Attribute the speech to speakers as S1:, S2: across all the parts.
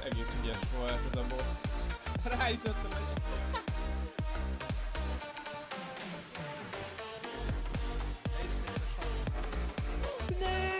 S1: Egész ügyes volt ez a boss. Ráütöttem egy... Ne!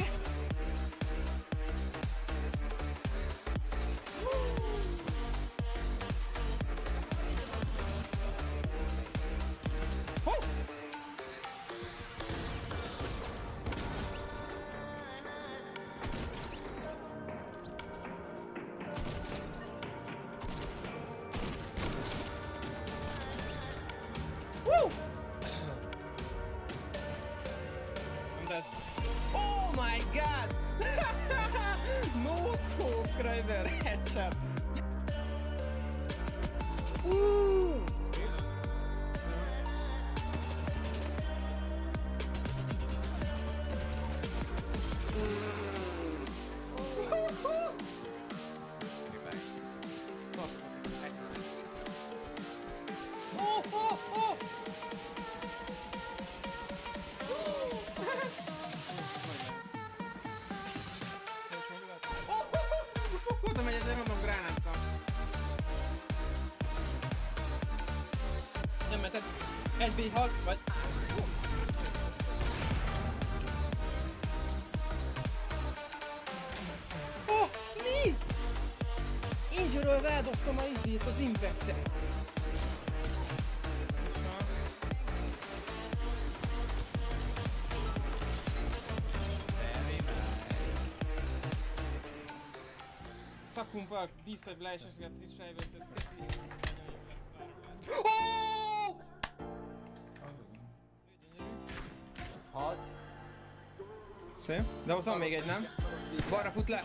S1: Oh my god! No scope, Ryder, headshot! Oda megy ezzel, mondom gránáttal. Nem meted. 1B6 vagy... Oh, mi? Injuről rádobtam a izét, az Impactet. Szakkumpak, bLYYYPLAYS, és a Twitchről versus Szotyi. Oh! 6. Szép. De ott van még egy, nem? Balra fut le.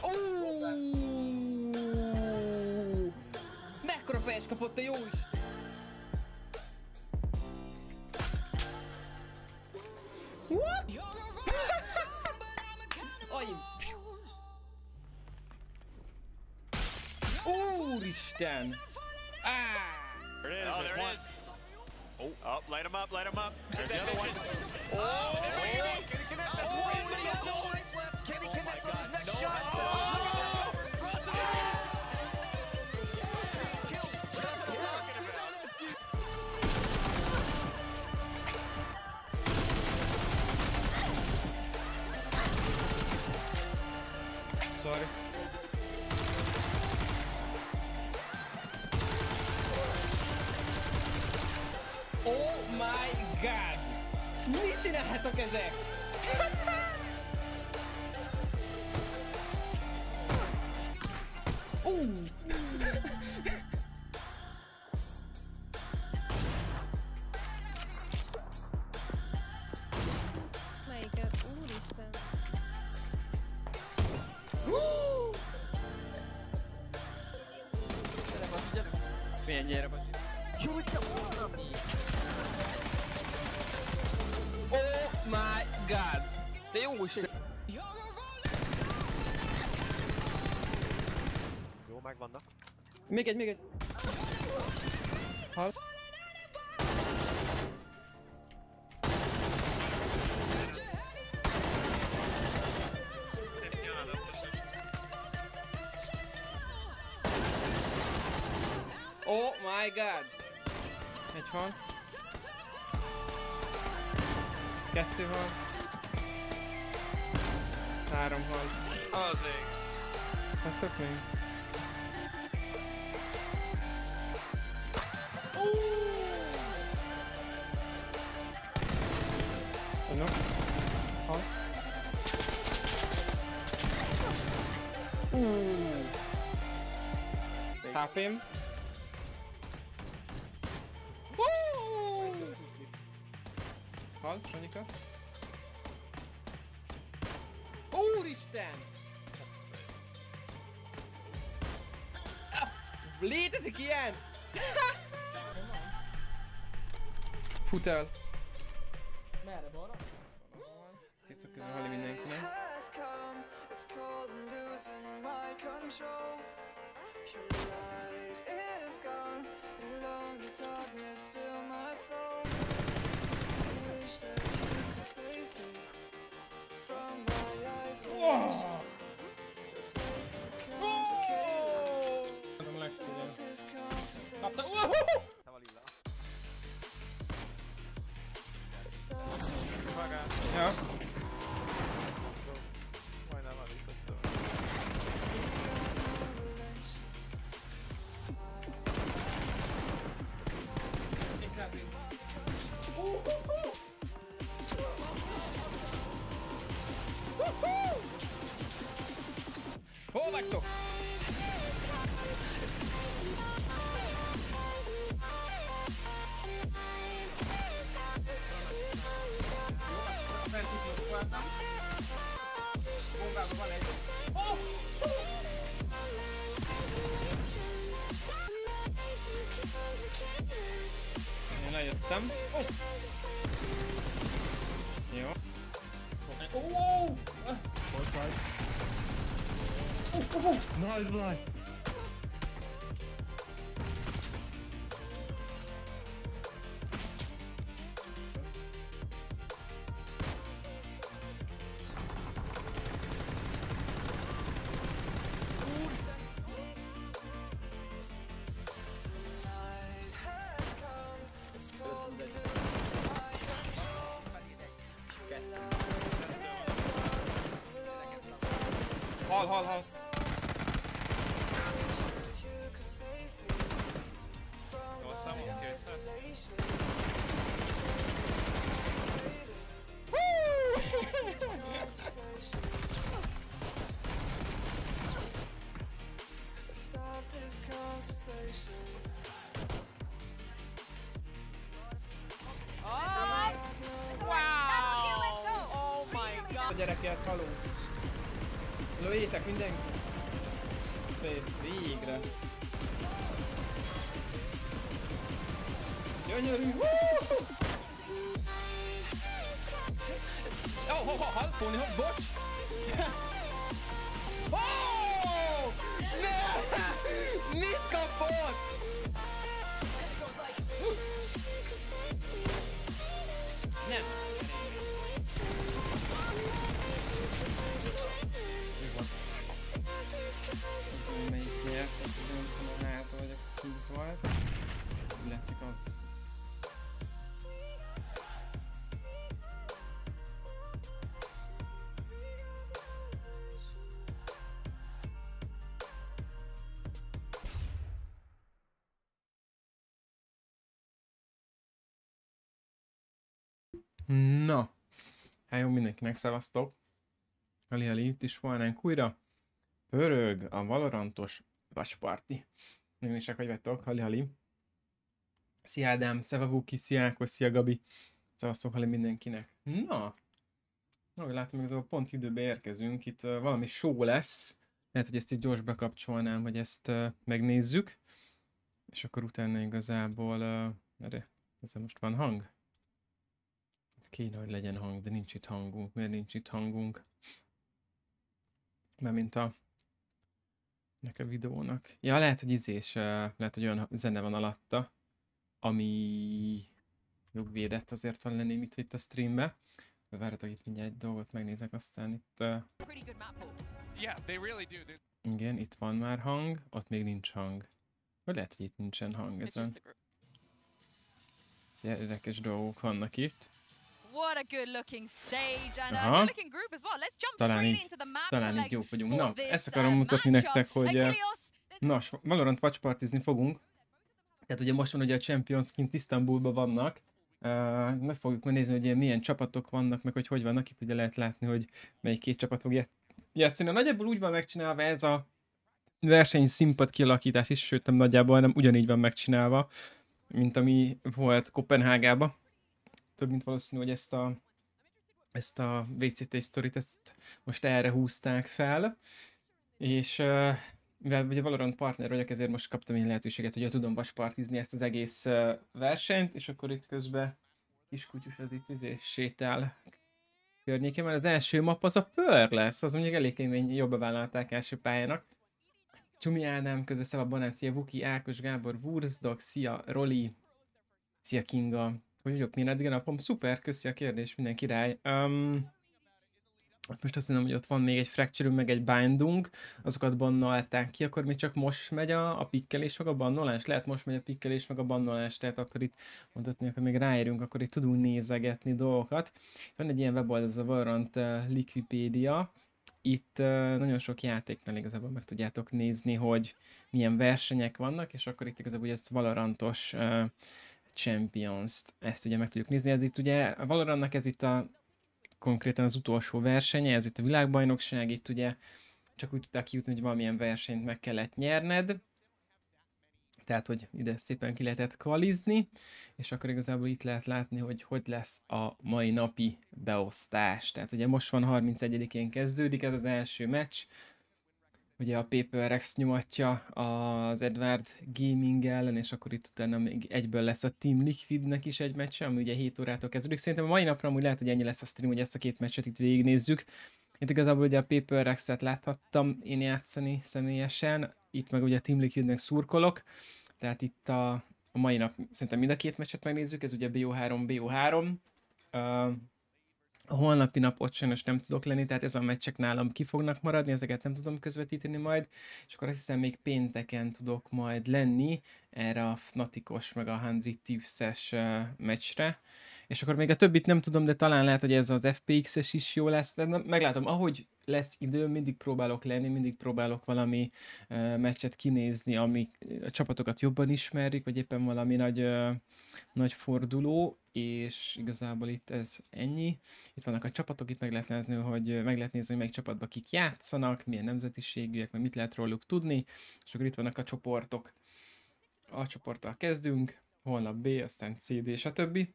S1: Mekkora fejes kapott a jó is! What? Ajj! Úristen!
S2: There it is. Oh, there it is. Oh, light him up, light him up. There's the other one. Oh, there you go. Can he connect? That's one. He has no life left. Can he connect on his next shot? Kills just talking about.
S1: Sorry. Oh my god! Mit csinálhatok ezek?
S3: Melyiket? Úristen!
S4: Gyere, baszi, gyere! Mennyire, baszi! Jó, hogy te valami!
S1: Oh my god! Te jó is!
S2: Jó, megvannak.
S1: Még egy! Hall? Oh my god! Egy van. 2 van. 3 van.
S4: Az ég.
S1: Hattok még? No. Halt. HP-m. Halt, Sanyika. Úristen! Létezik ilyen? Fut el. Merre balra? Sziasztok közül halli mindenkinek. Kapta! Ja.
S4: Majdnem elütöttem.
S1: Hol vagytok? Bombában van egy. Oh! Én lejöttem. Oh! Jó. Oh! Boss right. Oh!
S5: Nice Bly.
S1: Hal.
S4: Jól számolom, kétszer.
S1: A gyerekért haló. Lőjétek mindenki. Szép, végre. Gyönyörű. Halt, Póni, bocs! Oh! Ne! Mit kapott? Nem. Melyik nyert, tudom, a hátra vagy a kint volt. Látszik az. Na, hát jó mindenkinek, szevasztok! Ali, itt is volnánk újra. Pörög a Valorantos Watchparty. Nem is hogy vagytok, Ali. Szia Ádám, szia Vuki, szia Ákos, szia Gabi. Szevasztok Ali mindenkinek. Na, ahogy látom, igazából pont időbe érkezünk. Itt valami show lesz. Lehet, hogy ezt így gyors bekapcsolnám, hogy ezt megnézzük. És akkor utána igazából... erre, ezzel most van hang? Kéne, hogy legyen hang, de nincs itt hangunk. Miért nincs itt hangunk? Mert mint a videónak. Ja, lehet, hogy lehet, hogy olyan zene van alatta, ami jogvédett, azért van lenném itt a streambe. Várjatok, itt mindjárt egy dolgot megnézek, aztán itt... Igen, itt van már hang, ott még nincs hang. Vagy lehet, hogy itt nincsen hang ezen. Érdekes dolgok vannak itt.
S6: What a good looking stage and a good looking group as well. Let's jump straight into the map
S1: talán így jók vagyunk. Na,
S6: this,
S1: ezt akarom mutatni nektek, hogy
S6: Nos,
S1: Valorant watchpartizni fogunk. Tehát ugye most van ugye a Champions kint Isztambulban vannak. Meg fogjuk megnézni, hogy milyen csapatok vannak, meg hogy vannak. Itt ugye lehet látni, hogy melyik két csapat fog játszani. Nagyjából úgy van megcsinálva ez a verseny színpad kialakítás is, sőt nem nagyjából, hanem ugyanígy van megcsinálva, mint ami volt Koppenhágában. több mint valószínű, hogy ezt a Vct sztorit ezt most erre húzták fel, és mivel ugye Valorant partner vagyok, ezért most kaptam én lehetőséget, hogy tudom vaspartizni ezt az egész versenyt, és akkor itt közben kiskutyus az itt sétál környéken, mert az első map az a Pearl lesz, az mondjuk elég kemény, jobb bevállalták első pályának. Csumi Ádám, közben Szeva Banát, szia Vuki, Ákos, Gábor, Wurzdog, szia Roli, szia Kinga. Hogy vagyok, milyen eddig a napom? Szuper, köszi a kérdés, minden király. Most azt mondom, hogy ott van még egy fracture meg egy bindung, azokat bannolták ki, akkor még csak most megy a pikkelés meg a bannolás? Lehet most megy a pikkelés meg a bannolás, tehát akkor itt mondhatni, akkor még ráérünk, akkor itt tudunk nézegetni dolgokat. Van egy ilyen weboldal, ez a Valorant Liquipédia. Itt nagyon sok játéknál igazából meg tudjátok nézni, hogy milyen versenyek vannak, és akkor itt igazából ezt Valorantos Champions-t, ezt ugye meg tudjuk nézni. Ez itt ugye a Valorantnak ez itt konkrétan az utolsó versenye, ez itt a világbajnokság, itt ugye csak úgy tudták kijutni, hogy valamilyen versenyt meg kellett nyerned, tehát hogy ide szépen ki lehetett kvalizni, és akkor igazából itt lehet látni, hogy hogy lesz a mai napi beosztás. Tehát ugye most van 31-én kezdődik ez az első meccs, ugye a PaperX nyomatja az Edward Gaming ellen, és akkor itt utána még egyből lesz a Team Liquidnek is egy meccse, ami ugye 7 órától kezdődik. Szerintem a mai napra amúgy lehet, hogy ennyi lesz a stream, hogy ezt a két meccset itt végignézzük. Itt igazából ugye a PaperX-et láthattam én játszani személyesen, itt meg ugye a Team Liquidnek szurkolok, tehát itt a mai nap szerintem mind a két meccset megnézzük, ez ugye BO3. A holnapi napot sajnos nem tudok lenni, tehát ez a meccsek nálam ki fognak maradni, ezeket nem tudom közvetíteni majd, és akkor azt hiszem még pénteken tudok majd lenni erre a Fnaticos meg a 100 Thieves-es meccsre, és akkor még a többit nem tudom, de talán lehet, hogy ez az FPX-es is jó lesz, de meglátom, ahogy lesz időm, mindig próbálok lenni, mindig próbálok valami meccset kinézni, ami a csapatokat jobban ismerik, vagy éppen valami nagy forduló, és igazából itt ez ennyi. Itt vannak a csapatok, itt meg lehet nézni, hogy melyik csapatban kik játszanak, milyen nemzetiségűek, meg mit lehet róluk tudni, és akkor itt vannak a csoportok. A csoporttal kezdünk, holnap B, aztán C, D, stb.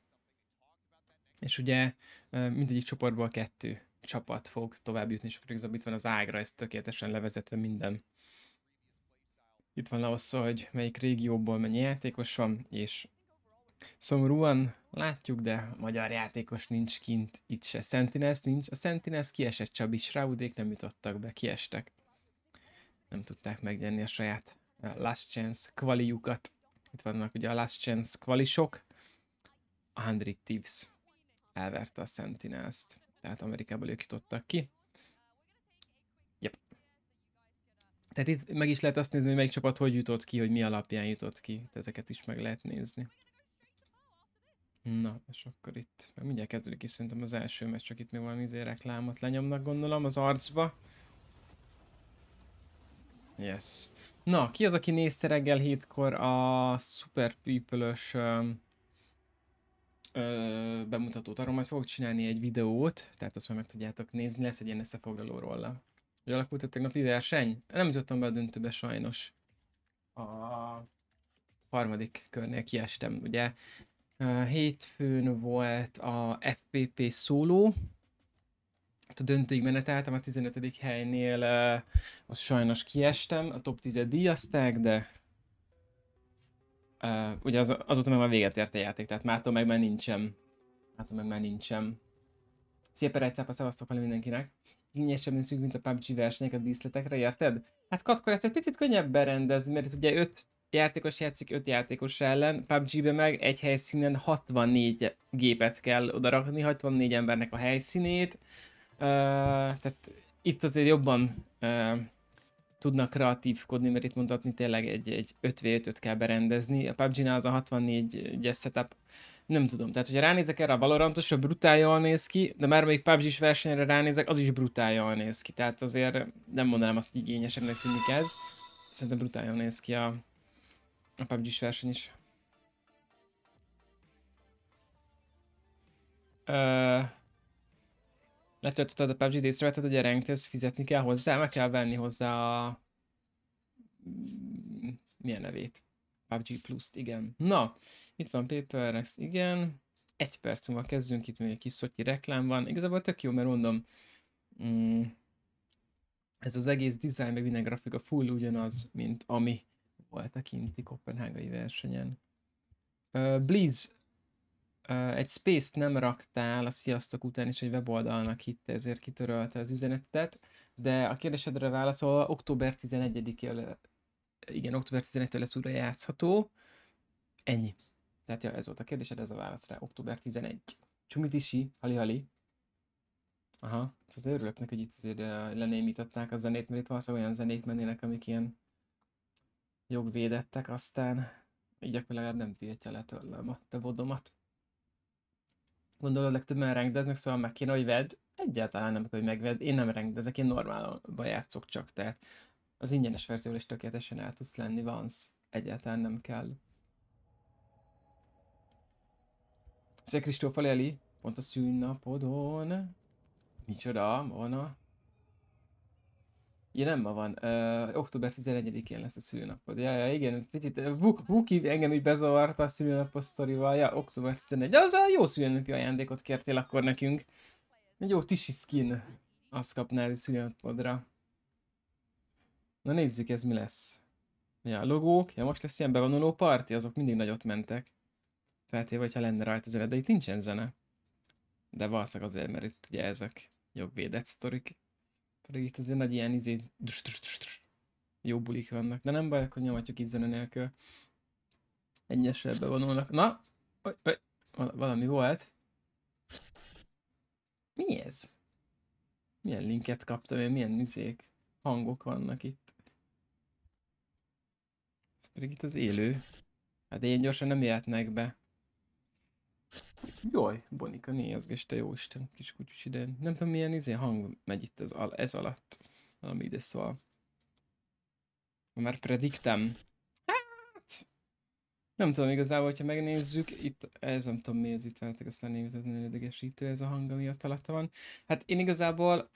S1: És ugye mindegyik csoportból 2 csapat fog tovább jutni, és akkor igazából itt van az ágra, ez tökéletesen levezetve minden. Itt van leosztva, hogy melyik régióból mennyi játékos van, és szomorúan látjuk, de magyar játékos nincs kint, itt se. Sentinels nincs, a Sentinels kiesett, Csabi, Shroudék nem jutottak be, kiestek. Nem tudták megnyerni a saját Last Chance kvaliukat. Itt vannak ugye a Last Chance kvalisok. A 100 Thieves elverte a Sentinels-t, tehát Amerikából ők jutottak ki. Yep. Tehát itt meg is lehet azt nézni, hogy melyik csapat hogy jutott ki, hogy mi alapján jutott ki. Ezeket is meg lehet nézni. Na, és akkor itt, mindjárt kezdődik is szerintem az első meccs, csak itt még valami reklámot lenyomnak, gondolom, az arcba. Yes. Na, ki az, aki nézte reggel 7-kor a Super People-ös bemutatót? Arról majd fogok csinálni egy videót, tehát azt már meg tudjátok nézni, lesz egy ilyen összefoglaló róla. Hogy alakult a tegnapi verseny? Nem jutottam be a döntőbe sajnos. A harmadik körnél kiestem, ugye. Hétfőn volt a FPP szóló, a döntőig menetáltam, a 15. helynél most sajnos kiestem, a top 10-et díjazták, de ugye azóta meg már véget ért a játék, tehát mától meg már nincsen. Szia Perecápa, szevasztok vele mindenkinek! Ingyenesebb nézzük, mint a PUBG versenyek a díszletekre, érted? Hát Katkor ezt egy picit könnyebb berendezni, mert itt ugye 5 játékos játszik 5 játékos ellen, PUBG-ben meg egy helyszínen 64 gépet kell odarakni, 64 embernek a helyszínét, tehát itt azért jobban tudnak kreatívkodni, mert itt mondhatni tényleg egy 5v5-öt kell berendezni, a PUBG-nál az a 64-es setup, nem tudom, tehát hogyha ránézek erre a Valorantosra, brutál jól néz ki, de már még PUBG-s versenyre ránézek, az is brutál jól néz ki, tehát azért nem mondanám azt, hogy igényesebbnek tűnik ez, szerintem brutál jól néz ki a PUBG-s verseny is. Letöltötted a PUBG-t, észrevetted, hogy a ranked fizetni kell hozzá, meg kell venni hozzá a... milyen nevét? PUBG Plus-t, igen. Na, itt van PaperX, igen. 1 perc múlva kezdünk, itt még egy kis Szotyi reklám van. Igazából tök jó, mert mondom, ez az egész design, meg minden grafika full ugyanaz, mint ami volt a kinti koppenhágai versenyen. Blizz, egy space-t nem raktál a sziasztok után is egy weboldalnak hitte, ezért kitörölte az üzenetet, de a kérdésedre válaszolva október 11-től, igen, október 11-től lesz újra játszható. Ennyi. Tehát ja, ez volt a kérdésed, ez a válasz rá. Október 11. Csumitisi, hali-hali. Aha, azért örülök neki, hogy itt azért lenémították a zenét, mert itt valószínűleg olyan zenék mennének, amik ilyen jogvédettek, aztán így akkor legalább nem tiltja le tőlem a te vodomat. Gondolod, legtöbben rengdeznek, szóval meg kéne, hogy vedd. Egyáltalán nem, hogy megvedd. Én nem rengdezek, én normálban játszok csak, tehát az ingyenes verzióval is tökéletesen el tudsz lenni, Vance. Egyáltalán nem kell. Szia Kristóf Eli, pont a szűnnapodon. Micsoda, volna? Ja, nem ma van. Október 11-én lesz a szülőnapod. Ja, igen, picit Vuki engem így bezavarta a szülőnapos sztorival. Ja, október 11. Az a jó szülőnapi ajándékot kértél akkor nekünk. Egy jó tisi skin. Azt kapnád egy szülőnapodra. Na nézzük, ez mi lesz. Ja, logók. Ja, most lesz ilyen bevonuló parti, azok mindig nagyot mentek. Feltéve, hogyha lenne rajta zene, de itt nincsen zene. De valószínűleg azért, mert itt ugye ezek jogvédett sztorik. Pedig itt azért nagy ilyen jó bulik vannak. De nem baj, akkor nyomatjuk itt zene nélkül. Egyesre bevonulnak. Na! Valami volt. Mi ez? Milyen linket kaptam én? Milyen hangok vannak itt? Ez pedig itt az élő. Hát ilyen gyorsan nem jöhetnek be. Jaj, Bonika, nézgess, te jó Isten, kis kutyus ide. Nem tudom milyen hang megy itt ez alatt. Valami ide szól. Már prediktem. Hát! Nem tudom igazából, hogyha megnézzük, itt, ez nem tudom mi ez itt veletek, aztán nézőzni idegesítő ez a hang, ami ott alatta van. Hát én igazából,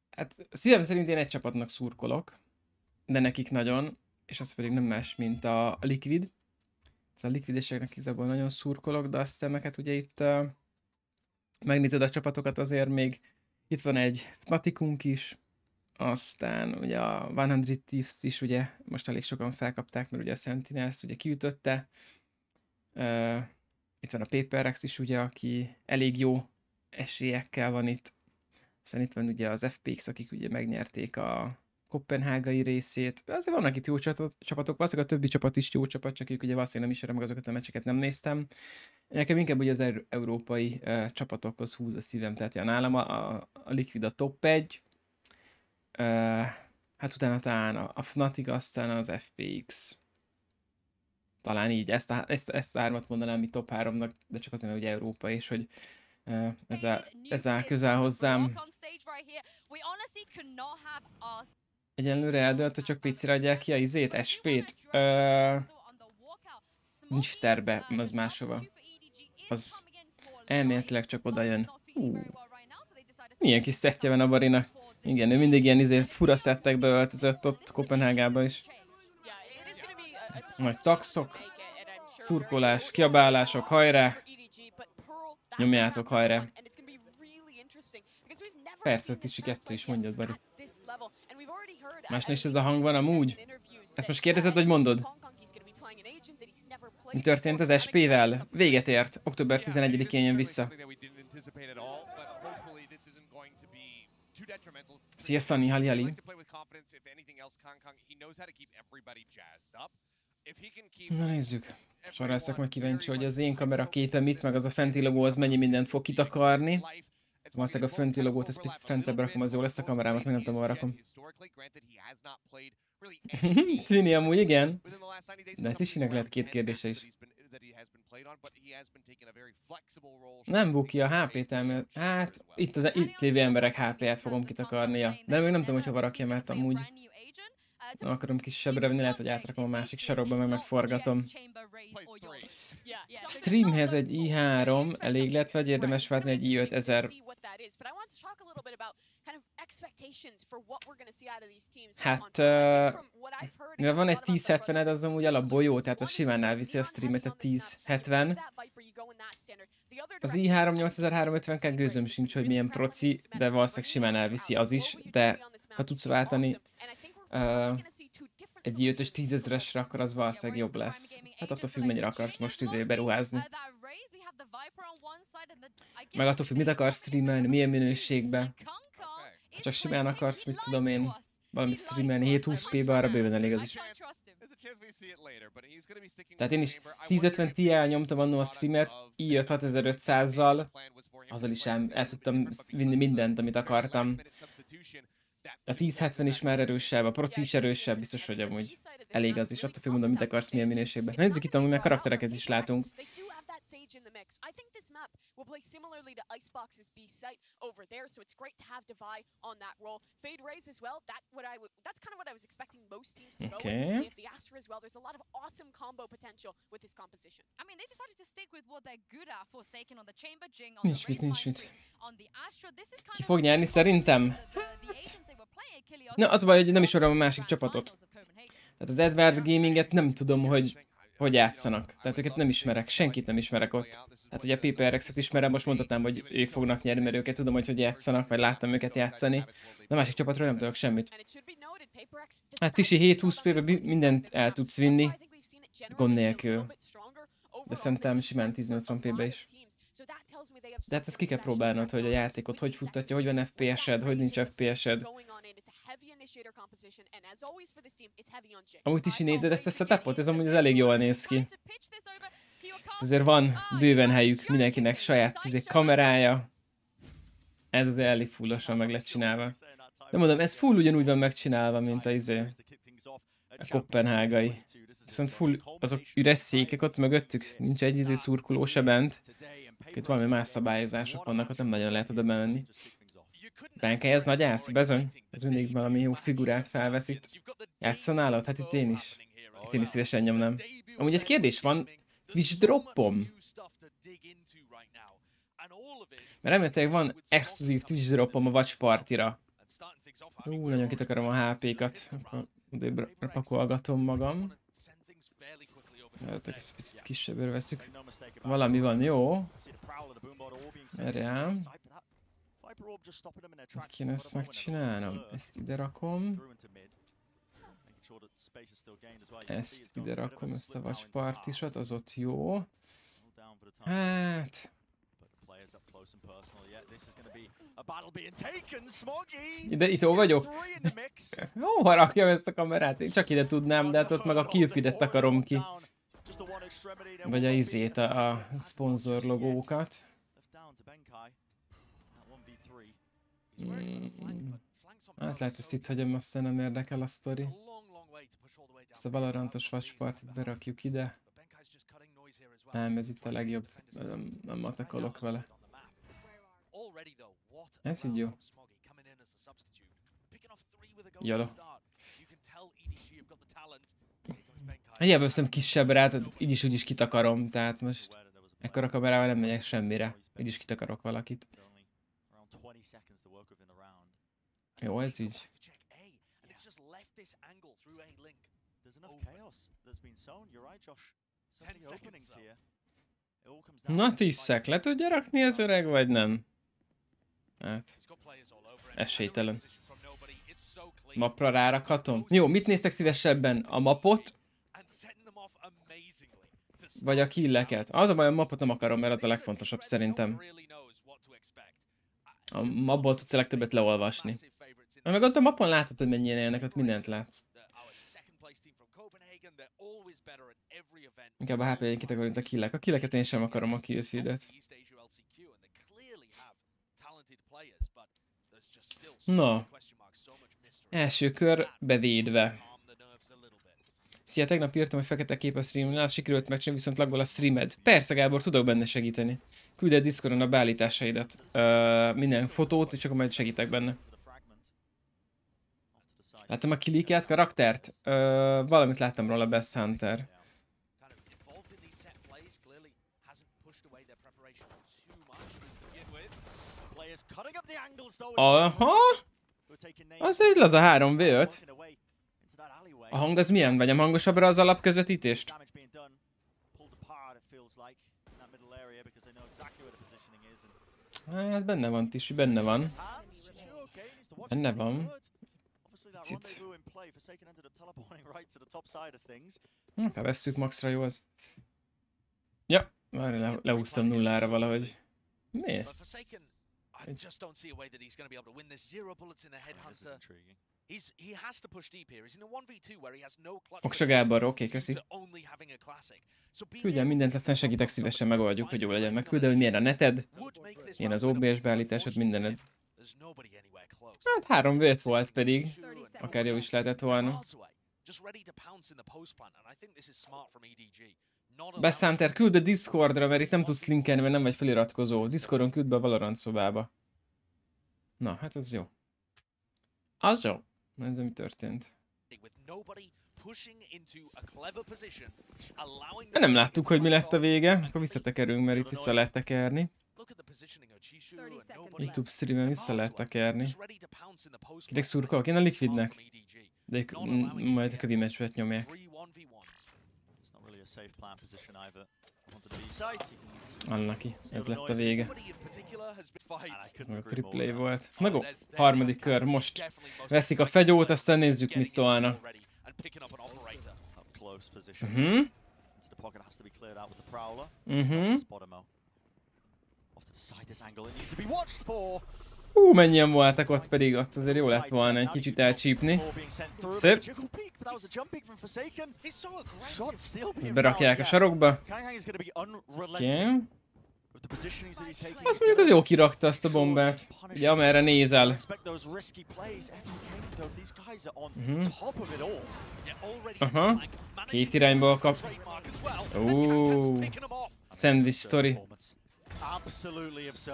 S1: hát szívem szerint én egy csapatnak szurkolok, de nekik nagyon, és az pedig nem más, mint a Liquid. A likvideseknek igazából nagyon szurkolok, de aztán meg hát ugye itt megnézed a csapatokat, azért még itt van egy Fnaticunk is, aztán ugye a 100 Thieves is ugye most elég sokan felkapták, mert ugye a Sentinels ugye kiütötte. Itt van a PaperX is ugye, aki elég jó esélyekkel van itt. Aztán itt van ugye az FPX, akik ugye megnyerték a koppenhágai részét. Azért vannak itt jó csapatok, valószínűleg a többi csapat is jó csapat, csak ők ugye valószínűleg nem ismerem meg azokat a meccseket, nem néztem. Nekem inkább ugye az európai csapatokhoz húz a szívem, tehát ja, nálam a Liquid a top 1, hát utána talán a Fnatic, aztán az FPX. Talán így, ezt a hármat mondanám mi top 3-nak, de csak azért, mert ugye Európa és hogy ez áll közel hozzám. Egyenlőre eldölt, hogy csak PC-re adják ki a izét, SP-t. Nincs terbe, az máshova. Az elméletileg csak oda jön. Milyen kis szettje van a Barinak. Igen, ő mindig ilyen fura szettekbe öltözött ott Koppenhágában is. Nagy taxok, szurkolás, kiabálások, hajrá! Nyomjátok, hajrá! Persze, Tisi 2 is mondjad, Bari. Másnál is ez a hang van amúgy? Ezt most kérdezed, vagy mondod? Mi történt az SP-vel? Véget ért. Október 11-én jön vissza. Szia, Sunny, hali. Na nézzük. Sorra leszek majd kíváncsi, hogy az én kamera képe mit, meg az a fenti logó az mennyi mindent fog kitakarni. Valószínűleg a fenti logót, ezt picit fentebb rakom, az jó lesz a kamerámat, meg nem tudom, hol rakom. Tini amúgy igen. De Tisinek lehet 2 kérdése is. Nem buki a HP-t elmélet. Hát, itt lévő emberek HP-ját fogom kitakarnia. De még nem tudom, hogy hova rakjam, mert amúgy nem akarom kisebbre venni, lehet, hogy átrakom a másik sarokba, meg megforgatom. Streamhez egy i3 elég lett, vagy érdemes váltani egy i5 1000? Hát, mivel van egy 1070-ed, az amúgy alapból jó, tehát az simán elviszi a streamet a 1070. Az i3 8350-kel gőzöm sincs, hogy milyen proci, de valószínűleg simán elviszi az is, de ha tudsz váltani egy i5-ös 10 000-esre, akkor az valószínűleg jobb lesz. Hát attól függ, mennyire akarsz most beruházni. Meg attól függ, mit akarsz streamelni, milyen minőségben. Ha csak simán akarsz, mit tudom én, valamit streamelni 720p-be, arra bőven elég az is. Tehát én is 1050 Ti-jel nyomtam annól a streamet, i5 6500-zal, azzal is el tudtam vinni mindent, amit akartam. A 1070 is már erősebb, a proci is erősebb, biztos, hogy amúgy elég az is, attól függ, mondom, mit akarsz, milyen minőségben. Nézzük itt, amúgy meg karaktereket is látunk.
S5: In the mix. I think this map will play similarly to Icebox's B site over there, so it's great to have Devi on that role. Fade Rays as well. That's kind of what I was expecting most teams to go with. They have the Astra as well. There's a lot of awesome combo potential with this composition.
S6: I mean, they decided to stick with what they're good at. Forsaken on the chamber, Jing on the Ray on the Astra. This is kind
S1: Ki fog nyerni szerintem? Na, az baj, hogy nem ismerem a másik csapatot. Tehát az Edward Gaminget nem tudom, hogy játszanak. Tehát őket nem ismerek, senkit nem ismerek ott. Tehát ugye a PPRX-et ismerem, most mondhatnám, hogy ők fognak nyerni, mert őket tudom, hogy játszanak, vagy láttam őket játszani. De a másik csapatról nem tudok semmit. Hát Tisi 720p-be mindent el tudsz vinni, gond nélkül. De szerintem simán 1080p-be is. De hát ezt ki kell próbálnod, hogy a játékot hogy futtatja, hogy van FPS-ed, hogy nincs FPS-ed. Amúgy Tisi, nézed ezt a setupot? Ez amúgy elég jól néz ki. Ezért van bőven helyük, mindenkinek saját kamerája. Ez az elég fullosan meg lett csinálva. De mondom, ez full ugyanúgy van megcsinálva, mint a kopenhágai. Viszont full azok üres székek ott mögöttük, nincs egy szurkoló se bent. Itt valami más szabályozások vannak, ott nem nagyon lehet oda bemenni. Bánkely, ez nagy ász, bezony. Ez mindig valami jó figurát felvesz itt. Játszanál ott? Hát itt én is. Itt én is szívesen nyomnám. Amúgy egy kérdés van, Twitch droppom. Mert remélhetőleg van exkluzív Twitch droppom a Watchpartyra. Nagyon kitakarom a HP-kat. Akkor odébbra pakolgatom magam. Ezt picit kisebbre veszük. Valami van, jó. Erre. Ezt kéne ezt megcsinálnom. Ezt ide rakom. Ezt ide rakom, ezt a Watchparty-sat, az ott jó. Hát... Ide, itt hol vagyok? Hova rakjam ezt a kamerát? Én csak ide tudnám, de hát ott meg a kill-feedet akarom ki. Vagy a izét, a szponzor logókat. Hát lehet ezt itt hagyom, aztán nem érdekel a sztori. Ezt a Valorantos Watchpartyt berakjuk ide. Nem, ez itt a legjobb. Nem atakolok vele. Ez így jó. Jalo. Hiába veszem kisebbre, tehát így is úgy is kitakarom, tehát most ekkora kamerával nem megyek semmire. Így is kitakarok valakit. Jó, ez így. Na, 10 szek, le tudja rakni az öreg, vagy nem? Hát, esélytelen. Mapra rárakhatom? Jó, mit néztek szívesebben? A mapot? Vagy a killeket? Az a baj, a mapot nem akarom, mert az a legfontosabb szerintem. A mapból tudsz a legtöbbet leolvasni. Meg ott a mapon látod, hogy mennyien élnek, ott mindent látsz. Inkább a HP-jén kitakarom, mint a killek. A killeket én sem akarom, a kill feedet. Na. Első kör bevédve. Szia, tegnap írtam, hogy fekete kép a streamnál, sikerült megcsinálni, viszont laggol a streamed. Persze, Gábor, tudok benne segíteni. Küld egy Discordon a beállításaidat. Minden fotót, és akkor majd segítek benne. Láttam a kilikelt karaktert? Valamit láttam róla, Best Hunter. Aha! Az egy laza 3v5. A hang az milyen? Vegyem hangosabbra az alapközvetítést? Hát benne van, Tisi, benne van. Benne van. Picit. Ha vesszük maxra, jó az. Ja, már leúsztam nullára valahogy. Miért? Oksa Gábor, oké, köszi. Küldjen mindent, aztán segítek, szívesen megoldjuk, hogy jó legyen. Megküldöm, hogy milyen a neted, milyen az OBS beállításod, mindened. Hát 3 vért volt pedig, akár jó is lehetett volna. Beszánter, küld be Discordra, mert itt nem tudsz linkelni, mert nem vagy feliratkozó. Discordon küld be a Valorant szobába. Na, hát ez jó. Az jó. Ez mi történt. Nem láttuk, hogy mi lett a vége. Akkor visszatekerünk, mert itt vissza lehet tekerni. YouTube streamen vissza lehet tekerni. Kinek szurkolok? Én a Liquidnek. De ők majd a kövi meccsvet nyomják. Unlucky. Ez lett a vége. Ez meg a triple volt. Na go, harmadik kör. Most veszik a fegyót, aztán nézzük, mit tolna. Mennyien voltak ott, pedig ott azért jó lett volna egy kicsit elcsípni. Szép. Ezt berakják a sarokba. Oké. Azt mondjuk, az jó kirakta azt a bombát. Ugye, amerre nézel. Aha. Két irányból kap. Sandwich story.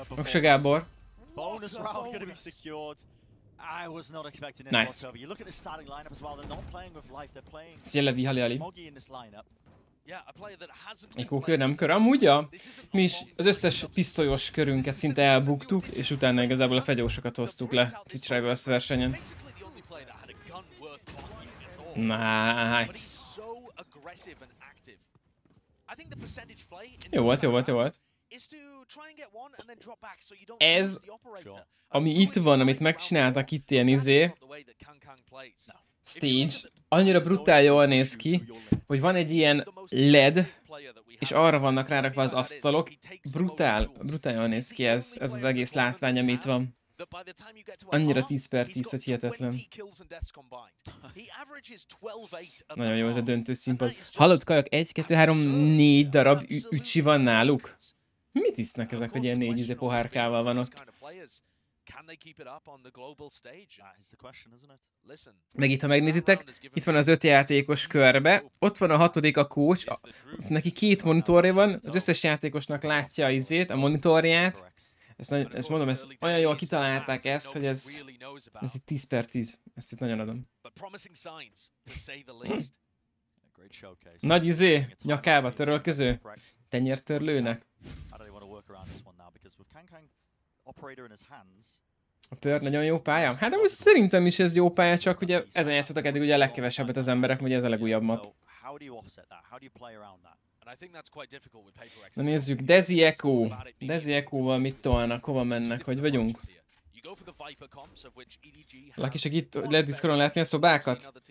S1: Oksa Gábor. Nice. Szia Hali. Kör nem kör. Amúgy ja, mi is az összes pisztolyos körünket szinte elbuktuk, és utána igazából a fegyósokat hoztuk le Twitch Rivals versenyen. Nice. Jó volt, jó volt, jó volt. Ez, ami itt van, amit megcsináltak itt ilyen stage, annyira brutál jól néz ki, hogy van egy ilyen LED, és arra vannak rárakva az asztalok. Brutál jól néz ki ez az egész látvány, ami itt van. Annyira 10/10, hogy hihetetlen. Nagyon jó ez a döntő színpad. Hallott kajak, 1, 2, 3, 4 darab ücsi van náluk? Mit isznek ezek, hogy ilyen 4 pohárkával van ott? Meg itt, ha megnézitek, itt van az 5 játékos körbe, ott van a 6. a coach, neki 2 monitorja van, az összes játékosnak látja a monitorját. Ezt mondom, ezt olyan jól kitalálták ezt, hogy ez itt 10/10. Ezt itt nagyon adom. Nagy nyakába törölköző, tenyértörlőnek. A Pör nagyon jó pálya? Hát de most szerintem is ez jó pálya, csak ugye ezen játszottak eddig ugye a legkevesebbet az emberek, ugye ez a legújabb map. Na nézzük, Desi Echo. Desi Echo-val mit tolnak, hova mennek, hogy vagyunk? Valaki segít, lehet Discordon látni a szobákat?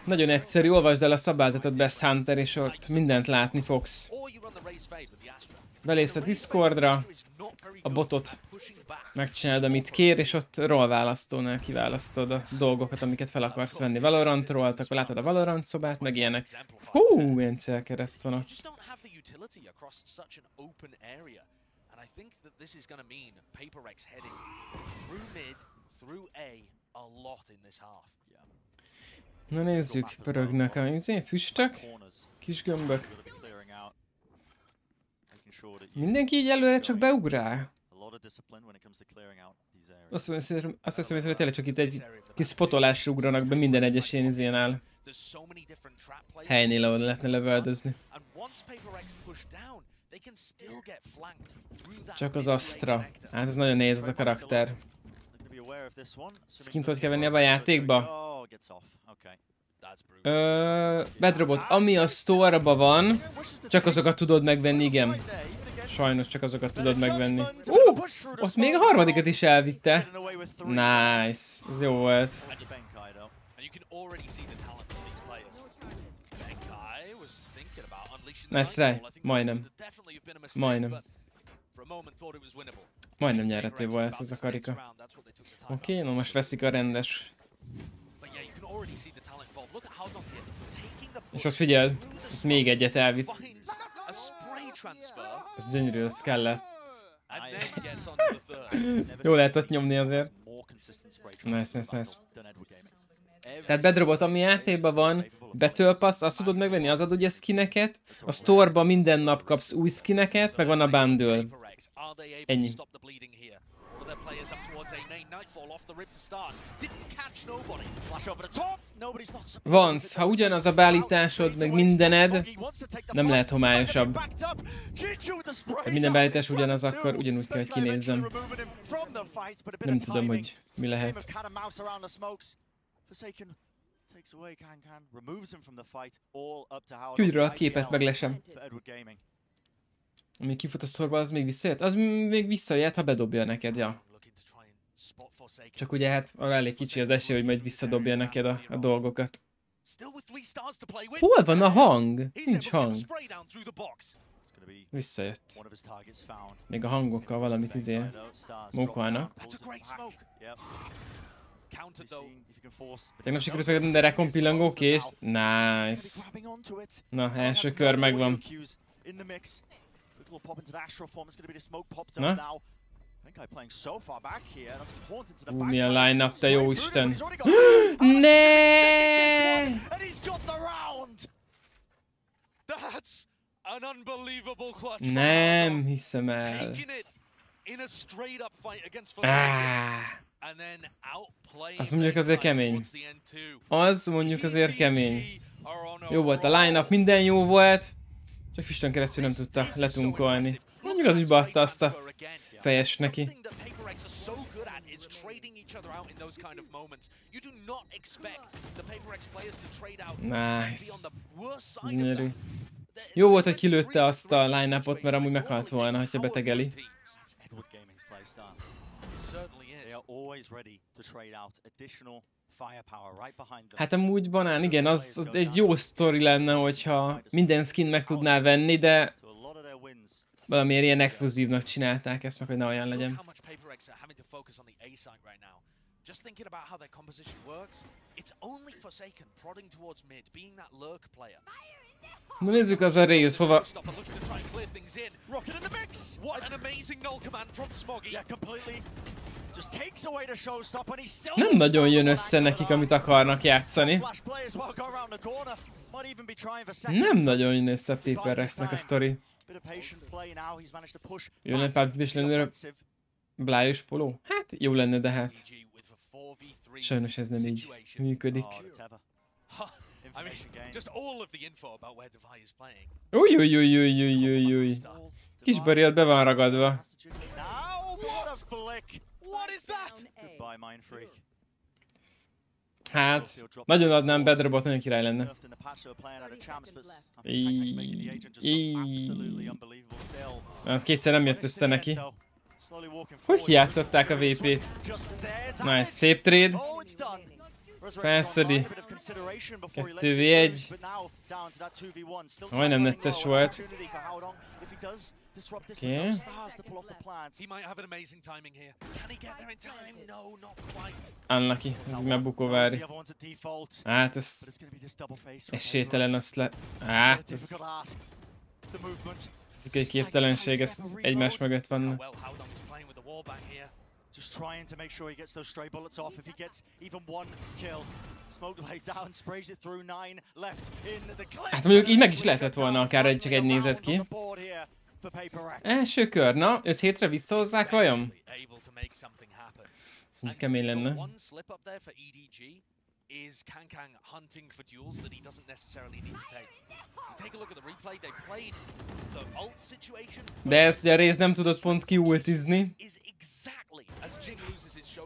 S1: Nagyon egyszerű, olvasd el a szabályzatot, Best Hunter, és ott mindent látni fogsz. Belépsz a Discordra, a botot megcsinálod, amit kér, és ott rollválasztónál kiválasztod a dolgokat, amiket fel akarsz venni. Valorantról, akkor látod a Valorant szobát, meg ilyenek. Hú, milyen célkereszt van ott. Na nézzük, pörögnek a füstök, kis gömbök. Mindenki így előre csak beugrál? Azt hiszem, hogy tényleg csak itt egy kis spotolásra ugranak be minden egyes ilyen helynél, ahol lehetne leveldözni. Csak az Astra. Hát ez nagyon nehéz ez a karakter. Skint hogy kell venni ebbe a játékba? Bedrobot, ami a store-ba van, Csak azokat tudod megvenni, igen. Sajnos csak azokat tudod megvenni. Ott még a harmadikat is elvitte. Nice. Ez jó volt. Nice try. Majdnem. Majdnem. Majdnem nyerhető volt ez a karika. Oké, no most veszik a rendes. És ott figyeld, itt még egyet elvitt. Ez gyönyörű, ez kellett. Jó lehet ott nyomni azért. Nice. Tehát bedrobot, ami játékban van, betölpasz, azt tudod megvenni, az ad ugye skineket, a store-ba minden nap kapsz új skineket, meg van a bundle. Ennyi. Vance, ha ugyanaz a beállításod, meg mindened, nem lehet homályosabb. Ha minden beállítás ugyanaz, akkor ugyanúgy kell, hogy kinézzem. Nem tudom, hogy mi lehet. Küldről a képet meglesem. Ami kifut a szorba, az még visszajött? Az még visszajött, ha bedobja neked, ja. Csak ugye hát arra elég kicsi az esély, hogy majd visszadobja neked a dolgokat. Hol van a hang? Nincs hang. Visszajött. Még a hangokkal valamit mókolnak. Tegnap sikerült megadni, de rekon pillangó kést. Nice. Na, első kör megvan. Na? Milyen line-up, te jó Isten. Ne! Nem hiszem el. Az mondjuk azért kemény. Az mondjuk azért kemény. Jó volt a line-up, minden jó volt. Csak füstön keresztül nem tudta letunkolni. Mondjuk az úgy beadta azt a fejes neki. Nice. Gyönyörű. Jó volt, hogy kilőtte azt a line-upot, mert amúgy meghalt volna, hogyha betegeli. Hát amúgy banán, igen, az egy jó sztori lenne, hogyha minden skin meg tudnál venni, de valamiért ilyen exkluzívnak csinálták ezt, meg hogy ne olyan legyen. Just thinking about how their composition works, it's only Forsaken prodding towards mid, being that lurk player. Na nézzük az a rész, hova... Nem nagyon jön össze nekik, amit akarnak játszani. Nem nagyon jön össze a Paper Rexnek a sztori. Jó lenne pár lenne blájos poló? Hát jó lenne, de hát... Sajnos ez nem így működik. Új. Kis Bariat be van ragadva. Hát, nagyon adnám bedrobot, nagyon király lenne. Az kétszer nem jött össze neki. Hogy játszották a VP-t? Nice, szép trade. Felszedi. 2v1. Majdnem necces volt. Oké. Unlucky, ez már bukóvári. Hát ez... esélytelen azt le... Hát ez... Fizikai képtelenség, ez egymás mögött van. Just trying to make sure he gets those stray bullets off. If he gets even one kill, smoke laid down, sprays it through 9 left in the clip. Hát mondjuk így meg is lehetett volna, akár csak egy nézet ki. Első kör, na, 5 hétre visszahozzák vajon? Ez mondjuk kemény lenne. Is Kankang hunting for duels that he doesn't necessarily need to take. You take a look at the replay, they played the ult situation. De ezt ugye a Réz nem tudott pont kiultizni.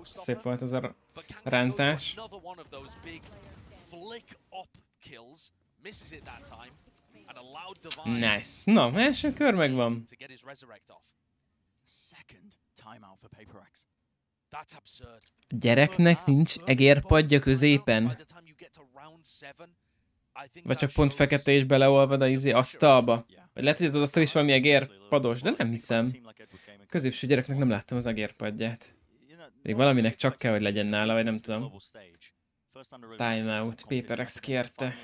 S1: Szép volt az a rántás. Nice. Na, első kör megvan. Gyereknek nincs egérpadja középen? Vagy csak pont fekete és beleolvad a asztalba? Vagy lehet, hogy ez az asztal is valami egérpados, de nem hiszem. Középső gyereknek nem láttam az egérpadját. Még valaminek csak kell, hogy legyen nála, vagy nem tudom. Timeout, PaperX kérte.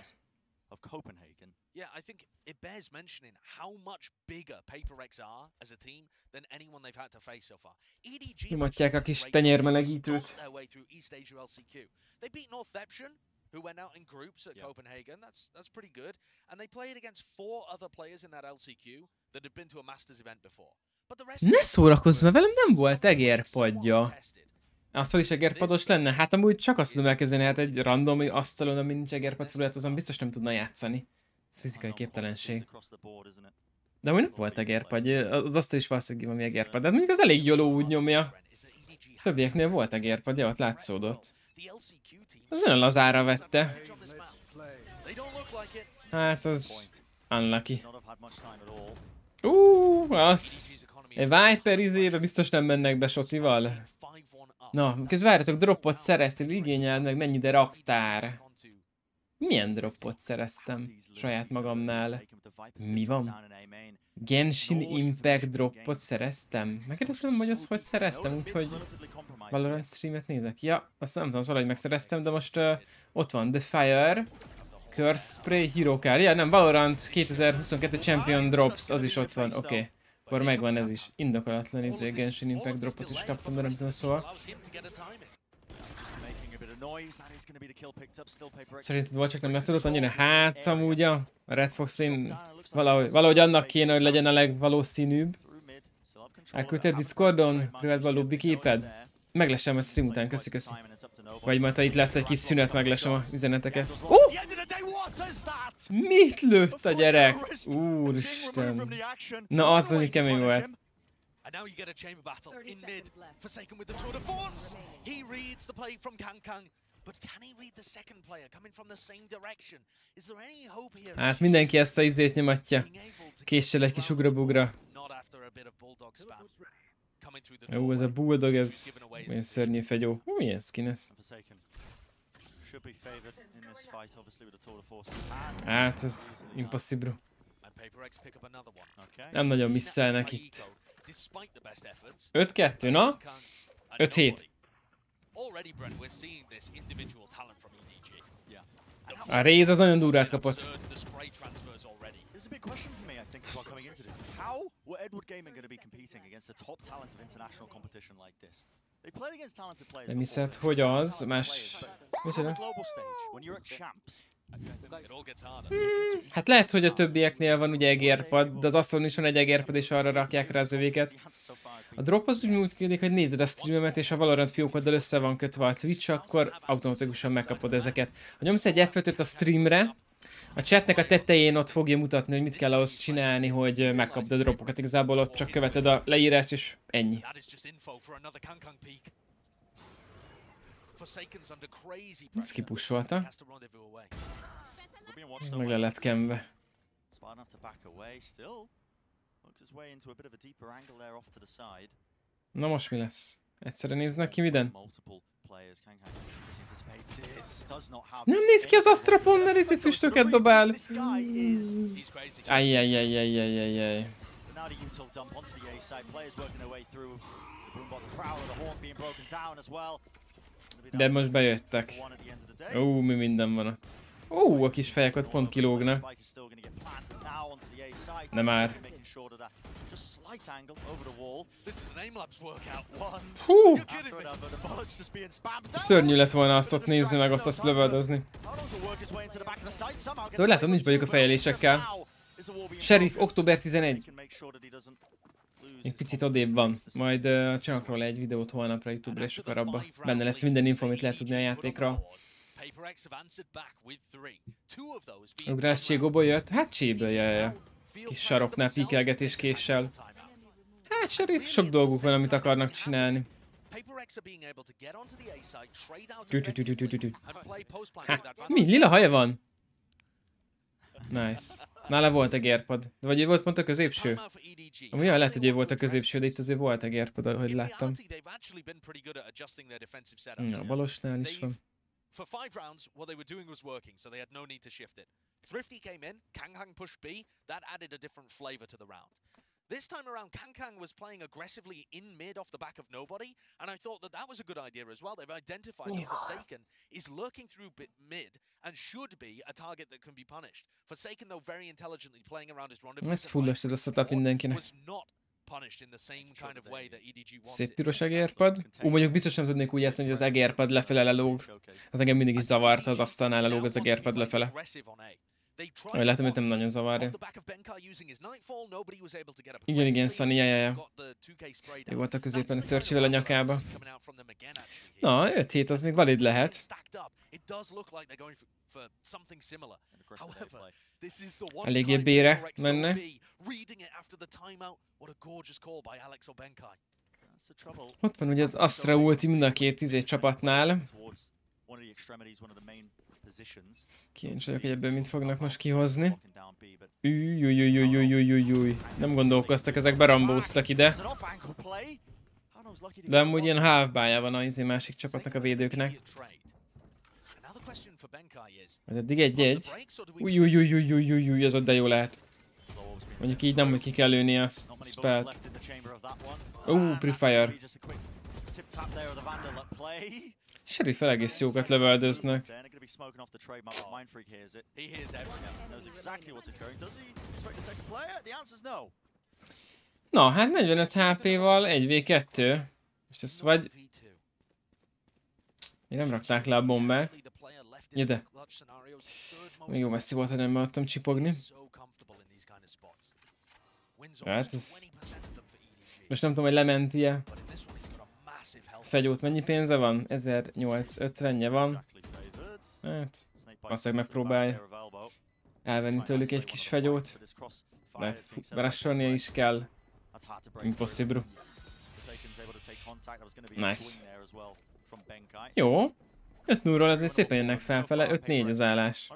S7: Yeah, I think it bears mentioning how much bigger PaperX are as a team than anyone they've had to face so far. EDG
S1: Nyomatják a kis tenyérmelegítőt.
S7: They beat Northception, who went out in groups at Copenhagen. That's pretty good. And they played against 4 other players in that LCQ that had been to a Masters event before. But the rest
S1: Ne szórakozz, mert velem nem volt egérpadja. Asztal is egérpados lenne? Hát amúgy csak azt tudom elképzelni, hát egy random asztalon, ami nincs egérpad felület, azon biztos nem tudna játszani. Ez fizikai képtelenség. De amúgy nem volt egérpad, az asztal is valószínűleg valami egérpad, de mondjuk az elég jóló úgy nyomja. Többieknél volt egérpadja, ott látszódott. Az nagyon lazára vette. Hát az unlucky. Az... Egy Viper izébe biztos nem mennek be Szotyival. Na, közben várjatok, droppot szereztél, igényeld meg, mennyi de raktár. Milyen droppot szereztem saját magamnál? Mi van? Genshin Impact droppot szereztem? Megkérdeztem, hogy azt hogy szereztem, úgyhogy Valorant streamet nézek. Ja, azt nem tudom, az valahogy megszereztem, de most ott van The Fire, Curse Spray, Hero Car. Ja, nem, Valorant 2022 Champion Drops, az is ott van, oké. Akkor megvan ez is. Indokolatlan izé, Genshin Impact dropot is kaptam, de nem tudom szóval. Szerinted volt csak nem látszódott annyira? Hát amúgy a Red Fox én valahogy annak kéne, hogy legyen a legvalószínűbb. Elküldted Discordon, privát valóbbi képed? Meglesem a stream után, köszi. Vagy majd ha itt lesz egy kis szünet, meglesem a üzeneteket. Mit lőtt a gyerek? Úristen. Na az mondjuk kemény volt.
S7: And now you get a chamber battle in mid. Forsaken with the tour de force. He reads the play from Kang, but can he read the second player coming from the same direction? Is there any hope here?
S1: Hát mindenki ezt a izét nyomatja. Késsel egy kis ugrabugra. Ó, ez a bulldog, ez olyan szörnyű fegyó. Milyen skin ez? Hát ez impossible. Nem nagyon misszelnek itt. 5-2, na? 5-7. A Raze az nagyon durrát kapott. Nem hiszed, hogy az? Más... Micsoda? Hát lehet, hogy a többieknél van ugye egérpad, de az asztalon is van egy egérpad, és arra rakják rá az övéket. A drop az úgy működik, hogy nézed a streamemet, és a Valorant fiókoddal össze van kötve a Twitch, akkor automatikusan megkapod ezeket. Ha nyomsz egy F5-öt a streamre, a chatnek a tetején ott fogja mutatni, hogy mit kell ahhoz csinálni, hogy megkapd a dropokat. Igazából ott csak követed a leírást, és ennyi. Ez kipusolta. Ez meg le lett kenve. Na most mi lesz? Egyszerre néznek ki minden? Nem néz ki az Astra Ponder, ez füstöket dobál. Ajjajjajjajjajjajjaj. De most bejöttek. Ó, mi minden van ott. Ó, a kis fejek ott pont kilógnak. Nem már. Hú! Szörnyű lett volna azt ott nézni, meg ott azt lövöldözni. De úgy látom, nincs bajuk a fejelésekkel. Sheriff, október 11. Egy picit odébb van. Majd csinálok róla egy videót holnapra YouTube-ra, és akkor abba benne lesz minden info, amit lehet tudni a játékra. Ugrás Cségóból jött? Hát Cséből jaj. Kis saroknál píkelgetés késsel. Hát Sheriff, sok dolguk van, amit akarnak csinálni. Hát, mi? Lila haja van? Nice. Nála volt egérpad. Vagy ő volt pont a középső? Ami olyan lehet, hogy ő volt a középső, de itt azért volt egérpad, ahogy láttam. A balosnál is van.
S7: For 5 rounds, what they were doing was working, so they had no need to shift it. Thrifty came in, Kanghang pushed B, that added a different flavor to the round. This time around, Kanghang was playing aggressively in mid off the back of nobody, and I thought that that was a good idea as well. They've identified that Forsaken is lurking through mid and should be a target that can be punished. Forsaken, though, very intelligently playing around his rendezvous.
S1: Ez fullos ez a setup mindenkinek. Szép piros egérpad. Mondjuk biztos nem tudnék úgy játszani, hogy az egérpad lefele lelóg. Az engem mindig is zavarta, az asztalnál lelóg az egérpad lefele. Ahogy látom, hogy nem nagyon zavarja. Igen, Sunny, jajaja. Jó volt a középen, törcsével a nyakába. Na, 5 hét az még valid lehet. Eléggé B-re menne. Ott van ugye az Astra Ulti mind a két csapatnál. Kíváncsi vagyok, hogy ebből mit fognak most kihozni. Nem gondolkoztak, ezek berambóztak ide. De amúgy ilyen half-bája van a másik csapatnak, a védőknek. Ez eddig 1-1. Ez ott de jó lehet. Mondjuk így nem, hogy ki kell lőni a spellt. Prefire. Sheriff-el egész jókat lövöldöznek. Na, hát 45 HP-val 1v2. Most ezt vagy... Én nem rakták le a bombát. Ide. Még jó messzi volt, hogy nem megadtam csipogni. Hát ez... Most nem tudom, hogy lement-e. Fegyót mennyi pénze van? 1850-je van. Hát, valószínűleg megpróbálja elvenni tőlük egy kis fegyót. Lehet, rusholnia is kell. Impossible. Nice. Jó. 5-0-ról azért szépen jönnek felfele, 5-4 az állás.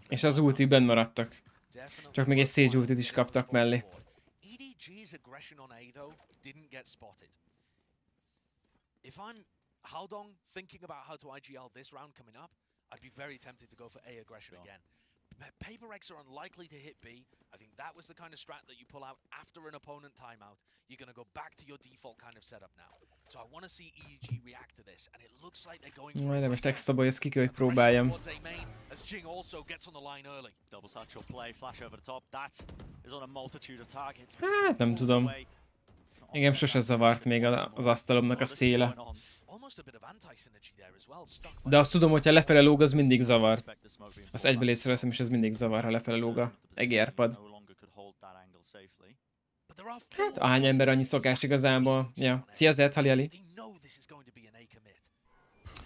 S1: És az ultik benn maradtak. Csak még egy Sage ultit is kaptak mellé.
S7: If I'm Haldong thinking about how to IGL this round coming up, I'd be very tempted to go for A aggression again. Paper Rex are unlikely to hit B. I think that was the kind of strat that you pull out after an opponent timeout. You're going to go back to your default kind of setup now. So I want to see EG react to this, and it looks like they're going for
S1: most extra boy, ezt ki kell, hogy próbáljam.
S7: As Jing also gets on the line early. Double satchel play, flash over the top. That is on a multitude of targets.
S1: Hát nem tudom. Engem sose zavart még az asztalomnak a széle. De azt tudom, hogyha lefele lóg, az mindig zavar. Azt egyből észreveszem, és az mindig zavar, ha lefele lóg a egérpad. Hát ahány ember, annyi szokás igazából. Ja. Szia Zed, hali.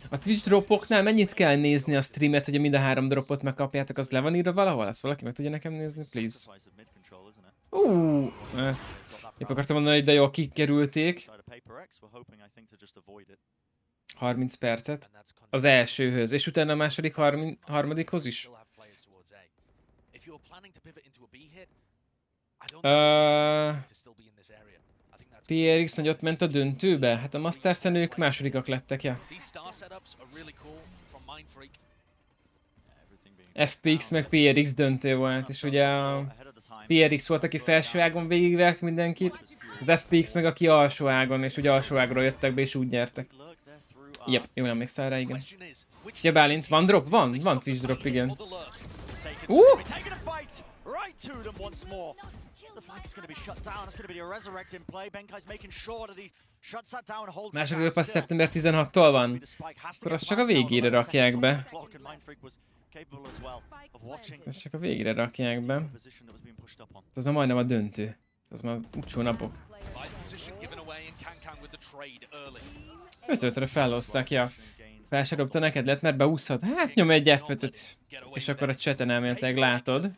S1: A Twitch dropoknál mennyit kell nézni a streamet, hogy mind a 3 dropot megkapjátok? Az le van írva valahol? Ezt valaki meg tudja nekem nézni? Please. Hát. Épp akartam mondani, hogy de jól kikerülték. 30 percet. Az elsőhöz, és utána a második harmadikhoz is. PRX nagyot ment a döntőbe? Hát a Masters-en ők másodikak lettek, ja. FPX meg PRX döntő volt, és ugye a PRX volt, aki felső ágon végigvert mindenkit, az FPX meg aki alsó ágon, és ugye alsó ágról jöttek be, és úgy nyertek. Jep, jól emlékszel rá, igen. Szia Bálint, van drop? Van Twitch drop, igen. Második drop az szeptember 16-tól van. Akkor azt csak a végére rakják be. Ezt csak a végére rakják be. Ez már majdnem a döntő. Ez már utcsó napok. 5-5-re fellhozták, ja. Fel se dobta neked, lett, mert beúszhat. Hát nyom egy F5-öt, és akkor a chaten elméletileg látod.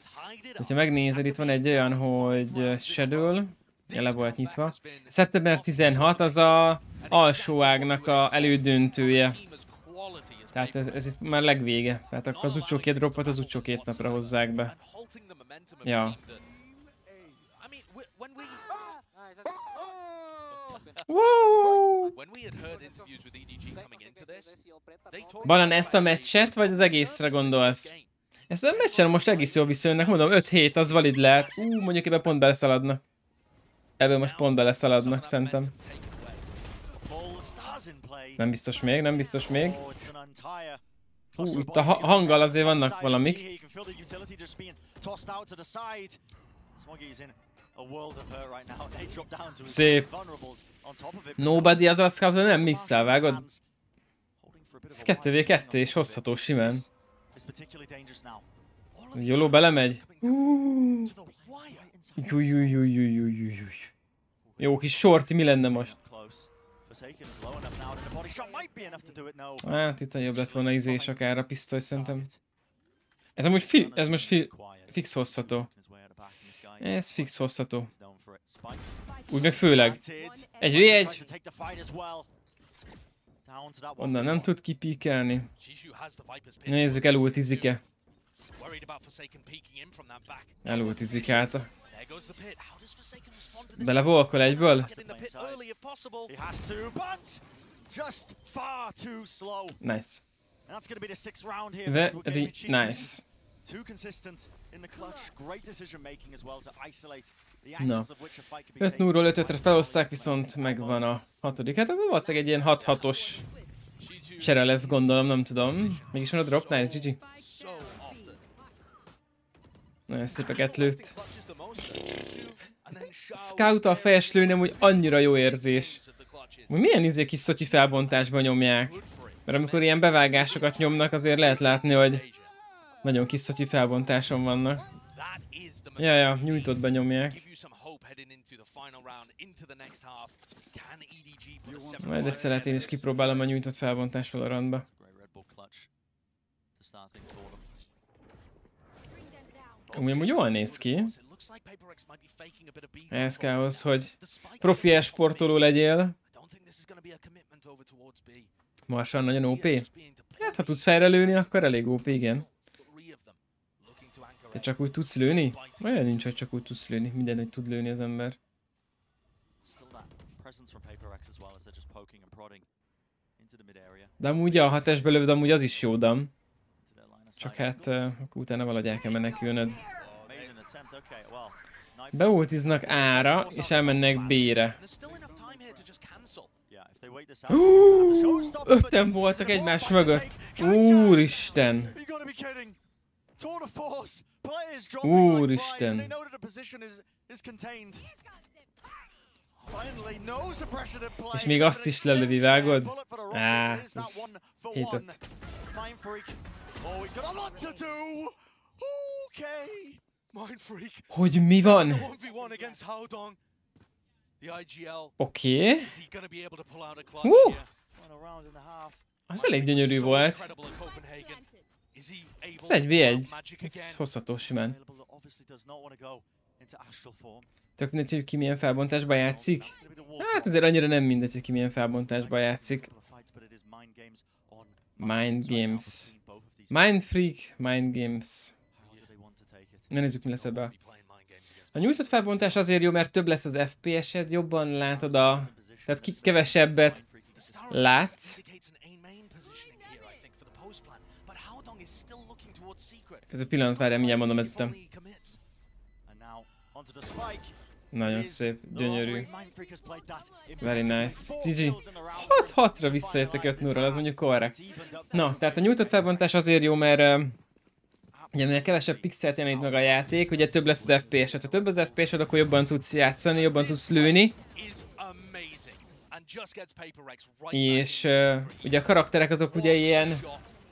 S1: Ha megnézed, itt van egy olyan, hogy schedule, le volt nyitva. Szeptember 16 az a alsó ágnak a elődöntője. Tehát ez itt már legvége. Tehát akkor az utcsó 2 droppot az utcsó 2 napra hozzák be. Ja. Wow! Banán, ezt a meccset, vagy az egészre gondolsz? Ezt a meccsen most egész jól visszajönnek, mondom, 5-7 az valid lehet. Mondjuk ebben pont beleszaladnak. Ebből most pont beleszaladnak, szerintem. Nem biztos még, nem biztos még. Itt a hanggal azért vannak valamik. Szép. Nobody az azt kapta, nem misszel, vágod? Ez 2v2 és hozható simán. Jóló belemegy. Jó kis shorty, mi lenne most? Hát itt a jobb lett volna izés akár a pisztoly szerintem. Ez amúgy ez most fix hozható. Ez fix hozható. Úgy meg főleg. 1v1. Onnan nem tud kipíkelni. Nézzük, elultizik-e. Elultizik át. Belevolkol egyből? Nice. Very nice. Na, 5-0-ról 5-5-re feloszták, viszont megvan a 6. Hát akkor valószínűleg egy ilyen 6-6-os csere lesz, gondolom, nem tudom. Mégis van a drop, nice, GG. Nagyon szépeket lőtt. Scout-tal fejes lőni amúgy annyira jó érzés. Milyen kis Szotyi felbontásban nyomják? Mert amikor ilyen bevágásokat nyomnak, azért lehet látni, hogy nagyon kis Szotyi felbontáson vannak. Ja, nyújtott benyomják. Majd egyszer lehet én is kipróbálom a nyújtott felbontás Valorantba. Amúgy jól néz ki. Ehhez kell ahhoz, hogy profi esportoló legyél. Marsan nagyon OP. Hát ha tudsz fejre lőni, akkor elég OP, igen. De csak úgy tudsz lőni? Olyan nincs, hogy csak úgy tudsz lőni. Mindenhogy tud lőni az ember. De amúgy a 6-esbe lövöd, amúgy az is jó dam. Csak hát akkor utána valahogy el kell menekülnöd. Beultiznak A-ra, és elmennek B-re. 5-en voltak egymás mögött. Úristen! Úristen! És még azt is lelövi, vágod? Ez 7-5. Hogy mi van? Oké. Az elég gyönyörű volt. Ez 1v1. Ez hozható simán. Tök mindegy, hogy ki milyen felbontásban játszik. Hát azért annyira nem mindegy, hogy ki milyen felbontásban játszik. Mind Games. Mind Freak, Mind Games. Ne nézzük, mi lesz ebben. A nyújtott felbontás azért jó, mert több lesz az FPS-ed, jobban látod a... Tehát kevesebbet látsz. Ez a pillanat, várjál, mindjárt mondom ezután. Nagyon szép, gyönyörű. Very nice. GG. 6-6-ra visszajöttek 5-0-ral, az mondjuk korrekt. Na, tehát a nyújtott felbontás azért jó, mert ugye minél kevesebb pixelt jelenít meg a játék, ugye több lesz az FPS-ed. Ha több az FPS-ed, akkor jobban tudsz játszani, jobban tudsz lőni. És ugye a karakterek azok ugye ilyen...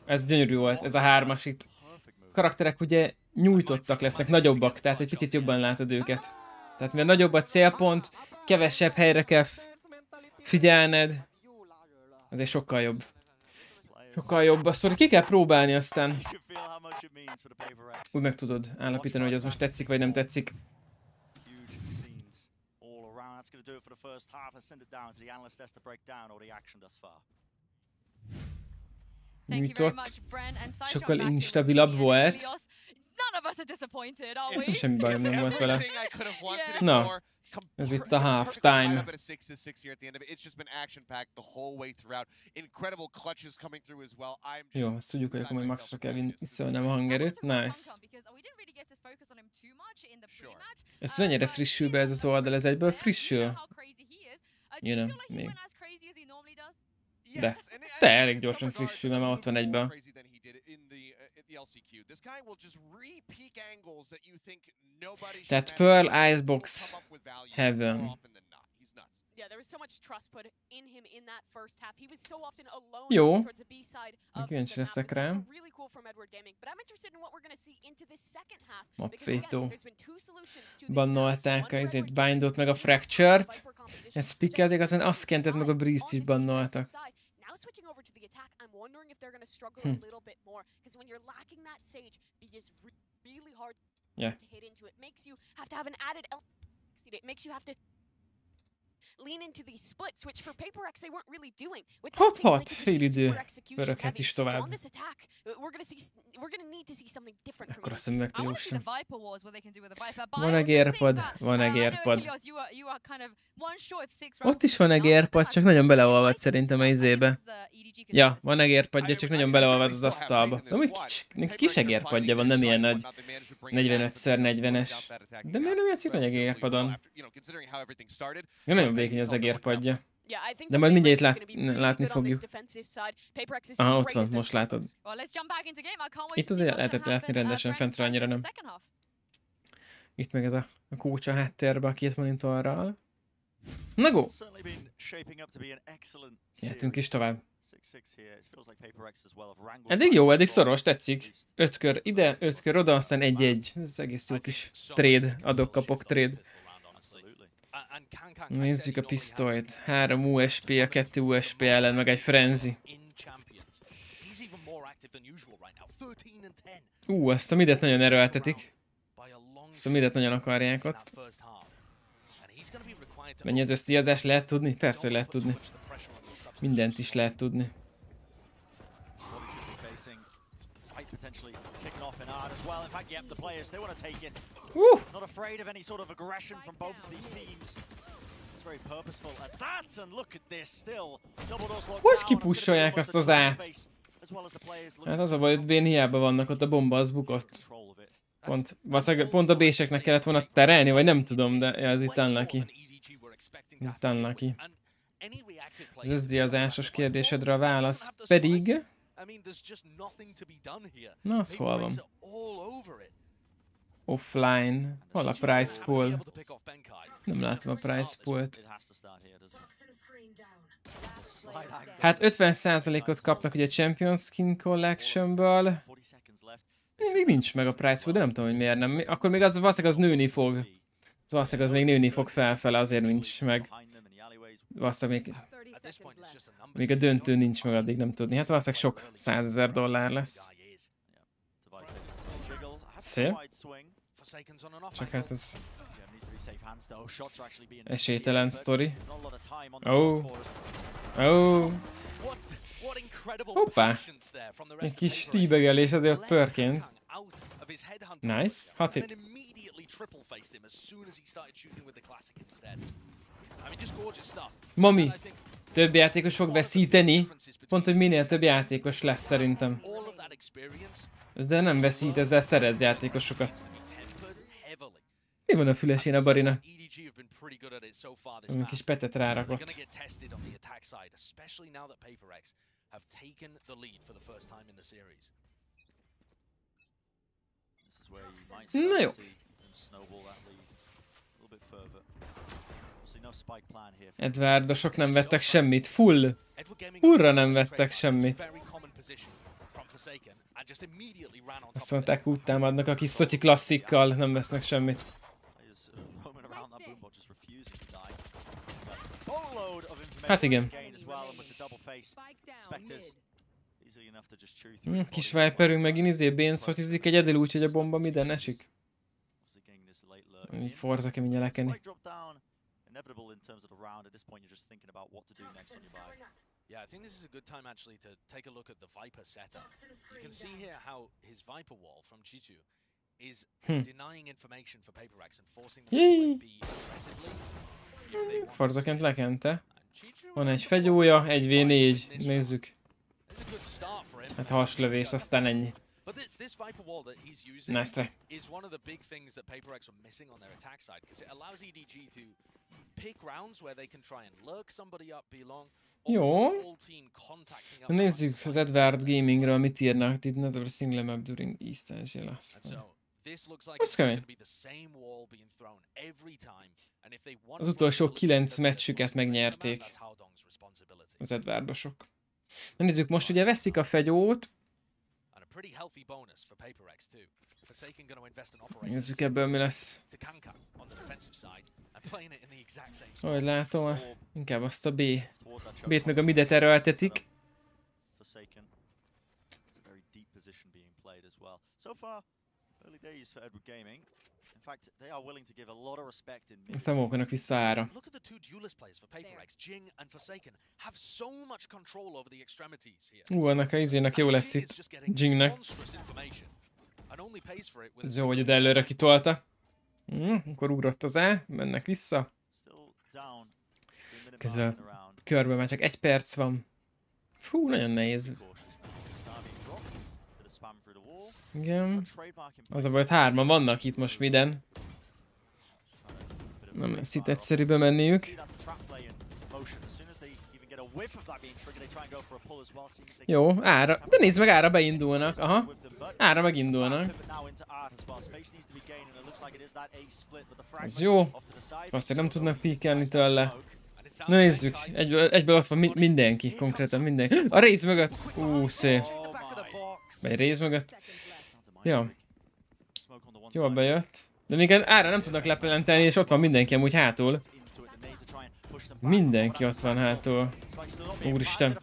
S1: Ez gyönyörű volt, ez a 3-as itt. A karakterek ugye nyújtottak lesznek, nagyobbak, tehát egy picit jobban látod őket. Tehát mivel nagyobb a célpont, kevesebb helyre kell figyelned. Azért sokkal jobb. Sokkal jobb. Azt ki kell próbálni aztán. Úgy meg tudod állapítani, hogy az most tetszik vagy nem tetszik. nyújtott, sokkal instabilabb volt. Nekem semmi bajom nem volt vele. Na, ez itt a halftime. Jó, azt tudjuk, hogy akkor majd maxra kell visszavennem a hangerőt. Nice. Ez mennyire frissül be ez az oldal? Ez egyből frissül? Jön, még. De elég gyorsan frissül, mert ott van egyben. Tehát Pearl Icebox Heaven. Jó. Kíváncsi leszek rá. Mapfétó. Bannolták ezért Bindot meg a Fracture-t. Ezt pikkelték, aztán a Scantet meg a Breeze-t is bannoltak. Yeah. Hat, fél idő. Pöröghet is tovább. Akkor azt mondom, megtilósan. Van egérpad, van egérpad. Ott is van egérpad, csak nagyon beleolvad szerintem a izébe. Ja, van egérpadja, csak nagyon beleolvad az asztalba. De még kis egérpadja van, nem ilyen nagy 45x40-es. De miért nem játszik nagy egérpadon? Nagyon vékony az egérpadja. De majd mindjárt látni fogjuk. Aha, ott van, most látod. Itt azért lehetett látni rendesen, fentre annyira nem. Itt meg ez a kócsa a háttérbe a két monitorral. Na go! Jöttünk is tovább. Eddig jó, eddig szoros, tetszik. 5 kör ide, 5 kör oda, aztán 1-1. Ez egész jó kis trade, adok-kapok trade. Nézzük a pisztolyt. 3 USP, a 2 USP ellen, meg egy frenzy. Azt a midet nagyon erőltetik. Azt a midet nagyon akarják ott. Mennyi az összdíjazás, lehet tudni? Persze, hogy lehet tudni. Mindent is lehet tudni. Hogy kipussolják azt az át? Hát az a baj, hogy bén hiába vannak ott, a bomba az bukott. Pont a B-seknek kellett volna terelni, vagy nem tudom, de ja, ez itt unlucky. Ez itt unlucky. Az összdíjazásos kérdésedre a válasz pedig... Na, az hol van? Offline. Hol a price pool? Nem látom a price poolt. Hát 50%-ot kapnak ugye a Champions Skin Collectionből. Még nincs meg a price pool, de nem tudom, hogy miért nem. Akkor még az valószínűleg az nőni fog. Valószínűleg az még nőni fog felfele, azért nincs meg. Valószínűleg még a döntő nincs meg, addig nem tudni. Hát valószínűleg sok $100,000 lesz. Szép. Csak hát ez... esélytelen sztori. Hoppá! Egy kis tíbegelés azért ott pörként. Nice. 6 hit. Mami, több játékos fog veszíteni. Pont, hogy minél több játékos lesz szerintem. De nem veszít, ezzel szerez játékosokat. Mi van a fülesén a Barinak? Egy kis petet rárakott. Na jó. Edwardosok nem vettek semmit. Fullra nem vettek semmit. Azt mondták, úgy támadnak, a kis Szotyi klasszikkal nem vesznek semmit. Hát igen. Kis Viperünk megint izé Szotyizik egyedül úgy, hogy a bomba minden esik. Így Forza kemény lekeni.
S7: Yeah, I think this is a good time actually to take a look at the Viper setup. You can see here how his Viper wall from Chichu is denying information for PaperX and forcing them to be aggressively.
S1: Forzaként lekente. Van egy fegyója, 1v4. Nézzük. Hát haslövés, aztán ennyi.
S7: But this Viper wall that he's using is one of the big things that PaperX are missing on their attack side, because it allows EDG to pick rounds where they can try and lurk somebody up, be long.
S1: Jó. Nézzük az Edward Gamingről mit írnak. Did not ever single map during Eastern Jealous. Az kemény. Az utolsó 9 meccsüket megnyerték az Edwardosok. Na nézzük, most ugye veszik a fegyót. Nézzük ebből mi lesz. Ahogy látom, inkább azt a B-t meg a midet erőltetik. A szemóknak vissza ára. Annak a izének jó lesz itt. Jingnek. Ez jó, hogy ide előre kitolta. Akkor ugrott az A, mennek vissza. Közben körben már csak 1 perc van. Fú, nagyon nehéz. Igen. Az a baj, hogy 3-an vannak itt most miden. Nem lesz itt egyszerű bemenniük. Jó, ára. De nézd meg, ára beindulnak. Aha. Ára megindulnak. Ez jó. Azt nem tudnak píkelni tőle. Nézzük. Egyből ott van mindenki, konkrétan mindenki. A Raze mögött. Szép. Egy Raze mögött. Ja. Jól bejött. De még ára nem tudnak lepelenteni, és ott van mindenki amúgy hátul. Mindenki ott van hátul. Úristen.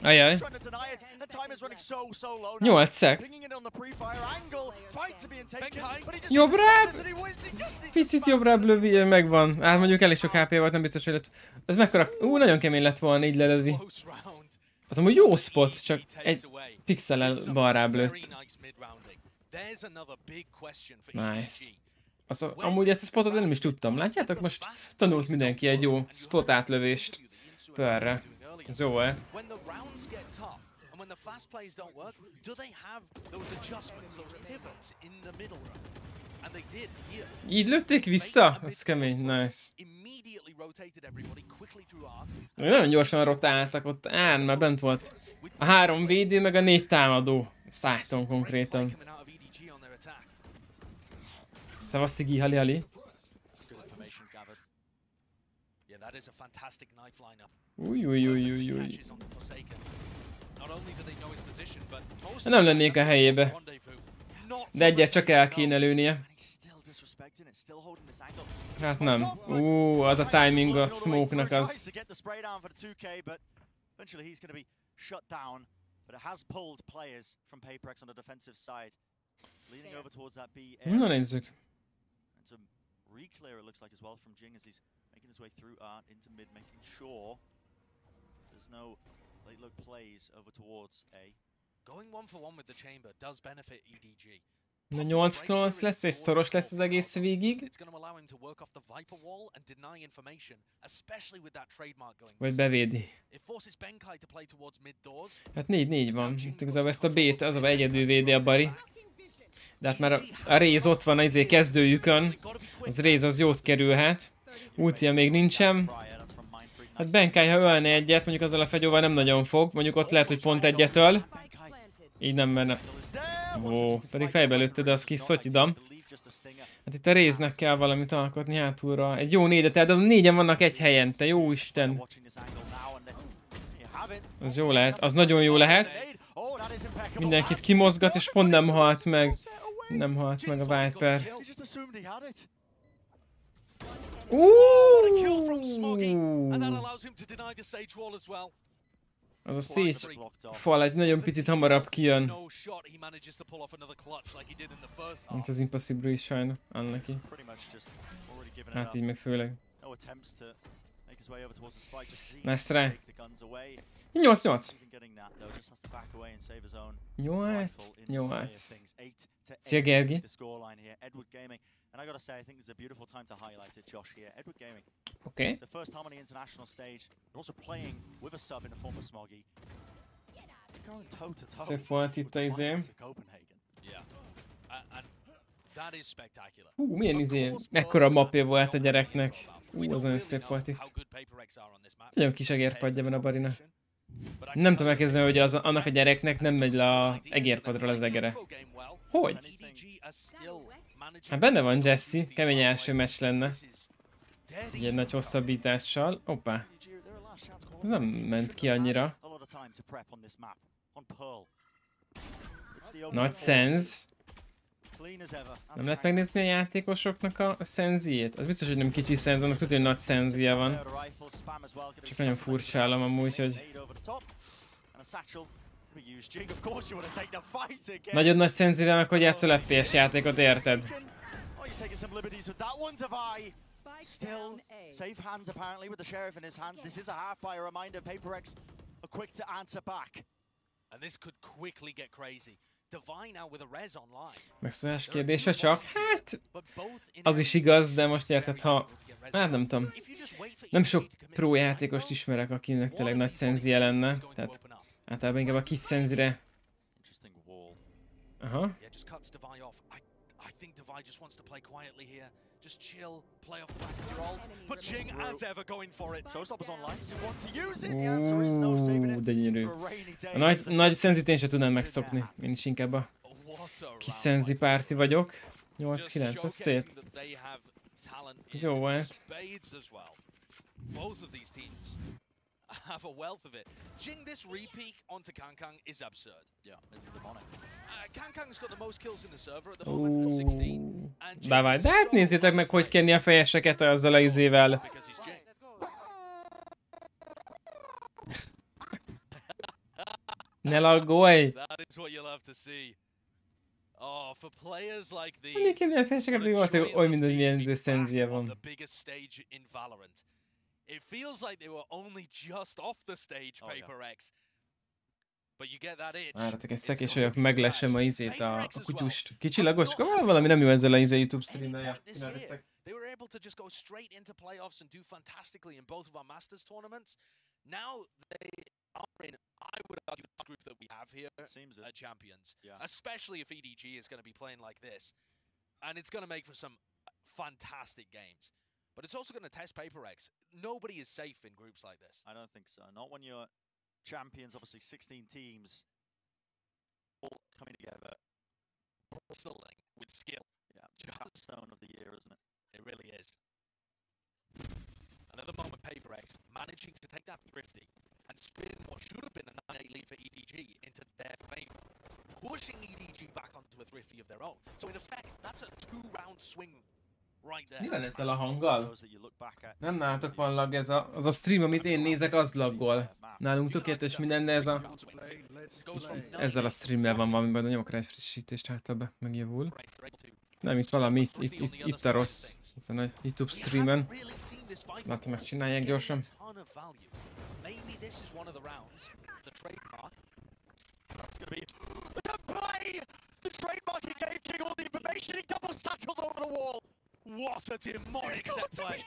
S1: Ajaj. 8 szek. Jobbrább! Picit jobbrább lövi, megvan. Hát mondjuk elég sok HP volt, nem biztos, hogy lett. Ez mekkora... nagyon kemény lett volna így lelövi. Az amúgy jó spot, csak egy pixellel balrább lőtt. Nice. Amúgy ezt a spotot én nem is tudtam. Látjátok? Most tanult mindenki egy jó spot átlövést pörre. Ez jó volt. Így lőtték vissza? Ez kemény, nice. Nagyon gyorsan rotáltak ott, már bent volt a 3 védő, meg a 4 támadó szájton konkrétan. Szevaszti, hali. Új. Nem lennék a helyébe. De egyet csak el kéne lőnie. Hát nem. Az a timing a smoke-nak az. Na nézzük. Reclear it looks like as well from Jing as he's making his way through art into mid, making sure there's no late look plays over towards A. Going 1-for-1 with the chamber does benefit EDG. Na 8-8 lesz és szoros lesz az egész végig. Vagy bevédi. Hát 4-4 van. Igazából ezt a B-t az a egyedül védi a Bari. De hát már a Raze ott van az kezdőjükön. Az Raze az jót kerülhet. Ultia még nincsen. Hát Benkai, ha ölne egyet, mondjuk azzal a fegyóval nem nagyon fog. Mondjuk ott lehet, hogy pont egyetől. Így nem menne. Pedig fejbe lőtte, de az kis Szotyidam. Hát itt a Raze-nek kell valamit alkotni hátulra. Egy jó 4-et el, de 4-en vannak egy helyen, te jó Isten. Az jó lehet, az nagyon jó lehet. Mindenkit kimozgat, és pont nem halt meg. Nem halt meg a Viper. Az a Siege fal egy nagyon picit hamarabb kijön. Mint az Impossible is sajnos, neki. Hát így meg főleg. Nice try. 8-8. 8. Szia Gergi.
S8: And I gotta say, I think this is a beautiful time to highlight it, Josh, here. Edward Gaming.
S1: Okay.
S8: It's the first Harmony International stage. They're also playing with a sub in the form of Smoggy. They're going toe-to-toe.
S1: Szép volt itt a izé.
S7: Yeah. And that is spectacular.
S1: Milyen izé, mekkora mapja volt a gyereknek. Az nagyon szép volt itt. Nagyon kis egérpadja van a Barinak. Nem tudom elképzelni, hogy annak a gyereknek nem megy le az egérpadról az egere. Hogy? Hát benne van Jesse, kemény első meccs lenne. Egy nagy hosszabbítással. Hoppá. Ez nem ment ki annyira. Nagy szenz. Nem lehet megnézni a játékosoknak a szenziét? Az biztos, hogy nem kicsi szenz, annak tudja, hogy nagy szenzia van. Csak nagyon furcsálom amúgy, hogy... Nagyon nagy szenzivel meg, hogy játszol FPS játékot, érted?
S8: Still, safe hands apparently with the sheriff in his hands. This is a half by a reminder. PaperX are quick to answer back.
S7: And this could quickly get crazy. Divine now with a res online.
S1: Megszólás kérdése csak, hát az is igaz, de most érted, ha... Hát nem tudom. Nem sok pro játékost ismerek, akinek tényleg nagy szenzia lenne. Tehát általában inkább a kis szenzire. Aha.
S7: Just chill, play off the back of your ult, but Jing as ever going for it.
S8: Showstoppers online. Does he want to use it? The answer is no, saving it.
S1: De gyönyörű. A nagy szenzit én sem tudnám megszokni. Én is inkább a kis szenzi párti vagyok. 8-9, ez szép. Ez jó volt.
S7: Both of these teams have a wealth of it. Jing, this repeat onto Kankang is absurd.
S8: Yeah, it's demonic.
S7: Kankang's got the most kills in the server at the moment, 16.
S1: Bávár, de hát nézzétek meg, hogy kenni a fejeseket azzal a izével. Ne laggolj! Mindig kenni a fejeseket, hogy valószínűleg oly mindegy, milyen szenzia van.
S7: It feels like they were only just off the stage, PaperX. But you get that itch.
S1: Várjatok, egy szekés vagyok, meglesem a izét, a kutyust. Kicsi lagocska? Valami nem jó ezzel a izé YouTube streamelje.
S7: They were able to just go straight into playoffs and do fantastically in both of our Masters tournaments. Now they are in, I would argue, the group that we have here at Champions. Yeah. Especially if EDG is going to be playing like this. And it's going to make for some fantastic games. But it's also going to test PaperX. Nobody is safe in groups like this.
S8: I don't think so. Not when you're champions, obviously 16 teams all coming together.
S7: Bristling with skill.
S8: Yeah, capstone of the year, isn't it?
S7: It really is. And at the moment, PaperX managing to take that thrifty and spin what should have been a 9-8 lead for EDG into their favor, pushing EDG back onto a thrifty of their own. So in effect, that's a 2-round swing.
S1: Mi van ezzel a hanggal? Nem nálatok van lag, ez az a stream, amit én nézek, az laggol. Nálunk tökéletes minden, de ez a... Ezzel a streammel van valami, majd nyomok rá egy frissítést, hát ebbe megjavul. Nem, itt valami, itt a rossz. Ezen a YouTube streamen. Látom, megcsinálják gyorsan.
S7: What a demonic set play!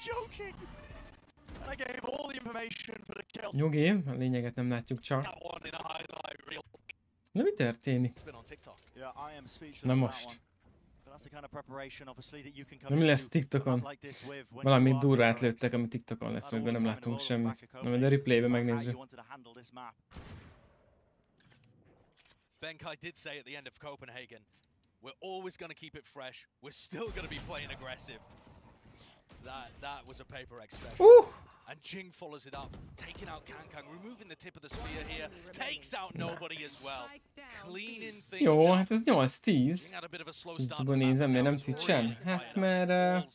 S8: I gave all the information for the kill.
S1: Nyugi, a lényeget nem látjuk csak. Na mi történik? Na most. Na mi lesz TikTokon? Valami durvát lőttek, ami TikTokon lesz, amiben nem látunk semmit. Na majd a replaybe megnézzük.
S7: Benkai did say at the end of Copenhagen, we're always going to keep it fresh. We're still going to be playing aggressive. That was a PaperX special. And Jing follows it up, taking out Kankang, removing the tip of the spear here, takes out nobody as well. Cleaning things
S1: jó,
S7: up.
S1: hát ez 8-10. YouTube-on nézem, miért nem Twitchen? Hát mert...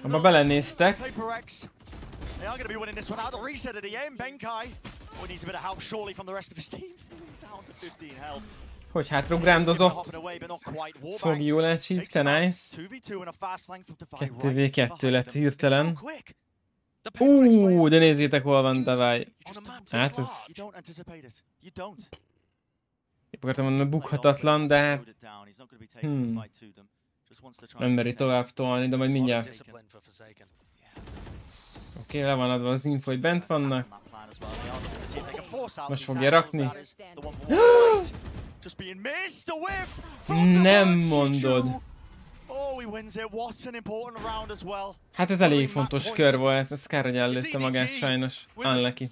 S1: Abba belenéztek.
S8: Paper X. They are going to be winning this one out. The reset at the end. Benkai
S1: Hogy hátrugrándozott. Szotyi jól elcsípte, nice. 2v2 lett hirtelen. De nézzétek, hol van Davaj. Hát ez... Épp akartam mondani, bukhatatlan, de hát... Nem meri tovább tolni, de majd mindjárt... Oké, le van adva az info, hogy bent vannak. Most fogja rakni. Nem mondod. Hát ez elég fontos kör volt, ez kár, hogy ellőtte magát sajnos. Unlucky.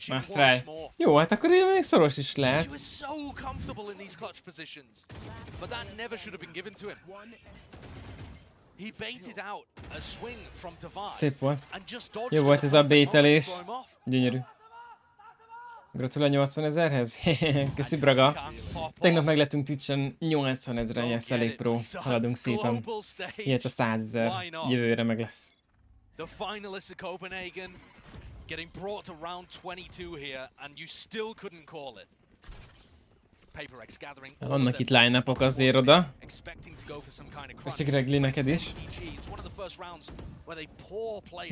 S1: Más rá. Jó, hát akkor még szoros is lehet. Szép volt. Jó volt ez a baitelés. Gyönyörű. Gratulál 80 000-hez. Köszi Braga. Tegnap meglettünk Twitchen 80 000-en, yes, elég pro. Haladunk szépen. Ilyet a 100 000. Jövőre meg lesz. Vannak itt line-upok azért oda. Köszi Gregli neked is.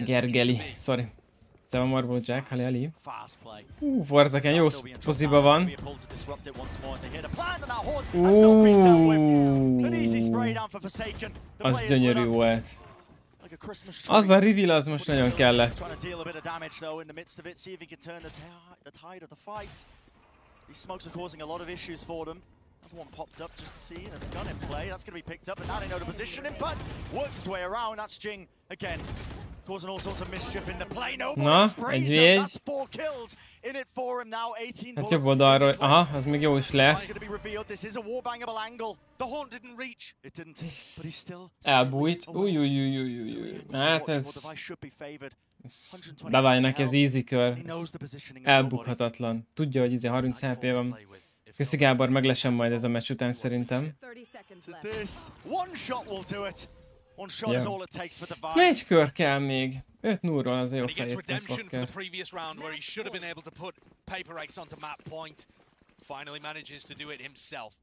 S1: Gergeli, sorry. Szeva Marble Jack, Ali. Forzaken jó poziba van. Az gyönyörű volt. Az a reveal az most nagyon kellett.
S8: These smokes are causing a lot of issues for them. Another one popped up just to see. There's a gun in play. That's going to be picked up, and now they know the positioning, but works his way around. That's Jing again, causing all sorts of mischief in the play. Nobody sprays him. That's 4 kills in it for him now. 18 bullets.
S1: Hát jobb oldalról. Aha, az még jó is lehet.
S8: This is a warbangable angle. The horn didn't reach. It didn't, but he's still.
S1: Elbújt. Hát ez... Davajnak ez easy kör. Elbukhatatlan. Tudja, hogy 30 HP van. Köszi Gábor, meg lesen majd ez a meccs után szerintem. Ja. 4 kör kell még. 5-0-ról az jó feljöttem Fokker.
S7: Finally manages to do it himself.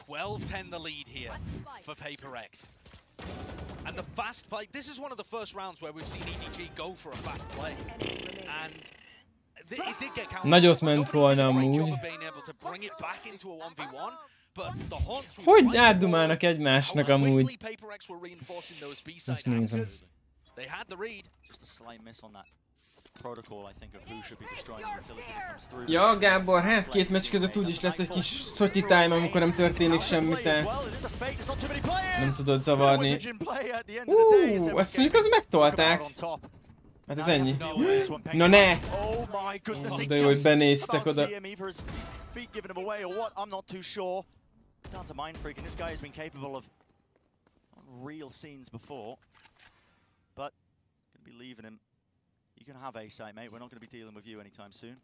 S7: 12-10 the lead here for PaperX. And the fast play, this is one of the first rounds where we've seen EVG go for a fast play. And it did get counted.
S1: Nagyot ment volna amúgy. Hogy átdumálnak egymásnak amúgy? Most nézem. Ja, Gábor, hát 2 meccs között úgyis lesz egy kis Szotyi time, amikor nem történik semmi, te nem tudod zavarni. Azt mondjuk, az megtolták. Hát ez ennyi. Na ne! De jó, hogy benéztek oda.
S8: You can have A site, mate. We're not going to be dealing with you anytime soon.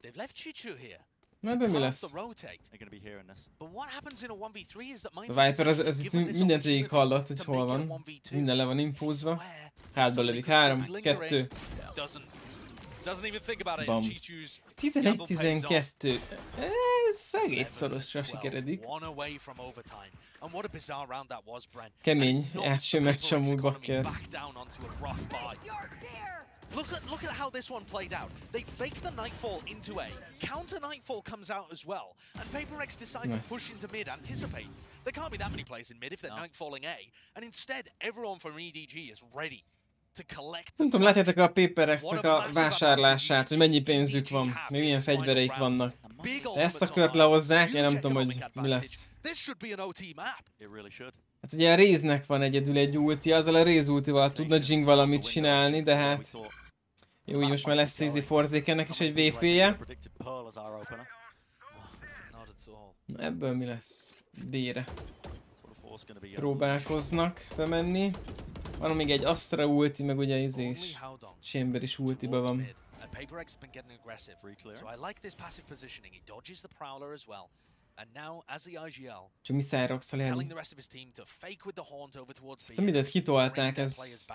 S7: They've left Chichu here.
S1: Ebben mi lesz?
S8: They're going to be hearing this.
S7: But what happens in a 1v3 is that
S1: a Viper ez itt mindent végig hallott, hogy hol van. Minden le van infózva. Hátba lövik. 3, 2. Bam. 11-12. Ez egész szorosra sikeredik. Kemény, első meccs amúgy bakker.
S7: Look at how this one played out. They faked the Nightfall into A. Counter Nightfall comes out as well. And PaperX decide to push into mid, anticipate. There can't be that many players in mid if they're Nightfalling A. And instead, everyone from EDG is ready to collect.
S1: Nem tudom, látjátok a PaperX-nek a vásárlását, hogy mennyi pénzük van, még milyen fegyvereik vannak. De ezt a kört lehozzák, én nem tudom, hogy mi lesz. Hát ugye a Raze-nek van egyedül egy ulti, azzal a Raze ultival tudna Jing valamit csinálni, de hát... Jó, így most már lesz Easy Forsakennek is egy VP-je. Na ebből mi lesz? B-re. Próbálkoznak bemenni. Van még egy Astra ulti, meg ugye Izé is. Chamber is ultiba van. Csak Missile Rox-szal élni. Ezt a midet kitolták, ez...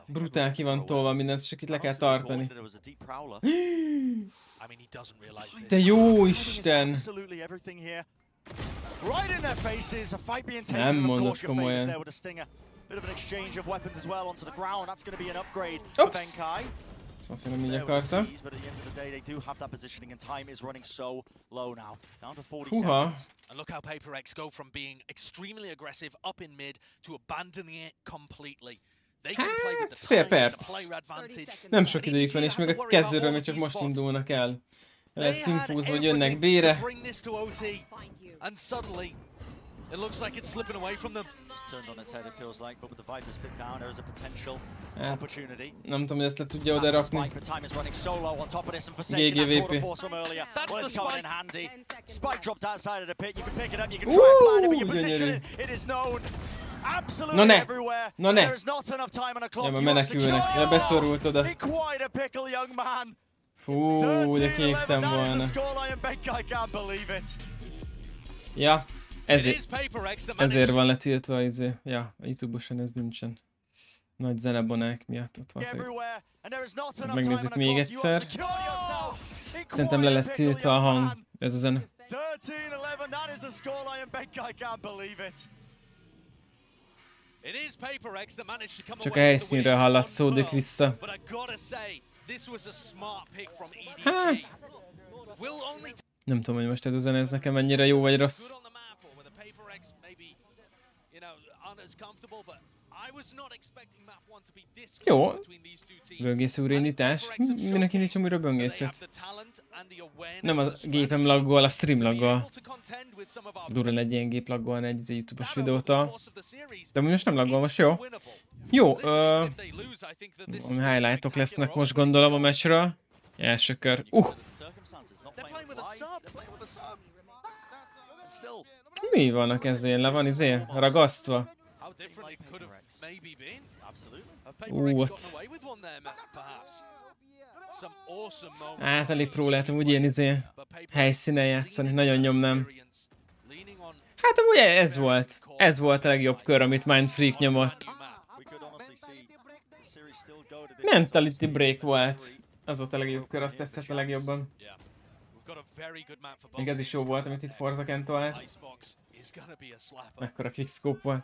S1: Brutál ki van tolva minden, csak itt le kell tartani. Te jó Isten! Nem mondod komolyan. Ups! Azt hiszem, hogy így akarta. Húha!
S7: And look how PaperX go from being extremely aggressive up in mid to abandoning it completely. They can play with the
S1: fél
S7: time, the
S1: perc.
S7: player advantage.
S1: Nem sok időjük van, és még a kezdőről még csak most indulnak el. Lesz infúzva, hogy jönnek B-re.
S7: And suddenly, it looks like it's slipping away from them.
S1: Hát, nem tudom, hogy ezt le tudja oda rakni. GGVP. Gyönyörű. No ne! No ne! Ja, már menekülnek. Ja, beszorult oda. Hú, de képtem volna. Ja, ezért van letiltva izé. Ja, a YouTube-osan ez nincsen. Nagy zenebonák miatt ott van szépen. Megnézzük még egyszer. Szerintem le lesz tiltva a hang. Ez a zene. Csak a helyszínről hallatszódik vissza. Hát... Nem tudom, hogy most ez a zene ez nekem mennyire jó vagy rossz. Jó. Böngésző indítás. Mindenki indítsam újra böngészőt. Nem a gépem laggol, a stream laggol. Durva egy ilyen gép laggolna egy YouTube-os videótól. De most nem laggol, most jó. Jó, highlightok lesznek most gondolom a meccsről. Első kör. Mi vannak ezzel? Le van izé? Ragasztva? Hát elég próbáltam úgy ilyen izé helyszínen játszani, nagyon nyomnám. Hát amúgy ez volt. Ez volt a legjobb kör, amit Mindfreak nyomott. Mentality break volt. Az volt a legjobb kör, azt tetszett a legjobban. Még ez is jó volt, amit itt Forzaken talált. Mekkora quickscope volt.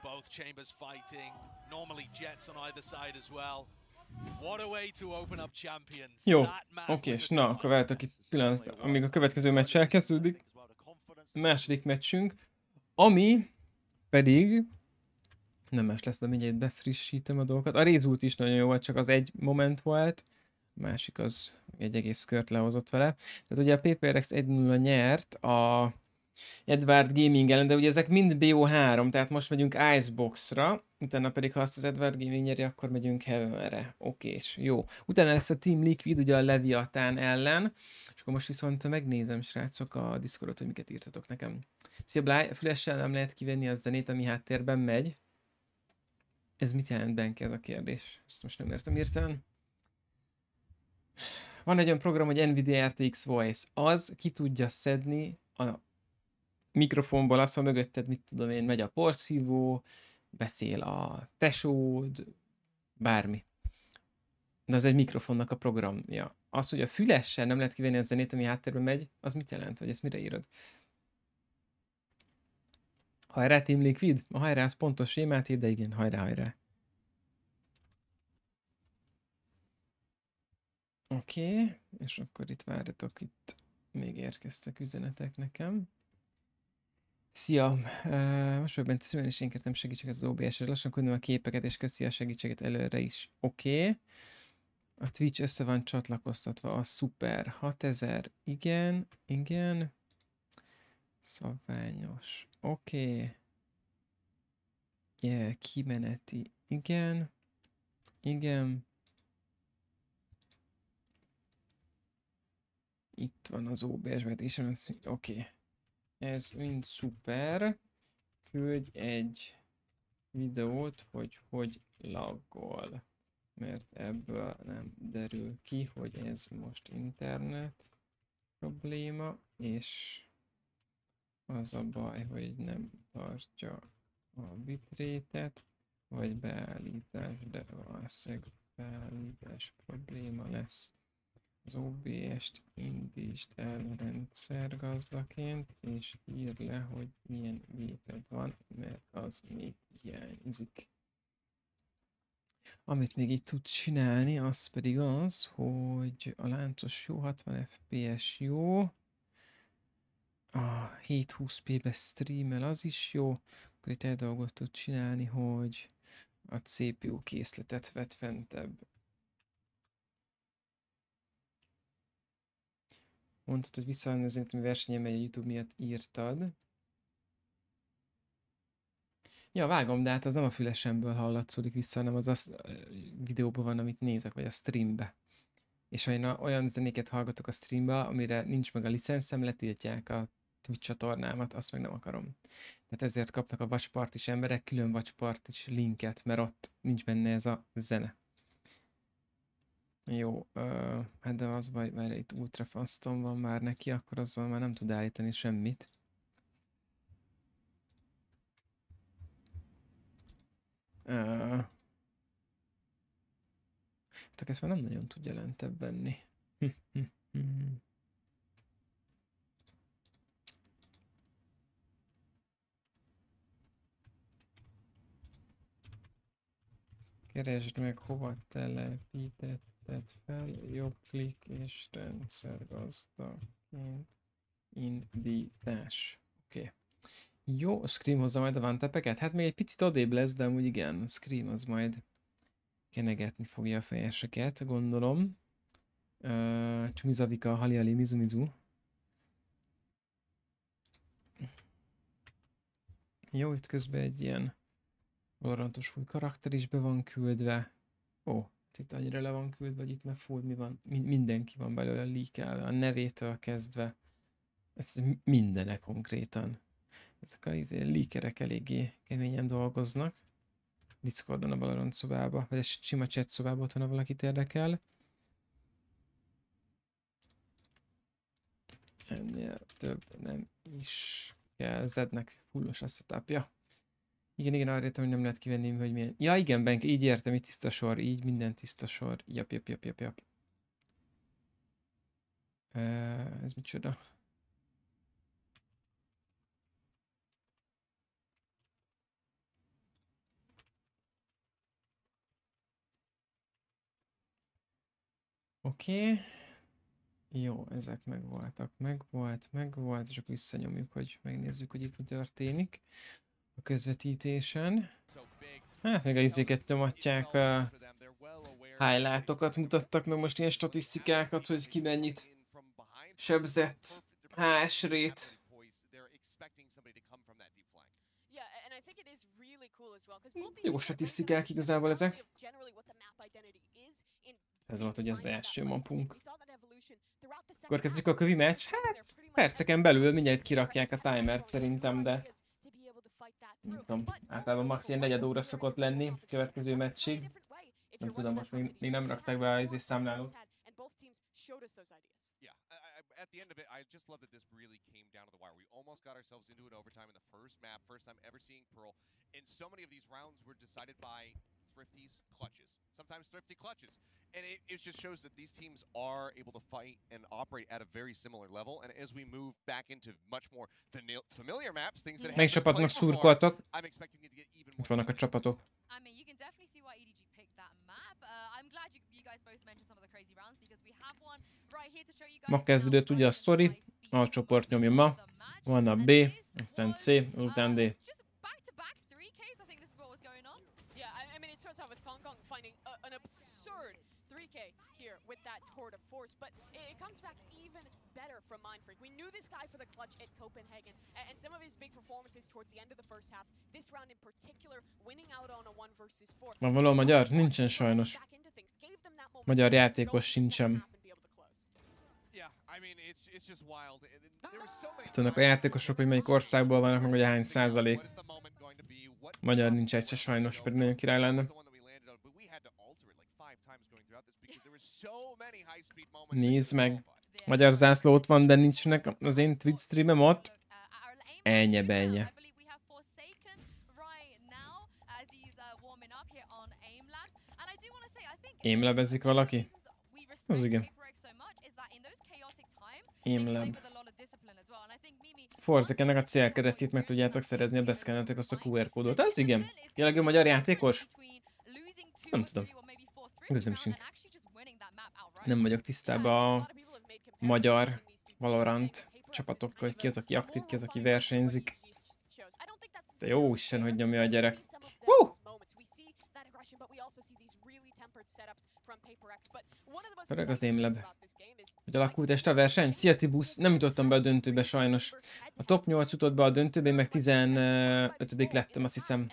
S1: Jó, oké, és na, akkor várjátok itt pillanat, amíg a következő meccs elkezdődik. A második meccsünk, ami pedig nem más lesz, de mindjárt befrissítem a dolgokat. A Rézult is nagyon jó volt, csak az egy moment volt. A másik az egy egész kört lehozott vele. Tehát ugye a PPRX 1-0 nyert a Edward Gaming ellen, de ugye ezek mind BO3, tehát most megyünk Iceboxra, utána pedig ha azt az Edward Gaming nyeri, akkor megyünk Heavenre. Okés, jó. Utána lesz a Team Liquid, ugye a Leviatán ellen, és akkor most viszont megnézem, srácok, a Discordot, hogy miket írtatok nekem. Szia Bly, a fülessel nem lehet kivenni a zenét, ami háttérben megy. Ez mit jelent Benke, ez a kérdés? Ezt most nem értem hirtelen. Van egy olyan program, hogy NVIDIA RTX Voice. Az ki tudja szedni a mikrofonból, azt, hogy mögötted, mit tudom én, megy a porszívó, beszél a tesód, bármi. De az egy mikrofonnak a programja. Az, hogy a fülessel nem lehet kivenni a zenét, ami háttérben megy, az mit jelent? Vagy ezt mire írod? Hajrá, Team Liquid? A hajrá, az pontos sémát ír, de igen, hajrá, hajrá. Oké, és akkor itt várjatok, itt még érkeztek üzenetek nekem. Szia! Most vagy bent szülen, és én kértem segítséget az OBS-es. Lassan küldöm a képeket, és köszi a segítséget előre is. Oké. A Twitch össze van csatlakoztatva, a szuper. 6000, igen, igen. Szabványos, oké. Yeah, kimeneti, igen. Igen. Itt van az OBS vetésem, oké. Ez mind szuper. Küldj egy videót, hogy laggol. Mert ebből nem derül ki, hogy ez most internet probléma, és az a baj, hogy nem tartja a bitrate-et, vagy beállítás, de valószínűleg beállítás probléma lesz. Az OBS-t indítsd el rendszergazdaként, és írd le, hogy milyen géped van, mert az még hiányzik. Amit még itt tud csinálni, az pedig az, hogy a láncos jó, 60 FPS jó, a 720p-be streamel, az is jó, akkor itt egy dolgot tud csinálni, hogy a CPU készletet vet fentebb. Mondtad, hogy visszanézni, ami versenyen, a YouTube miatt írtad. Ja, vágom, de hát az nem a fülesemből hallatszódik vissza, hanem az a videóban van, amit nézek, vagy a streambe. És olyan zenéket hallgatok a streambe, amire nincs meg a licenszem, letiltják a Twitch csatornámat, azt meg nem akarom. Tehát ezért kapnak a watchpartys emberek külön watchpartys linket, mert ott nincs benne ez a zene. Jó, hát de az baj, mert itt ultrafaston van már neki, akkor azzal már nem tud állítani semmit. Tehát ezt már nem nagyon tudja lentebb venni. Keresd meg, hova telepítetted fel, jobb klik és rendszergazdaként indítás. Oké. Jó, a Scream hozza majd a vantepeket? Hát még egy picit odébb lesz, de amúgy igen, a Scream az majd kenegetni fogja a fejeseket, gondolom. Csumizavika, haliali, mizumizu. Jó, itt közben egy ilyen Valorantos új karakter is be van küldve. Ó, itt annyira le van küldve, hogy itt már full mi van. Mindenki van belőle leakelve, a nevétől kezdve. Ez mindene konkrétan. Ezek a leakerek eléggé keményen dolgoznak. Discordon a Valorant szobába, vagy egy sima chat szobába, ott ha valakit érdekel. Ennél több nem is kell. Zednek fullos a setupja. Igen, arra értem, hogy nem lehet kivenni, hogy milyen... Ja igen, Benk, így értem, így tiszta sor, így minden tiszta sor. Jap. Ez micsoda? Oké. Jó, ezek megvoltak, megvolt, és akkor visszanyomjuk, hogy megnézzük, hogy itt mi történik a közvetítésen. Hát még a izéket nyomatják, a highlightokat mutattak meg most ilyen statisztikákat, hogy ki mennyit sebzett HS rate. Jó statisztikák igazából ezek. Ez volt ugye az első mapunk. Akkor kezdjük a kövi meccs? Hát perceken belül mindjárt kirakják a timert szerintem, de nem tudom, általában max. Ilyen 4 óra szokott lenni következő meccsig. Nem tudom, most még nem rakták be az számlálót.
S9: At the end of it, I just love that this really came down to the wire. We almost got ourselves into an overtime in the first map, first time ever seeing Pearl. And so many of these rounds were decided by thrifties, clutches. Sometimes thrifty clutches. And it just shows that these teams are able to fight and operate at a very similar level. And as we move back into much more familiar maps, things that
S1: Melyik csapatnak szurkoltok?
S9: I'm expecting it to get even more.
S1: Itt vannak a csapatok.
S6: I mean, you can definitely see why EDG picked that map. I'm glad you guys both mentioned some of the crazy rounds because we have one right here to show you guys.
S1: Ma kezdődött ugye a sztori, a csoport nyomja ma, van a B, aztán C, után D.
S5: Here with that tour de force, but it comes back even better from Mindfreak. We knew this guy for the clutch at Copenhagen, and some of his big performances towards the end of the first half. This round in particular, winning out on a 1 versus 4.
S1: Van való magyar? Nincsen sajnos. Magyar játékos sincsen. Tudnak a játékosok, hogy melyik országból vannak, meg hogy hány százalék. Magyar nincs egy se sajnos, pedig nagyon király lenne. Nézd meg! Magyar zászló ott van, de nincsenek az én Twitch streamem ott. Ennyi. Aimlabezik valaki? Az igen. Aimlab. Forzekennek a célkeresztjét meg tudjátok szerezni, a beszkánoltok azt a QR kódot. Az igen. Jelenleg magyar játékos? Nem tudom. Közöm sincs. Nem vagyok tisztában a magyar Valorant csapatokkal, hogy ki az, aki aktív, ki az, aki versenyzik. De jó Isten, hogy nyomja a gyerek. Öreg az Aimlab. Hogy alakult este a verseny? Szia Tibusz, nem jutottam be a döntőbe sajnos. A top 8 jutott be a döntőbe, én meg 15. lettem, azt hiszem.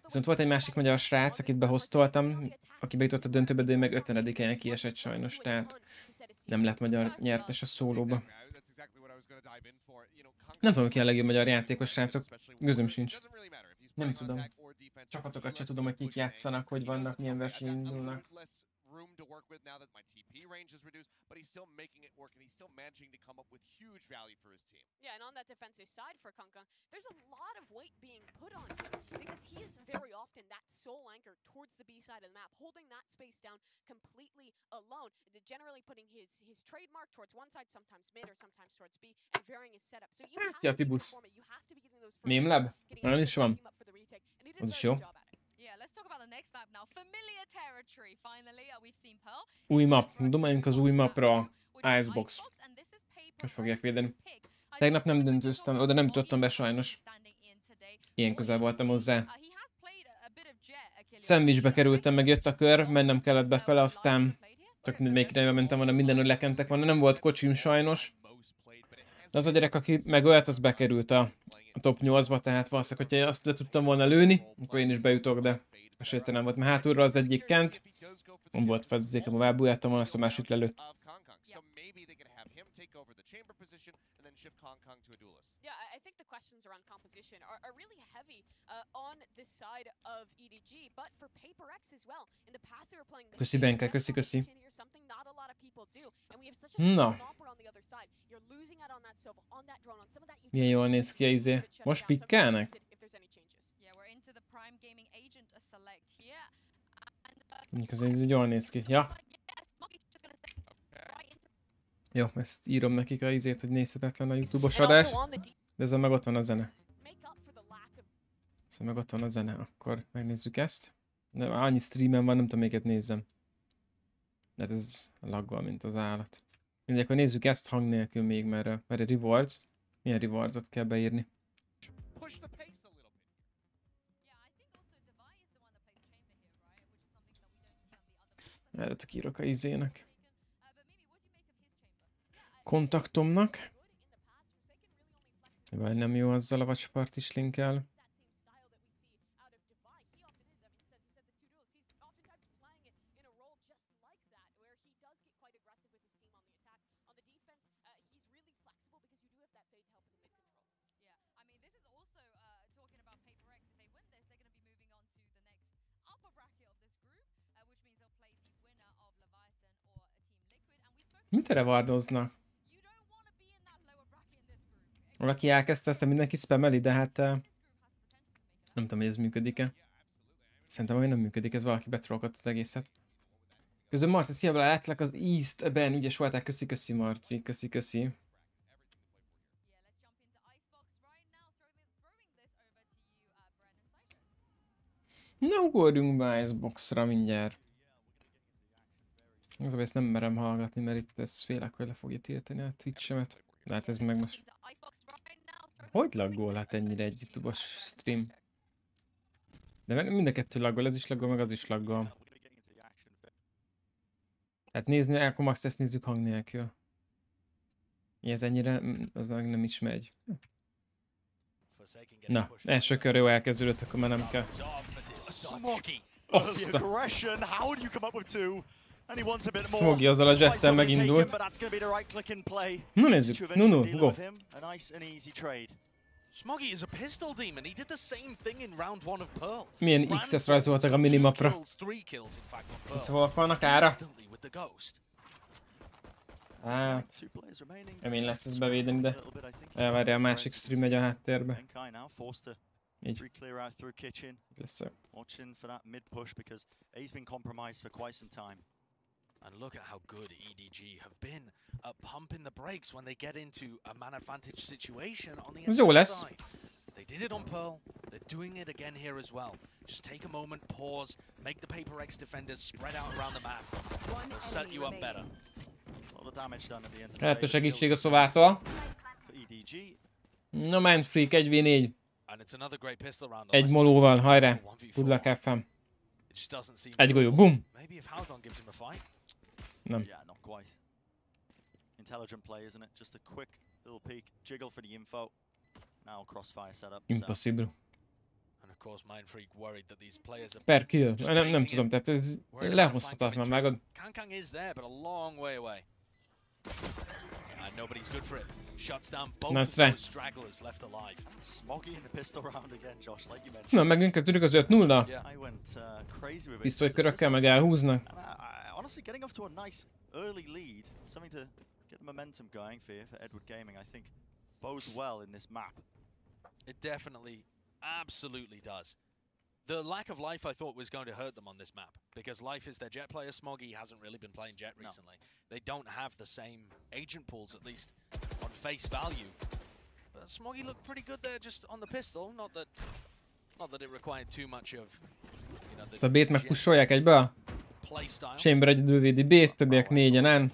S1: Viszont volt egy másik magyar srác, akit behoztoltam, aki bejutott a döntőbe, de ő meg 50. helyen kiesett sajnos, tehát nem lett magyar nyertes a szólóba. Nem tudom, ki a legjobb magyar játékos, srácok. Gözöm sincs. Nem tudom. Csapatokat se tudom, hogy kik játszanak, hogy vannak, milyen versenyen indulnak.
S9: Room to work with now that my TP range is reduced, but he's still making it work and he's still managing to come up with huge value for his team.
S5: Yeah, and on that defensive side for Kangkang, there's a lot of weight being put on him because he is very often that sole anchor towards the B side of the map, holding that space down completely alone, generally putting his trademark towards one side, sometimes mid or sometimes towards B, and varying his setup. So you have to perform it, you have to be getting those
S1: Meme lab? Nagyon is van. Az is jó.
S6: Yeah, let's talk about the next map now. Familiar territory. Finally, we've seen Pearl.
S1: Új map. Domáljunk az új mapra. Icebox. Hogy fogják védeni? Tegnap nem döntőztem, oda nem jutottam be sajnos. Ilyen közel voltam hozzá. Szendvicsbe kerültem, meg jött a kör, mennem kellett befele, aztán tök melyik irányba mentem volna, mindenhol lekentek volna. Nem volt kocsim sajnos. De az a gyerek, aki megölt, az bekerült a top 8-ba, tehát valószínűleg, hogyha azt le tudtam volna lőni, akkor én is bejutok, de esélytelen volt, mert hátulra az egyik kent, nem volt fedezékem, ha vábújáltam volna, azt a másik lelőtt.
S5: Yeah, I think the questions around composition are really heavy on this side of EDG, but for Paper X as well. In the past they were playing this
S1: Köszi Benke, köszi.
S5: something not a lot of people do, and we have such a stopper on the other side. You're losing out on that Sova, on that drone, on some of that.
S1: Milyen jól néz ki a izé. Most pikkelnek? Mondjuk ez jól néz ki. Ja. Jó, ezt írom nekik a izét, hogy nézhetetlen a YouTube-os adás. De ezzel meg ott van a zene. Szóval meg ott van a zene, akkor megnézzük ezt. De annyi streamen van, nem tudom, melyiket nézzem. De hát ez laggol, mint az állat. Mindegy, akkor nézzük ezt hang nélkül még, mert a rewards. Milyen rewardsot kell beírni? Erre írok a izének. Kontaktomnak. Vagy nem jó azzal a watchparty-s linkkel. Mit rewardoznak? Valaki elkezdte ezt, mindenki spammeli, de hát nem tudom, hogy ez működik-e. Szerintem, hogy nem működik, ez valaki betrollkodta az egészet. Közben Marci, szia, látlak az East-ben, ügyes voltál, köszi Marci, köszi. Na, ugorjunk be Iceboxra mindjárt. Az, ezt nem merem hallgatni, mert itt ez félek, hogy le fogja tiltani a Twitchemet. De hát ez meg most... Hogy laggol hát ennyire egy YouTube-os stream? De mind a kettő laggol, ez is laggol, meg az is laggol. Hát nézni, akkor max ezt nézzük hang nélkül. Ez ennyire, az nem is megy. Na, első kör jó elkezdődött, akkor már nem kell. Szmogy azzal a jettel megindult. Na nézzük, go!
S7: Smoggy is a pistol demon. He did the same thing in round 1 of Pearl.
S1: Milyen X-et rajzoltak a minimapra. Ez hol vannak ára? Hát, kemény lesz ezt bevédeni, de elvárja, a másik stream megy a háttérbe. Így.
S8: Clear out through kitchen.
S1: Lesz.
S8: Watching for that mid push because A's been compromised for quite some time.
S7: And look at how good EDG have been at pumping the brakes when they get into a man advantage situation on the inside side. They did it on Pearl. They're doing it again here as well. Just take a moment, pause, make the Paper X defenders spread out around the map. They'll set you up better.
S8: A lot of damage done at the end of the
S1: Lehet a
S8: day.
S1: segítség a Szovától.
S8: EDG.
S1: No Mindfreak 1v4.
S7: And it's another great pistol round.
S1: Egy molóval, hajrá. Good luck, have fun. Egy golyó, bum.
S7: Maybe if Haldon gives him a fight.
S1: Nem.
S8: Yeah, not quite. Intelligent play, isn't it? Just a quick little peek, jiggle for the info. Now crossfire setup.
S1: Impossible.
S7: And of course Mindfreak worried that these players are
S1: Per kill. Nem tudom, tehát ez lehozhatatlan, vágod.
S7: Kankang is there, but a long way away. And nobody's good for it. Shuts down both of those stragglers left alive.
S8: Smoggy in the pistol round again, Josh, like you mentioned.
S1: Na, megint kezdődik az 5-0-ra.
S8: I went crazy with it.
S1: Pisztolykörökkel meg elhúznak.
S8: Honestly, getting off to a nice early lead, something to get the momentum going for Edward Gaming, I think bodes well in this map.
S7: It definitely, absolutely does. The lack of life I thought was going to hurt them on this map, because life is their jet player. Smoggy hasn't really been playing jet recently. They don't have the same agent pools, at least on face value. But Smoggy looked pretty good there just on the pistol. Not that it required too much of, you know,
S1: Ezt a B-t megpussolják egyből. Chamber egyedül védi B-t, többiek négyen án.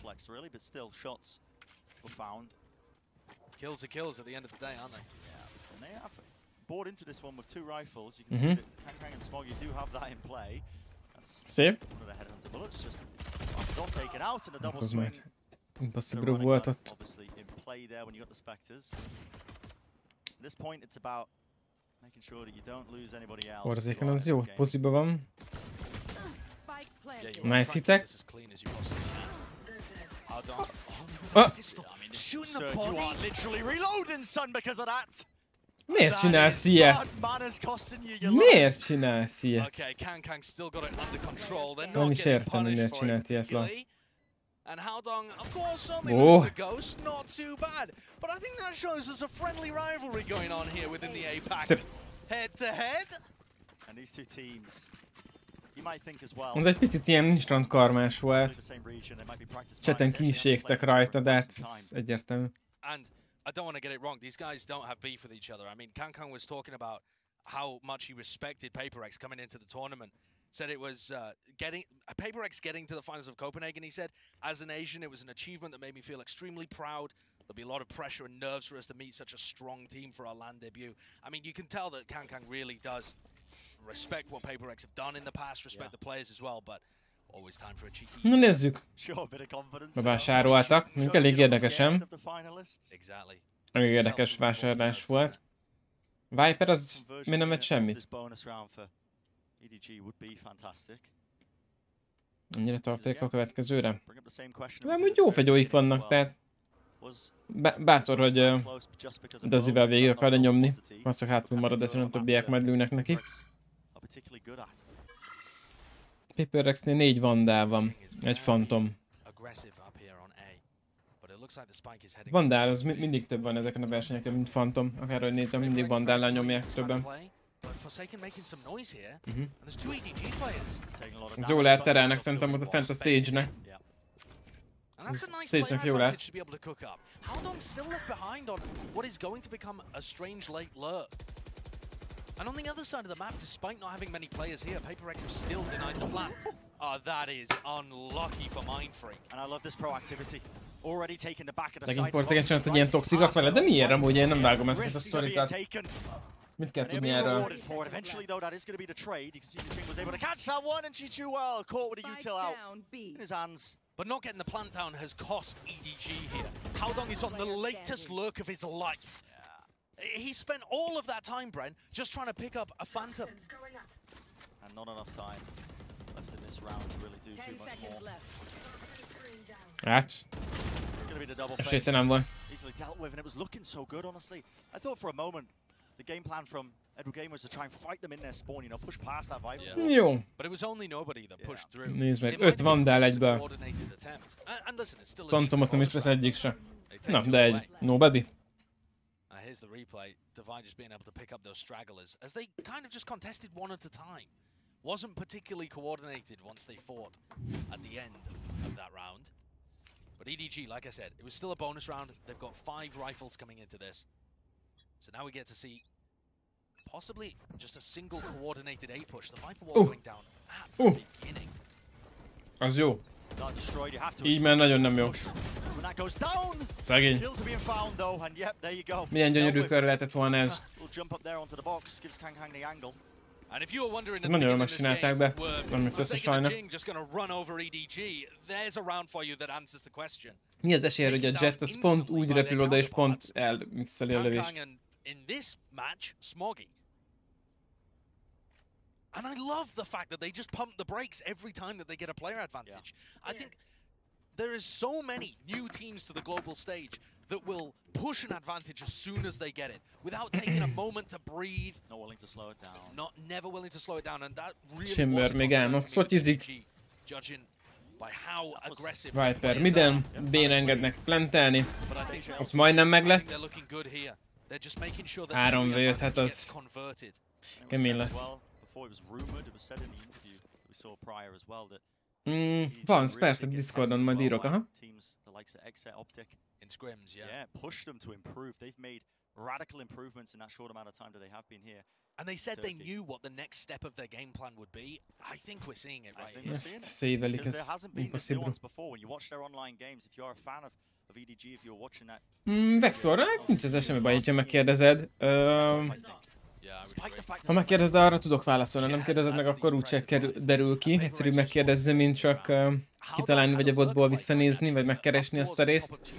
S7: Kills are kills at the end of the day, aren't they?
S8: Yeah, and they have bought into this one with two rifles. You can see that Kankang and Smoggy do have that in play.
S1: Szép.
S8: One of the headhunter bullets just don't take it out in a double swing.
S1: Impossible volt ott.
S8: Obviously in play there when you got the Spectres. At this point it's about making sure that you don't lose anybody else.
S1: Orzéken az jó, poziba van. Nice hitek. Miért csinálsz ilyet? Miért csinálsz ilyet? Nem is értem, hogy miért csinált ilyet le.
S7: And Haldong, of course, only loses the ghost, not too bad. But I think that shows us a friendly rivalry going on here within the APAC. Head to head.
S8: And these two teams, you might think as well.
S1: Az egy picit ilyen instant karmás volt. Chaten ki is égtek rajta, de hát ez egyértelmű.
S7: And I don't want to get it wrong, these guys don't have beef with each other. I mean, Kankang was talking about how much he respected Paper X coming into the tournament. Said it was Paper X getting to the finals of Copenhagen. He said, as an Asian, it was an achievement that made me feel extremely proud. There'll be a lot of pressure and nerves for us to meet such a strong team for our LAN debut. I mean, you can tell that Kankang really does respect what Paper X have done in the past, respect the players as well, but always time for a cheeky.
S1: Na nézzük. Bevásároltak, még elég érdekesen. Elég érdekes vásárlás volt. Viper az mi nem vett semmit. Ennyire tarték a következőre. De amúgy jó fegyóik vannak, tehát bátor, hogy Dezivel végig akarja nyomni. Azt, hogy hátul marad, és nem többiek majd lőnek neki. Paper X-nél 4 vandál van, egy fantom. Vandál, az mindig több van ezeken a versenyeken, mint fantom. Akárhogy nézem, mindig vandállal nyomják többen. Jó lehet terelnek szerintem ott fent a stage-nek. Stage-nek jó lehet.
S7: And on the other side of the map, despite not having many players here, Paper X have still denied the plant. That is unlucky for Mindfreak.
S8: And I love this proactivity. Already taken the back of the
S1: side. Szegény Porcegen csinált, hogy ilyen toxikak vele, de miért amúgy én nem vágom ezeket a sztorikat? Mit kell tudni erről?
S8: Eventually though, that is going to be the trade. You can see the Ching was able to catch that one and Chi well caught with a util out in his hands.
S7: But not getting the plant down has cost EDG here. Haldong is on the latest lurk of his life. He spent all of that time, Bren, just trying to pick up a Phantom.
S8: And not enough time left in this round to really do too much more.
S1: Hát, esélyte nem van.
S8: Easily dealt with, and it was looking so good, honestly. I thought for a moment the game plan from Edward Game was to try and fight them in their spawn, you know, push past that Viper.
S1: Jó.
S7: But it was only nobody that pushed through.
S1: Nézd meg, 5 vandál egyből. Phantomot nem is lesz egyik se. Na, de egy nobody.
S7: here's the replay. Divine just being able to pick up those stragglers as they kind of just contested one at a time. Wasn't particularly coordinated once they fought at the end of that round. But EDG, like I said, it was still a bonus round. They've got 5 rifles coming into this. So now we get to see possibly just a single coordinated A push. The Viper wall going down at the beginning.
S1: Az jó. Így már nagyon nem jó. Szegény. Milyen gyönyörű kör lehetett volna ez. Nagyon jól megcsinálták, de nem jött össze sajna. Mi az esélye, hogy a Jet az pont úgy repül oda és pont elmixeli a lövést?
S7: And I love the fact that they just pump the brakes every time that they get a player advantage. I think there is so many new teams to the global stage that will push an advantage as soon as they get it, without taking a moment to breathe.
S8: Not willing to slow it down.
S7: Never willing to slow it down, and that really
S1: Chamber még elnott szotyizik.
S7: Judging by how aggressive
S1: Viper miden, B-n engednek plantelni. Az majdnem meglett. 3v5, hát az kemény lesz. Van, persze, Discordon majd írok, aha.
S7: In scrims,
S8: yeah, pushed them to improve. They've made radical improvements in that short amount of time that they have been here.
S7: And they said they knew what the next step of their game plan would be. I think we're seeing it right here.
S1: Ezt szévelik, ez impossible.
S8: When you watch their online games, if you're a fan of EDG, if you're watching that.
S1: Vexorra nincs ezzel semmi baj, hogyha megkérdezed. Ha megkérdezed, arra tudok válaszolni, nem kérdezed meg, akkor úgyse derül ki. Egyszerűbb megkérdezni, mint csak kitalálni, vagy a botból visszanézni, vagy megkeresni azt a részt.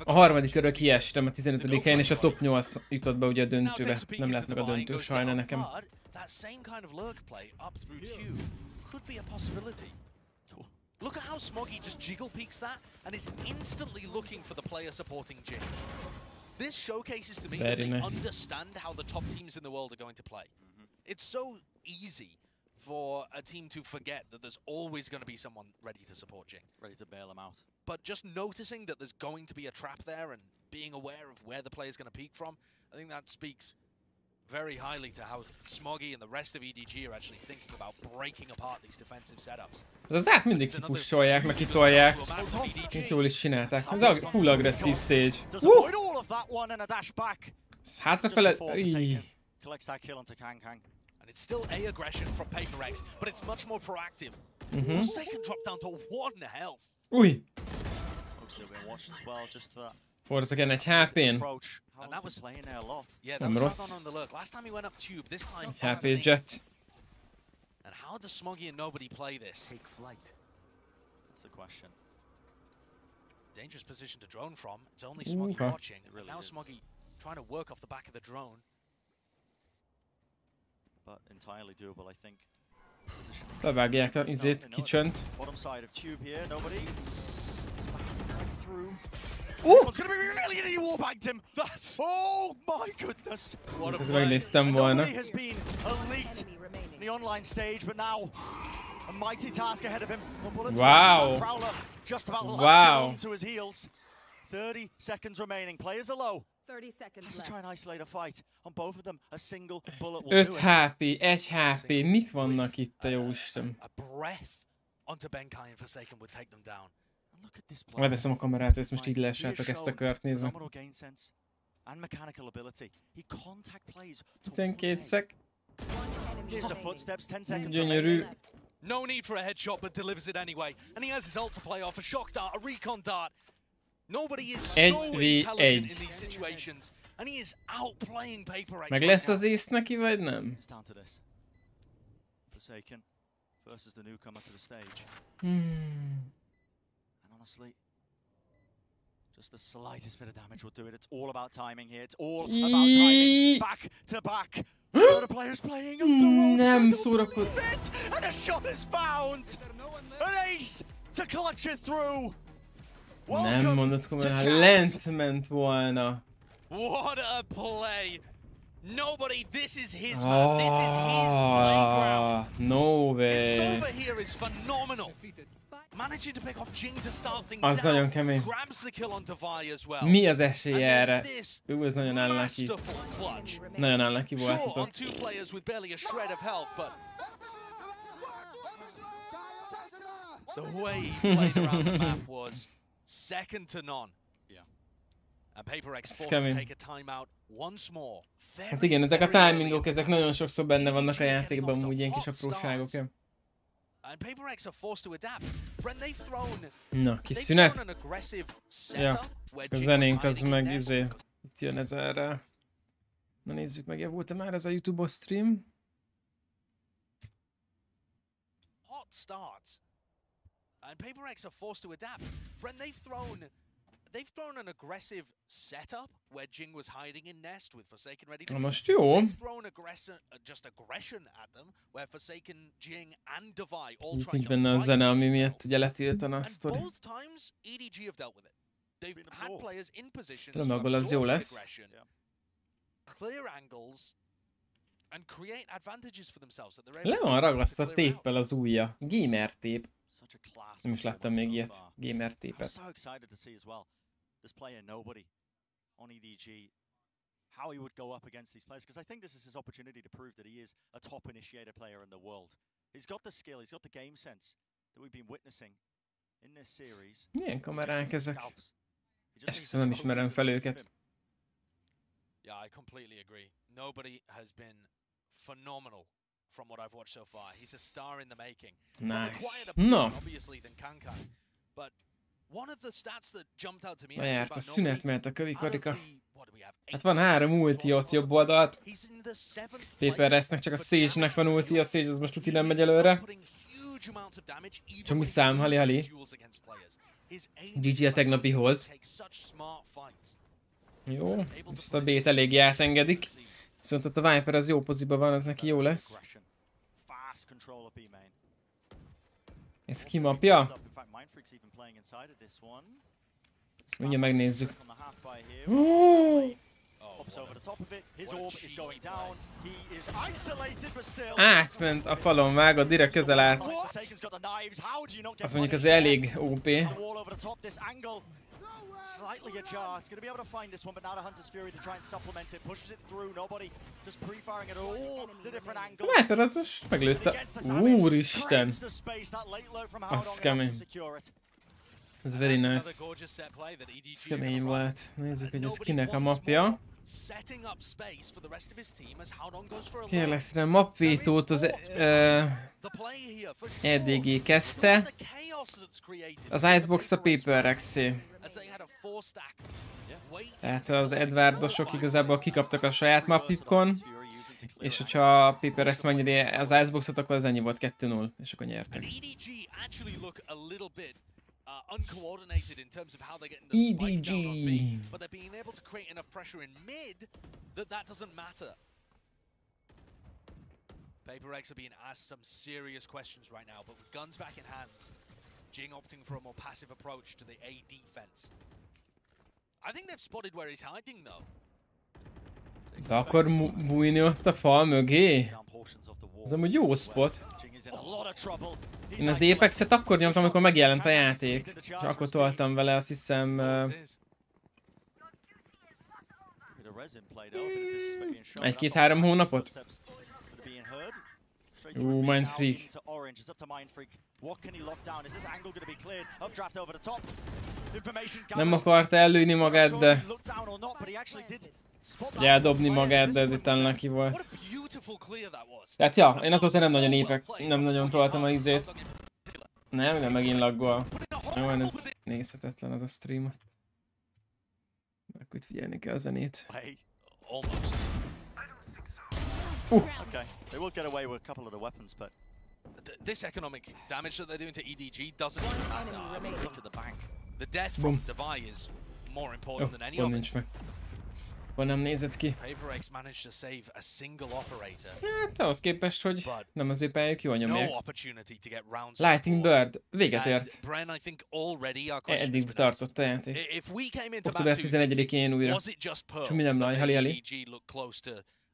S1: A harmadik körről kiestem a 15. helyen, és a top 8 jutott be ugye a döntőbe. Nem lett meg a döntő, sajna nekem.
S7: Look at how Smoggy just jiggle peeks that and is instantly looking for the player supporting Jing. This showcases to me that they understand how the top teams in the world are going to play. It's so easy for a team to forget that there's always going to be someone ready to support Jing.
S8: Ready to bail them out.
S7: But just noticing that there's going to be a trap there and being aware of where the player's going to peek from, I think that speaks very highly to how Smoggy and the rest of EDG are actually thinking about breaking apart these defensive setups.
S1: Az át mindig kipussolják, meg kitolják. Jól is csinálták. Ez full agresszív Sage. Ez hátrafele...
S7: And it's still A aggression from Paper X, but it's much more proactive. Second drop down to 1 health.
S1: Új! Forza again egy HP-n. Nem rossz. Egy HP Jet.
S7: And how does Smoggy and nobody play this? Take flight.
S8: That's the question.
S7: Dangerous position to drone from. It's only Smoggy watching. Now Smoggy trying to work off the back of the drone.
S8: But entirely doable, I think.
S1: Ezt levágják a izét, kicsönt.
S8: Bottom side of tube here, nobody.
S7: It's gonna be really easy. Warbagged him. That's
S8: oh my goodness.
S1: What a megnéztem volna.
S8: Has been elite in the online stage, but now a mighty task ahead of him.
S1: Wow.
S8: Just about latching to his heels. 30 seconds remaining. Players are low.
S3: 30 seconds
S8: left. Try and isolate a fight on both of them. A single bullet will
S1: 5 HP, 1 HP. Mik vannak itt, a jóisten?
S7: A breath onto Benkai and Forsaken would take them down.
S1: Leveszem a kamerát, ezt most így lássátok ezt a kört, nézve. 12 szek. Gyönyörű.
S7: No need for a headshot, but delivers it anyway. And he has his ult to play off, a shock dart, a recon dart. Nobody is so intelligent in these situations, and he is outplaying Paper X.
S1: Meg lesz az ész neki, vagy nem?
S8: Forsaken versus the newcomer to the stage. Honestly, just the slightest bit of damage will do it. It's all about timing here. It's all about timing. Back to back. The players playing up the road.
S1: Nem szórakozom.
S8: And a shot is found. An ace to clutch it through.
S1: Nem mondod komolyan, lent ment volna.
S7: What a play. Nobody, this is his man. This is his playground.
S1: No way.
S7: It's over here is phenomenal. managing to pick off Jing to start things
S1: Az nagyon
S7: out.
S1: kemény.
S7: Grabs the kill on Devi as well.
S1: Mi az esélye erre?
S7: And then this
S1: Ő az nagyon unlucky.
S7: masterful clutch.
S1: Nagyon unlucky volt
S7: Sure,
S1: az
S7: on
S1: ott.
S7: two players with barely a shred of health, but the way he played around the map was second to none.
S8: Yeah.
S7: And PaperX forced to take a timeout once more.
S1: Hát igen, ezek a timingok, ezek nagyon sokszor benne vannak a játékban, úgy ilyen kis apróságok. Ja.
S7: And PaperX are forced to adapt. Brent, they've thrown.
S1: Na, kis szünet. Ja, a zenénk az meg itt jön ez erre. Na nézzük meg, volt-e már ez a YouTube-os stream?
S7: Hot starts. And PaperX are forced to adapt. Brent, they've thrown an aggressive setup where Jing was hiding in nest with Forsaken ready to.
S1: Na most jó.
S7: They've thrown just aggression at them where Forsaken, Jing and Devi all
S1: Itt
S7: tried
S1: nincs
S7: to
S1: benne a
S7: fight
S1: zene, ami
S7: the
S1: miatt ugye letiltana a
S7: and
S1: sztori.
S7: both times EDG have dealt with it. They've had players in positions
S1: Tudom,
S7: to
S1: abból az jó
S7: absorb the
S1: lesz.
S7: aggression, clear angles, and create advantages for themselves that they're able
S1: Le
S7: to
S1: van ragasztva
S7: clear out.
S1: téppel az ujja. Gamer tép.
S8: Such a class.
S1: Nem is láttam még ilyet. Gamer
S8: I'm
S1: tépet.
S8: so excited to see as well this player Nobody on EDG, how he would go up against these players, because I think this is his opportunity to prove that he is a top initiator player in the world. He's got the skill, he's got the game sense that we've been witnessing in this series.
S1: Milyen kamerák ezek?
S8: He just needs
S1: Esküszöm, nem ismerem fel őket.
S7: Yeah, I completely agree. Nobody has been phenomenal from what I've watched so far. He's a star in the making. From a
S1: Nice.
S7: quieter position,
S1: No.
S7: obviously, than Kankan. But one of the stats that jumped out to me
S1: Lejárt a
S7: about
S1: szünet,
S7: Nobody,
S1: mert a kövikarika.
S7: out of the, what do we have,
S1: Hát van 3 ulti ott jobb oldalt.
S7: he's in the 7th
S1: PaperX-nek csak a Sage-nek van ulti, a Sage az most tuti nem megy előre. Csak mi szám, hali. GG a tegnapihoz. Jó, ezt a B-t eléggé átengedik. Viszont ott a Viper az jó poziba van, az neki jó lesz. Ez kimapja? Mindjárt megnézzük. Átment a falon, vágod, direkt közel át. Az mondjuk az elég OP.
S8: Slightly ajar. It's going to be able to find this one, but now the Hunter's Fury to try and supplement it. Pushes it through. Nobody just pre-firing at all the different angles.
S1: Viper az most meglőtte. Úristen! Az kemény. Ez very nice. Ez kemény volt. Nézzük, hogy ez kinek a mapja. Kérlek szépen, mapvétót az EVGA kezdte. Az Icebox a PaperX-é. Tehát az Edwardosok igazából kikaptak a saját mapjukon. És hogyha a PaperX megnyeri az Iceboxot, akkor az ennyi volt 2-0, és akkor nyertek.
S7: Uncoordinated in terms of how they're getting the spike down on B, but they're being able to create enough pressure in mid that doesn't matter. PaperX are being asked some serious questions right now, but with guns back in hands, Jing opting for a more passive approach to the A defense. I think they've spotted where he's hiding though.
S1: De akkor bújni ott a fal mögé? Ez amúgy jó spot. Én az Apex-et akkor nyomtam, amikor megjelent a játék. És akkor toltam vele, azt hiszem... 1-2-3 hónapot? Mindfreak. Nem akarta előni magát, de... Eldobni magát, de ez itt unlucky volt. Tehát ja, én azóta nem nagyon nem nagyon toltam a izét. Nem megint laggol. Jó, ez nézhetetlen az a stream. Akkor itt figyelni kell a zenét.
S8: Okay, they will get away with a couple of the weapons, but
S7: this economic damage that they're doing to EDG doesn't matter. Look at the bank. The death from Devi is more important than any of it.
S1: Nem nézett ki.
S7: PaperX managed to save a single operator.
S1: Hát ahhoz képest, hogy nem az ő pályájuk jól nyomják.
S7: No opportunity to get rounds.
S1: Lightning Bird véget ért.
S7: Bren, I think already our
S1: Eddig tartott a játék. Október 11-én újra. Csumi nem laj, hali.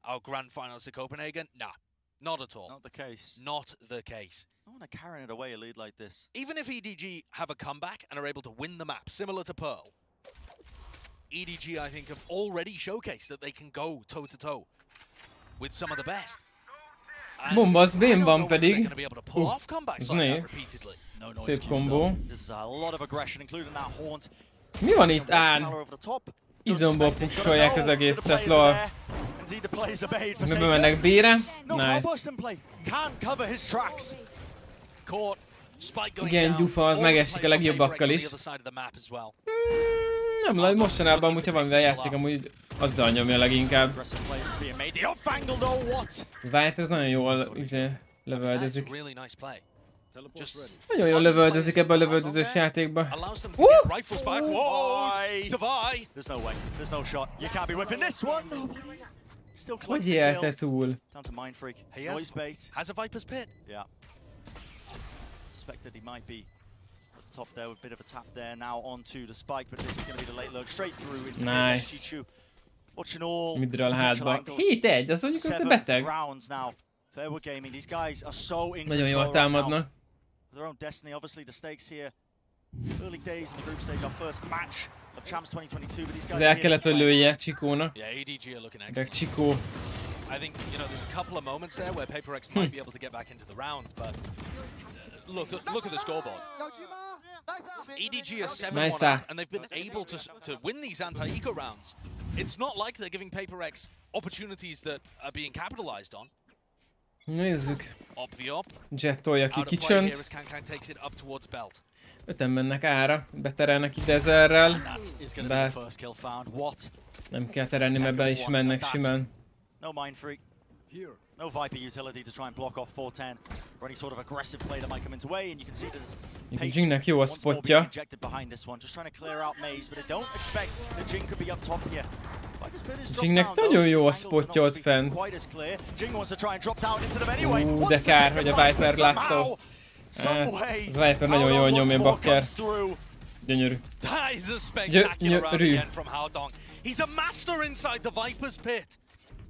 S7: Our grand finals to Copenhagen? Nah, not at all.
S8: not the case.
S7: Not the case.
S8: want to carry it away a lead like this.
S7: Even if EDG have a comeback and are able to win the map, similar to Pearl, EDG, I think, have already showcased that they can go toe-to-toe with some of the best.
S1: Bomba az bén van pedig. Szép kombó. Mi van itt, Án? Izomból pusolják az egészet, lol. Miből mennek B-re? Nice. Igen, gyufa, az megesik a legjobbakkal is. Nem, mostanában amúgy, ha valamivel játszik, amúgy azzal nyomja leginkább. Viper ez nagyon jól lövöldözik. Nagyon jól lövöldözik ebbe a lövöldözős játékba. Hogy élte túl?
S8: Top there with a bit of a tap there now onto the spike, but this is going to be the late lurk straight through into
S1: nice.
S8: Watching all
S1: midről hátba. Hét egy, az mondjuk az a beteg. Nagyon jól támadnak.
S8: Their own destiny, obviously the stakes here. Early days in the group stage, our first match of Champs 2022, but these guys
S1: el kellett, hogy lője Csikónak.
S7: Yeah, EDG are looking
S1: excellent. Csikó.
S7: I think, you know, there's a couple of moments there where PaperX might be able to get back into the round, but look at the scoreboard. EDG is 7-1 out, and they've been able to win these anti-eco rounds. It's not like they're giving PaperX opportunities that are being capitalized on.
S1: Nézzük. Jet tolja ki Kitchent. 5-en mennek ára, beterelnek ide ezerrel. De nem kell terelni, mert be is mennek simán.
S8: No Viper utility to try and block off 410 or any sort of aggressive play that might come into way, and you can see there's pace
S1: Jingnek jó a spotja.
S8: injected behind this one, just trying to clear out Maze, but I don't expect that Jing could be up top here.
S1: Jingnek nagyon jó a spotja ott fent. De kár, hogy a Viper látta ott. Hát, az Viper nagyon jól nyomja Bakker. Gyönyörű. Gyönyörű.
S7: He's a master inside the Viper's pit.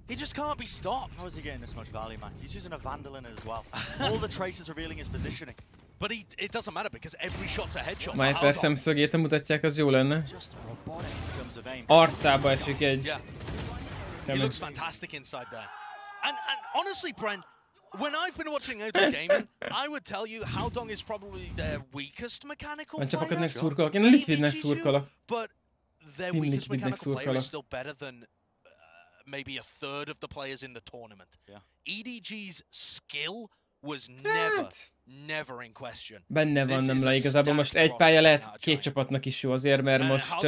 S7: He just can't be stopped.
S8: How is he getting this much value, man? He's using a Vandal in it as well. All the traces revealing his positioning.
S7: But it doesn't matter because every shot's a headshot.
S1: Viper szemszögét, ha mutatják, az jó lenne. Arcába esik egy.
S7: Yeah. He looks fantastic inside there. And honestly, Brent, when I've been watching outdoor gaming, I would tell you Howdong is probably their weakest mechanical player.
S1: Csapaknak szurkolok. Én a Liquidnek szurkolok.
S7: But their weakest mechanical player is still better than maybe a third of the players in the tournament.
S8: Yeah.
S7: EDG's skill was never in question.
S1: Benne van, nem le igazából. Most egy pálya lehet két csapatnak is jó azért, mert most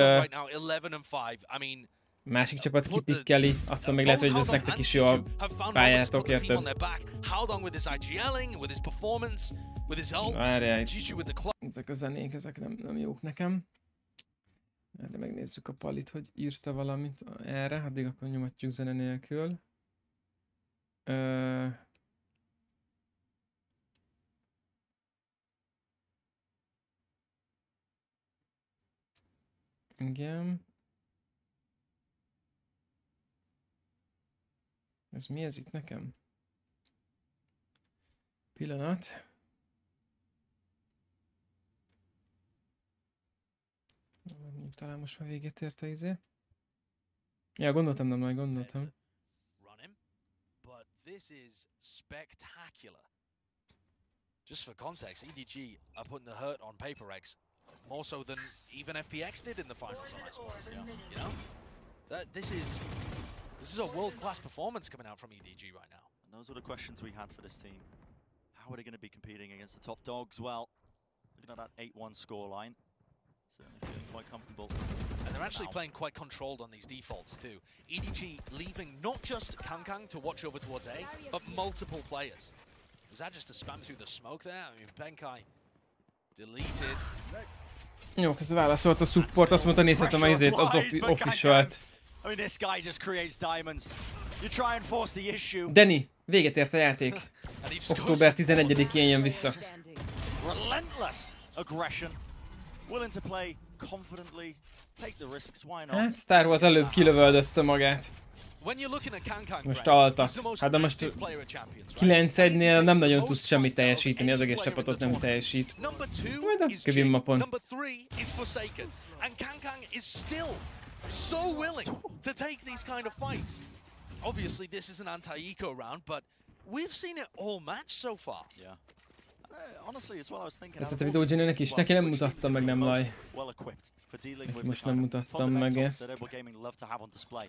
S1: másik csapat kipikkeli, attól még lehet, hogy ez nektek is jó a pályátok, érted? Várjál, ezek a zenék, ezek nem jók nekem. Erre megnézzük a Palit, hogy írta valamit erre, addig akkor nyomatjuk zene nélkül. Igen. Ez mi ez itt nekem? Pillanat. Talán most már véget érte izé. Ja, gondoltam, nem majd gondoltam.
S7: Just for context, EDG are putting the hurt on PaperX more so than even FPX did in the finals on Icebox. You know, this is a world-class performance coming out from EDG right now.
S8: And those were the questions we had for this team. How are they going to be competing against the top dogs? Well, looking at that 8-1 scoreline, certainly feeling quite comfortable.
S7: And they're actually playing quite controlled on these defaults too. EDG leaving not just Kangkang to watch over towards A, but multiple players. Was that just a spam through the smoke there? I mean, Benkai deleted.
S1: Jó, ez válaszolt a support, azt mondta, nézhetem az izét, az officialt. Danny, véget ért a játék. Október 11-én jön vissza. Hát, Star Wars előbb kilövöldözte magát. Most altat. Hát de most 9-1-nél nem nagyon tudsz semmit teljesíteni, az egész csapatot nem teljesít. Majd a Kevin mapon.
S7: Obviously, this is an anti-eco round, but we've seen it all match so far.
S8: Yeah. Honestly, as well, I was thinking.
S1: Tetszett a videó Jenny-nek is, neki nem mutattam meg, nem baj. Neki most nem mutattam meg ezt.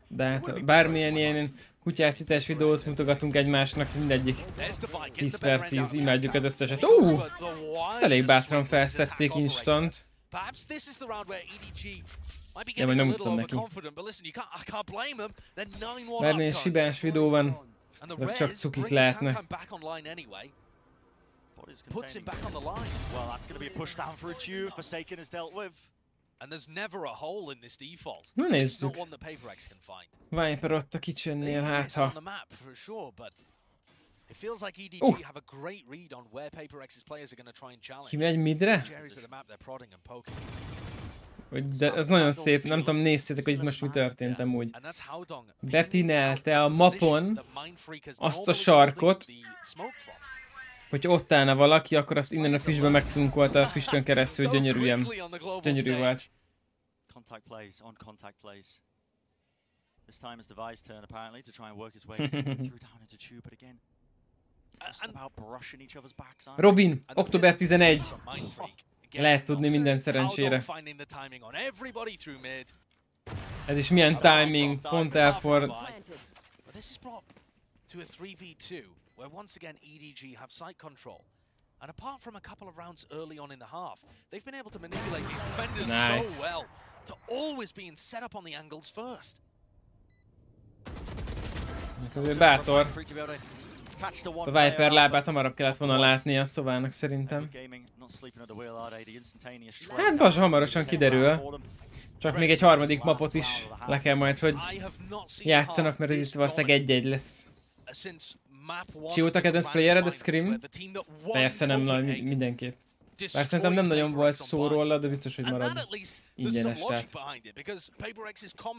S1: De hát bármilyen ilyen kutyás citás videót mutogatunk egymásnak, mindegyik 10/10, imádjuk az összeset. Ezt elég bátran felszették instant. Ja, majd nem mutatom neki. Bármilyen sibás videó van, azok csak cukik lehetnek.
S7: Puts him back on the line. Well, that's going to be a push down for a tube. Forsaken is dealt with. And there's never a hole in this default.
S1: Na nézzük.
S7: Viper
S1: ott a Kitchennél, hát ha.
S7: It feels like EDG have a great read on where PaperX's players are going to try and challenge.
S1: Ki megy midre? De ez nagyon szép, nem tudom, nézzétek, hogy itt most mi történt amúgy. Bepinelte a mapon azt a sarkot, hogy ott állna valaki, akkor azt innen a füstbe megtunkolta a füstön keresztül, gyönyörűen. Ez gyönyörű volt.
S8: Contact plays, on contact plays. This time is Devi's turn apparently to try and work his way through down into tube, but again, just about brushing each other's backs.
S1: Robin, október 11. Lehet tudni minden szerencsére. Ez is milyen timing, pont elford.
S7: Where once again EDG have site control. And apart from a couple of rounds early on in the half, they've been able to manipulate these defenders so well to always being set up on the angles first.
S1: Azért bátor. A Viper lábát hamarabb kellett volna látni a Szovának szerintem. Hát bas, hamarosan kiderül. Csak még egy harmadik mapot is le kell majd, hogy játszanak, mert ez itt valószínűleg 1-1 lesz. Csiót a kedvenc playered a Scream? Persze nem, mindenképp. Bár szerintem nem nagyon volt szó róla, de biztos, hogy marad ingyenes, tehát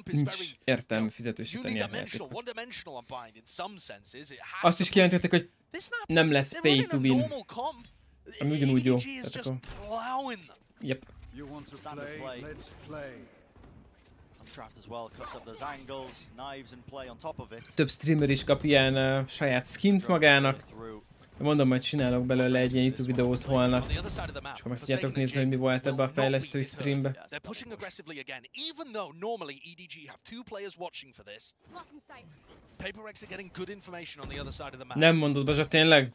S1: nincs értelme fizetősíteni a játékot. Azt is kijelentették, hogy nem lesz pay to win. Ami ugyanúgy jó. Tehát akkor... Yep. Több streamer is kap ilyen saját skint magának. Mondom, hogy csinálok belőle egy ilyen YouTube videót holnap. És akkor meg tudjátok nézni, hogy mi volt ebbe a fejlesztői streambe. Nem mondod, Bazsa, tényleg?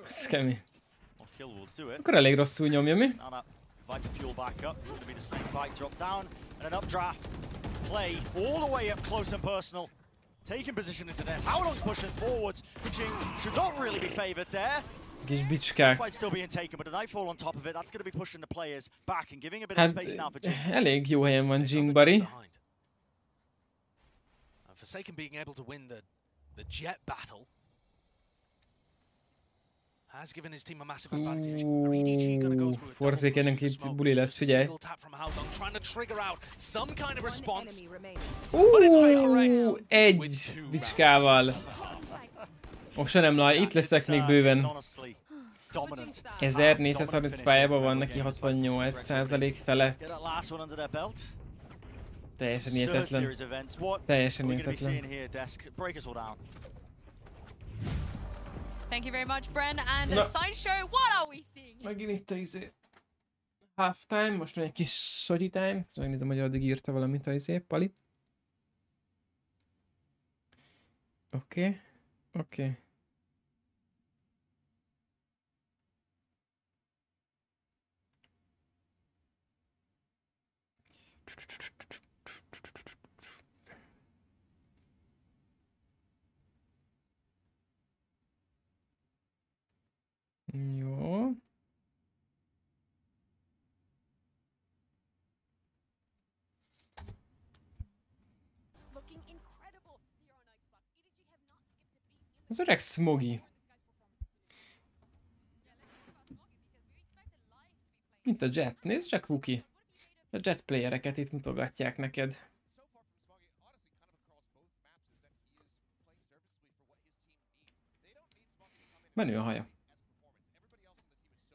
S1: Ez kemény. Akkor elég rosszul nyomja, mi?
S8: Viper fuel back up. It's going to be the snake bite drop down and an updraft play all the way up close and personal. Taking position into this. How long's pushing forwards? Jing should not really be favored there.
S1: Kis bicskák.
S8: Fight still being taken, but a nightfall on top of it. That's going to be pushing the players back and giving a bit of space now for Jing.
S1: Elég jó helyen van Jing, Bari.
S7: Forsaken being able to win the jet battle has given his team a massive advantage.
S1: Forzékenek itt buli lesz, figyelj. Egy bicskával. Most se nem laj, itt leszek még bőven. 1430 pályában van neki 68% felett. Teljesen hihetetlen. Teljesen hihetetlen.
S6: Thank you very much, Bren, and a sideshow. What are we seeing?
S1: Megint itt a halftime, most van egy kis Szotyi time. Megnézem, hogy addig írta valamit a Pali. Oké. Jó. Az öreg Smogi. Mint a Jet. Nézd csak, Vuki. A Jet playereket itt mutogatják neked. Menő a haja.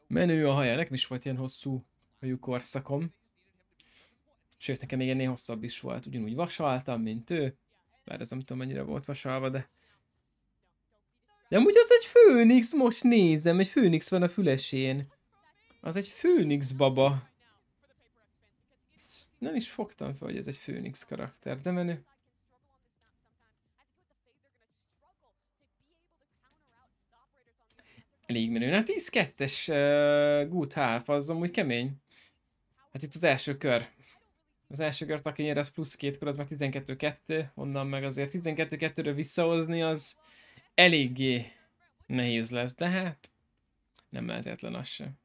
S1: Menő a haja. Nekem is volt ilyen hosszú hajú korszakom. Sőt, nekem még ennél hosszabb is volt. Ugyanúgy vasaltam, mint ő. Bár ez nem tudom mennyire volt vasalva, de... De amúgy az egy főnix, most nézem. Egy főnix van a fülesén. Az egy főnix baba. Nem is fogtam fel, hogy ez egy főnix karakter, de menő. Elég menő. Hát 10-2-es good half, az amúgy kemény. Hát itt az első kör. Az első kört, aki nyer, az plusz 2 kör, az már 12-2. Onnan meg azért 12-2-ről visszahozni, az eléggé nehéz lesz. De hát nem lehetetlen az sem.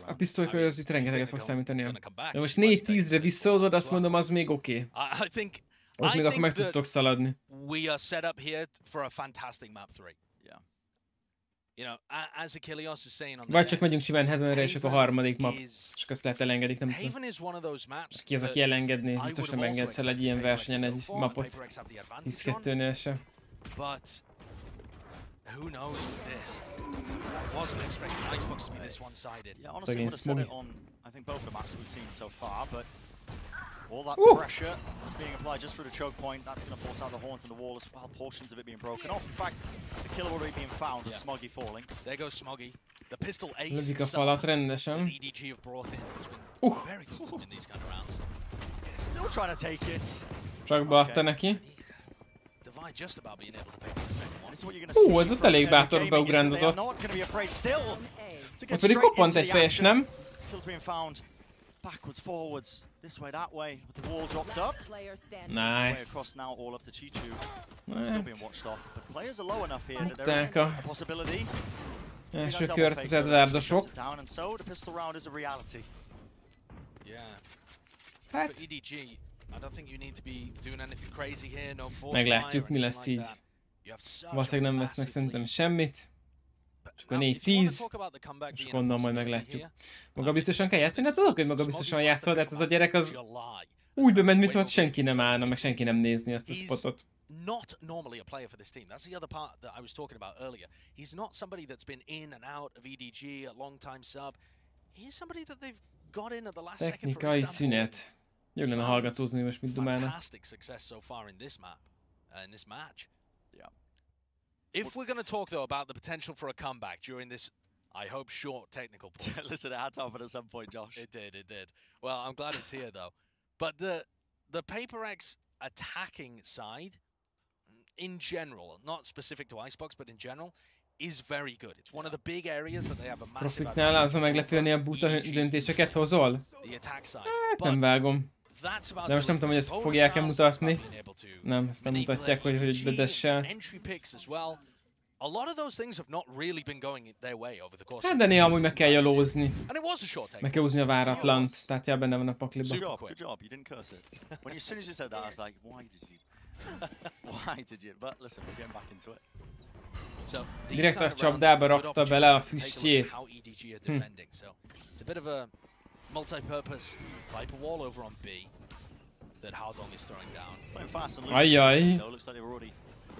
S1: A pisztolykör az itt rengeteget fog számítani. De most 4-10-re visszahozod, azt mondom, az még oké. Ott még akkor meg tudtok szaladni.
S7: We are set up here for a fantastic map 3. Yeah. You know, as Achilles is saying on the
S1: vagy csak megyünk simán Heavenre, és akkor a harmadik map. És azt lehet elengedik, nem tudom. Ki az, aki elengedné? Biztos nem engedsz el egy ilyen versenyen egy mapot. 10-2-nél se.
S7: Who knows with this? Wasn't expecting Icebox to be this one-sided.
S8: Yeah, honestly, would have set it on, I think, both the maps we've seen so far, but all that pressure that's being applied just through the choke point, that's going to force out the horns and the wall as well, portions of it being broken off. In fact, the killer already being found, and Smoggy falling.
S7: There goes Smoggy. The pistol ace
S1: lövik a falat rendesen.
S7: EDG have brought in has been very good in these kind of rounds.
S8: Still trying to take it.
S1: Csak beadta neki.
S7: Just about being able to pick the second
S1: one. Ez ott elég bátor beugrándozott. Ott pedig koppant egy fejes, nem? Nice. Megták a első kört az Edwardosok. Hát... meglátjuk, mi lesz így. Valószínűleg nem vesznek szerintem semmit. És akkor 4-10. És gondolom majd meglátjuk. Magabiztosan kell játszani? Hát azok, hogy magabiztosan játszol, de hát ez a gyerek az úgy bement, mintha senki nem állna, meg senki nem nézni azt a spotot.
S7: Not normally a player for this team. That's the other part that I was talking about earlier. He's not somebody that's been in and out of EDG, a long time sub. He's somebody that they've got in at the last second for
S1: technikai szünet. Jó lenne hallgatózni, most mit dumálna.
S7: Fantastic success so far in this map, in this match. Yeah. If we're going to talk though about the potential for a comeback during this, I hope, short technical pause.
S8: Listen, it had to happen at some point, Josh.
S7: It did. Well, I'm glad it's here though. But the Paper X attacking side, in general, not specific to Icebox, but in general, is very good. It's one of the big areas that they have a massive advantage.
S1: Profiknál az a meglepően a buta döntéseket hozol? Hát nem vágom. De most nem tudom, hogy ezt fogják-e mutatni. Nem, ezt nem mutatják, hogy bedessel. Hát de néha amúgy meg kell jalózni. Meg kell húzni a váratlant. Tehát ja, benne van a pakliba. Direkt a csapdába rakta bele a füstjét. Ajjaj.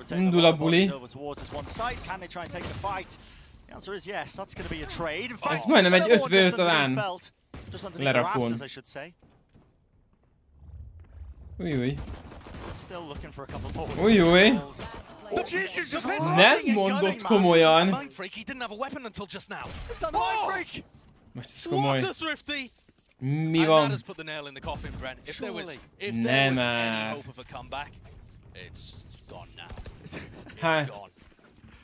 S1: Indul a buli. Ez majdnem egy 5v5 talán. Lerakón. Újúj. Újúj. Nem mondott komolyan. Most ez komoly. Mi van? Nem már. Hát,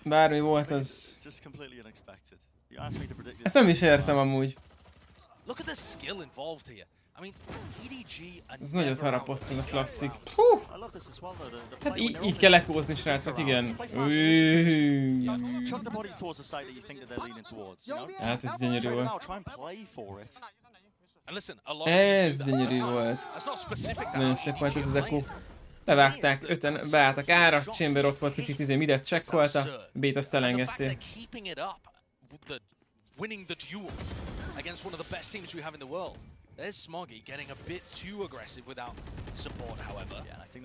S1: bármi volt az... Ezt nem is értem amúgy. Ez nagyot harapott, ez a klasszik. Hát így kell lekózni, srácok, igen. Hát ez gyönyörű volt. Ez gyönyörű volt. Nagyon szép volt ez az echo. Bevágták, 5-en beálltak ára, Chamber ott volt, picit midet csekkolta, B-t azt elengedtél. There's Smoggy getting a bit too aggressive without support, however. Yeah, I think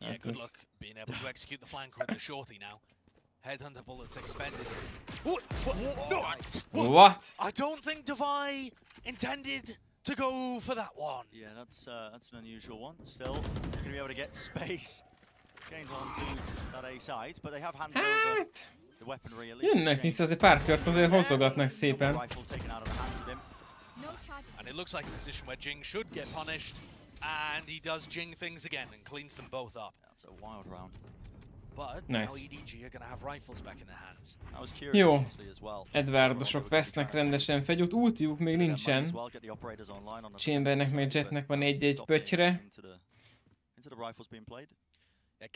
S7: Yeah, good luck being able to execute the flank with the Szotyi now. Headhunter bullets expended.
S1: What?
S7: I don't think Devi intended to go for that one.
S8: Yeah, that's an unusual one. Still, they're going to be able to get space. Gains onto that A side, but they have handed over the weaponry at least.
S1: Jönnek vissza, azért pár kört azért hozogatnak szépen.
S7: And it looks like a position where Jing should get punished, and he does Jing things again and cleans them both up.
S8: That's a wild round.
S7: But
S1: nice.
S7: now EDG are going to have rifles back in their hands.
S1: Jó, Edwardosok vesznek rendesen fegyút, ultiuk még nincsen. Chambernek meg Jetnek van egy-egy pöttyre.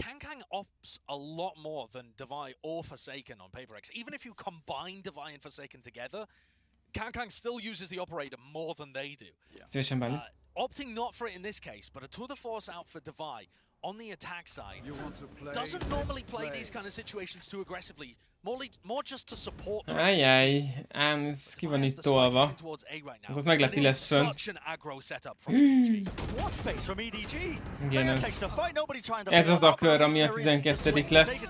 S7: Kankang opts a lot more than Devi or Forsaken on Paper X. Even if you combine Devi and Forsaken together, Kankang still uses the operator more than they do.
S1: Szívesen bánjuk.
S7: Opting not for it in this case, but a tour de force out for Devi on the attack side doesn't normally play these kind of situations too aggressively. More just to support the
S1: Ajjaj, ám ez ki van itt tolva. Az ott meglepi lesz fönt. Igen, ez az a kör, ami a 12. lesz.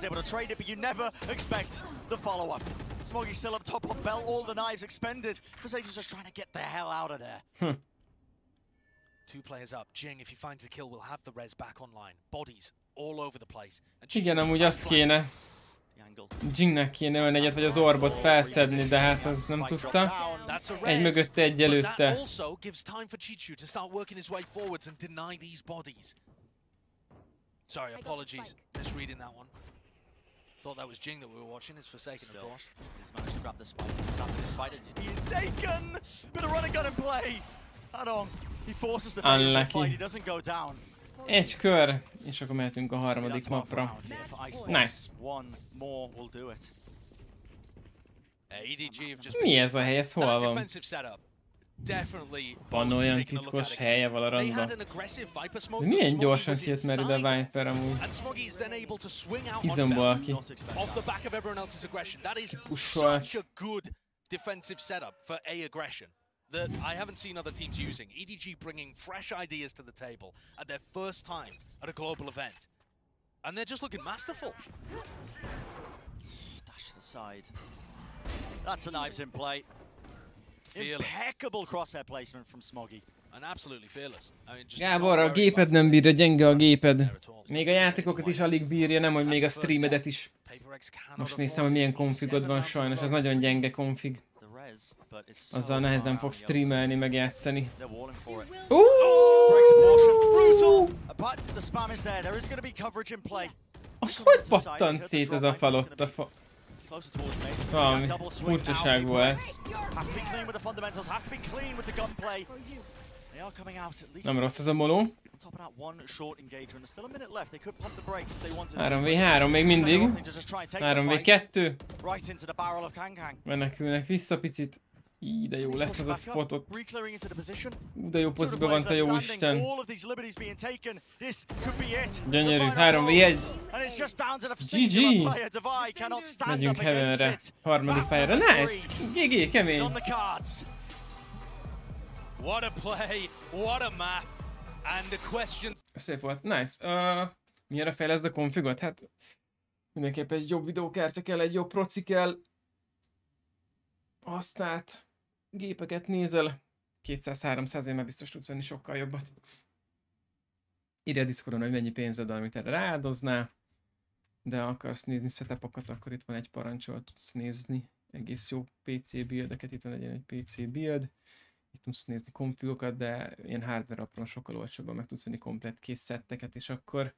S8: Smoggy still up top on belt, all the knives expended. Forsaken's just trying to get the hell out of there.
S7: Two players up. Jing, if he finds a kill, will have the res back online. Bodies all over the place.
S1: Igen, amúgy azt kéne. Jingnek kéne ölni egyet, vagy az orbot felszedni, de hát az nem tudta. Egy mögötte, egy előtte.
S7: Also gives time for Chichu to start working his way forwards and deny these bodies. Sorry, apologies. Misreading that one. Thought that was Jing that we were watching. It's Forsaken, of course.
S8: He's managed to grab the spike. He's after this fight. It's being taken! Bit of run and gun and play. Head on. He forces the fight. He doesn't go down.
S1: Egy kör, és akkor mehetünk a harmadik mapra. Nice. Mi ez a hely? Ez hol van? Van olyan titkos helye Valorantban. Milyen gyorsan kijött már ide a Viper amúgy. Izomból ki. Pusholt.
S7: defensive setup for A aggression that I haven't seen other teams using. EDG bringing fresh ideas to the table at their first time at a global event. And they're just looking masterful.
S8: Dash to the side. That's a knives in play.
S7: Fearless.
S8: Impeccable crosshair placement from Smoggy.
S7: And absolutely fearless. I mean, just
S1: Gábor, a géped nem bírja, gyenge a géped. Még a játékokat is alig bírja, nem hogy még a streamedet is. Most nézem, hogy milyen konfigod van, sajnos ez nagyon gyenge konfig. Azzal nehezen fog streamelni, meg játszani. Az hogy pattant szét ez a fal ott a valami furcsaság volt. Nem rossz ez a moló. 3v3 még mindig. 3v2. Menekülnek vissza picit. Így, de jó lesz ez a spotot. De jó pozícióban van, te jó Isten. Gyönyörű, 3v1. GG! Megyünk Heavenre. Harmadik pályára. Nice! GG, kemény.
S7: What a play, what a map, and the questions.
S1: Szép volt, nice. Milyenre fejleszd a konfigot? Hát mindenképp egy jobb videókártya kell, egy jobb proci kell. Használt gépeket nézel. 200-300 már biztos tudsz venni sokkal jobbat. Írj a Discordon, hogy mennyi pénzed, amit erre rááldoznál. De akarsz nézni setupokat, akkor itt van egy parancsol, tudsz nézni egész jó PC buildeket, itt van egy PC build. Itt tudsz nézni konfigokat, de ilyen hardware apron sokkal olcsóbban meg tudsz venni komplett kész szetteket, és akkor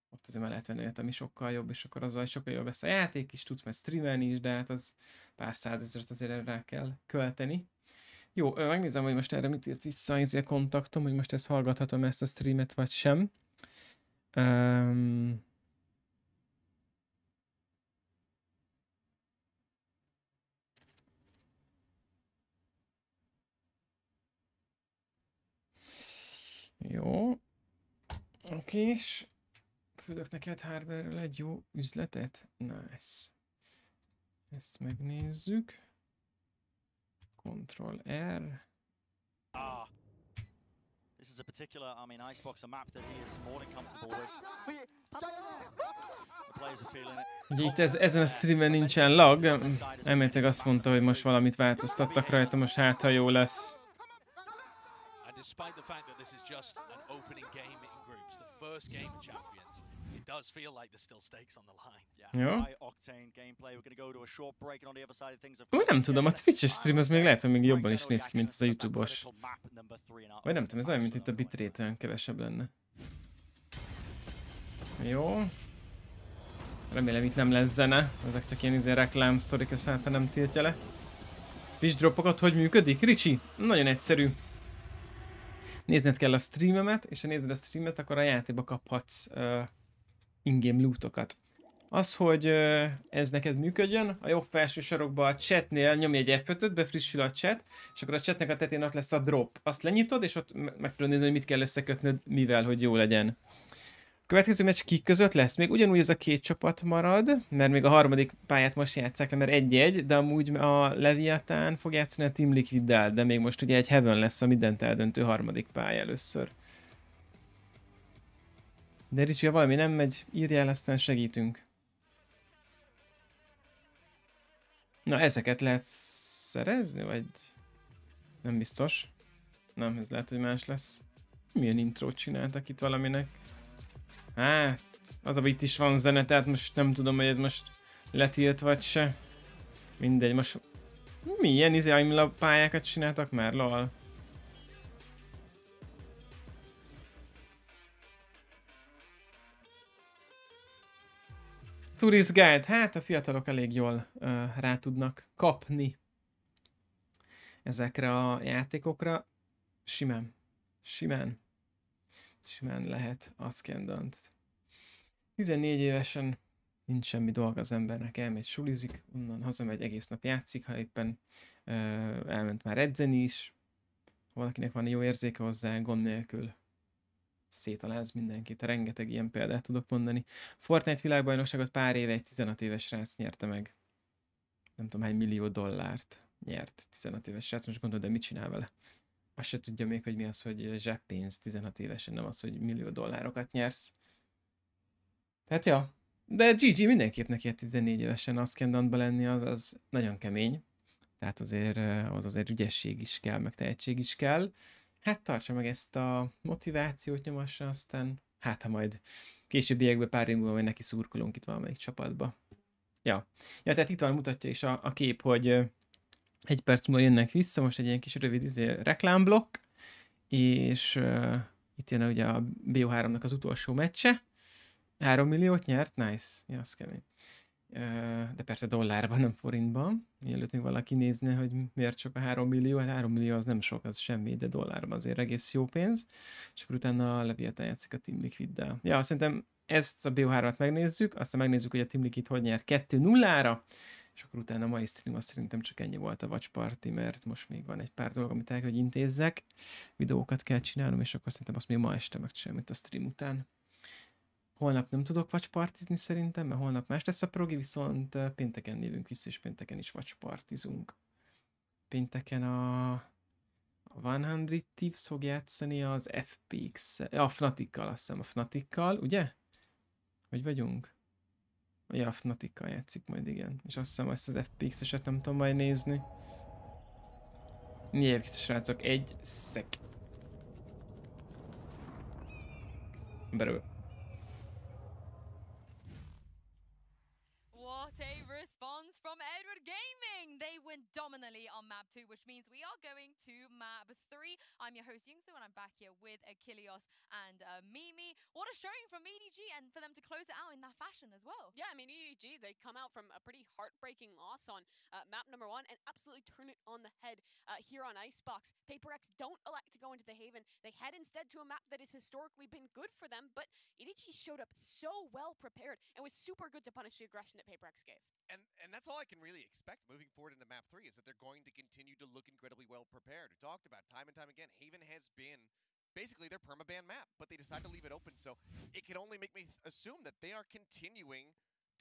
S1: ott azért már lehet venni olyat, ami sokkal jobb, és akkor azzal sokkal jobb lesz a játék is, tudsz majd streamelni is, de hát az pár százezret azért erre rá kell költeni. Jó, megnézem, hogy most erre mit írt vissza a kontaktom, hogy most ezt hallgathatom ezt a streamet, vagy sem. Jó. Oké, és küldök neked hardware-ről egy jó üzletet. Nice. Ezt megnézzük. Ctrl-R.
S8: This is a particular, I mean, Icebox, a map that he is more than comfortable with. The players are feeling it.
S1: Ugye itt ezen a streamen nincsen lag. Elméletileg azt mondta, hogy most valamit változtattak rajta, most hát ha jó lesz.
S7: Despite the fact that this is just an opening game in groups, the first game of Champions, it does feel like there's still stakes on the line.
S1: Jó.
S8: Úgy
S1: nem tudom, a Twitch-es stream az még lehet, hogy még jobban is néz ki, mint ez a YouTube-os. Vagy nem tudom, ez olyan, mint itt a bitrate-en kevesebb lenne. Jó. Remélem itt nem lesz zene. Ezek csak ilyen reklám sztorik, ezt hát nem tiltja le. Fish dropokat hogy működik? Ricsi? Nagyon egyszerű. Nézned kell a streamemet, és ha nézed a streamet, akkor a játékba kaphatsz in-game lootokat. Az, hogy ez neked működjön, a jobb felső sarokba a chatnél nyomj egy F5-öt, befrissül a chat, és akkor a chatnek a tetején ott lesz a drop. Azt lenyitod, és ott meg tudod nézni, hogy mit kell összekötnöd, mivel, hogy jó legyen. A következő meccs kik között lesz? Még ugyanúgy ez a két csapat marad, mert még a harmadik pályát most játsszák le, mert 1-1, de amúgy a Leviatán fog játszani a Team Liquiddel, de még most ugye egy Heaven lesz a mindent eldöntő harmadik pálya először. De Ricsi, ha valami nem megy, írjál, aztán segítünk. Na, ezeket lehet szerezni, vagy nem biztos? Nem, ez lehet, hogy más lesz. Milyen intrót csináltak itt valaminek? Hát, az a itt is van zene, tehát most nem tudom, hogy ez most letilt vagy se. Mindegy, most milyen aimlab pályákat csináltak már, lol. Tourist Guide, hát a fiatalok elég jól rá tudnak kapni ezekre a játékokra. Simán lehet Ascendant. 14 évesen nincs semmi dolga az embernek, elmegy sulizik, onnan hazamegy, egész nap játszik, ha éppen elment már edzeni is. Ha valakinek van jó érzéke hozzá, gond nélkül szétaláz mindenkit. Rengeteg ilyen példát tudok mondani. Fortnite világbajnokságot pár éve egy 16 éves srác nyerte meg. nem tudom hány millió dollárt nyert 16 éves srác, most gondolod, de mit csinál vele? Azt se tudja még, hogy mi az, hogy zseppénz 16 évesen, nem az, hogy millió dollárokat nyersz. Tehát ja, de GG mindenképp neki 14 évesen Ascendantba lenni, az nagyon kemény. Tehát azért ügyesség is kell, meg tehetség is kell. Hát tartsa meg ezt a motivációt, nyomassa, aztán hát ha majd későbbiekben pár év múlva majd neki szurkolunk itt valamelyik csapatba. Ja, tehát itt van, mutatja is a kép, hogy egy perc múlva jönnek vissza, most egy ilyen kis rövid reklámblokk, és itt jön ugye a BO3-nak az utolsó meccse. 3 milliót nyert, nice, ja, az kemény. De persze dollárban, nem forintban. Mielőtt még valaki nézne, hogy miért csak a 3 millió, hát 3 millió az nem sok, az semmi, de dollárban azért egész jó pénz. És akkor utána a Leviathan játszik a Team Liquiddel. Ja, szerintem ezt a BO3-at megnézzük, aztán megnézzük, hogy a Team Liquid hogy nyer 2-0-ra, és akkor utána a mai stream azt szerintem csak ennyi volt a Watchparty, mert most még van egy pár dolog, amit el kell, hogy intézzek. Videókat kell csinálnom, és akkor szerintem azt még ma este megcsinálom, mint a stream után. Holnap nem tudok watchpartizni szerintem, mert holnap más lesz a progi, viszont pénteken lévünk vissza, és pénteken is watchpartizunk. Pénteken a 100 Thieves fog játszani az FPX, a Fnatikkal, azt hiszem a Fnatikkal, ugye? Hogy vagyunk? Ja, a Fnatikkal játszik majd, igen. És azt hiszem, ezt az FPX-eset nem tudom majd nézni. Nyilván vissza, srácok, egy szek. Belül.
S6: What a response from Edward Gaming! They went dominantly on map 2, which means we are going to map 3. I'm your host Yingsu, and I'm back here with Achilles and Mimi. What a showing from EDG, and for them to close it out in that fashion as well.
S5: Yeah, I mean, EDG, they come out from a pretty heartbreaking loss on map number 1 and absolutely turn it on the head here on Icebox. PaperX don't elect to go into the Haven. They head instead to a map that has historically been good for them, but EDG showed up so well prepared and was super good to punish the aggression that PaperX gave.
S9: And that's all I can really expect moving forward into map 3 is that they're going to continue to look incredibly well prepared. We talked about time and time again, Haven has been basically their permaban map, but they decide to leave it open, so it can only make me assume that they are continuing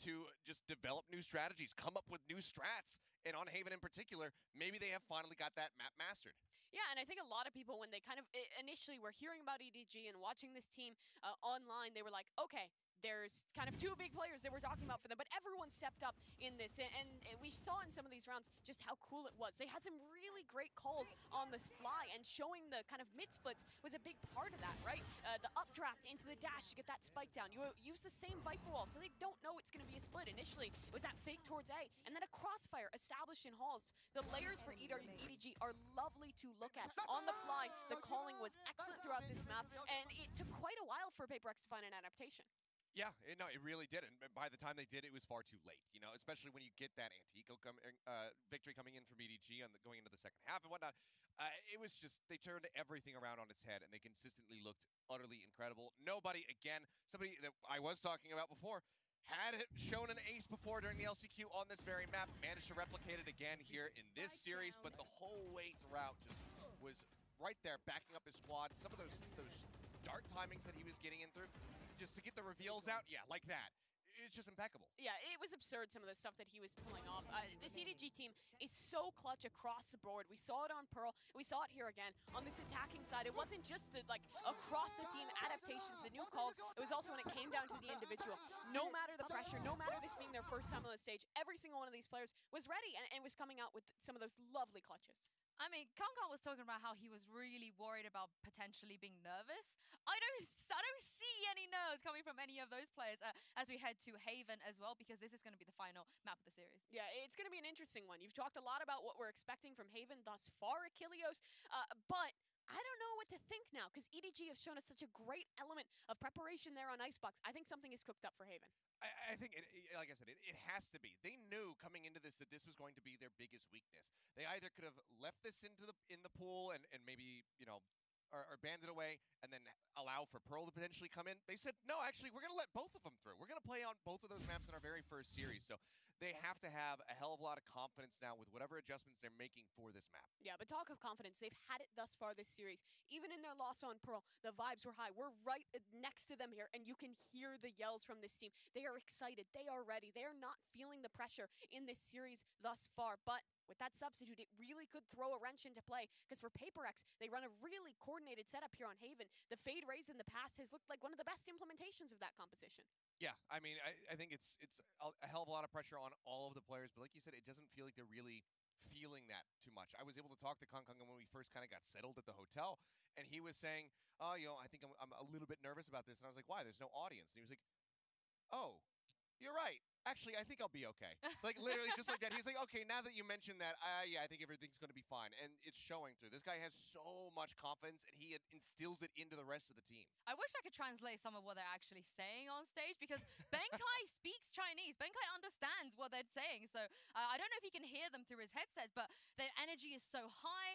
S9: to just develop new strategies, come up with new strats, and on Haven in particular, maybe they have finally got that map mastered.
S5: Yeah, and I think a lot of people, when they kind of initially were hearing about EDG and watching this team online, they were like, okay, there's kind of two big players that we're talking about for them, but everyone stepped up in this, and we saw in some of these rounds just how cool it was. They had some really great calls on this fly, and showing the kind of mid-splits was a big part of that, right? The updraft into the dash to get that spike down. You use the same Viper wall, so they don't know it's going to be a split. Initially, it was that fake towards A, and then a crossfire established in halls. The layers for EDG are lovely to look at. On the fly, the calling was excellent throughout this map, and it took quite a while for PaperX to find an adaptation.
S9: Yeah, no, it really did, and by the time they did, it was far too late. You know, especially when you get that victory coming in from EDG on going into the second half and whatnot. It was just they turned everything around on its head, and they consistently looked utterly incredible. Nobody, again, somebody that I was talking about before, had shown an ace before during the LCQ on this very map, managed to replicate it again here in this series, but the whole way throughout just was right there, backing up his squad. Some of those dart timings that he was getting in through, just to get the reveals out, yeah, like that. It's just impeccable.
S5: Yeah, it was absurd, some of the stuff that he was pulling off. This EDG team is so clutch across the board. We saw it on Pearl, we saw it here again. On this attacking side, it wasn't just the, like, across the team adaptations, the new calls, it was also when it came down to the individual. No matter the pressure, no matter this being their first time on the stage, every single one of these players was ready and was coming out with some of those lovely clutches.
S6: I mean, Kong was talking about how he was really worried about potentially being nervous. I don't see any nerves coming from any of those players as we head to Haven as well, because this is going to be the final map of the series.
S5: Yeah, it's going to be an interesting one. You've talked a lot about what we're expecting from Haven thus far, Achilles, but I don't know what to think now, because EDG has shown us such a great element of preparation there on Icebox. I think something is cooked up for Haven.
S9: I think, like I said, it has to be. They knew coming into this that this was going to be their biggest weakness. They either could have left this in the pool and maybe, you know, or banned it away and then allow for Pearl to potentially come in. They said, no, actually, we're going to let both of them through. We're going to play on both of those maps in our very first series. So they have to have a hell of a lot of confidence now with whatever adjustments they're making for this map.
S5: Yeah, but talk of confidence, they've had it thus far this series. Even in their loss on Pearl, the vibes were high. We're right next to them here, and you can hear the yells from this team. They are excited. They are ready. They are not feeling the pressure in this series thus far. But with that substitute, it really could throw a wrench into play, because for PaperX, they run a really coordinated setup here on Haven. The fade raise in the past has looked like one of the best implementations of that composition.
S9: Yeah, I mean, I think it's a hell of a lot of pressure on all of the players, but like you said, it doesn't feel like they're really feeling that too much. I was able to talk to Kong when we first kind of got settled at the hotel, and he was saying, oh, you know, I think I'm a little bit nervous about this. And I was like, why? There's no audience. And he was like, oh, you're right. Actually, I think I'll be okay. Like, literally just like that. He's like, okay, now that you mentioned that, yeah, I think everything's going to be fine. And it's showing through. This guy has so much confidence, and he instills it into the rest of the team.
S6: I wish I could translate some of what they're actually saying on stage, because Benkai speaks Chinese. Benkai understands what they're saying. So I don't know if he can hear them through his headset, but their energy is so high.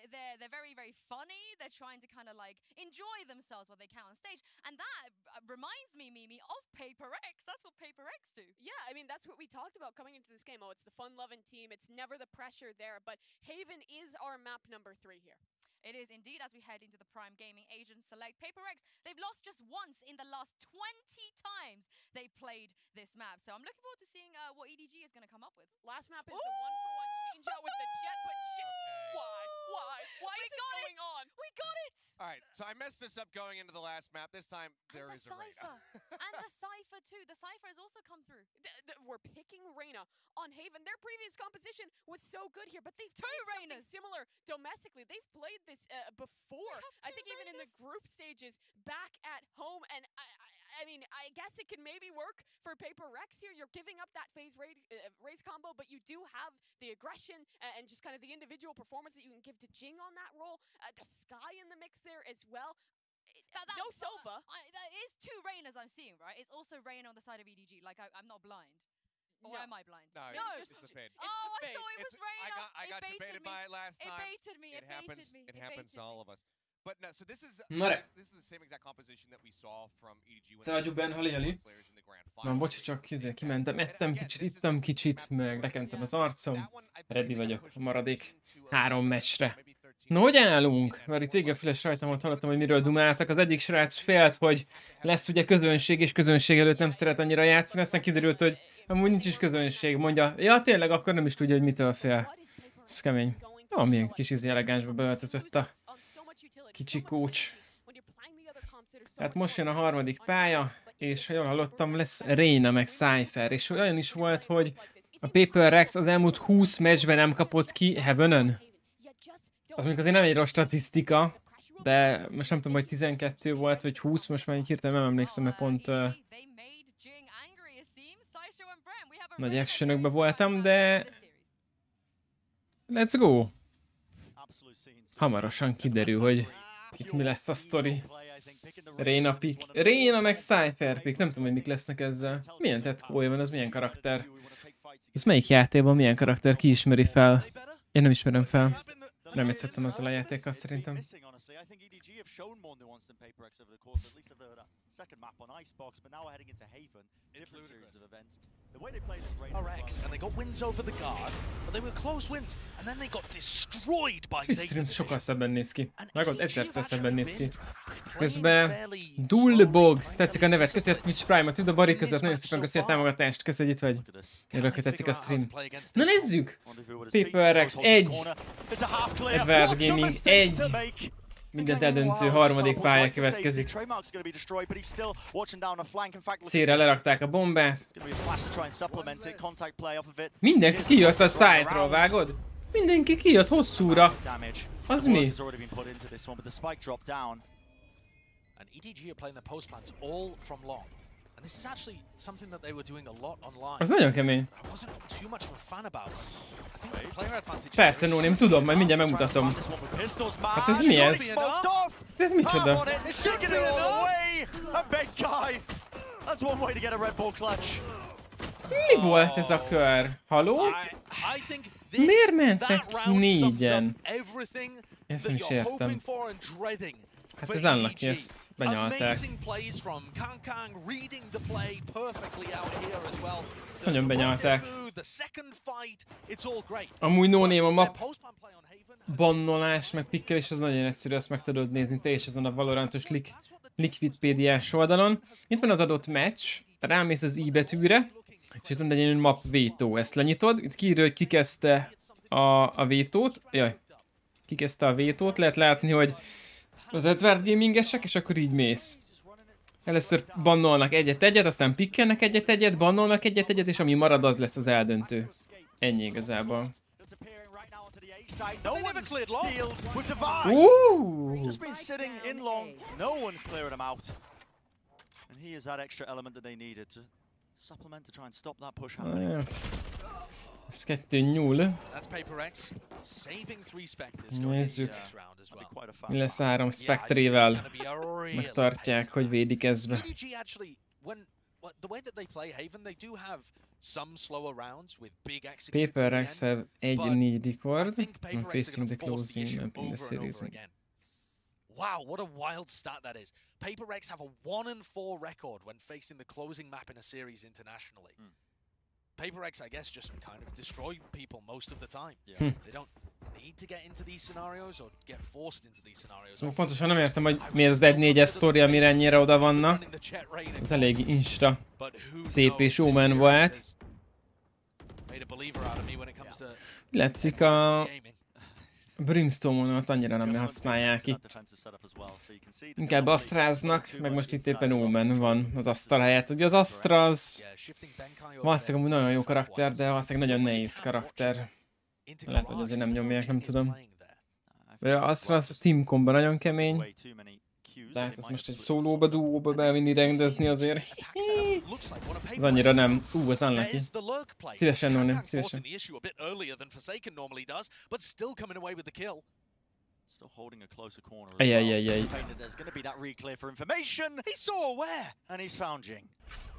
S6: They're very, very funny. They're trying to kind of like enjoy themselves while they can on stage. And that reminds me, Mimi, of PaperX. That's what PaperX do.
S5: Yeah, I mean, that's what we talked about coming into this game. Oh, it's the fun-loving team. It's never the pressure there. But Haven is our map number 3 here.
S6: It is indeed, as we head into the Prime Gaming Agent Select. PaperX, they've lost just once in the last 20 times they played this map. So I'm looking forward to seeing what EDG is going to come up with.
S5: Last map is the one-for-one change-out with the Jet, but why? Why is this going on?
S6: We got it!
S9: All right, so I messed this up going into the last map. This time, there is a Reyna.
S6: And the Cypher, too. The Cypher has also come through.
S5: We're picking Reyna on Haven. Their previous composition was so good here, but they've
S6: two
S5: played
S6: Reynas
S5: similar domestically. They've played this before. I think even in the group stages back at home. And I mean, I guess it can maybe work for PaperX here. You're giving up that phase raise combo, but you do have the aggression and just kind of the individual performance that you can give to Jing on that role. The Sky in the mix there as well. No Sova.
S6: That is two Reynas I'm seeing, right? It's also Reyna on the side of EDG. Like, I'm not blind. Or am I blind?
S9: No, it's the fade.
S6: Oh, I thought it was Reyna.
S9: I got debated by it last time.
S6: It baited me. It happens.
S9: It happens to all of us. But no, so this is the same exact composition that we saw from EDG.
S1: Szálljuk Ben, hali. Na, bocsi, csak kimentem, ettem kicsit, ittam kicsit, meg lekentem az arcom. Ready vagyok a maradék 3 meccsre. Na, hogy állunk? Mert itt végig a füles rajtam volt, hallottam, hogy miről dumáltak. Az egyik srác félt, hogy lesz ugye közönség, és közönség előtt nem szeret annyira játszani. Aztán kiderült, hogy amúgy nincs is közönség. Mondja, ja tényleg, akkor nem is tudja, hogy mitől fél. Ez kemény. Ó, milyen kis elegánsba beöltözött a kicsi kócs. Hát most jön a harmadik pálya, és ha jól hallottam, lesz Reyna meg Cypher. És olyan is volt, hogy a PaperX az elmúlt 20 meccsben nem kapott ki Heaven-ön. Az mondjuk azért nem egy rossz statisztika, de most nem tudom, hogy 12 volt, vagy 20, most már így hirtelen nem emlékszem, mert pont nagy actionökben voltam, de let's go! Hamarosan kiderül, hogy itt mi lesz a sztori. Reyna pick. Reyna meg Cypher pick. Nem tudom, hogy mik lesznek ezzel. Milyen tetkója van, az milyen karakter? Ez melyik játékban milyen karakter? Ki ismeri fel? Én nem ismerem fel. Nem játszottam ezzel a játékkal szerintem. Twitch stream sokkal szebben néz ki. Megod, egyszer szebben néz ki. Közben Dullbog, tetszik a nevet, köszi a Twitch Prime-ot, tud a Barik között, nagyon szépen köszi a támogatást, köszi, hogy itt vagy. Örökre tetszik a stream. Na nézzük! PaperX 1, EVGA Gaming 1. Mindent eldöntő harmadik pálya következik. C-re lerakták a bombát. Mindenki kijött a side-ról, vágod? Mindenki kijött hosszúra. Az mi? Az nagyon kemény. Persze, Nóném, tudom, majd mindjárt megmutatom. Hát ez mi ez? Ez micsoda? Mi volt ez a kör? Haló? Miért mentek ki 4-en? Ezt nem is értem. Hát ez unlucky, ezt benyalták. Ezt nagyon benyalták. Amúgy no name a map bannolás, meg pikkelés, az nagyon egyszerű, azt meg tudod nézni te is ezen a Valorantos Liquidpédiás oldalon. Itt van az adott match, rámész az I betűre, és itt van egy map vétó, ezt lenyitod, itt kiírja, hogy ki kezdte a vétót, kikezdte a vétót, lehet látni, hogy az Edward Gamingesek, és akkor így mész. Először bannolnak egyet-egyet, aztán pikkelnek egyet-egyet, bannolnak egyet-egyet, és ami marad, az lesz az eldöntő. Ennyi igazából. Ez 2-0. Nézzük. Mi lesz 3 Spectrével. Megtartják, hogy védik ezbe. PaperX have 1-4 record. I'm facing the closing map in the series.
S7: Wow, what a wild stat that is. PaperX have a 1-4 record when facing the closing map in a series internationally. PaperX, I guess, just kind of destroy people most of the time. They don't need to get into these scenarios or get forced into these scenarios.
S1: Szóval pontosan nem értem, hogy mi ez az 1-4-es sztori, amire ennyire oda vannak. Ez elég instra TP-s Omen volt. Látszik a Brimstone-ot annyira nem használják itt. Inkább Astráznak, meg most itt éppen Omen van az Astra helyett. Ugye az Astra az valószínűleg amúgy nagyon jó karakter, de valószínűleg nagyon nehéz karakter. Lehet, hogy azért nem nyomják, nem tudom. Az Astra az a Team Comba nagyon kemény. De hát ezt most egy szólóba, duóba bevinni, rendezni azért. Az annyira nem. Az unlucky. Szívesen, Nóni, szívesen. Ajajajaj.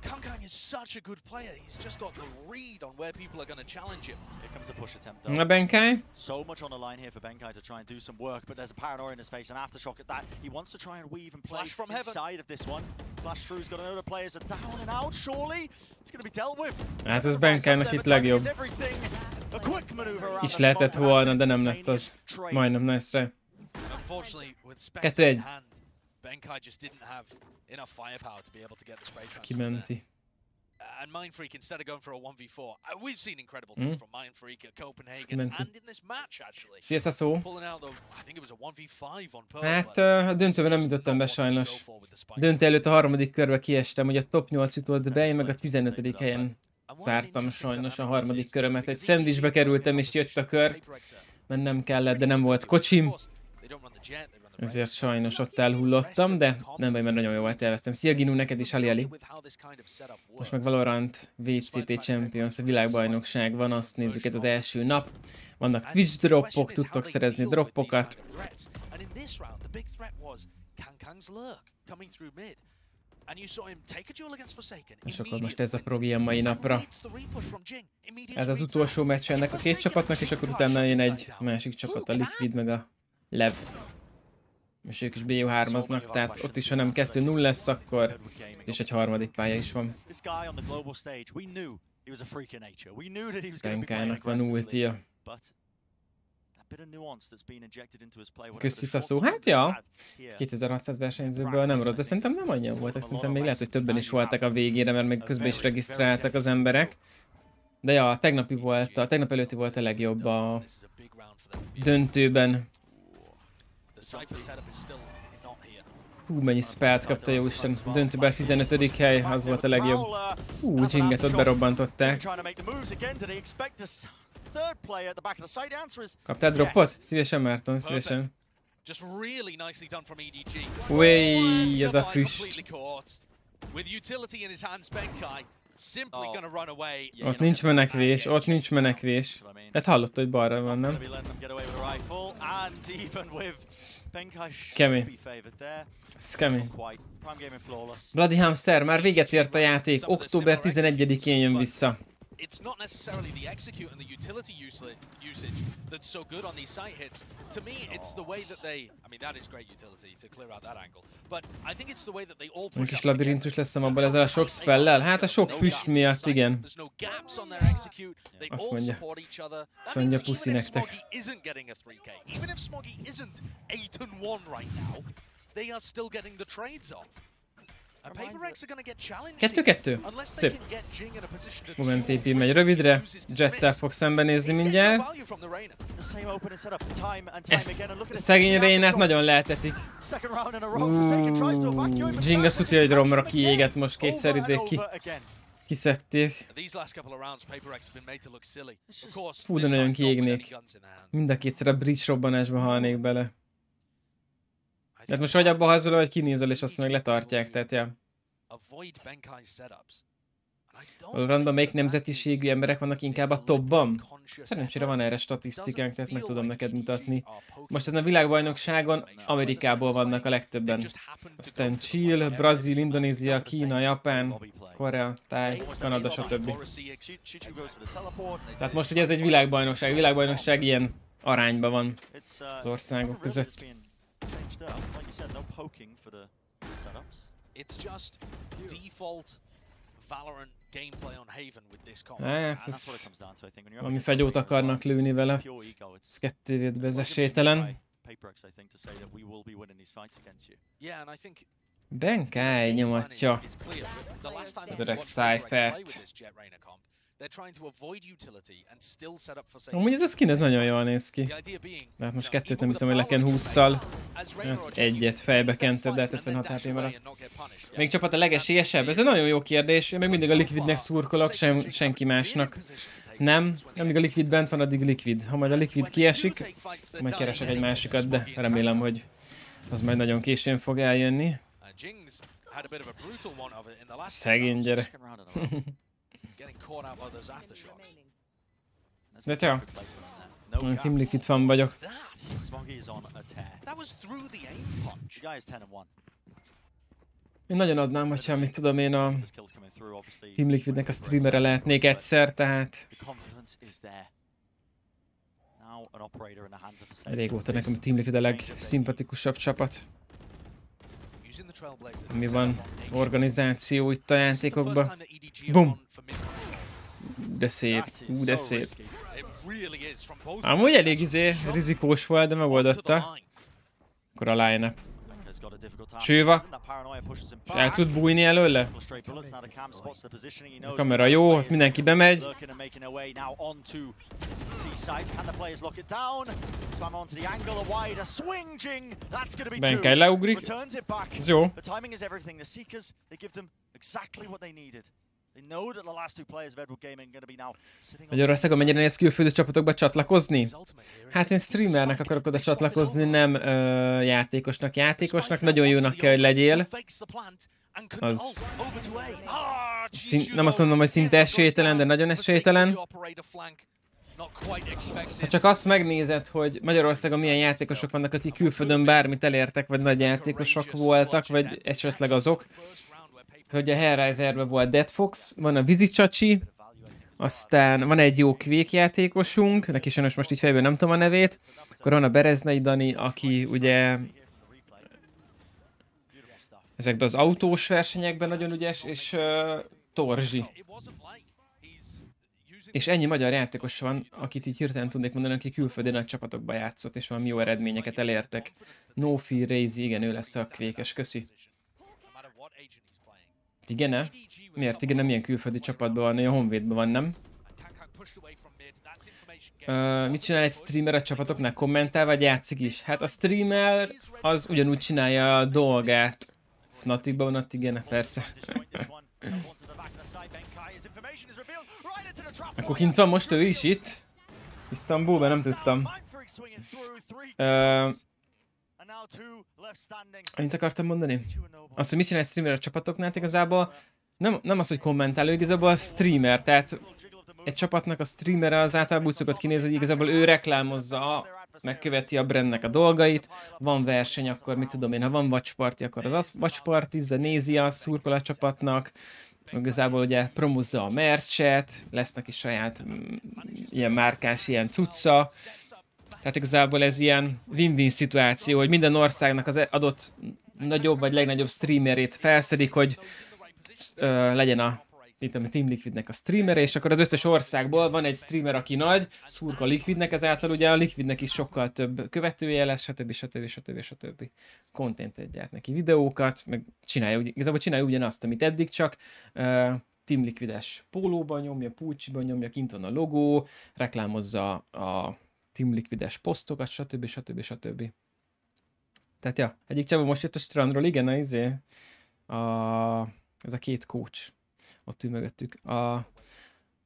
S7: Kankang is such a good player. He's just got the read on where people are going to challenge him.
S8: Here comes the push attempt
S1: Na Benkai.
S8: So much on the line here for Benkai to try and do some work, but there's a paranoia in his face, and aftershock at that. He wants to try and weave and play from inside of this one. Flash through's got another players are down and out, surely. It's going to be dealt with.
S1: Hát ez Benkainak itt legjobb. Is lehetett volna, de nem lett az. Majdnem, nice try. 2-1.
S7: Benkai just didn't have enough firepower to be able to get the spray transfer.
S1: Kimenti.
S7: And Mindfreak, instead of going for a 1v4, we've seen incredible things from Mindfreak at Copenhagen and in this match actually.
S1: CSSO.
S7: Pulling out the, I think it was a 1v5 on Pearl.
S1: Hát a döntőben nem jutottam be sajnos. Döntő előtt a harmadik körbe kiestem, hogy a top 8 jutott be, én meg a 15. helyen zártam sajnos a harmadik körömet. Egy szendvicsbe kerültem és jött a kör. Mennem kellett, de nem volt kocsim. Ezért sajnos ott elhullottam, de nem baj, mert nagyon jó volt, elvesztem. Szia Ginu, neked is, Ali. Most meg Valorant Vct Champions világbajnokság van, azt nézzük, ez az első nap. Vannak Twitch droppok, tudtok szerezni droppokat. És akkor most ez a progi a mai napra. Ez az utolsó meccs ennek a két csapatnak, és akkor utána jön egy másik csapat, a Liquid meg a Lev. És ők is BO3-aznak, tehát ott is, ha nem 2-0 lesz, akkor ott is egy harmadik pálya is van. Benkának van ultia. Köszi Szaszó. Hát ja, 2600 versenyzőből nem rossz, de szerintem nem annyian voltak, szerintem még lehet, hogy többen is voltak a végére, mert még közben is regisztráltak az emberek. De ja, a tegnap előtti volt a legjobb a döntőben. Mennyi spelt kapta, jóisten. Döntőben a 15. hely, az volt a legjobb. Jinget ott berobbantották. Kaptál droppot? Szívesen, Márton, szívesen. Uéj, ez a füst. Ott nincs menekvés, ott nincs menekvés. Tehát hallottad, hogy balra van, nem? Kemény. Ez kemény. Bloody Hamster, már véget ért a játék. Október 11-én jön vissza.
S7: it's not necessarily the execute and the utility usage that's so good on these site hits. To me, it's the way that they... I mean, that is great utility to clear out that angle. But I think it's the way that they all push
S1: kis labirintus lesz abban ezzel a sok spellel? Hát a sok füst miatt, igen. Azt mondja. Azt mondja puszi nektek.
S7: Even if Smoggy isn't 8-1 right now, they are still getting the trades off.
S1: 2-2. Szép. Moment TP megy rövidre. Jettel fog szembenézni mindjárt. Szegény Reynát nagyon lehetetik. Jing azt tudja, hogy romra kiégett most kétszer kiszedték. Fú, de nagyon kiégnék. Mind a kétszer a bridge robbanásba halnék bele. Tehát most vagy abba hazol, vagy kinézel, és azt meg letartják, tehát ja. Random, melyik nemzetiségű emberek vannak inkább a topban? Szerencsére van erre statisztikánk, tehát meg tudom neked mutatni. Most ezen a világbajnokságon Amerikából vannak a legtöbben. Aztán Chill, Brazil, Indonézia, Kína, Japán, Korea, Táj, Kanada, stb. Tehát most ugye ez egy világbajnokság ilyen arányban van az országok között. Hát ez... Valami fegyót akarnak lőni vele. Ez kettővét be, ez esélytelen. Benkai nyomatja az öreg Cyphert. Amúgy ez a skin ez nagyon jól néz ki. De hát most kettőt nem hiszem, hogy leken 20-szal. Hát egyet fejbe kented, de 56 HP maradt. Még csapat a legesélyesebb? Ez egy nagyon jó kérdés. Én meg mindig a Liquidnek szurkolok, senki másnak. Nem, amíg a Liquid bent van, addig Liquid. Ha majd a Liquid kiesik, majd keresek egy másikat, de remélem, hogy az majd nagyon későn fog eljönni. Szegény gyerek. De te, Team Liquid fan vagyok. Én nagyon adnám, hogyha mit tudom én a Team Liquidnek a streamere lehetnék egyszer, tehát... Régóta nekem a Team Liquid a legszimpatikusabb csapat. Mi van organizáció itt a játékokban. Bum! De szép, de szép. Amúgy elég rizikós volt, de megoldotta. Akkor a line-up. Csőva. És el tud bújni előle? A kamera jó, ott mindenki bemegy. Benkai leugrik. Ez jó. Magyarországon mennyire néz külföldi csapatokba csatlakozni? Hát én streamernek akarok oda csatlakozni, nem játékosnak. Játékosnak nagyon jónak kell, hogy legyél. Az... nem azt mondom, hogy szinte esélytelen, de nagyon esélytelen. Ha csak azt megnézed, hogy Magyarországon milyen játékosok vannak, akik külföldön bármit elértek, vagy nagy játékosok voltak, vagy esetleg azok. Hogy a Hellraiserben volt Dead Fox, van a Vct, aztán van egy jó Quake játékosunk, neki sajnos most így fejből nem tudom a nevét, akkor van a Bereznai Dani, aki ugye ezekben az autós versenyekben nagyon ügyes, és Torzsi. És ennyi magyar játékos van, akit így hirtelen tudnék mondani, aki külföldi nagy csapatokban játszott, és valami jó eredményeket elértek. No Fear Razy, igen, ő lesz a Quake-es, köszi. Tigene? Miért Tigene milyen külföldi csapatban van? A Honvédban van, nem? Mit csinál egy streamer a csapatoknál? Kommentál vagy játszik is? Hát a streamer az ugyanúgy csinálja a dolgát. Fnaticban van a Tigene, persze. Akkor kint van most ő is itt? Isztambulban, nem tudtam. Annyit akartam mondani? Azt, hogy mit csinál egy streamer a csapatoknál, igazából nem az, hogy kommentálő, igazából a streamer, tehát egy csapatnak a streamere az általában úgy szokott kinézni, hogy igazából ő reklámozza, megköveti a brandnek a dolgait, van verseny, akkor mit tudom én, ha van watchparty, akkor az watchparty-zza, nézi azt, szurkol a csapatnak, Igazából ugye promózza a merchet, lesz neki saját ilyen márkás, ilyen cucca. Tehát igazából ez ilyen win-win szituáció, hogy minden országnak az adott nagyobb vagy legnagyobb streamerét felszedik, hogy legyen a Team Liquidnek a streamere, és akkor az összes országból van egy streamer, aki nagy, szurka Liquidnek, ezáltal ugye a Liquidnek is sokkal több követője lesz, stb. Contentet gyárt neki, videókat, meg igazából csinálja ugyanazt, amit eddig, csak Team Liquides pólóban nyomja, pulcsiban nyomja, kint van a logó, reklámozza a Team Liquides posztokat, stb. Tehát ja, egyik csávó most jött a strandról, igen, ez a két coach. Ott ül mögöttük. A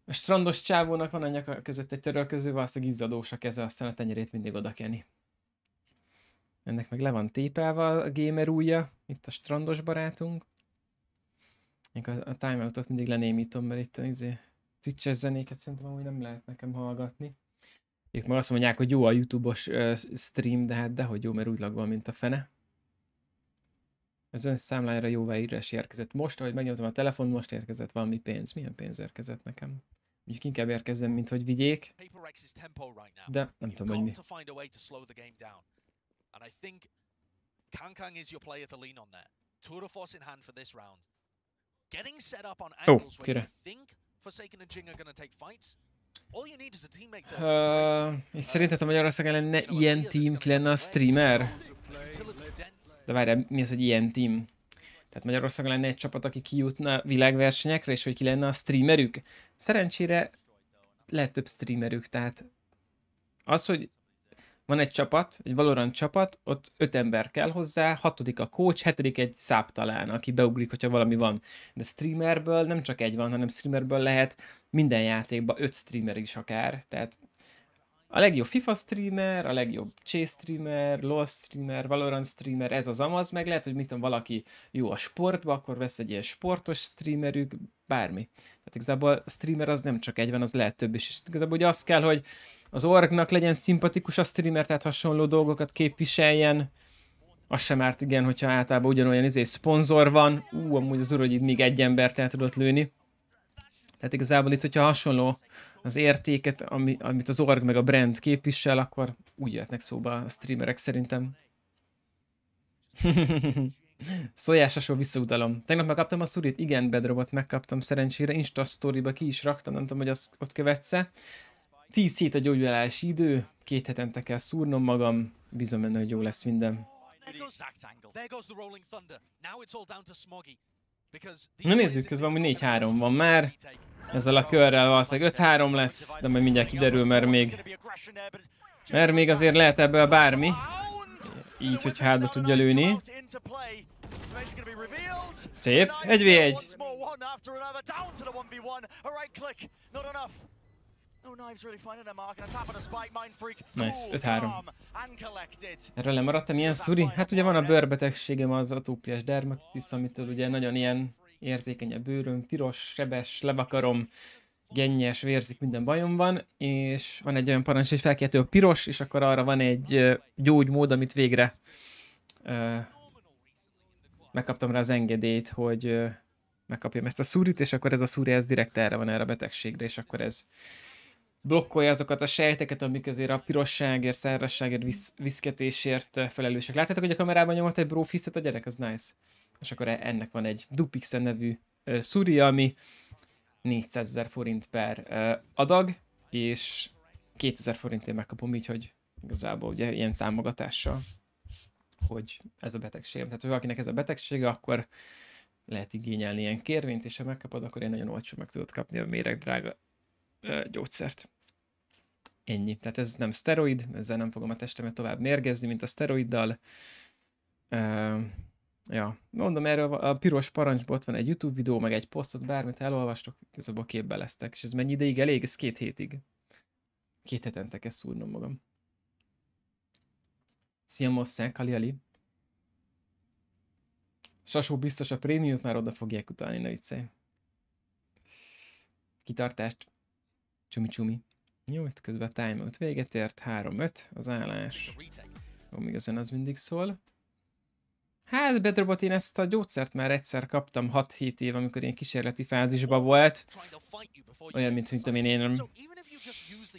S1: strandos csávónak van a nyaka között egy törölköző, valószínűleg izzadós a keze, aztán a tenyerét mindig oda keni. Ennek meg le van tépelve a gamer ujja, itt a strandos barátunk. Én a timeoutot mindig lenémítom, mert itt a Twitches zenéket szerintem amúgy nem lehet nekem hallgatni. Ők meg azt mondják, hogy jó a YouTube-os stream, de hát dehogy jó, mert úgy lag van, mint a fene. Az ön számlájára jóváírás érkezett. Most, ahogy megnyomtam a telefon, most érkezett valami pénz. Milyen pénz érkezett nekem? Mondjuk inkább érkezzen, mint hogy vigyék. De nem tudom, hogy mi. Ó, kire. És szerinted Magyarországon lenne ilyen team, ki lenne a streamer? De várjál, mi az, hogy ilyen team? Tehát Magyarországon lenne egy csapat, aki kijutna világversenyekre, és hogy ki lenne a streamerük? Szerencsére lehet több streamerük, tehát az, hogy van egy csapat, egy Valorant csapat, ott 5 ember kell hozzá, 6. a coach, 7. egy száb talán, aki beugrik, hogyha valami van. De streamerből nem csak egy van, hanem streamerből lehet minden játékban 5 streamer is akár, tehát a legjobb FIFA streamer, a legjobb Chase streamer, LoL streamer, Valorant streamer, ez az amaz, meg lehet, hogy mit tudom, valaki jó a sportba, akkor vesz egy ilyen sportos streamerük, bármi. Tehát igazából a streamer az nem csak egy van, az lehet több is. És igazából ugye az kell, hogy az orgnak legyen szimpatikus a streamer, tehát hasonló dolgokat képviseljen. Az sem árt, igen, hogyha általában ugyanolyan szponzor van. Amúgy az hogy itt még egy embert el tudott lőni. Tehát igazából itt, hogyha hasonló az értéket, amit az org meg a brand képvisel, akkor úgy jöhetnek szóba a streamerek szerintem. Szójásasról visszautalom. Tegnap megkaptam a szurit, igen, bedrobot megkaptam szerencsére, Insta Story-ba ki is raktam, nem tudom, hogy azt ott követsz-e. 10 hét a gyógyulási idő, 2 hetente kell szúrnom magam, bízom benne, hogy jó lesz minden. Na nézzük, közben amúgy 4-3 van már. Ezzel a körrel valószínűleg 5-3 lesz, de majd mindjárt kiderül, mert még azért lehet ebből bármi. Így, hogy hátba tudja lőni. Szép, 1v1. Nice, 5-3. Erről lemaradtam ilyen szuri? Hát ugye van a bőrbetegségem, az atópiás dermatitis, amitől ugye nagyon ilyen érzékeny a bőröm, piros, sebes, lebakarom, gennyes, vérzik, minden bajom van, és van egy olyan parancs, hogy felkeltő a piros, és akkor arra van egy gyógymód, amit végre megkaptam rá az engedélyt, hogy megkapjam ezt a szúrit, és akkor ez a szúri, ez direkt erre van, erre a betegségre, és akkor ez blokkolja azokat a sejteket, amik azért a pirosságért, szárazságért, viszketésért felelősek. Látjátok, hogy a kamerában nyomott egy brofistet a gyerek? Az nice. És akkor ennek van egy Dupixen nevű szúri, ami 400 000 forint per adag, és 2000 forintért megkapom így, hogy igazából ugye ilyen támogatással, hogy ez a betegségem. Tehát, ha valakinek ez a betegsége, akkor lehet igényelni ilyen kérvényt, és ha megkapod, akkor én nagyon olcsó meg tudod kapni a méregdrága gyógyszert. Ennyi. Tehát ez nem szteroid, ezzel nem fogom a testemet tovább mérgezni, mint a szteroiddal. Ja, mondom, erről a piros parancsból ott van egy YouTube videó, meg egy posztot, bármit elolvastok, igazából képbe lesztek. És ez mennyi ideig elég? Ez 2 hétig. 2 hetente kell szúrnom magam. Szia Mosszák, Ali. Sasó biztos a prémiumot már oda fogják utalni, ne viccelj. Kitartást. Csumi. Jó, itt közben a timeout véget ért, 3-5 az állás. Jó, még ezen az mindig szól. Hát bedrobott, én ezt a gyógyszert már egyszer kaptam 6-7 év, amikor ilyen kísérleti fázisban volt. Olyan, mint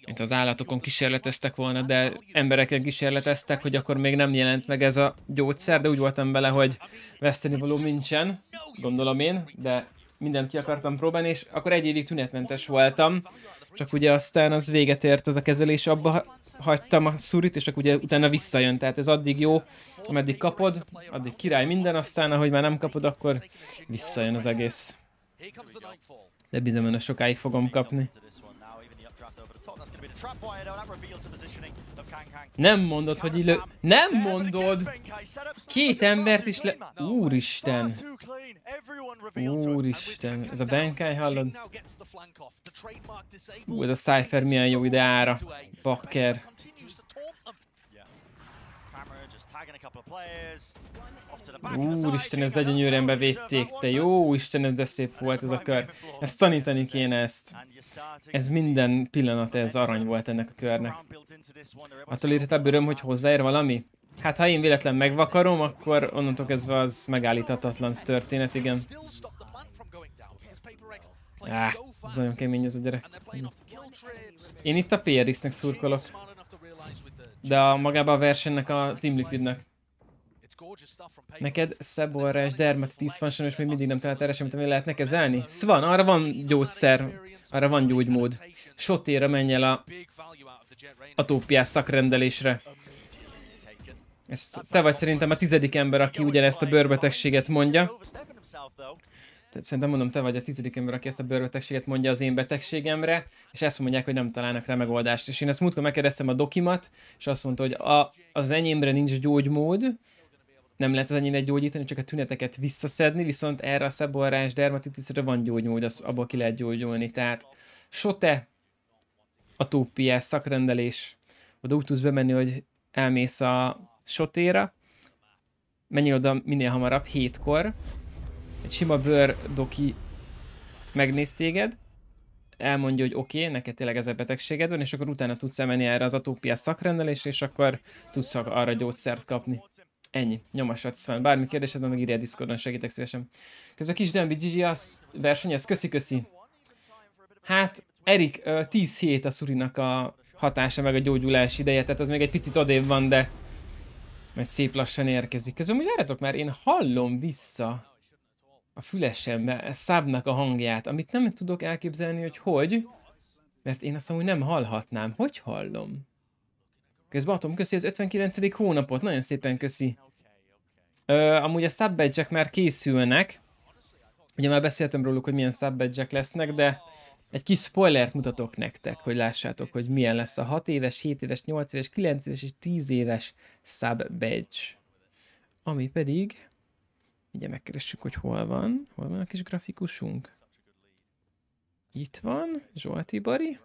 S1: mint az állatokon kísérleteztek volna, de embereken kísérleteztek, hogy akkor még nem jelent meg ez a gyógyszer, de úgy voltam vele, hogy vesztenivaló nincsen, gondolom én, de mindent ki akartam próbálni, és akkor 1 évig tünetmentes voltam. Csak ugye aztán az véget ért az a kezelés, abba hagytam a szurit, és csak ugye utána visszajön. Tehát ez addig jó, ameddig kapod, addig király minden, aztán ahogy már nem kapod, akkor visszajön az egész. De bizony, sokáig fogom kapni. Nem mondod, hogy illő... Nem mondod! 2 embert is le... Úristen! Úristen, ez a Benkai, hallod? Ez a Cypher milyen jó ide ára. Bakker. Úristen, ez de gyönyörűen bevédték, te jó Isten, ez de szép volt ez a kör. Ezt tanítani kéne ezt. Ez minden pillanat, ez arany volt ennek a körnek. Attól érhetebb öröm, hogy hozzáér valami? Hát ha én véletlen megvakarom, akkor onnantól kezdve az megállíthatatlan történet, igen. Ez nagyon kemény ez a gyerek. Én itt a PRX-nek szurkolok. De magában a versenynek a Team Liquidnek. Neked szeborrás dermatitis van, sajnos még mindig nem talált erre semmit, amit lehetne kezelni? Van, arra van gyógyszer, arra van gyógymód. Szotyira menj el a atópiás szakrendelésre. Te vagy szerintem a 10. ember, aki ugyanezt a bőrbetegséget mondja. Szerintem mondom, te vagy a 10. ember, aki ezt a bőrbetegséget mondja az én betegségemre, és ezt mondják, hogy nem találnak rá megoldást. És én ezt múltkor megkérdeztem a dokimat, és azt mondta, hogy az enyémre nincs gyógymód, nem lehet az enyémre gyógyítani, csak a tüneteket visszaszedni, viszont erre a szeborrás dermatitisre van gyógymód, abból ki lehet gyógyulni. Tehát sote, atópiás szakrendelés, oda úgy tudsz bemenni, hogy elmész a sotéra, menjél oda minél hamarabb, 7-kor, egy sima bőrdoki megnéz téged, elmondja, hogy oké, neked tényleg ez a betegséged van, és akkor utána tudsz elmenni erre az atópiás szakrendelésre, és akkor tudsz arra gyógyszert kapni. Ennyi. Nyomasodsz van. Bármi kérdésed van, meg írja a Discordon, segítek szívesen. Közben kis Dembi GG az versenyez. Köszi. Hát, Erik, 10 hét a szurinak a hatása, meg a gyógyulás ideje, tehát az még egy picit odébb van, de majd szép lassan érkezik. Közben úgy várjatok már, én hallom vissza a fülesembe Szabnak a hangját, amit nem tudok elképzelni, hogy, mert én azt amúgy nem hallhatnám. Hogy hallom? Közben Atom, köszi az 59. hónapot, nagyon szépen köszi. Amúgy a subbadge-ek már készülnek. Ugye már beszéltem róluk, hogy milyen subbadge-ek lesznek, de egy kis spoilert mutatok nektek, hogy lássátok, hogy milyen lesz a 6 éves, 7 éves, 8 éves, 9 éves és 10 éves subbadge. Ami pedig... Ugye megkeressük, hogy hol van. Hol van a kis grafikusunk? Itt van, Szotyi Bari.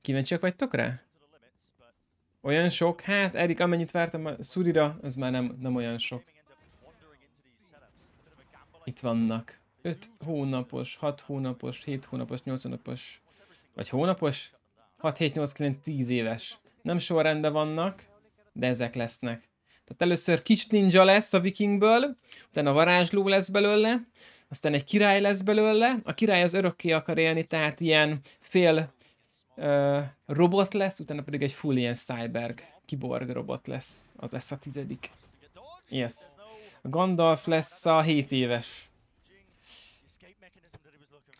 S1: Kíváncsiak vagytok rá? Olyan sok? Hát, Erik, amennyit vártam a szurira, az már nem olyan sok. Itt vannak. 5 hónapos, 6 hónapos, 7 hónapos, 8 hónapos, vagy hónapos? 6, 7, 8, 9, 10 éves. Nem sorrendben vannak, de ezek lesznek. Tehát először kis ninja lesz a vikingből, utána varázsló lesz belőle, aztán egy király lesz belőle. A király az örökké akar élni, tehát ilyen fél robot lesz, utána pedig egy full ilyen cyborg, kiborg robot lesz. Az lesz a 10. Yes. A Gandalf lesz a 7 éves.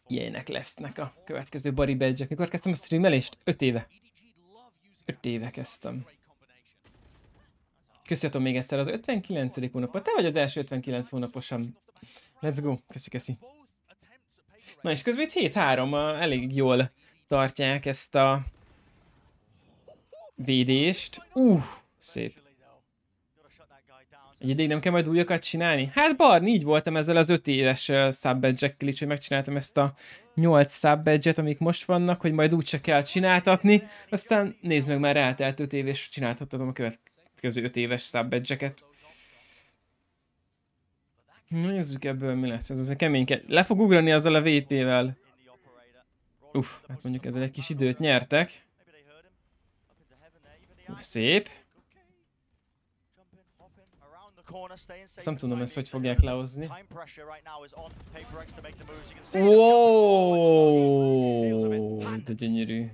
S1: Ilyenek lesznek a következő Bari badge-ek. Mikor kezdtem a streamelést? 5 éve. 5 éve kezdtem. Köszönöm még egyszer az 59. hónapot. Te vagy az első 59 hónaposan. Let's go. Köszi. Na és közben itt 7-3 elég jól tartják ezt a védést. Szép. Egy ideig nem kell majd újakat csinálni? Hát Barni, így voltam ezzel az 5 éves subbadge-ekkel is, hogy megcsináltam ezt a 8 subbadge-et, amik most vannak, hogy majd úgyse kell csináltatni. Aztán nézd meg, már eltelt 5 év, és csináltatom a következő 5 éves subbadge-eket. Nézzük ebből mi lesz. Ez az a keményke. Le fog ugrani azzal a VP-vel. Hát mondjuk ezzel egy kis időt nyertek. Szép. Ezt nem tudom, ezt hogy fogják lehozni. Wow, de gyönyörű.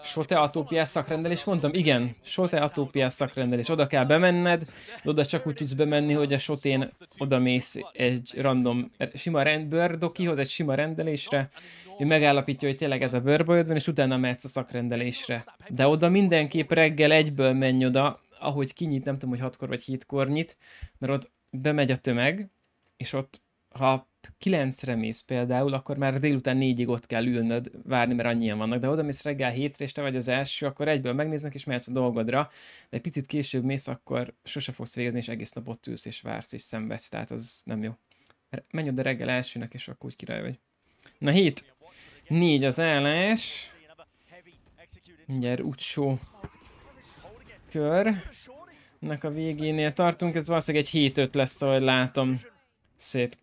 S1: Szotyi autópiás szakrendelés, mondtam? Igen, Szotyi autópiás szakrendelés. Oda kell bemenned, de oda csak úgy tudsz bemenni, hogy a Szotyin oda mész egy random, sima bőrdokihoz, egy sima rendelésre, ő megállapítja, hogy tényleg ez a bőrbajod van, és utána mehetsz a szakrendelésre. De oda mindenképp reggel egyből menj oda, ahogy kinyit, nem tudom, hogy 6-kor vagy 7-kor nyit, mert ott bemegy a tömeg, és ott, ha 9-re mész például, akkor már délután 4-ig ott kell ülnöd, várni, mert annyian vannak, de oda mész reggel 7-re, és te vagy az első, akkor egyből megnéznek, és mehetsz a dolgodra, de egy picit később mész, akkor sose fogsz végezni, és egész nap ott ülsz, és vársz, és szenvedsz, tehát az nem jó. Menj oda reggel elsőnek, és akkor úgy király vagy. Na 7-4 az állás. Mindjárt utcsó kör. Ennek a végénél tartunk, ez valószínűleg egy 7-5 lesz, ahogy látom. Szép.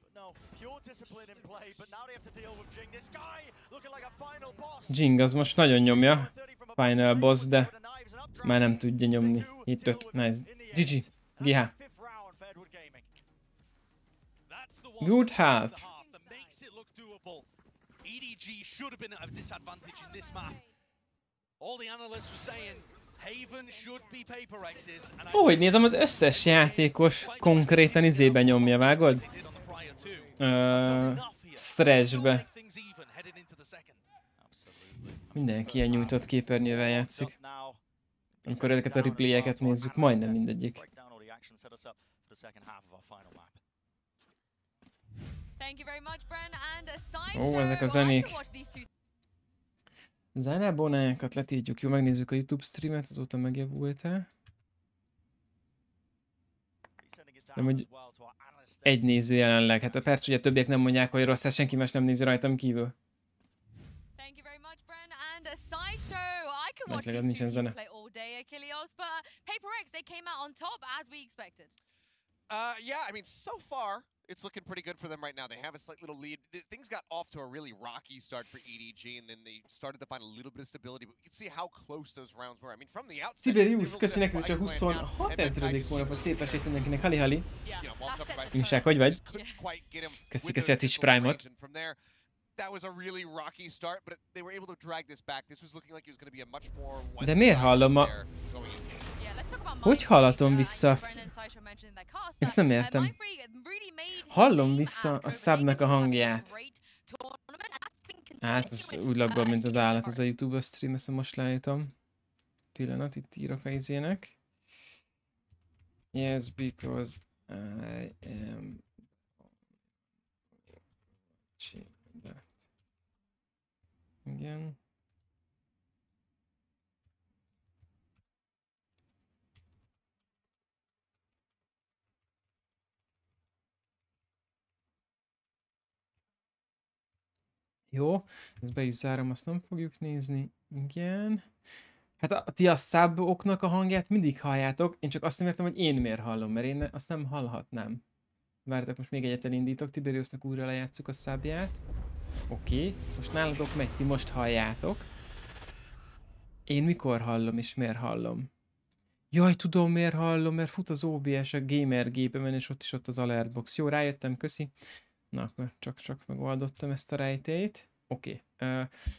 S1: Jing az most nagyon nyomja. Final boss, de már nem tudja nyomni. 7-5, nice. GG. GH. Good health.
S7: EDG should have been at a disadvantage in this map. All the analysts were saying Haven should be Paper X's.
S1: Hogy nézem, az összes játékos konkrétan izébe nyomja, vágod? Stressbe. Mindenki ilyen nyújtott képernyővel játszik. Amikor ezeket a replayeket nézzük, majdnem mindegyik. Ó, ezek a zenék. Zenebonákat letiltjuk. Jó, megnézzük a YouTube streamet, azóta megjavult-e? De hogy egy néző jelenleg. Hát persze, hogy a többiek nem mondják, hogy rossz, senki más nem nézi rajtam kívül. Mert legalább nincsen zene.
S9: Yeah, I mean, so far, it's looking pretty good for them right now. They have a slight little lead. Things got off to a really rocky start for EDG, and then they started to find a little bit of stability. But you can see how close those rounds were. I mean, from the outset...
S1: Siberius, köszi neked, csak 26 ezredik hónapot. Szép estét mindenkinek. Hali-hali. Imság, hogy vagy? Köszi a Twitch Prime-ot. De miért hallom a... Hogy hallatom vissza? Ezt nem értem. Hallom vissza a subnak a hangját. Hát, ez úgy laggol, mint az állat, ez a YouTube stream, ezt most leállítom. Pillanat, itt írok a izének. Yes, because I am... Igen. Jó, ezt be is zárom, azt nem fogjuk nézni. Igen. Hát ti a suboknak a hangját mindig halljátok, én csak azt nem értem, hogy én miért hallom, mert én azt nem hallhatnám. Várjátok, most még egyet elindítok, Tiberiusnak újra lejátszuk a subját. Oké, most nálatok megy, ti most halljátok. Én mikor hallom és miért hallom? Jaj, tudom miért hallom, mert fut az OBS a gamer gépemen, és ott is ott az alertbox. Jó, rájöttem, köszi. Na, akkor csak megoldottam ezt a rejtélyt. Oké.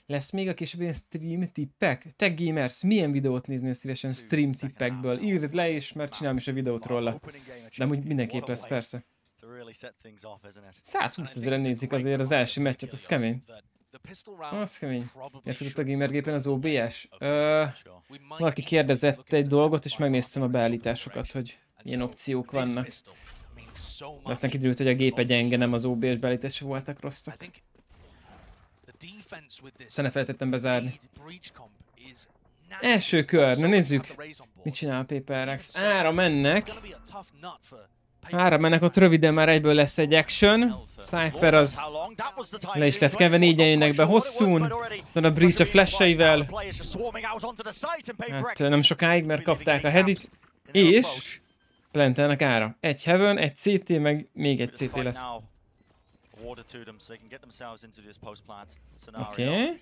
S1: Lesz még a később ilyen stream tippek? Te gamers, milyen videót néznél szívesen stream tippekből? Írd le is, mert csinálom is a videót róla. De amúgy mindenképp lesz, persze. 120 000-en nézik azért az első meccset, az kemény. Az kemény. Elfutott a gamergépen az OBS? Valaki kérdezett egy dolgot, és megnéztem a beállításokat, hogy milyen opciók vannak. De aztán kiderült, hogy a gépe gyenge, nem az OBS beállítása voltak rosszak. Aztán ne felejtettem bezárni. Első kör, na nézzük. Mit csinál a PaperX? Ára mennek. Ára mennek, ott röviden már egyből lesz egy action. Cypher az le is lett kenve, négyen jönnek be hosszún. Utána a Breach a flash-eivel. Hát nem sokáig, mert kapták a headit. És plantelnek ára. Egy Heaven, egy CT, meg még egy CT lesz. Oké.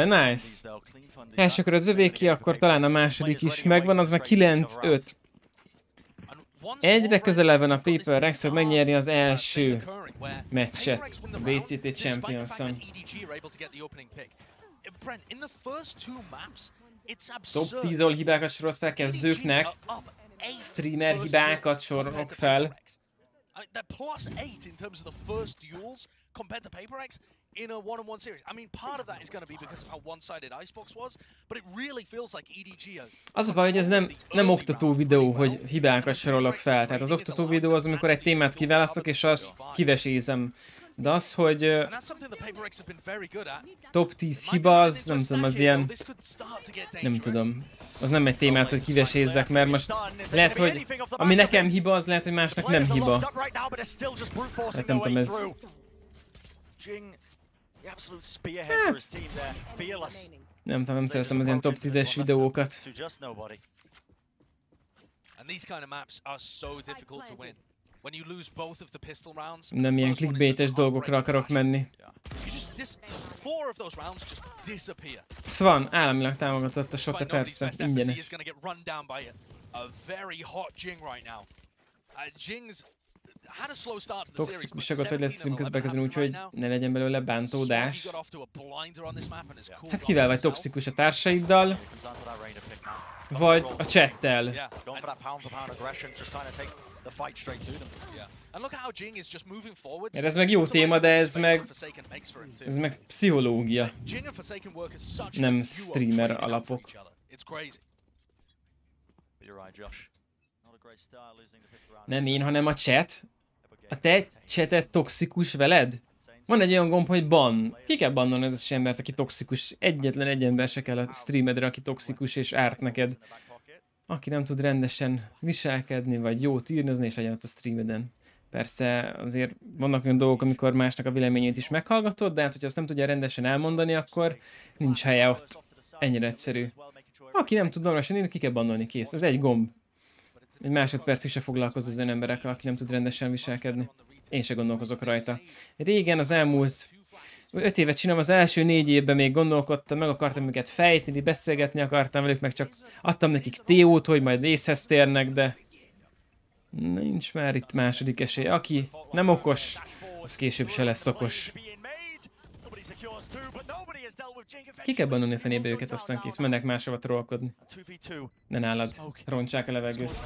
S1: eleve, nice. Első kör az övéki, akkor talán a második is megvan, az már 9-5. Egyre közelebb van a Paper Rex, hogy megnyerni az első meccset a Vct Champions-on. Top 10 ahol hibákat sorolsz fel kezdőknek. Streamer hibákat sorolok fel.
S7: In a one-on-one series. I mean, part of that is going to be because of how one-sided Icebox was, but it really feels like EDG.
S1: Az a baj, hogy ez nem oktató videó, hogy hibákat sorolok fel. Tehát az oktató videó az, amikor egy témát kiválasztok, és azt kivesézem. De az, hogy top 10 hiba, az nem tudom, az ilyen... Nem tudom. Az nem egy témát, hogy kivesézzek, mert most lehet, hogy ami nekem hiba, az lehet, hogy másnak nem hiba. Hát nem tudom, ez... Hát, nem tudom, nem szeretem az ilyen top 10-es videókat. Nem ilyen clickbaites dolgokra akarok menni. Swan, államilag támogatott a Szotyi, persze, ingyenes. Toxikusagot, hogy lesz stream közben kezdeni, úgyhogy ne legyen belőle bántódás. Hát kivel vagy toxikus, a társaiddal? Vagy a chattel? Mert ez meg jó téma, de ez meg pszichológia. Nem streamer alapok. Nem én, hanem a chat. A te chated toxikus veled? Van egy olyan gomb, hogy ban. Ki kell bannolni az összes embert, aki toxikus? Egyetlen egy ember se kell a streamedre, aki toxikus és árt neked. Aki nem tud rendesen viselkedni, vagy jót írnozni, és legyen ott a streameden. Persze azért vannak olyan dolgok, amikor másnak a véleményét is meghallgatod, de hát hogyha azt nem tudja rendesen elmondani, akkor nincs helye ott. Ennyire egyszerű. Aki nem tud normálisan írni, ki kell bannolni, kész. Ez egy gomb. Egy másodperc is se foglalkozz az olyan emberekkel, aki nem tud rendesen viselkedni. Én se gondolkozok rajta. Régen, az elmúlt 5 évet csinálom, az első 4 évben még gondolkodtam, meg akartam őket fejteni, beszélgetni akartam velük, meg csak adtam nekik téót, hogy majd észhez térnek, de nincs már itt második esély. Aki nem okos, az később se lesz okos. Ki kell bannolni a fenébe őket, aztán kész. Mennek máshova trollkodni. Ne nálad. Rontsák a levegőt.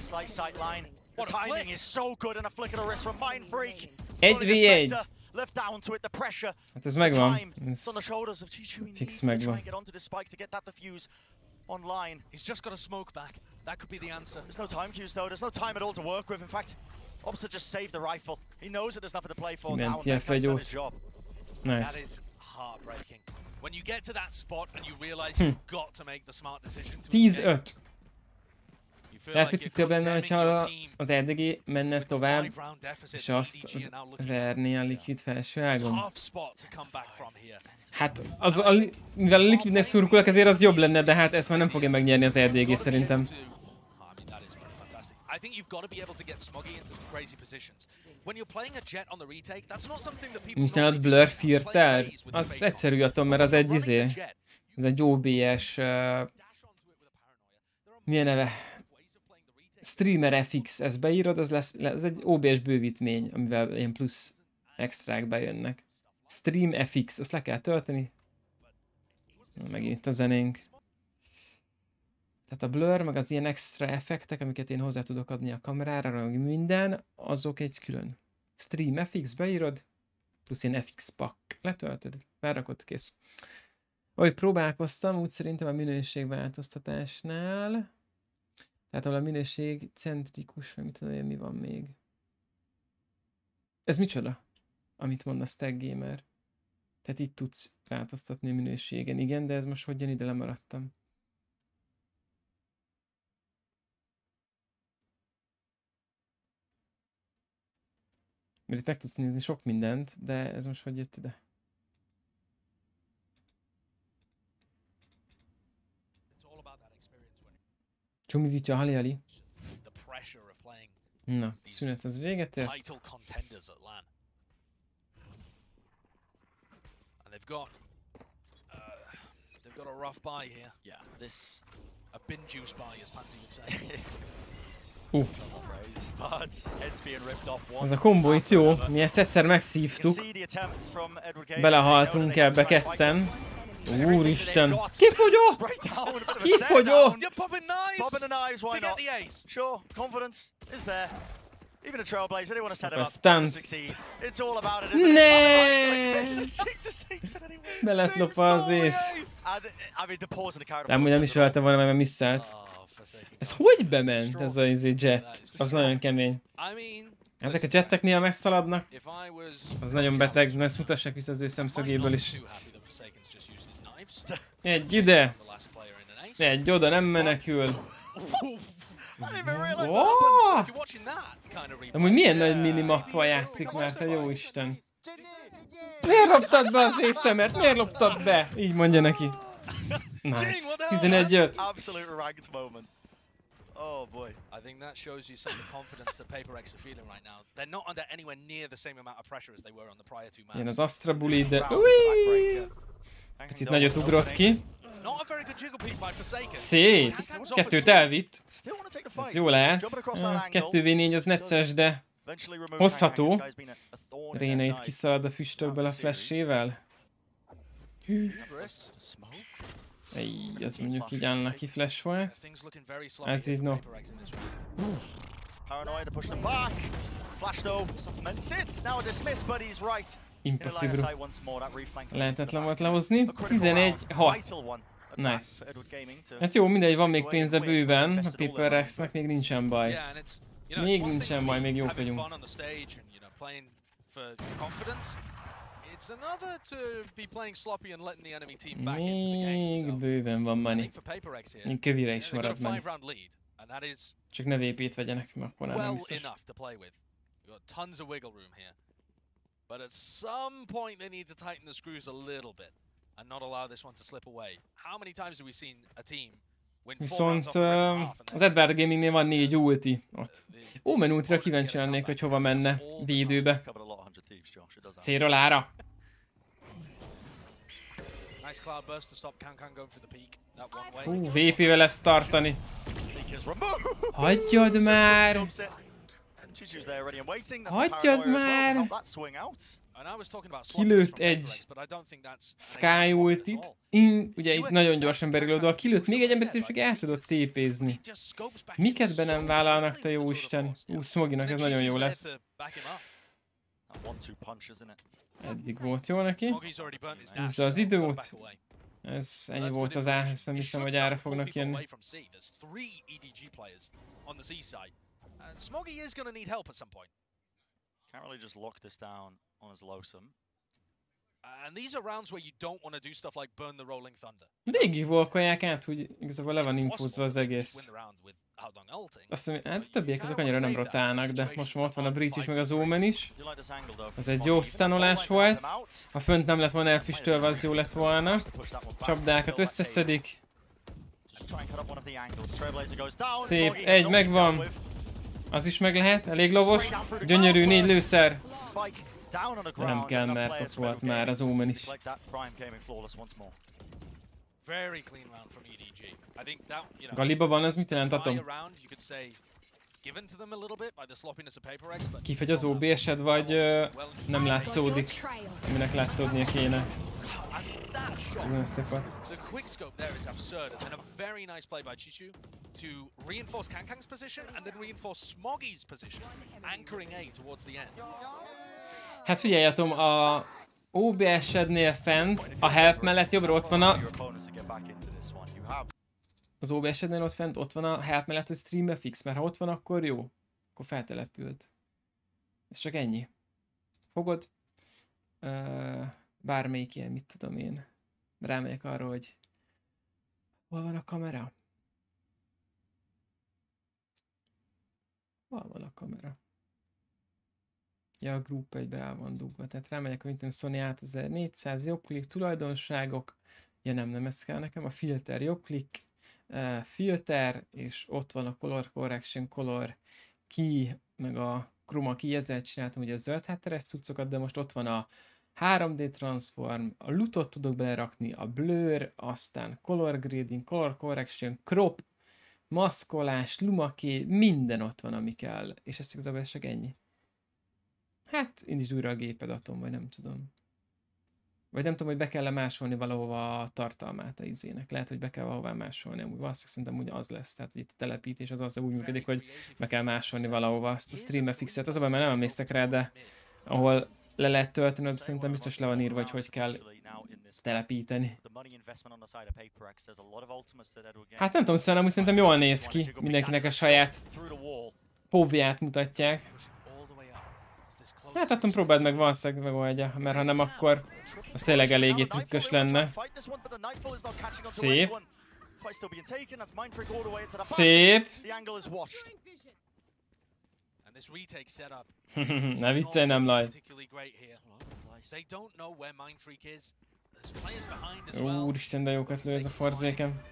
S1: 1v1. Hát ez megvan. Ez fix megvan.
S7: Online. He's just got a smoke back. That could be the answer. There's no time cues though. There's no time at all to work with. In fact, Obster just saved the rifle. He knows that there's nothing to play for now.
S1: That's done his job. Nice.
S7: That is heartbreaking. When you get to that spot and you realize you've got to make the smart decision to
S1: 10-5. Lehet picit jobb lenne, hogyha az EVG menne tovább, és azt verné a Liquid felső ágon. Hát, mivel a Liquidnek szurkolok, ezért az jobb lenne, de hát ezt már nem fogja megnyerni az EVG szerintem. Nincs nálad Blur Filter? Az egyszerű atom, mert az egy ez egy OBS... milyen neve? Streamer FX, ezt beírod, ez egy OBS bővítmény, amivel ilyen plusz extrák bejönnek. Stream FX, azt le kell tölteni. Megint itt a zenénk. Tehát a blur, meg az ilyen extra effektek, amiket én hozzá tudok adni a kamerára, meg minden, azok egy külön. Stream FX beírod, plusz ilyen FX pack. Letöltöd, felrakod, kész. Ahogy próbálkoztam, úgy szerintem a minőségváltoztatásnál, tehát ahol a minőség centrikus, vagy mit tudom én, mi van még. Ez micsoda? Amit mondasz, Tag Gamer. Tehát itt tudsz változtatni a minőségen. Igen, de ez most hogyan ide lemaradtam? Mert itt meg tudsz nézni sok mindent, de ez most hogy jött ide? Csumi vitja, hali. Na, szünet az véget ért.
S7: They've got a rough buy here. Yeah, this a bin juice buy, as Pansy would say.
S1: Az a kombó itt jó, mi ezt egyszer megszívtuk. Belehaltunk ebbe ketten. Úristen! Kifogyott! Kifogyott!
S8: Even a trailblazer, they want to set him up
S1: Stunt.
S8: to succeed. It's all about it,
S1: isn't it? Be lett lopva az ész. Nem, nem is vette volna, mert misszelt. Ez hogy bement, ez a jet? Az nagyon kemény. Ezek a jettek néha megszaladnak. Az nagyon beteg, na ezt mutassák vissza az ő szemszögéből is. Egy ide! Egy oda, nem menekül. Oh! Amúgy milyen nagy minimappal játszik már, te jóisten. Miért loptad be az észemet? Miért loptad be? Így mondja neki. Nice. 11-5.
S7: Oh boy. I think that shows you some of the confidence that PaperX are feeling right now. They're not under anywhere near the same amount of pressure as they were on the prior two maps.
S1: Jön az Astra Bully, de... Ui! Picit nagyot ugrott ki. Szép! Kettőt elvitt. Ez jó lehet. 2v4 az necces, de hozható. Réna itt kiszalad a füstökből a flashével. Ez mondjuk így unlucky flash volt. Ez így no. Impossible. Lehetetlen volt lehozni. 11-6. Nice. Hát jó, mindegy, van még pénze bőven. A PaperX-nek még nincsen baj. Még nincsen baj, még jók vagyunk. Még bőven van money. Még kövire is marad money. Csak ne VP-t vegyenek, mert akkor nem biztos.
S7: But at some point they need to tighten the screws a little bit and not allow this one to slip away. How many times have we seen a team win 4 rounds off the half?
S1: Az Edward Gamingnél van 4 ulti ott. Omen ultira kíváncsi lennék, hogy hova menne védőbe. C-ról-ára. Fú, VP-vel lesz tartani. Hagyjad már! Hagyjad már! Kilőtt egy Sky ultit. Ugye itt nagyon gyorsan berilódva. Kilőtt még egy embert, és el tudott tépézni. Miket be nem vállalnak, te jóisten? Smoginak ez nagyon jó lesz. Eddig volt jó neki. Húzza az időt. Ez ennyi volt az A, nem hiszem, hogy ára fognak jönni.
S7: Smoggy is going to need help at some point.
S8: Can't really just lock this down on his lonesome.
S7: And these are rounds where you don't want to do stuff like burn the rolling thunder.
S1: Végig volkolják át, hogy igazából le van infózva az egész. Azt hiszem, hát a többiek azok annyira nem rotálnak, de most már ott van a Breach is, meg az Omen is. Ez egy jó stanolás volt. Ha fönt nem lett volna elfüstölve, az jó lett volna. Csapdákat összeszedik. Szép, egy megvan. Az is meg lehet, elég lovos. Gyönyörű 4 lőszer. De nem kell, mert ott volt már az Omen is. Galiba van, ez mit jelent, Atom? Kifegy az OBS-ed, vagy nem látszódik, aminek látszódnia kéne. Nagyon szép volt. Hát figyelj, Atom, a OBS-ednél fent, a help mellett jobbra ott van a... Az OBS-ednél ott fent, ott van a help mellett a streambe fix, mert ha ott van, akkor jó. Akkor feltelepült. Ez csak ennyi. Fogod? Bármelyik ilyen, mit tudom én. Rámegyek arra, hogy hol van a kamera? Hol van a kamera? Ja, a group egybe el van dugva. Tehát rámegyek, hogy mint Sony 6400, jobbklik, tulajdonságok. Ja nem, ez kell nekem. A filter, jobbklik, filter, és ott van a color correction, color key, meg a chroma key, ezzel csináltam ugye a zöld hátteres cuccokat, de most ott van a 3D transform, a lutot tudok belerakni, a blur, aztán color grading, color correction, crop, maszkolás, lumaké, minden ott van, ami kell. És ez igazából csak ennyi. Hát, indítsd újra a gépedatom, vagy nem tudom. Vagy nem tudom, hogy be kell-e másolni valahova a tartalmát a izének. Lehet, hogy be kell valahová másolni. Amúgy valószínűleg szerintem úgy az lesz. Tehát itt a telepítés az úgy működik, hogy be kell másolni valahova azt a streamefixet. Az abban már nem emlékszek rá, de ahol le lehet tölteni, szerintem biztos le van írva, hogy kell telepíteni. Hát nem tudom, szerintem, szerintem jól néz ki. Mindenkinek a saját povját mutatják. Hát attól próbáld meg, valószínűleg megoldja, mert ha nem, akkor az tényleg eléggé trükkös lenne. Szép. Szép. Ne viccelj, nem lajt. Úristen, de jókat lő ez a farzékem.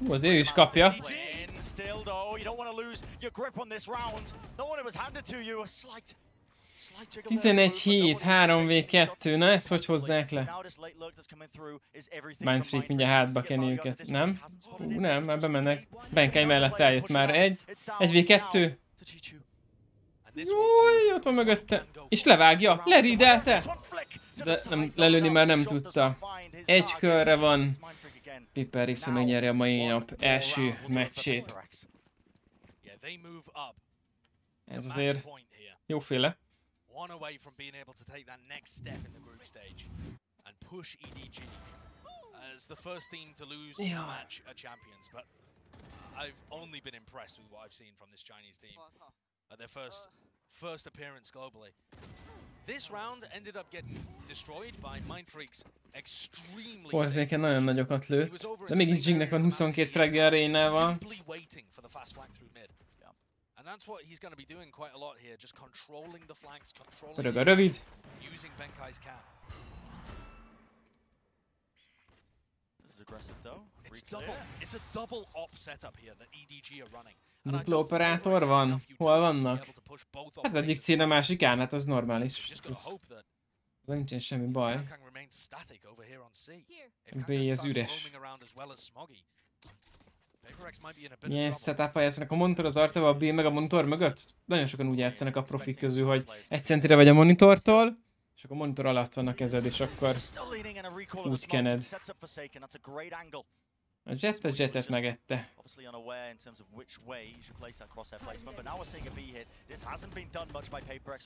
S1: Az ő is kapja. 11-7, 3v2, na ezt hogy hozzák le? Mindfreak mindjárt hátba keni őket, nem? Nem, már bemennek. Benkány mellett eljött már 1v2. Júj, ott van mögötte. És levágja, leridelte. De nem, lelőni már nem tudta. Egy körre van. Piperix, hogy megnyerje a mai nap első meccsét. Ez azért jóféle.
S7: One away from being able to take that next step in the group stage and push EVG as the first team to lose the match at Champions. But I've only been impressed with what I've seen from this Chinese team at their first appearance globally. This round ended up getting destroyed by Mindfreak's extremely.
S1: Forzéken nagyon nagyokat lőtt, de mégis Jingnek van 22 fragja a Reynával.
S7: And that's what he's going to be doing quite a lot here, just controlling the flanks,
S1: Pörög a rövid.
S7: Using Benkai's cap.
S8: This is aggressive though.
S7: It's a double op setup here that EDG are running.
S1: Dupla operátor van? Hol vannak? Hát az egyik cél a másik án, hát az normális. Ez nincsen semmi baj. B ez üres. Milyen setup játszanak a monitor az arcával, a B meg a monitor mögött? Nagyon sokan úgy játszanak a profik közül, hogy egy centire vagy a monitortól, és akkor a monitor alatt van a kezed, és akkor úgy kened. A jetet megette.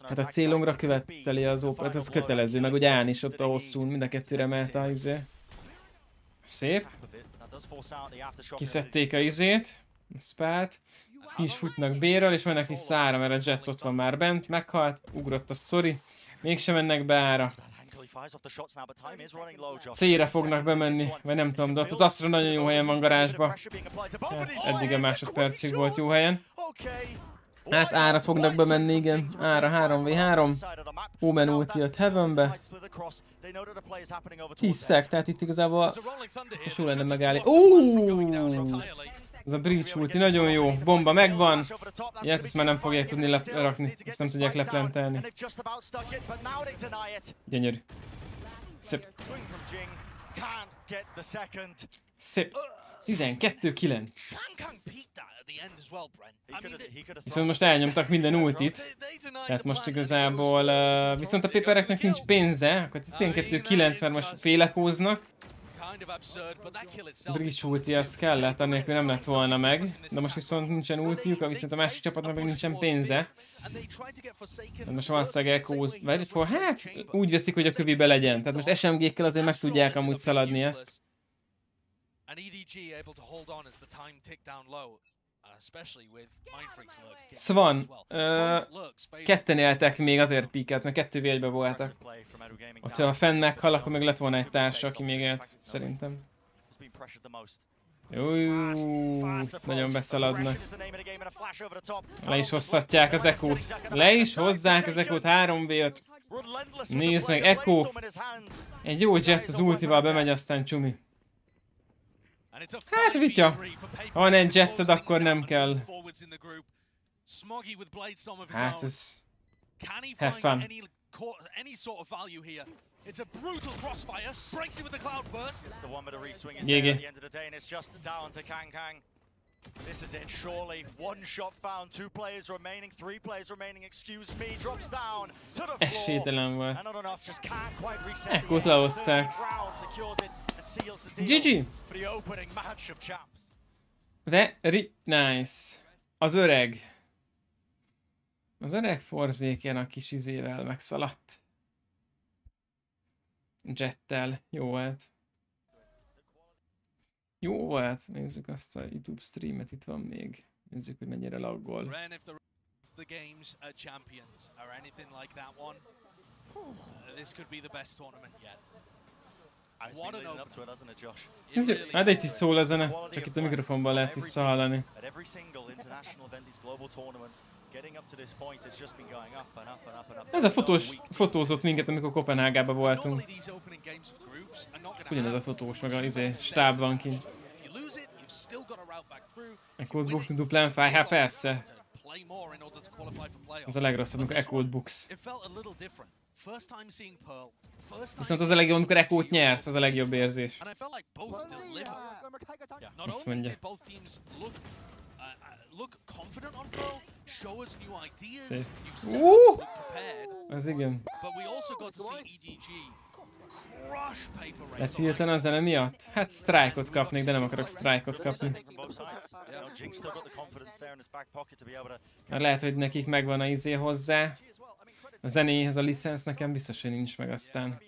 S1: Hát a célongra követeli az ópát, az kötelező, meg ugye án is ott a hosszún, mind a kettőre mehet a izé. Szép. Kiszedték a izét, a spát. Ki is futnak B-ről, és mennek vissza A-ra, mert a jet ott van már bent. Meghalt, ugrott a szori. Mégsem mennek be A-ra. C-re fognak bemenni, vagy nem tudom, de ott az Astra nagyon jó helyen van garázsba. Hát eddig a másodpercig volt jó helyen. Hát A-ra fognak bemenni, igen. A-ra 3v3. Omen ulti jött Heavenbe. 10 szek, tehát itt igazából most jó lenne megállni. Ez a Breach ulti nagyon jó. Bomba megvan. Ilyet ezt már nem fogják tudni lerakni. Ezt nem tudják leplentelni. Gyönyörű. Szép. Szép. 12-9. Viszont most elnyomtak minden ultit. Tehát most igazából... viszont a Papereknek nincs pénze. Akkor 12-9, mert most félekóznak. Breach ulti az kellett, annélkül nem lett volna meg. De most viszont nincsen ultiuk, viszont a másik csapatnak meg nincsen pénze. De most valószínűleg ekóz... Hát úgy veszik, hogy a kövibe legyen. Tehát most SMG-kkel azért meg tudják amúgy szaladni ezt. Swan, ketten éltek még, azért píkelt, mert 2v1-ben voltak. Ott, ha fenn meghal, akkor meg lett volna egy társa, aki még élt, szerintem. Nagyon beszaladnak. Le is hozhatják az ekót. Le is hozzák az ekót, 3v5. Nézd meg, Echo. Egy jó jet az ultival bemegy, aztán csumi. Hát vitya. Ha van egy jetted, akkor nem kell. Hát ez... Have fun.
S7: It's a brutal crossfire, breaks it with the cloud burst.
S8: It's the one with a reswing is
S1: GG.
S8: there at the end of the day, and it's just down to Kang. This is it, surely. One shot found, 2 players remaining, 3 players remaining, excuse me, drops down to the floor.
S1: Esélytelen volt.
S8: And not enough, just can't quite reset.
S1: Ekkót lehozták. GG.
S8: For the opening match of champs.
S1: Very nice. Az öreg. Az öreg forzéken a kis izével megszaladt. Jettel. Jó volt. Jó volt. Nézzük azt a YouTube streamet, itt van még. Nézzük, hogy mennyire laggol.
S7: The games are champions or anything like that one. This could be the best tournament yet.
S1: Nézzük, hát itt is szól a zene, csak itt a mikrofonban lehet visszahallani. Ez a fotós fotózott minket, amikor Kopenhágában voltunk. Ugyanez a fotós, meg a stáb van kint. Echoed Books duplán fáj, hát persze. Az a legrosszabb, amikor Echoed Books. Viszont az a legjobb, amikor Echoed nyersz, az a legjobb érzés. Azt mondja. Szép. Az igen. Letiltani a zene miatt? Hát strike-ot kapnék, de nem akarok strike-ot kapni. Mert lehet, hogy nekik megvan a izé hozzá. A zenéhez a licensz, nekem biztos, hogy nincs meg aztán.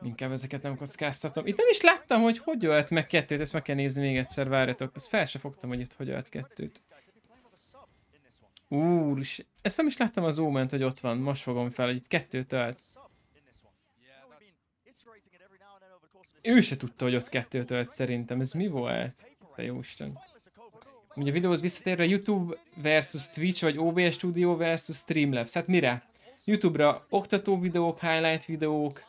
S1: Inkább ezeket nem kockáztatom. Itt nem is láttam, hogy hogy ölt meg 2-t, ezt meg kell nézni még egyszer, várjatok. Ezt fel se fogtam, hogy itt hogy ölt 2-t. Úristen, ezt nem is láttam az Oment, hogy ott van. Most fogom fel, hogy itt 2-t ölt. Ő se tudta, hogy ott 2-t ölt szerintem. Ez mi volt? Te jóisten. Ugye a videóhoz visszatérve YouTube versus Twitch, vagy OBS Studio versus Streamlabs. Hát mire? YouTube-ra oktató videók, highlight videók,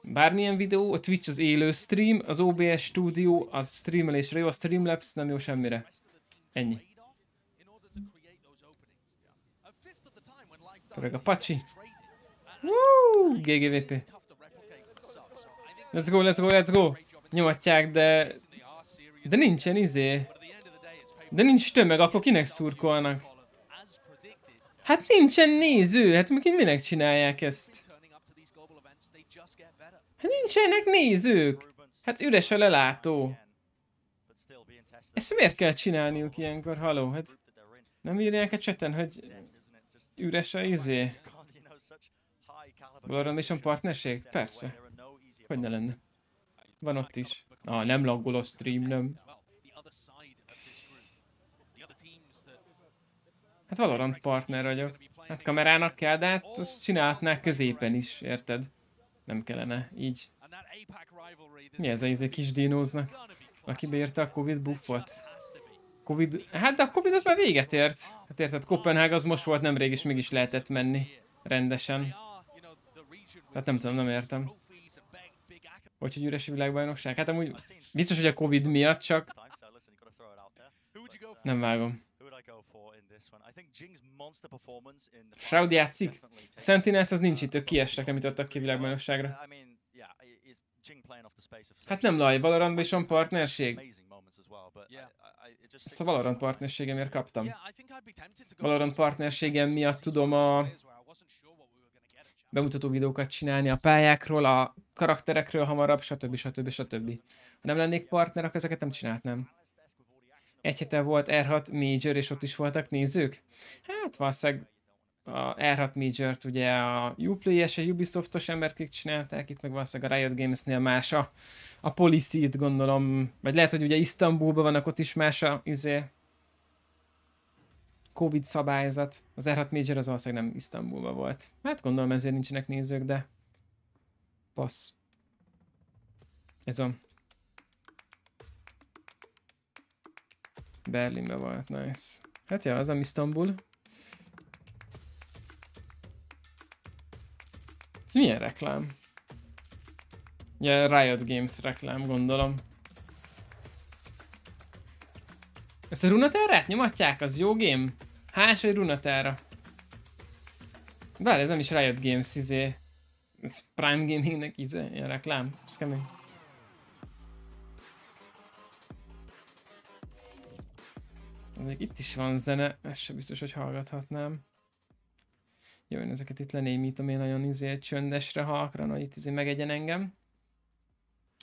S1: bármilyen videó, a Twitch az élő stream, az OBS Studio az streamelésre jó, a Streamlabs nem jó semmire. Ennyi. Pörög a pacsi. Woo! GGVP. Let's go, let's go, let's go! Nyomatják, de nincsen izé. De nincs tömeg, akkor kinek szurkolnak? Hát nincsen néző, hát minek csinálják ezt? Hát nincsenek nézők! Hát üres a lelátó. Ezt miért kell csinálniuk ilyenkor, haló? Hát nem írják a chaten, hogy üres a izé? Valorant partnerség? Persze. Hogy ne lenne? Van ott is. Ah, nem laggol a stream, nem. Hát Valorant partner vagyok. Hát kamerának kell, de hát azt csinálhatnák középen is, érted? Nem kellene, így. Mi ez a izé kis dinóznak? Aki beírta a Covid buffot? Covid... Hát de a Covid az már véget ért. Hát érted, Kopenhága az most volt nemrég, és mégis lehetett menni. Rendesen. Tehát nem tudom, nem értem. Hogy üres a világbajnokság? Hát amúgy biztos, hogy a Covid miatt csak... Nem vágom. Shroud játszik? A Sentinels az nincs itt, ők kiestek, nem jutottak ki a világbajnokságra. Hát nem laj, Valorantban is van partnerség. Ezt a Valorant partnerségemért kaptam. Valorant partnerségem miatt tudom a bemutató videókat csinálni a pályákról, a karakterekről hamarabb, stb. Ha nem lennék partner, akkor ezeket nem csinálhatnám. Egy hete volt R6 Major, és ott is voltak nézők? Hát valószínűleg a R6 Major-t ugye a Uplay-es, a Ubisoftos emberkék csinálták, itt meg valószínűleg a Riot Games-nél más a policy-t, gondolom. Vagy lehet, hogy ugye Isztambulban vannak, ott is más a Covid szabályzat. Az R6 Major az valószínűleg nem Isztambulban volt. Hát gondolom ezért nincsenek nézők, de passz. Ez a Berlinben volt, nice. Hát ja, az nem Isztambul. Ez milyen reklám? Ja, Riot Games reklám, gondolom. Ezt a Runeterrát nyomatják? Az jó game? HS vagy Runeterra? Bár ez nem is Riot Games, ez Prime Gamingnek ilyen reklám. Ez kemény. Még itt is van zene, ez sem biztos, hogy hallgathatnám. Jó, én ezeket itt lenémítom, én nagyon csöndesre, halkra, hogy itt megegyen engem.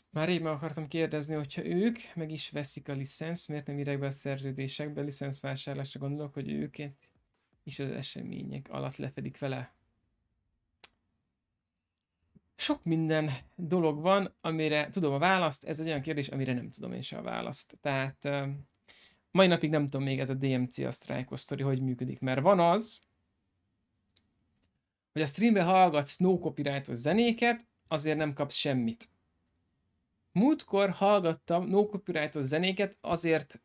S1: Már rég meg akartam kérdezni, hogyha ők meg is veszik a licensz, miért nem írják be a szerződésekbe, a licenszvásárlásra gondolok, hogy őket is az események alatt lefedik vele. Sok minden dolog van, amire tudom a választ, ez egy olyan kérdés, amire nem tudom én se a választ. Tehát mai napig nem tudom még ez a DMC, a Strike sztori, hogy működik, mert van az, hogy a streambe hallgatsz no copyrightos zenéket, azért nem kapsz semmit. Múltkor hallgattam no copyrightos zenéket, azért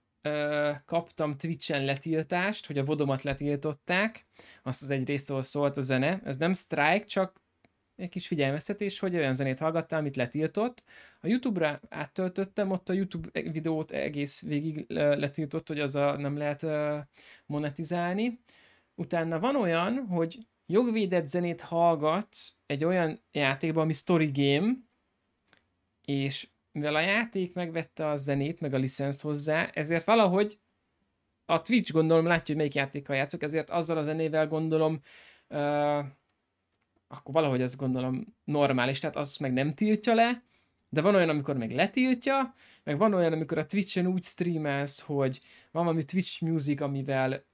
S1: kaptam Twitchen letiltást, hogy a vodomat letiltották, azt az egy részt, ahol szólt a zene. Ez nem strike, csak egy kis figyelmeztetés, hogy olyan zenét hallgattál, amit letiltott. A YouTube-ra áttöltöttem, ott a YouTube videót egész végig letiltott, hogy az nem lehet monetizálni. Utána van olyan, hogy jogvédett zenét hallgatsz egy olyan játékban, ami story game, és mivel a játék megvette a zenét, meg a licenszt hozzá, ezért valahogy a Twitch gondolom látja, hogy melyik játékkal játszok, ezért azzal a zenével gondolom, akkor valahogy ezt gondolom normális, tehát azt meg nem tiltja le, de van olyan, amikor meg letiltja, meg van olyan, amikor a Twitchen úgy streamelsz, hogy van valami Twitch Music, amivel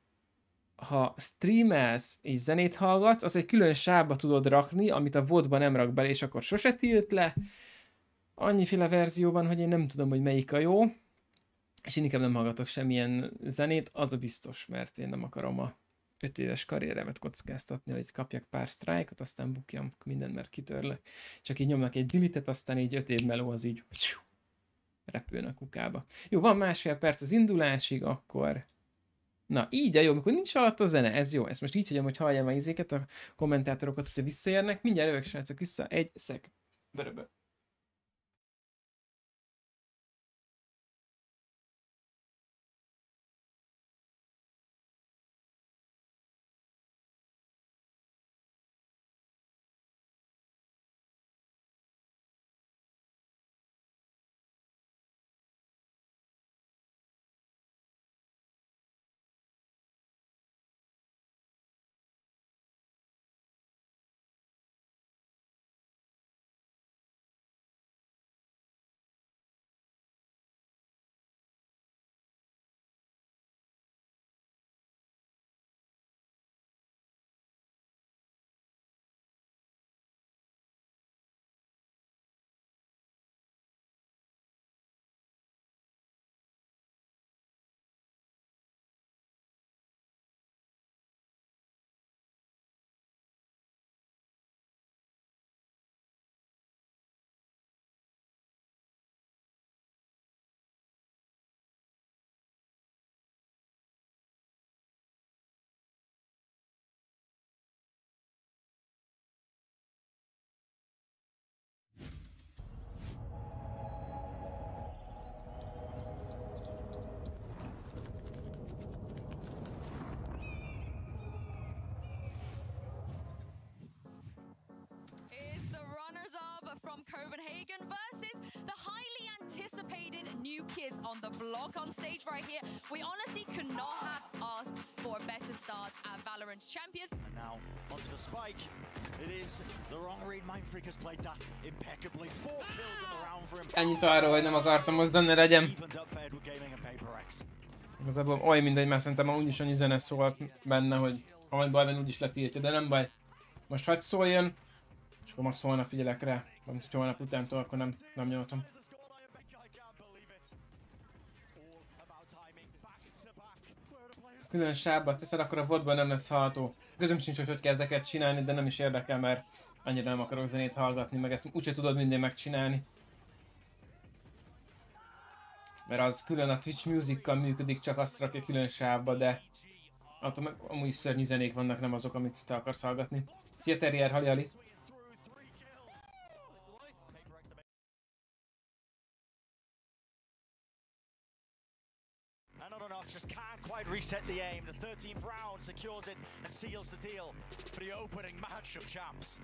S1: ha streamelsz és zenét hallgatsz, az egy külön sávba tudod rakni, amit a VOD-ba nem rak bele, és akkor sose tilt le. Annyiféle verzió van, hogy én nem tudom, hogy melyik a jó, és én inkább nem hallgatok semmilyen zenét, az a biztos, mert én nem akarom a 5 éves karrieremet kockáztatni, hogy kapjak pár sztrájkot, aztán bukjam mindent, mert kitörlök. Csak így nyomnak egy deletet, aztán így 5 év meló az így repülne a kukába. Jó, van másfél perc az indulásig, akkor... Na, így a jó, amikor nincs alatt a zene, ez jó. Ezt most így hagyom, hogy halljam a izéket, a kommentátorokat, hogyha visszaérnek. Mindjárt jövök, srácok, vissza egy szek. Böröbö.
S6: From Copenhagen versus the highly anticipated new kids on the block on stage right here. We honestly could not have asked for a better start at Valorant Champions.
S8: And now onto the spike. It is the wrong read. Mindfreak has played that impeccably. 4 kills in the round for him.
S1: Ennyit arról, hogy nem akartam mozdulni, legyen. Igazából oly mindegy, mert szerintem már úgyis annyi zene szólt benne, hogy ha van baj, van úgyis letiltja, de nem baj. Most hagyd szóljon, és akkor most holnap figyelek rá. Amit, hogyha holnap utántól, akkor nem nyomtam. Külön sávba teszed, akkor a VOD-ban nem lesz hallható. Közöm sincs, hogy kell ezeket csinálni, de nem is érdekel, mert annyira nem akarok zenét hallgatni, meg ezt úgyse tudod minden megcsinálni. Mert az külön a Twitch Music-kal működik, csak azt rakja külön sávba, de attól meg amúgy szörnyű zenék vannak, nem azok, amit te akarsz hallgatni. Szia Terrier, hali.
S8: match just can't quite reset the aim. The 13th round secures it and seals the deal for the opening match of champs.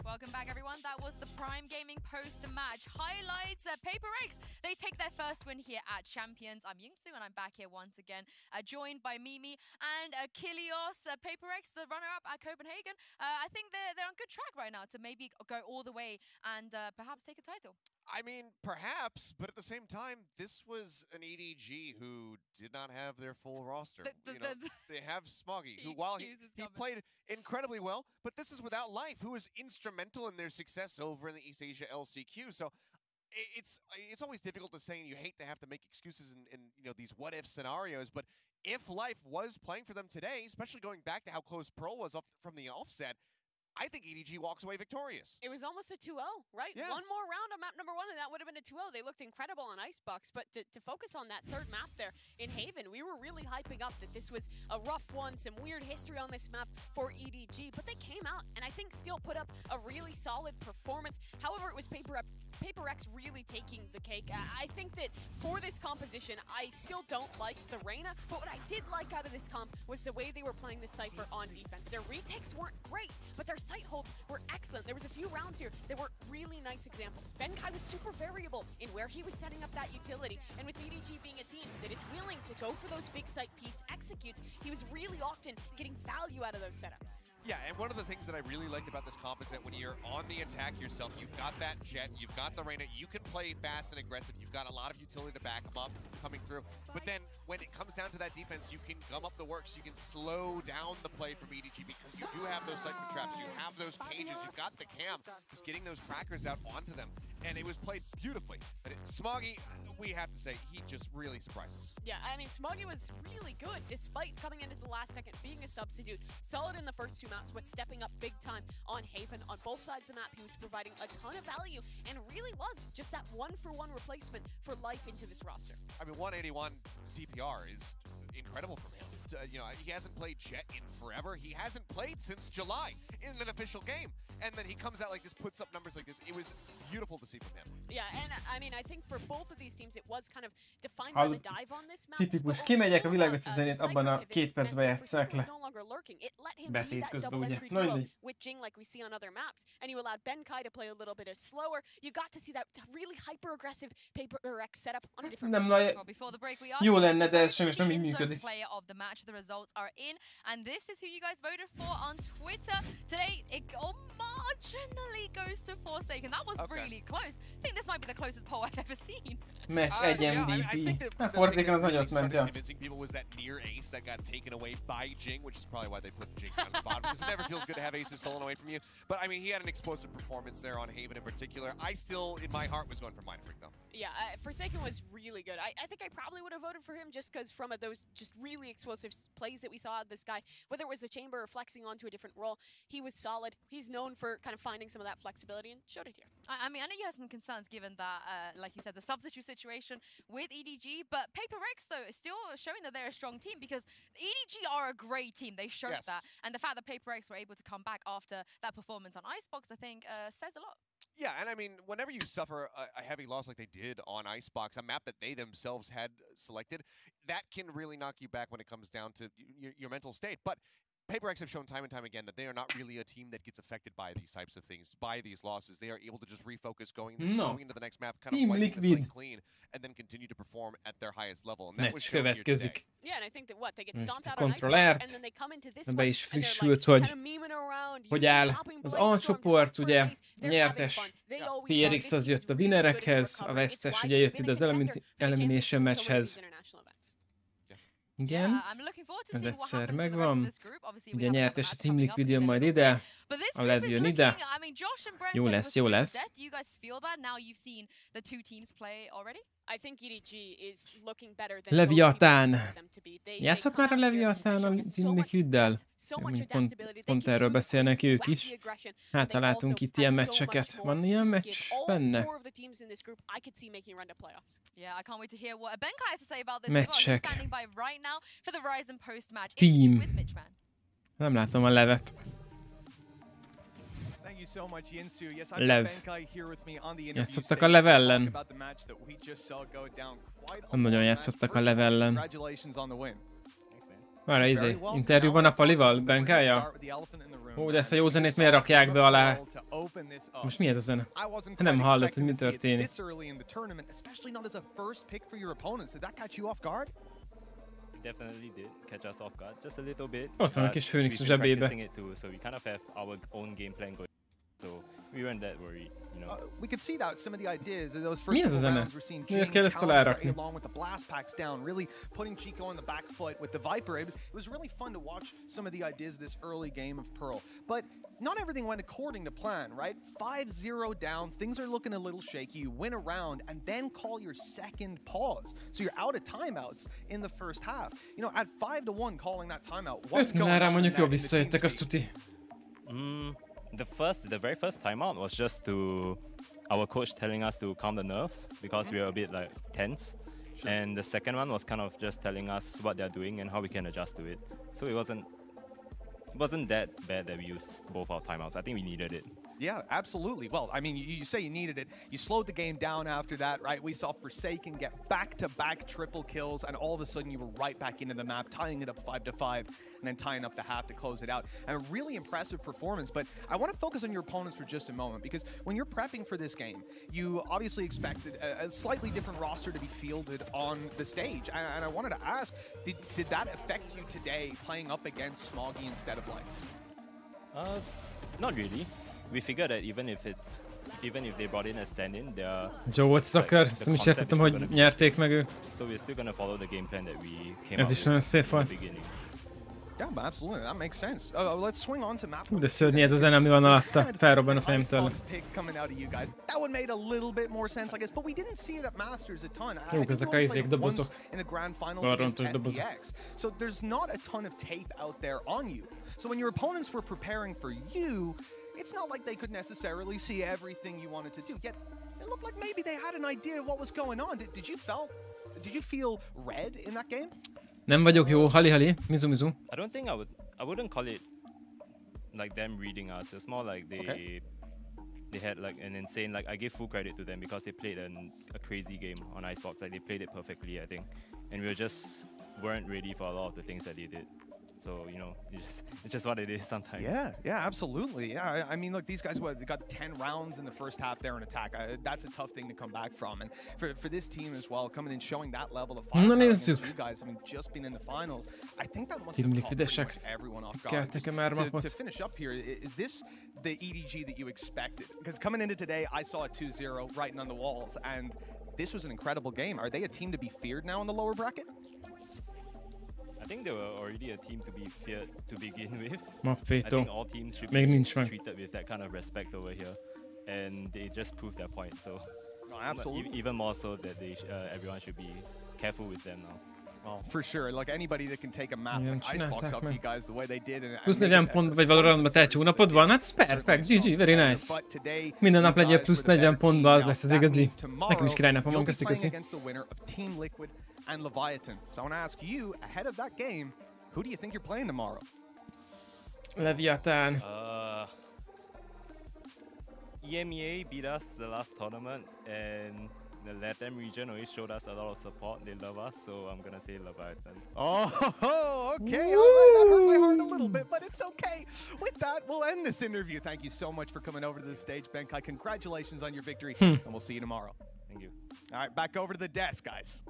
S6: Welcome back, everyone. That was the Prime Gaming post-match highlights. PaperX, they take their first win here at Champions. I'm Yingsu, and I'm back here once again, joined by Mimi and Kilios. PaperX, the runner-up at Copenhagen. I think they're on good track right now to maybe go all the way and perhaps take a title.
S9: I mean, perhaps, but at the same time, this was an EDG who did not have their full roster. They have Smoggy, who while he played incredibly well, but this is without Life, who was instrumental in their success over in the East Asia LCQ. So it's always difficult to say, and you hate to have to make excuses in these what-if scenarios, but if Life was playing for them today, especially going back to how close Pearl was from the offset, I think EDG walks away victorious.
S5: It was almost a 2-0, right?
S9: Yeah.
S5: One more round on map number 1, and that would have been a 2-0. They looked incredible on Icebox, but to focus on that third map there in Haven, we were really hyping up that this was a rough one, some weird history on this map for EDG, but they came out and I think still put up a really solid performance. However, it was PaperX really taking the cake. I think that for this composition, I still don't like the Reyna, but what I did like out of this comp was the way they were playing the Cypher on defense. Their retakes weren't great, but their sight holds were excellent. There was a few rounds here that were really nice examples. bNkai was super variable in where he was setting up that utility, and with EDG being a team that is willing to go for those big sight piece executes, he was really often getting value out of those setups.
S9: Yeah, and one of the things that I really liked about this comp is that when you're on the attack yourself, you've got that Jet, you've got the Reyna, you can play fast and aggressive, you've got a lot of utility to back them up coming through. But then when it comes down to that defense, you can gum up the works, you can slow down the play from EDG because you do have those cypher traps, you have those cages, you've got the cam, just getting those trackers out onto them. And it was played beautifully. But Smoggy, we have to say, he just really surprises.
S5: Yeah, I mean, Smoggy was really good despite coming in at the last second, being a substitute. Solid in the first 2 maps, but stepping up big time on Haven. On both sides of the map, he was providing a ton of value and really was just that one-for-one replacement for Life into this roster.
S9: I mean, 181 DPR is incredible from him. He hasn't played Jet in forever. He hasn't played since July in an official game. And then he comes out like this, puts up numbers like this. It was beautiful to see from him.
S5: Yeah, and I mean, I think for both of these teams, it was kind of defined by the dive on this map.
S1: Tipikus, kimegyek a világösszezenét, abban a 2 percben játsszák le. Beszéd közben, ugye?
S5: With Jing, like we see on other maps, and you allowed bNkai to play a little bit slower. You got to see that really hyper-aggressive PaperX setup on a different
S1: jó lenne, de ez sajnos nem így működik.
S6: The results are in, and this is who you guys voted for on Twitter. Today, it marginally goes to Forsaken. That was really close. I think this might be the closest poll I've ever seen.
S1: Match 1 MVP. Forsaken az nagyot ment, ja.
S9: Convincing people was that near ace that got taken away by Jing, which is probably why they put Jing on the bottom, because it never feels good to have aces stolen away from you. But I mean, he had an explosive performance there on Haven in particular. I still, in my heart, was going for Mind Freak though.
S5: Yeah, Forsaken was really good. I think I probably would have voted for him just because from those just really explosive plays that we saw out of this guy, whether it was the chamber or flexing onto a different role, he was solid. He's known for kind of finding some of that flexibility and showed it here.
S6: I mean, I know you have some concerns given that, like you said, the substitute situation with EDG, but PaperX, though, is still showing that they're a strong team because EDG are a great team. They showed that. And the fact that PaperX were able to come back after that performance on Icebox, I think, says a lot.
S9: Yeah, and I mean, whenever you suffer a heavy loss like they did on Icebox, a map that they themselves had selected, that can really knock you back when it comes down to your mental state. But PaperX have shown time and time again that they are not really a team that gets affected by these types of things, by these losses. They are able to just refocus going into the next map, kind of wiping the slate clean, and then continue to perform at their highest level. And that was shown here today.
S5: Yeah, and I think that they get stomped out on Icebox, and then they come into this one,
S1: be is
S5: and they're
S1: frissült,
S5: kind of memeing around,
S1: hogy áll az A csoport, ugye, nyertes PRX az jött a winnerekhez, a vesztes ugye jött ide az elimination matchhez. Igen, ez egyszer megvan. Ugye nyertes a Team Liquid jön majd ide, a Led jön ide. Jó lesz, jó lesz. Leviatán. Játszott már a Leviatán a Team Liquiddel? Pont erről beszélnek ők is. Hát ha látunk itt ilyen meccseket. Van ilyen meccs benne? Meccsek. Team. Nem látom a levet. Lev. Játszottak a Lev ellen. Nem nagyon játszottak a Lev ellen. Várj, izé, interjúban a Palival? Benkája? Ó, de ezt a jó zenét miért rakják be alá? Most mi ez a zene? Nem hallott, hogy mi történik.
S10: Definitely did catch us off guard just a little bit.
S1: Ott van a kis Phoenix a zsebébe.
S10: So we kind of have our own game plan going. So we weren't that worried, you know.
S11: We could see that some of the ideas of those
S1: Mi
S11: first
S1: ez a zene?
S11: rounds we're seeing
S1: Miért
S11: Jing
S1: kell ezt
S11: challenge
S1: alárakni?
S11: along with the blast packs down, really putting Chico on the back foot with the Viper. It was really fun to watch some of the ideas of this early game of Pearl. But not everything went according to plan, right? 5-0 down, things are looking a little shaky. You win a round and then call your second pause. So you're out of timeouts in the first half. You know, at 5-1 calling that timeout. What's going on?
S1: Mondjuk jól visszajöttek, azt tuti.
S10: The very first timeout was just to our coach telling us to calm the nerves because we were a bit like tense. Sure. And the second one was kind of just telling us what they're doing and how we can adjust to it. So it wasn't that bad that we used both our timeouts. I think we needed it.
S11: Yeah, absolutely. Well, I mean, you say you needed it. You slowed the game down after that, right? We saw Forsaken get back-to-back triple kills, and all of a sudden you were right back into the map, tying it up 5-5, and then tying up the half to close it out. And a really impressive performance, but I want to focus on your opponents for just a moment, because when you're prepping for this game, you obviously expected a slightly different roster to be fielded on the stage. And I wanted to ask, did that affect you today, playing up against Smoggy instead of Life?
S10: Not really. We figured that even if they brought in a stand-in,
S1: Joe volt Zucker, ezt nem is értettem, hogy nyerték meg ő.
S10: So we're still gonna follow the game plan that we came
S1: Ez is nagyon szép volt.
S11: Yeah, absolutely, that makes sense. Let's swing on to map.
S1: De szörnyű ez a zene, ami van alatta. Felrobban a fejemtől.
S11: That one made a little bit more sense, I guess, but we didn't see it at Masters a ton.
S1: Jók ezek a izék, dobozok.
S11: In the grand finals against FPX. So there's not a ton of tape out there on you. So when your opponents were preparing for you, it's not like they could necessarily see everything you wanted to do. Yet it looked like maybe they had an idea of what was going on. Did you feel red in that game?
S1: Nem vagyok jó, hali, mizu.
S10: I don't think I wouldn't call it like them reading us. It's more like they had like an insane, like I give full credit to them because they played a crazy game on Icebox. Like they played it perfectly, I think. And we weren't ready for a lot of the things that they did. So, you know, it's just what it is sometimes.
S11: Yeah, absolutely. Yeah, I mean, look, these guys, they got 10 rounds in the first half there in attack. That's a tough thing to come back from. And for this team as well, coming in showing that level of firepower against you guys, I mean, just being in the finals, I think that must have caught pretty much everyone off guard. To finish up here, is this the EDG that you expected? Because coming into today, I saw a 2-0 writing on the walls, and this was an incredible game. Are they a team to be feared now in the lower bracket?
S10: I think they were already a team to be feared to begin with. I
S1: think
S10: all teams should be treated with that kind of respect over here, and they just proved their point. So,
S11: absolutely,
S10: even more so that everyone should be careful with them now.
S11: Well, for sure, like anybody that can take a map like Icebox off you guys the way they did.
S1: Plusz 40 pont, vagy Valorantban te egy hónapod van? Hát perfect, GG, very nice. Minden nap legyél plusz 40 pontba, az lesz az igazi. Nekem is királynapom van, köszi.
S11: And Leviathan. So I want to ask you, ahead of that game, who do you think you're playing tomorrow?
S1: Leviathan.
S10: EMEA beat us the last tournament, and the LATAM region always showed us a lot of support. They love us, so I'm gonna say Leviathan.
S11: Oh, okay. All right, that hurt my heart a little bit, but it's okay. With that, we'll end this interview. Thank you so much for coming over to the stage, Benkai. Congratulations on your victory, and we'll see you tomorrow.
S10: Thank you.
S11: All right, back over to the desk, guys.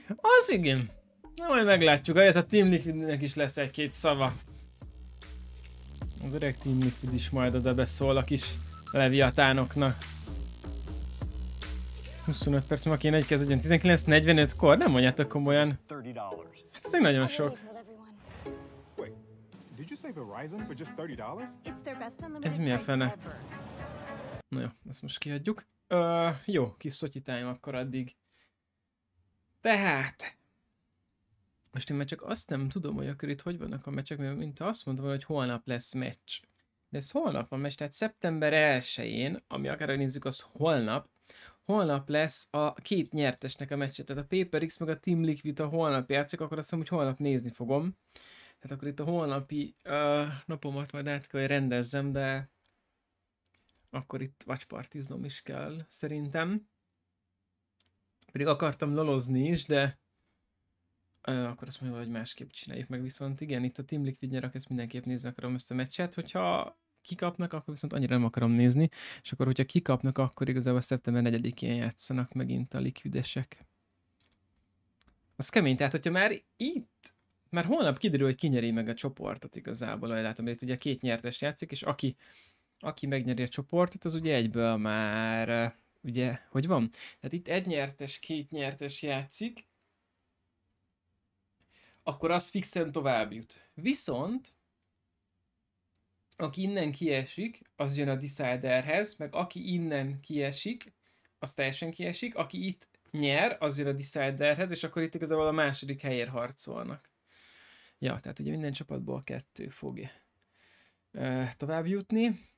S1: Az igen. Na, majd meglátjuk, ez a Team Liquidnek is lesz egy-két szava. Az öreg Team Liquid is majd oda beszól a kis Leviatánoknak. 25 perc ma kéne egy kezdődjön, 19:45-kor, nem mondjátok komolyan. Hát ez nagyon sok. Ez mi a fene? Na jó, ezt most kiadjuk. Jó, kis Szotyi time akkor addig. Tehát, most én már csak azt nem tudom, hogy akkor itt hogy vannak a meccsek, mert mint azt mondtam, hogy holnap lesz meccs. De ez holnap van meccs, tehát szeptember 1-én, ami akár nézzük, az holnap lesz a két nyertesnek a meccse. Tehát a PaperX meg a Team Liquid a holnap játszik, akkor azt hiszem, hogy holnap nézni fogom. Tehát akkor itt a holnapi napomat majd át kell, hogy rendezzem, de akkor itt watchpartiznom is kell, szerintem. Pedig akartam lolozni is, de akkor azt mondja, hogy másképp csináljuk meg, viszont igen, itt a Team Liquid nyer, ezt mindenképp nézni akarom ezt a meccset, hogyha kikapnak, akkor viszont annyira nem akarom nézni, és akkor, hogyha kikapnak, akkor igazából szeptember 4-én játszanak megint a liquidesek. Az kemény, tehát hogyha már itt, már holnap kiderül, hogy ki nyeri meg a csoportot igazából, ahogy látom, hogy itt ugye 2 nyertes játszik, és aki megnyeri a csoportot, az ugye egyből már, ugye, hogy van? Tehát itt 1 nyertes, 2 nyertes játszik, akkor az fixen tovább jut. Viszont, aki innen kiesik, az jön a Deciderhez, meg aki innen kiesik, az teljesen kiesik, aki itt nyer, az jön a Deciderhez, és akkor itt igazából a második helyért harcolnak. Ja, tehát ugye minden csapatból 2 fog tovább jutni,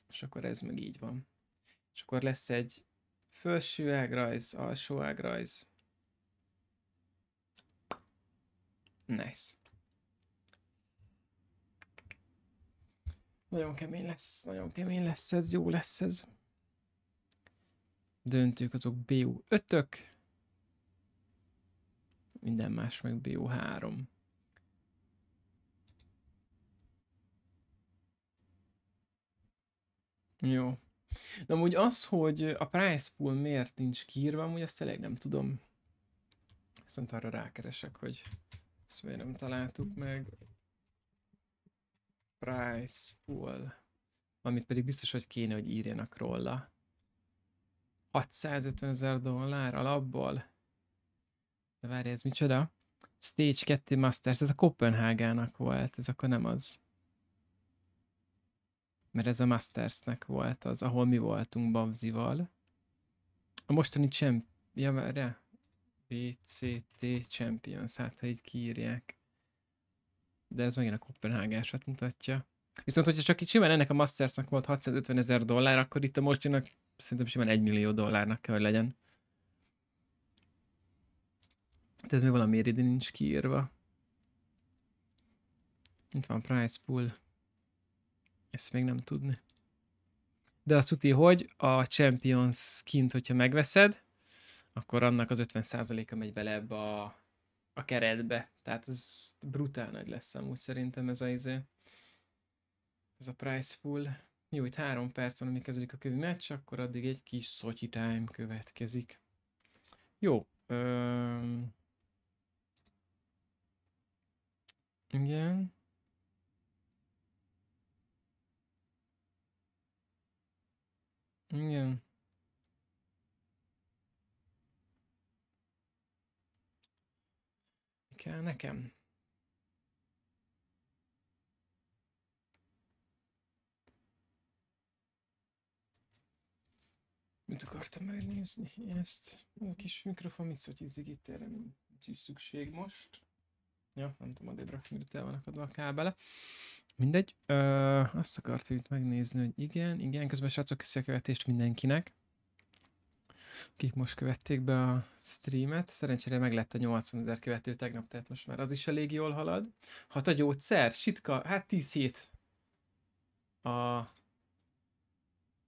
S1: és akkor ez meg így van. És akkor lesz egy felső ágrajz, alsó ágrajz. Nice. Nagyon kemény lesz ez, jó lesz ez. Döntők azok BO5-ök. Minden más meg BO3. Jó. De amúgy az, hogy a price pool miért nincs kiírva, amúgy azt tényleg nem tudom. Viszont arra rákeresek, hogy ezt miért nem találtuk meg. Price pool. Amit pedig biztos, hogy kéne, hogy írjanak róla. 650 000 $ alapból. De várj, ez micsoda? Stage 2 Masters, ez a Kopenhágának volt, ez akkor nem az. Mert ez a Mastersnek volt az, ahol mi voltunk Babzival. A mostani ja, várjál. Vct Champions, hát ha így kiírják. De ez megint a Kopenhágásat mutatja. Viszont, hogyha csak itt simán ennek a Mastersnek volt 650 000 $, akkor itt a mostaninak szerintem simán 1 millió dollárnak kell, hogy legyen. De ez még valamiért ide nincs kiírva. Itt van price pool. Ezt még nem tudni. De azt tudja, hogy a Champions skint, hogyha megveszed, akkor annak az 50%-a megy bele ebbe a keretbe. Tehát ez brutál nagy lesz amúgy szerintem ez a price pool. Jó, itt 3 perc van, amíg kezdődik a kövi meccs, akkor addig egy kis Szotyi time következik. Jó. Igen. Igen. Mi kell nekem? Mit akartam megnézni? Ezt. A kis mikrofon mit szotyizik itt, erre nincs is szükség most. Ja, nem tudom, adébb rakni, mert el van akadva a kábele. Mindegy. Azt akartam itt megnézni, hogy igen, közben srácok, köszi a követést mindenkinek, akik most követték be a streamet. Szerencsére meg lett a 80 000 követő tegnap, tehát most már az is elég jól halad. Hat a gyógyszer? Sitka, hát 10 hét a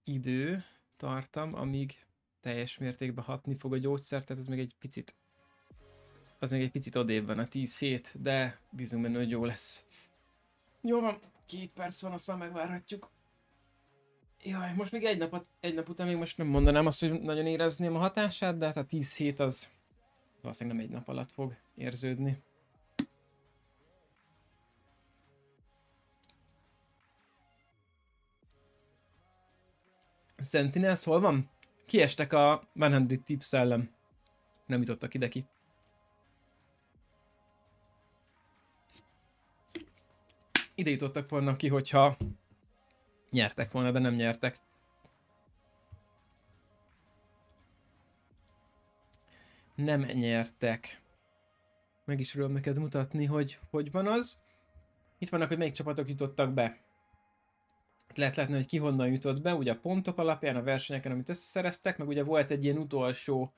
S1: idő tartam, amíg teljes mértékben hatni fog a gyógyszer, tehát ez még egy picit, az még egy picit odébb van a 10 hét, de bízunk benne, hogy jó lesz. Jó van, 2 perc van, azt már megvárhatjuk. Jaj, most még egy nap után még most nem mondanám azt, hogy nagyon érezném a hatását, de hát a 10 hét az valószínűleg nem egy nap alatt fog érződni. Sentinels hol van? Kiestek a 100 Tips ellen. Nem jutottak ide ki. Ide jutottak volna ki, hogyha nyertek volna, de nem nyertek. Nem nyertek. Meg is tudom neked mutatni, hogy van az. Itt vannak, hogy melyik csapatok jutottak be. Itt lehet látni, hogy ki honnan jutott be, ugye a pontok alapján, a versenyeken, amit összeszereztek, meg ugye volt egy ilyen utolsó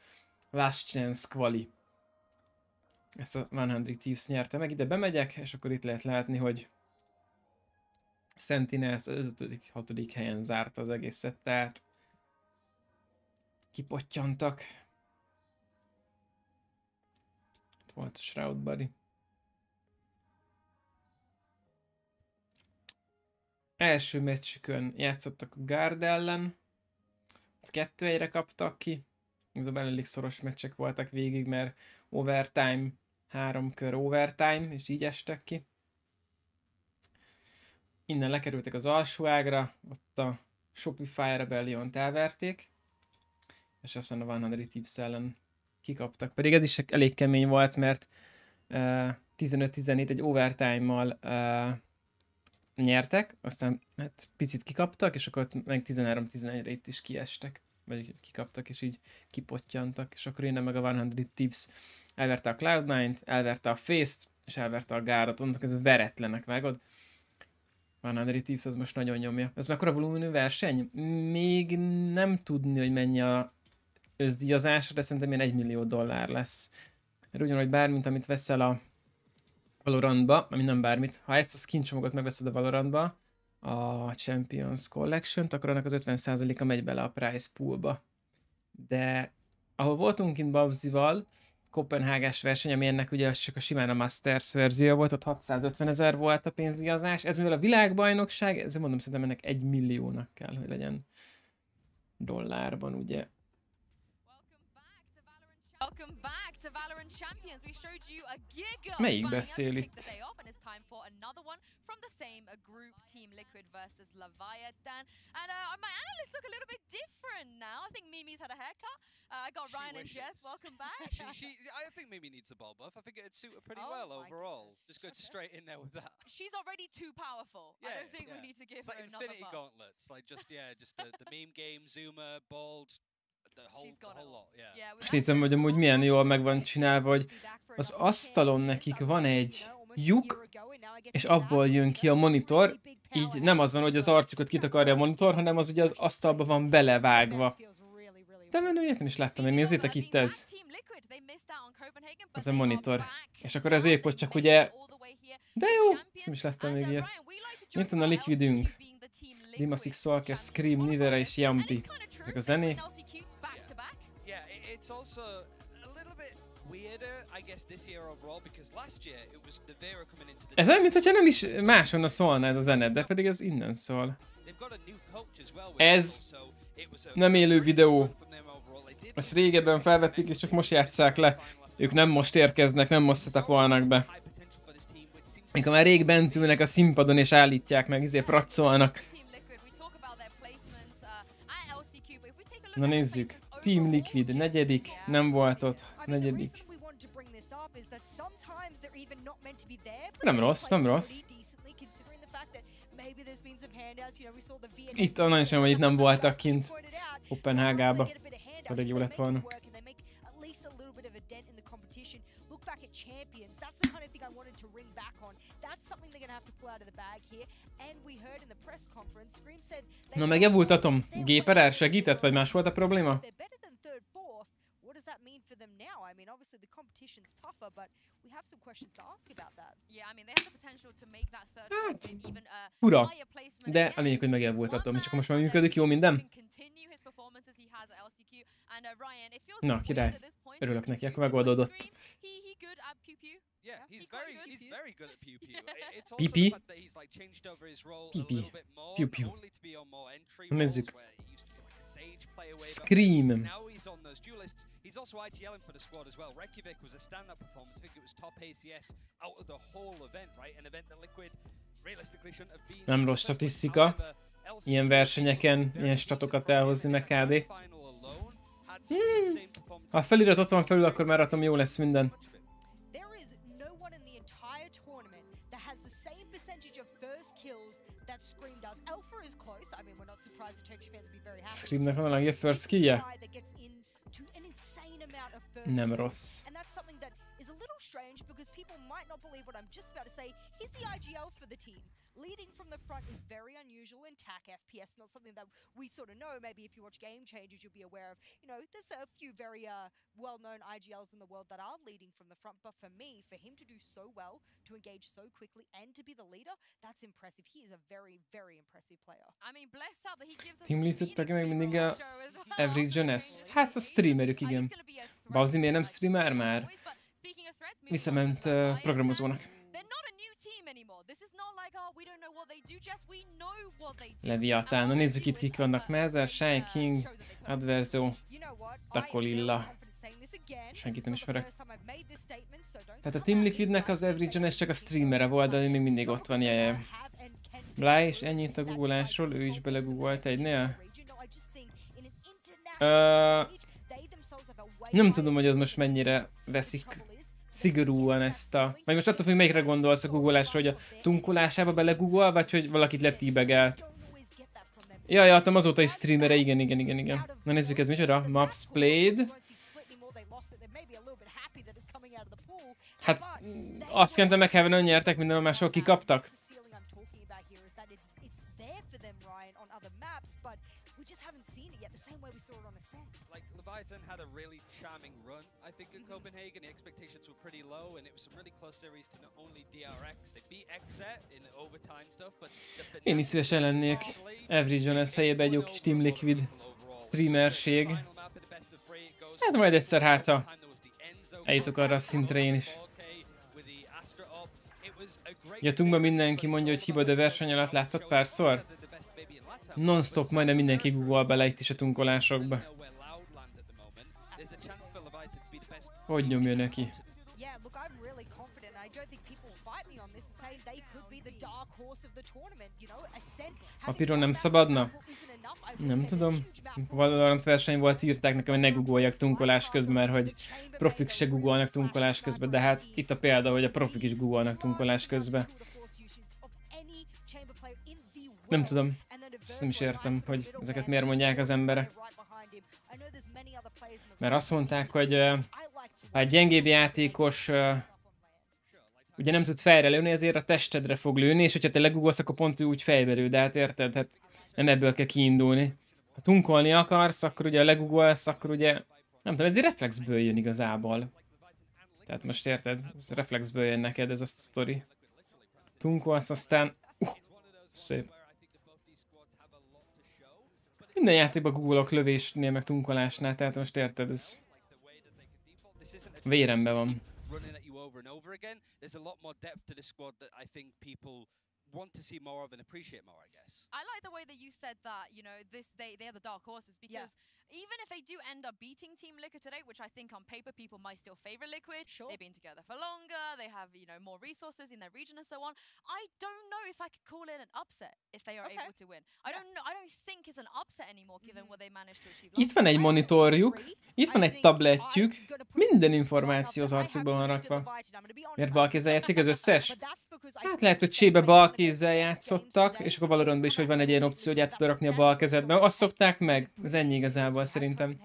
S1: last chance quali. Ezt a 100 Thieves nyerte meg, ide bemegyek, és akkor itt lehet látni, hogy Sentinels 5.-6. helyen zárta az egészet, tehát kipottyantak. Itt volt a Shroud Buddy. Első meccsükön játszottak a Guard ellen. 2-1-re kaptak ki. Igazából elég szoros meccsek voltak végig, mert overtime, 3 kör overtime, és így estek ki. Innen lekerültek az alsó ágra, ott a Shopify Rebellion-t elverték, és aztán a 100 Thieves ellen kikaptak. Pedig ez is elég kemény volt, mert 15-17 egy overtime-mal nyertek, aztán hát picit kikaptak, és akkor meg 13-11-re itt is kiestek, vagy kikaptak, és így kipottyantak, és akkor innen meg a 100 Thieves elverte a Cloud9-t, elverte a Face-t, és elverte a Gárat, mondok, ez veretlenek, vágod? 100 Thieves az most nagyon nyomja. Ez mekkora volumenű verseny? Még nem tudni, hogy mennyi a összdíjazás, de szerintem ilyen $1 millió lesz. Mert ugyanúgy bármint, amit veszel a Valorantba, ami nem bármit, ha ezt a skin csomagot megveszed a Valorantba, a Champions Collection-t, akkor annak az 50%-a megy bele a prize poolba. De ahol voltunk kint Babzival, Kopenhágás verseny, ami ennek ugye csak a simán a Masters verzió volt, ott 650 000 volt a pénzdíjazás. Ez mivel a világbajnokság, ezzel mondom, szerintem ennek $1 milliónak kell, hogy legyen dollárban, ugye.
S6: Welcome back to Valorant Champions. We showed you a giga.
S1: Melyik beszél itt?
S6: And it's time for another one from the same group, Team Liquid versus Leviathan. And my analysts look a little bit different now. I think Mimi's had a haircut. I got Ryan and Jess. Welcome back.
S12: I think Mimi needs a ball buff. I think it'd suit her pretty well overall. Just go straight in there with that.
S6: She's already too powerful. I don't think we need to give her
S12: like
S6: another
S12: Infinity
S6: buff.
S12: Gauntlets. Like just the meme game, Zoomer, bald. The whole lot, yeah.
S1: Most nézem, hogy amúgy milyen jól meg van csinálva, hogy az asztalon nekik van egy lyuk, és abból jön ki a monitor, így nem az van, hogy az arcukat kitakarja a monitor, hanem az ugye az asztalba van belevágva. De menő, ilyet nem is láttam, én nézzétek itt ez. Ez a monitor. És akkor az épp, hogy csak ugye... De jó, ezt nem is láttam még ilyet. Itt van a Liquidünk. Dimasik, Szolke, Scream, Nivera és Yampi. Ezek a zenék.
S12: It's also a little bit weirder, I guess, this year overall, because last year it was the Vera coming into the...
S1: Ez olyan, mintha nem is máshonnan szólna ez a zene, de pedig ez innen szól. Ez nem élő videó. Ezt régebben felvettük, és csak most játsszák le. Ők nem most érkeznek, nem most setupolnak be. Amikor már rég bent ülnek a színpadon és állítják meg, pracolnak. Na nézzük. Team Liquid, negyedik, nem volt ott, negyedik. Nem rossz, nem rossz. Itt onnan is nem, hogy itt nem voltak kint Kopenhágába. Pedig jó lett volna. Na megjavultatom. GPR segített, vagy más volt a probléma? Hát, ura. De a lényeg, hogy megjavultatom. Csak most már működik, jó minden? Na, király. Örülök neki, akkor megoldódott. Pipi. Pipi. Piu piu. Nézzük. Scream.
S12: He's also ITLing for the squad as well. Reykjavik was a stand-up performance. I think it was top ACS out of the whole event, right? An event that Liquid realistically shouldn't have been.
S1: Nem rossz statisztika. Ilyen versenyeken, ilyen statokat elhozni meg KD. Ha a felirat ott van felül, akkor már atom jó lesz minden. Screamnek van a legjobb first skillje? Nem rossz.
S13: leading from the front is very unusual in TAC FPS, not something that we sort of know. Maybe if you watch Game Changers, you'll be aware of, you know, there's a few very well-known IGLs in the world that are leading from the front, but for me, for him to do so well, to engage so quickly, and to be the leader, that's impressive. He is a very, very impressive player.
S6: I mean, blessed out that he gives us
S1: Team listet tagja meg mindig a EVGA. Hát a streamerük, igen. Bauzi miért nem streamer már? Visszament programozónak. Leviatán. Na nézzük itt kik vannak. Mezer, Shine King, Adverzo, Takolilla. Senkit nem ismerek. Tehát a Team Liquidnek az EVGA csak a streamere volt, de még mindig ott van jeje. Bly, és ennyit a googolásról, ő is belegoogolt egynél. Nem tudom, hogy az most mennyire veszik szigorúan ezt a... Vagy most attól függ, melyikre gondolsz a googolásról, hogy a tunkolásába belegugol, vagy hogy valakit letibegelt. Jaj, adtam azóta is streamere, igen. Na nézzük, ez micsoda? Maps played. Hát azt szerintem megheven nyertek, minden máshol kikaptak.
S12: Leviathan had a really charming run, I think, in Copenhagen. The expectations were pretty low, and it was some really close series to not only DRX. They beat egyszer in overtime stuff, but
S1: én is szívesen lennék EVGA helyében egy jó kis Team Liquid streamerség. Hát majd egyszer hátra eljutok arra a szintre én is. Jöttünk be, mindenki mondja, hogy hiba, de verseny alatt láttad párszor? Non-stop majdnem mindenki googol bele itt is a tunkolásokba. Hogy nyomja neki? A piron nem szabadna? Nem tudom. Valorant verseny volt, írták nekem, hogy ne googoljak tunkolás közben, mert hogy profik se googolnak tunkolás közben, de hát itt a példa, hogy a profik is googolnak tunkolás közben. Nem tudom. Ezt nem is értem, hogy ezeket miért mondják az emberek. Mert azt mondták, hogy ha egy gyengébb játékos ugye nem tud fejre lőni, ezért a testedre fog lőni, és hogyha te legugolsz, akkor pont úgy fejbe lő, de hát érted? Hát nem ebből kell kiindulni. Ha tunkolni akarsz, akkor ugye legugolsz, akkor ugye nem tudom, ez egy reflexből jön igazából. Tehát most érted? Ez reflexből jön neked ez a sztori. Tunkolsz, aztán... szép. Minden játékban googolok lövésnél, meg tunkolásnál, tehát most érted, ez véremben van.
S12: Want to see more of and appreciate more, I guess.
S6: I like the way that you said that, you know, they are the dark horses, because even if they do end up beating Team Liquid today, which I think on paper people might still favor Liquid, they've been together for longer, they have, you know, more resources in their region and so on. I don't know if I could call it an upset if they are able to win. I don't think it's an upset anymore given what they managed to achieve.
S1: Itt van egy monitorjuk, itt van egy tabletjük, minden információ az arcukban van rakva. Miért balkézzel játszik az összes? Hát lehet, hogy csébe balkézzel játszottak, és akkor Valorantban is, hogy van egy ilyen opció, hogy át tudod rakni a bal kezedbe. Azt szokták meg, ez ennyi igazából szerintem.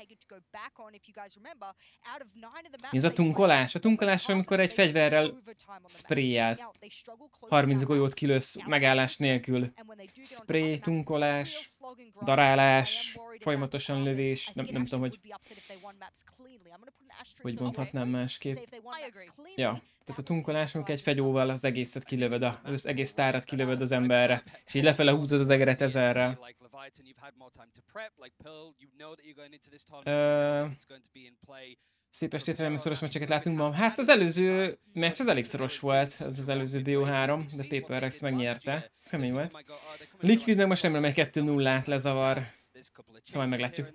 S1: Ez a tunkolás. A tunkolás, amikor egy fegyverrel sprayálsz. 30 golyót kilősz megállás nélkül. Spray, tunkolás, darálás, folyamatosan lövés, nem tudom, hogy mondhatnám másképp. Ja, tehát a tunkolás, amikor egy fegyóval az egészet kilövöd, az egész tárat kilövöd az emberre, és így lefele húzod az egeret ezerrel. Szép estét, remélem szoros meccseket látunk ma. Hát az előző meccs az elég szoros volt, ez az előző BO3, de Paper Rex megnyerte. Ez kemény volt. Liquid meg most remélem egy 2-0-át lezavar. Szóval meglátjuk.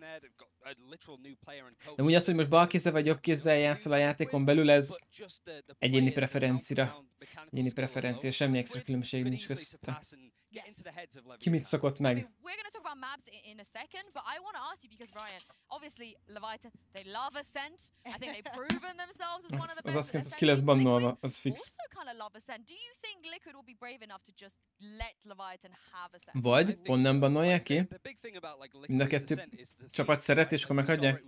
S1: De úgy az, hogy most bal kézzel vagy jobb kézzel játszol a játékon belül, ez egyéni preferencia, semmi extra különbség nincs közte. Ki mit szokott meg? Az azt jelenti, hogy ki lesz bannolva, az fix. Vagy pont nem bannolják ki? Mind a kettő csapat szeret, és akkor meghagyják?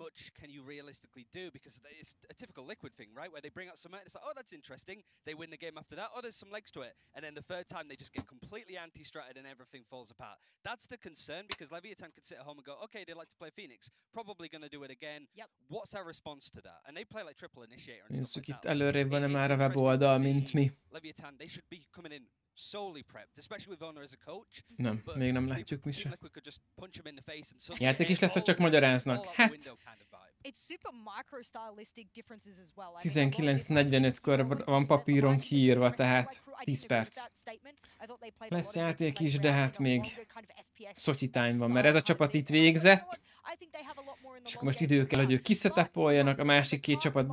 S12: much can you realistically do? Because it's a typical Liquid thing, right? Where they bring out some, it's like, oh, that's interesting. They win the game after that. Oh, there's some legs to it. And then the third time, they just get completely anti-stratted and everything falls apart. That's the concern, because Leviathan could sit at home and go, okay, they like to play Phoenix. Probably going to do it again. Yep. What's our response to that? And they play like triple initiator and stuff like that.
S1: Előrébb van már a weboldal, mint mi.
S12: Leviathan, they should be coming in solely prepped, especially with Owner as a coach.
S1: Nem, még nem látjuk mi se.
S12: Liquid could just punch him in the face and suddenly
S1: Játék is lesz, hogy csak magyaráznak. Hát...
S13: It's super micro-stylistic differences as well.
S1: 19:45-kor van papíron kiírva, tehát 10 perc. Lesz játék is, de hát még Szotyi time van, mert ez a csapat itt végzett, és akkor most idő kell, hogy ők kiszetapoljanak, a másik két csapat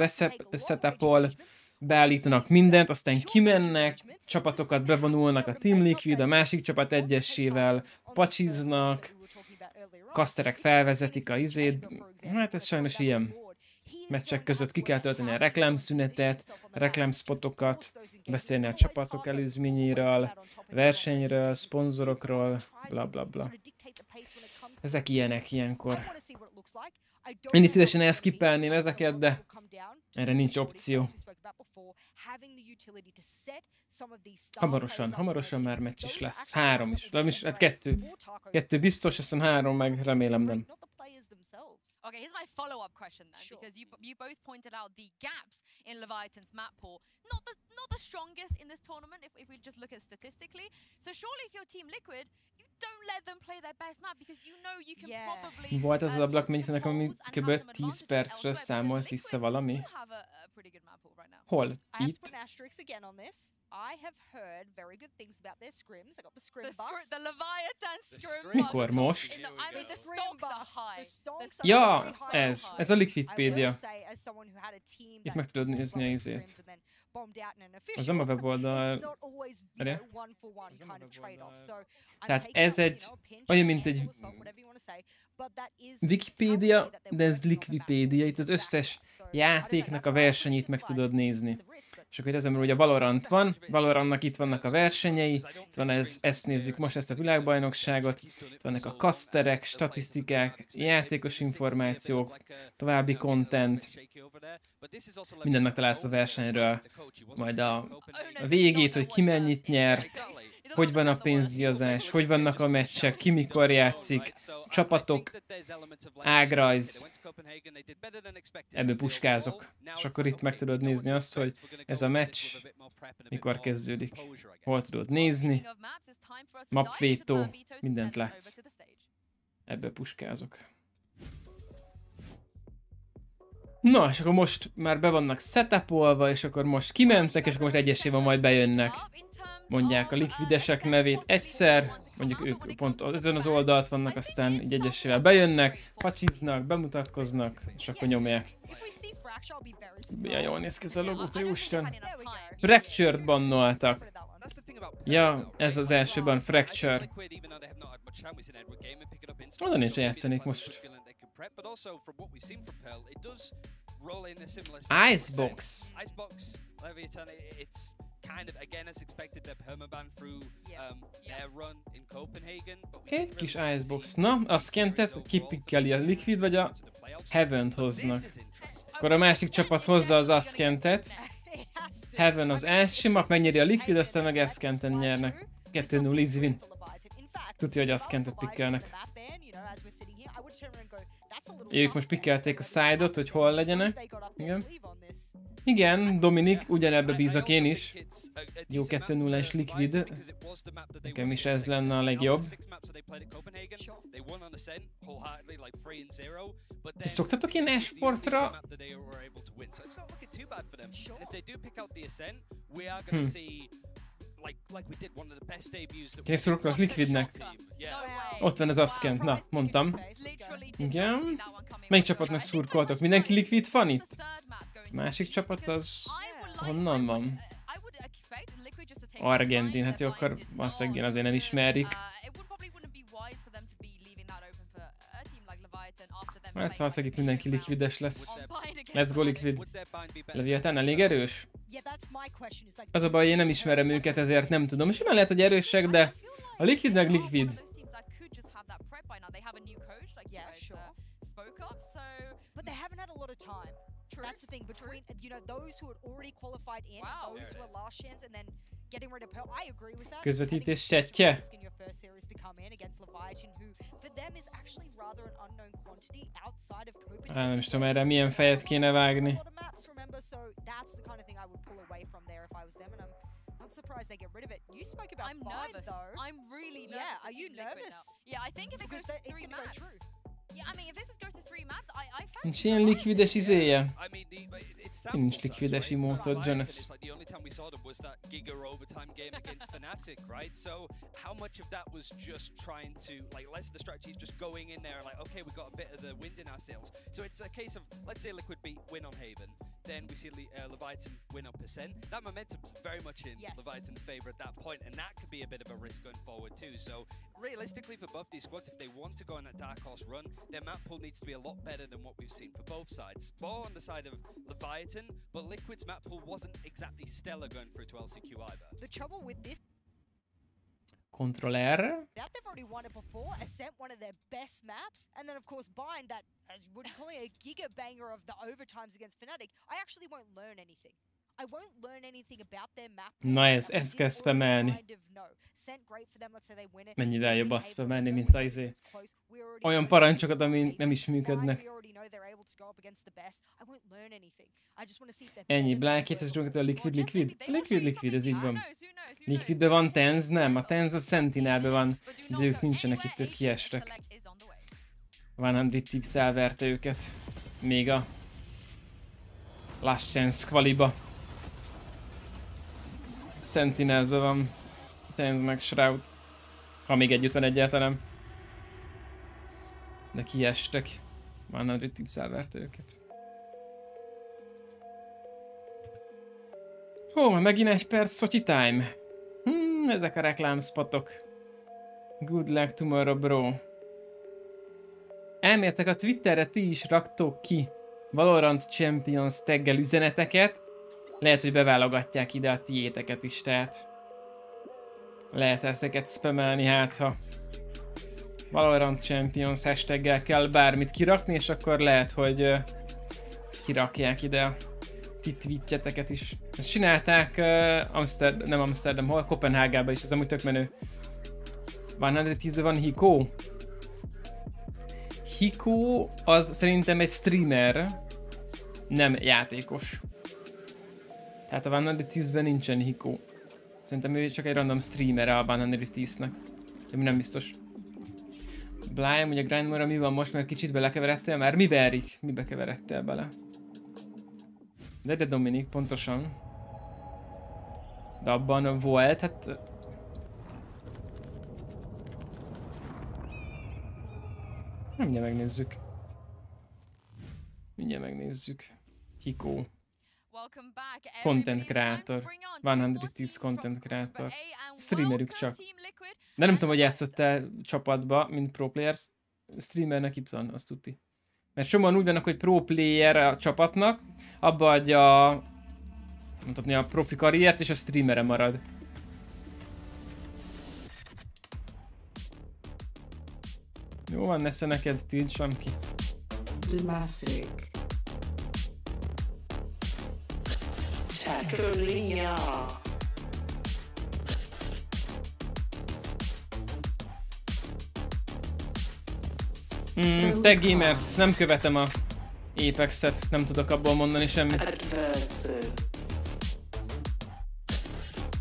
S1: beszetapol, beállítanak mindent, aztán kimennek, csapatokat bevonulnak a Team Liquid, a másik csapat egyesével pacsiznak, kaszterek felvezetik a izét. Hát ez sajnos ilyen. Meccsek között ki kell tölteni a reklámszünetet, reklámspotokat, beszélni a csapatok előzményéről, versenyről, szponzorokról, bla bla bla. Ezek ilyenek ilyenkor. Én itt szívesen elszkippelném ezeket, de erre nincs opció. Hamarosan már meccs is lesz. 3 is. Hát 2 biztos, azt hiszem 3 meg remélem nem.
S6: Okay, here's my follow-up question then, because you both pointed out the gaps in Leviathan's map pool. Not the strongest in this tournament if we just look at statistically. So surely if you're Team Liquid, you don't let them play their best map because you know you can probably...
S1: Volt az ablak mennyit, ami kb. 10 percre számolt vissza valami? Hol? Itt?
S13: I have heard very good things about their scrims. I got the scrim buffs.
S6: The Leviathan scrim.
S1: Mikor most?
S6: I mean, the stocks are high.
S1: Ja, ez a Liquidpedia. Itt meg tudod nézni a izét. Az nem a weboldal. Tehát ez egy, olyan mint egy Wikipédia, de ez Liquidpedia. Itt az összes játéknak a versenyét meg tudod nézni. És akkor ezen ugye a Valorant van, Valorantnak itt vannak a versenyei, itt van ezt nézzük most, ezt a világbajnokságot, itt vannak a kaszterek, statisztikák, játékos információk, további content, mindennek találsz a versenyről, majd a végét, hogy ki mennyit nyert, hogy van a pénzdíjazás, hogy vannak a meccsek, ki mikor játszik, csapatok, ágrajz, ebből puskázok. És akkor itt meg tudod nézni azt, hogy ez a meccs mikor kezdődik. Hol tudod nézni, mapvétó, mindent látsz. Ebből puskázok. Na, és akkor most már be vannak setupolva, és akkor most kimentek, és akkor most egyesével majd bejönnek. Mondják a liquidesek nevét egyszer, mondjuk ők pont ezen az oldalt vannak, aztán így egyesével bejönnek, pacsiznak, bemutatkoznak, és akkor nyomják. Milyen jól néz ki ez a logó, te jóisten. Fractured bannoltak. Ja, ez az elsőben Fracture. Oda nincs játszanék most. Icebox.
S12: Kind of again as expected their permaban through their run in Copenhagen.
S1: Egy kis icebox. Na, a scantet kipikkeli a Liquid vagy a Heaven-t hoznak. Akkor a másik csapat hozza az Ascentet. Heaven az első map, megnyeri a Liquid, aztán meg Ascenten nyernek. 2-0 easy win. Tudja, hogy Ascentet pikkelnek. Ők most pikkelték a side-ot, hogy hol legyenek. Igen. Igen, Dominik, ugyanebbe bízok én is. Jó 2-0-es Liquid. Nekem is ez lenne a legjobb. Ti szoktatok ilyen e-sportra? Én szurkolok Liquidnek. Ott van az Ascent, na, mondtam. Igen. Melyik csapatnak szurkoltok? Mindenki Liquid fan itt? Másik csapat az honnan van? Argentin, hát jó, akkor valószínűleg azért nem ismerik. Hát valószínűleg itt mindenki Liquides lesz. Let's go Liquid. Leviathan elég erős? Az a baj, én nem ismerem őket, ezért nem tudom. Simán lehet, hogy erősek, de a Liquid meg Liquid.
S6: spoke of. So,
S13: but they haven't had a lot of time. True. That's the thing between those who had already qualified in, and those who were last chance, and then getting rid of Pearl. I agree with that.
S1: Közvetítés chattje.
S13: In your first series to come in against Leviathan, who for them is actually rather an unknown quantity outside of Copenhagen.
S1: Nem is tudom erre milyen fejet kéne vágni.
S13: Remember, so that's the kind of thing I would pull away from there if I was them, and I'm not surprised they get rid of it. You spoke about
S6: I'm
S13: Vine,
S6: nervous.
S13: though.
S6: I'm really nervous.
S13: Yeah, are you nervous?
S6: Yeah, I think if it goes to 3 maps. Yeah, I mean, if this is goes to 3 maps, I fancy.
S1: Nincs ilyen likvides izéje.
S12: I mean,
S1: Nincs likvides imótod, Jonas.
S12: The only time we saw them was that Giga overtime game against Fnatic, right? So how much of that was just trying to, like, less of the strategy is just going in there, like, okay, we got a bit of the wind in our sails. So it's a case of, let's say Liquid win on Haven, then we see Leviathan win on Percent. That momentum's very much in Leviathan's favor at that point, and that could be a bit of a risk going forward too. So realistically, for both these squads, if they want to go on a dark horse run, their map pool needs to be a lot better than what we've seen for both sides. More on the side of Leviathan, but Liquid's map pool wasn't exactly stellar going through to LCQ either.
S13: The trouble with this,
S1: Controller.
S13: they've already won it before. Ascent, one of their best maps, and then of course Bind, that as would call it a giga banger of the overtimes against Fnatic. I actually won't learn anything. I won't learn anything about their map.
S1: Na ezt kell spamelni. Mennyivel jobb azt spamelni, mint az olyan parancsokat, ami nem is működnek. Ennyi, Blank 200 Liquid, ez így van. Liquidben van Tenz? Nem, a Tenz a Sentinelben van, de ők nincsenek itt, ők kiestek. 100 Tips elverte őket. Még a Last Chance qualiba. Sentinelzve van Tenz meg Shroud. Ha még együtt van egyáltalán. De kiestek. 100 Tips elverte őket. Hó, megint 1 perc Szotyi time. Ezek a reklámspotok. Good luck tomorrow, bro. Elméltek a Twitterre ti is raktok ki Valorant Champions taggel üzeneteket. Lehet, hogy beválogatják ide a tiéteket is, tehát lehet ezeket spamelni, hát ha Valorant Champions hashtaggel kell bármit kirakni, és akkor lehet, hogy kirakják ide a ti tweetjeteket is. Ezt csinálták nem Amsterdam, hol? Kopenhágában is, ez amúgy tök menő. 110 van Hiko. Hiko az szerintem egy streamer, nem játékos. Tehát a 110-ben nincsen Hiko. Szerintem ő csak egy random streamer a 110-nek. De mi nem biztos. Bly, ugye Grindmore mi van most, mert kicsit belekeveredtél már? Mi Barik? Mibe keveredtél bele? De Dominik, pontosan. De abban volt, hát... Mindjárt megnézzük. Hiko. Content creator. 110 content creator. Streamerük csak. De nem tudom, hogy játszottál csapatba, mint pro players. Streamernek itt van, azt tudti. Mert sokan úgy vannak, hogy pro player a csapatnak, abba adja mondhatni a profi karriert, és a streamere marad. Jó van, nesze neked, tiltsam ki. Te gamers, nem követem a Apex-et, nem tudok abból mondani semmit.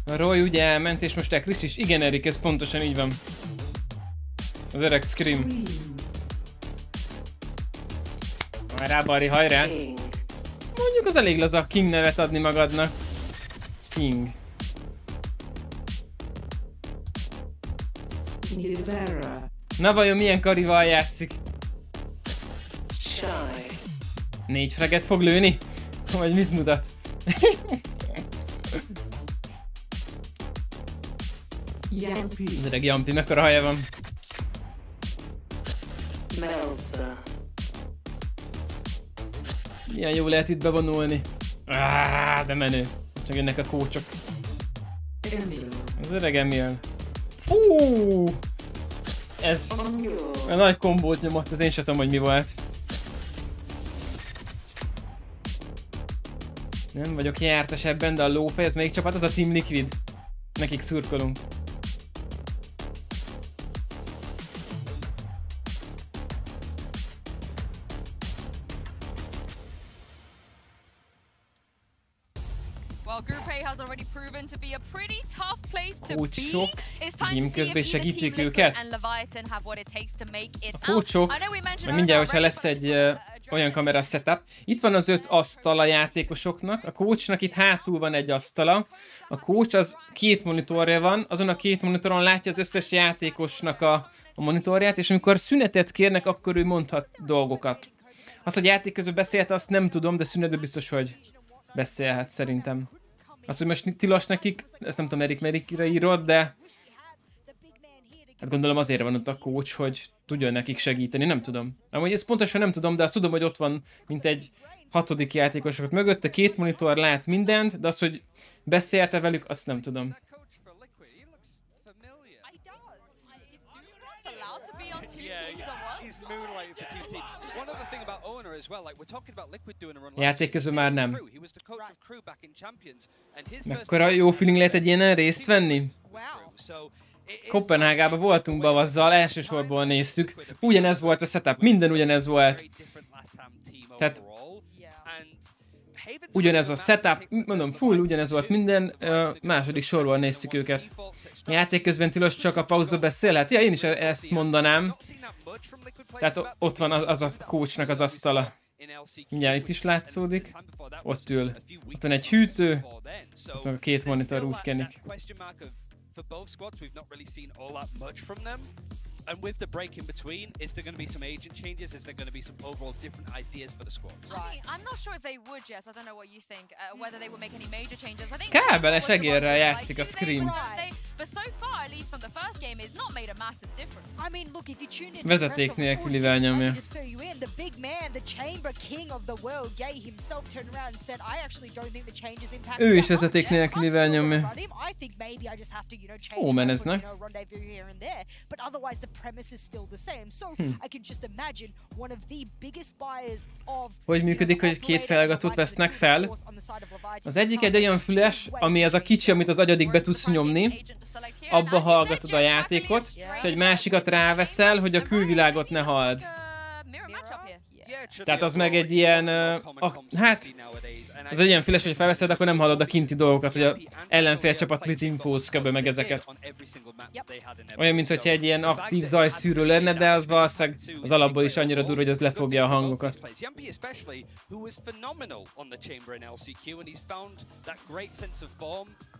S1: A Roy ugye elment, és most Ekris is. Igen, Erik, ez pontosan így van. Az öreg Scream. Hajrá, Bari, hajrá! Mondjuk az elég laza King nevet adni magadnak. King. Na vajon milyen karival játszik? 4 fraget fog lőni? Vagy mit mutat? Az öreg Jampi, mekkora haja van? Milyen jó lehet itt bevonulni. De menő. Csak jönnek a kócsok. Az öreg Emil. Fú! Ez a nagy kombót nyomott, az én sem tudom, hogy mi volt. Nem vagyok jártas ebben, de a lófej, ez melyik csapat? Az a Team Liquid. Nekik szurkolunk. Kócsok, game közben segítjük őket. A kócsok, mert mindjárt, hogyha lesz egy olyan kamera setup. Itt van az 5 asztal a játékosoknak, a kócsnak itt hátul van egy asztala. A kócs az 2 monitorja van, azon a 2 monitoron látja az összes játékosnak a monitorját, és amikor szünetet kérnek, akkor ő mondhat dolgokat. Az, hogy játék közben beszélt, azt nem tudom, de szünetben biztos, hogy beszélhet szerintem. Azt, hogy most tilos nekik, ezt nem tudom, Merikre írod, de hát gondolom azért van ott a coach, hogy tudjon nekik segíteni, nem tudom. Amúgy ezt pontosan nem tudom, de azt tudom, hogy ott van mint egy 6. játékosokat mögötte, 2 monitor lát mindent, de az, hogy beszélte velük, azt nem tudom. Játék közben már nem. Mekkora jó feeling lehet egy ilyenen részt venni? Kopenhágában voltunk bavazzal, elsősorban néztük. Ugyanez volt a setup, minden ugyanez volt. Tehát ugyanez a setup, mondom, full ugyanez volt minden, második sorban néztük őket. Játék közben tilos csak a pauzba beszélhet? Ja, én is ezt mondanám. Tehát ott van az a coachnak az asztala. Mindjárt itt is látszódik. Ott ül. Ott van egy hűtő. Ott van a 2 monitor, úgy kenik.
S12: For both squads, we've not really seen all that much from them. And with the break in between, is there going to be some agent changes? Is there going to be some overall different ideas for the squads?
S6: Right. I'm not sure if they would, Jess. I don't know what you think. Whether they would make any major changes. I think
S1: kábeles egérrel játszik a Scream.
S6: But so far, at least from the first game, it's not made a massive difference.
S13: I mean, look, if you tune in,
S1: vezeték nélkülivel nyomja.
S13: The big man, the chamber king of the world, Jay himself turned around and said, I actually don't think the changes impact.
S1: Ő is vezeték nélkülivel nyomja.
S13: I think maybe I just have to,
S1: Ó, meneznek.
S13: rendezvous here and there, but otherwise the premise is still the same. So I can just imagine one of the biggest buyers of. Hogy
S1: működik, hogy 2 felhallgatót vesznek fel? Az egyik egy olyan füles, ami az a kicsi, amit az agyadig be tudsz nyomni. Abba hallgatod a játékot, és egy másikat ráveszel, hogy a külvilágot ne halld. Tehát az meg egy ilyen, hát, az egy ilyen füles, hogy felveszed, akkor nem hallod a kinti dolgokat, hogy a ellenfél csapat mit infóz kb. Meg ezeket. Olyan, mintha egy ilyen aktív zajszűrő lenne, de az valószínűleg az alapból is annyira durva, hogy az lefogja a hangokat.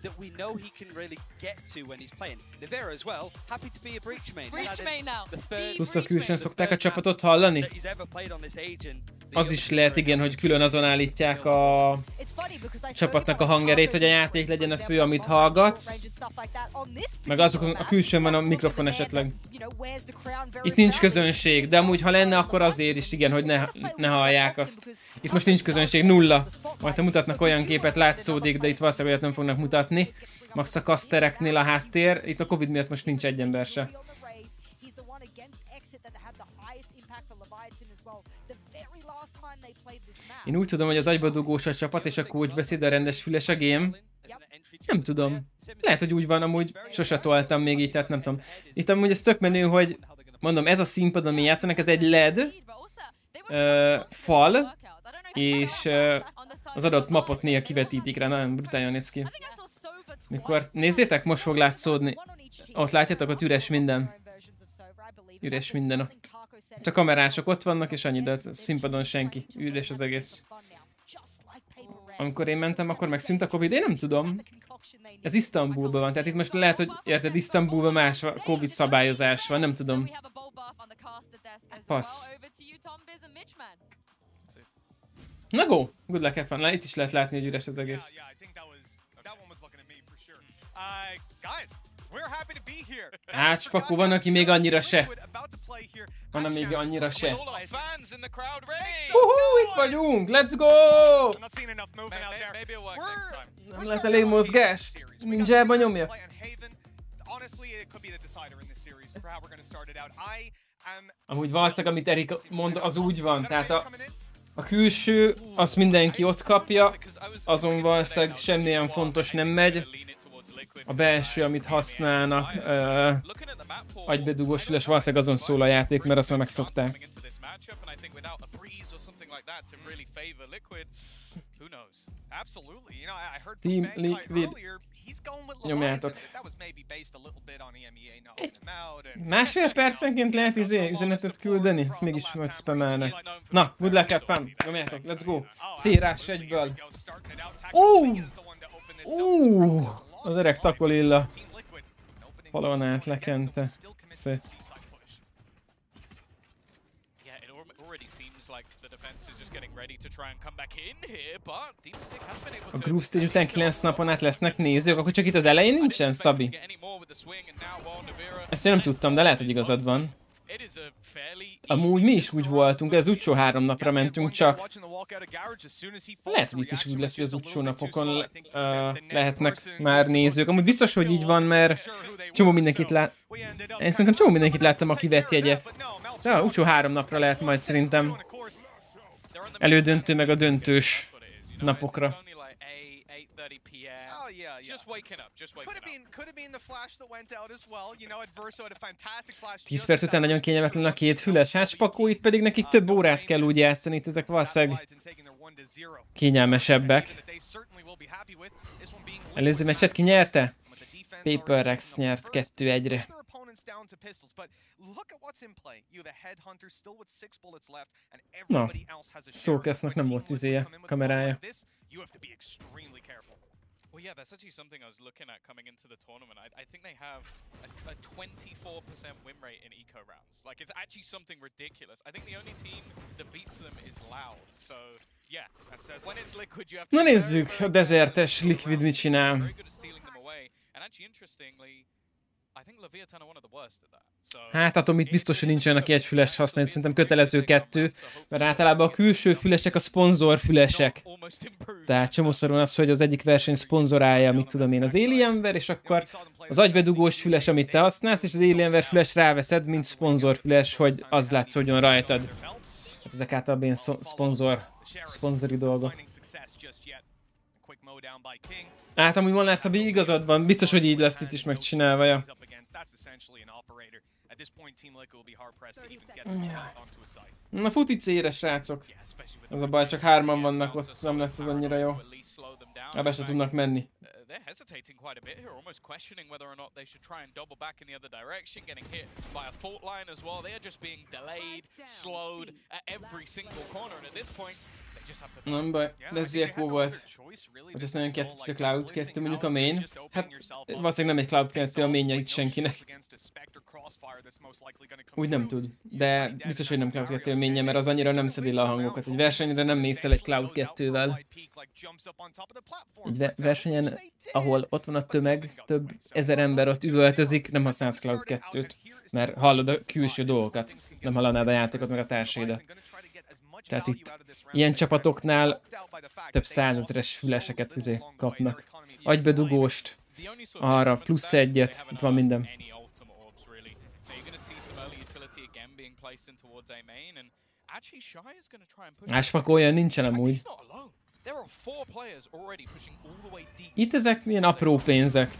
S12: That we know he can really get to when he's playing. Nevera as well, happy to be a breach main.
S6: Breach main now.
S1: Plusz a külsőn szokták a csapatot hallani? Az is lehet, igen, hogy külön azon állítják a csapatnak a hangerét, hogy a játék legyen a fő, amit hallgatsz. Meg azokon a külsőn van a mikrofon esetleg. Itt nincs közönség, de amúgy ha lenne, akkor azért is igen, hogy ne hallják azt. Itt most nincs közönség, 0. Majd ha mutatnak olyan képet, látszódik, de itt valószínűleg olyat nem fognak mutatni. Max a kasztereknél a háttér. Itt a Covid miatt most nincs egy ember se. Én úgy tudom, hogy az agyba dugós a csapat és a coach beszéd a rendes füles a game. Nem tudom. Lehet, hogy úgy van, amúgy sose toltam még így, tehát nem tudom. Itt amúgy ez tök menő, hogy mondom, ez a színpad, ami játszanak, ez egy LED fal, és az adott mapot néha kivetítik rá, nagyon brutáljan néz ki. Mikor nézzétek, most fog látszódni. Ott látjátok, ott üres minden. Üres minden ott. Csak kamerások ott vannak, és annyi, de színpadon senki. Üres az egész. Amikor én mentem, akkor megszűnt a Covid, én nem tudom. Ez Isztambulban van, tehát itt most lehet, hogy érted, Isztambulban más Covid szabályozás van, nem tudom. Passz. Na go! Good luck, have fun. Itt is lehet látni, hogy üres az egész. Hát, spakó, van, aki még annyira se. Van, még annyira se. Itt vagyunk! Let's go! Nem lehet elég mozgást? Ninjában nyomja? Amúgy valószínűleg, amit Erik mond, az úgy van. Tehát A külső, azt mindenki ott kapja, azon valószínűleg semmilyen fontos nem megy. A belső, amit használnak, agybedugós füles, valószínűleg azon szól a játék, mert azt már megszokták. Team Liquid. Nyomjátok. Másfél percenként lehet üzenetet küldeni? Ezt mégis majd spamelnek. Na, good luck, have fun. Nyomjátok, let's go. Szírás egyből. Az öreg takolilla. Valahol át lekente. Szép. A group stage után 9 napon át lesznek nézők, akkor csak itt az elején nincsen, Szabi? Ezt én nem tudtam, de lehet, hogy igazad van. Amúgy mi is úgy voltunk, az utcsó 3 napra mentünk csak. Lehet, hogy itt is úgy lesz, hogy az utcsó napokon lehetnek már nézők. Amúgy biztos, hogy így van, mert csomó mindenkit én szerintem csomó mindenkit láttam, aki vett jegyet. Szóval utcsó 3 napra lehet majd szerintem. Elődöntő meg a döntős napokra. 10 perc után nagyon kényelmetlen a két füles hátspakó, itt pedig nekik több órát kell úgy játszani, itt ezek valószínűleg kényelmesebbek. Előző meccset ki nyerte? Paper-Rex nyert 2-1-re. Na, Szókesznek nem volt izéje, kamerája.
S14: Well, yeah, that's actually something I was looking at coming into the tournament. I think they have a 24% win rate in eco rounds. Like, it's actually something ridiculous. I think the only team that beats them is Loud. So, yeah, when it's Liquid, you have to...
S1: Na nézzük, a dezertes Liquid mit csinál.
S14: And actually, interestingly, I think Leviathan are one of the worst at that.
S1: Hát attól itt biztos, hogy nincsen, aki egy fülest használ, szerintem kötelező 2, mert általában a külső fülesek a szponzorfülesek. Tehát csomószor van az, hogy az egyik verseny szponzorálja, mit tudom én, az Alienware, és akkor az agybedugós füles, amit te használsz, és az Alienware füles ráveszed, mint szponzorfüles, hogy az látszódjon rajtad. Hát ezek általában ilyen szponzori dolgok. Hát amúgy Molnár Szabi, igazad van, biztos, hogy így lesz itt is megcsinálva, ja. Na futi C-re, srácok. Az a baj, csak 3-an vannak ott, nem lesz ez annyira jó. Ebbe se tudnak menni.
S14: They're hesitating quite a bit here, almost questioning whether or not they should try and double back in the other direction, getting hit by a fault line as well. They are just being delayed, slowed at every single corner, and at this point, they just have to...
S1: Nem baj, de ez Zeko volt. Hogy azt nagyon kettő, csak Cloud 2 mondjuk a main. Hát valószínűleg nem egy Cloud 2 a mainja itt senkinek. Úgy nem tud, de biztos, hogy nem Cloud 2 a mainje, mert az annyira nem szedi le a hangokat. Egy versenyre nem mész el egy Cloud 2-vel. Egy versenyen, ahol ott van a tömeg, több ezer ember ott üvöltözik, nem használsz Cloud 2-t, mert hallod a külső dolgokat, nem hallanád a játékot, meg a társaidat. Tehát itt ilyen csapatoknál több százezres füleseket kapnak. Agybedugóst, arra plusz 1-et, itt van minden. Áspakolja nincsen amúgy. Itt ezek ilyen apró pénzek.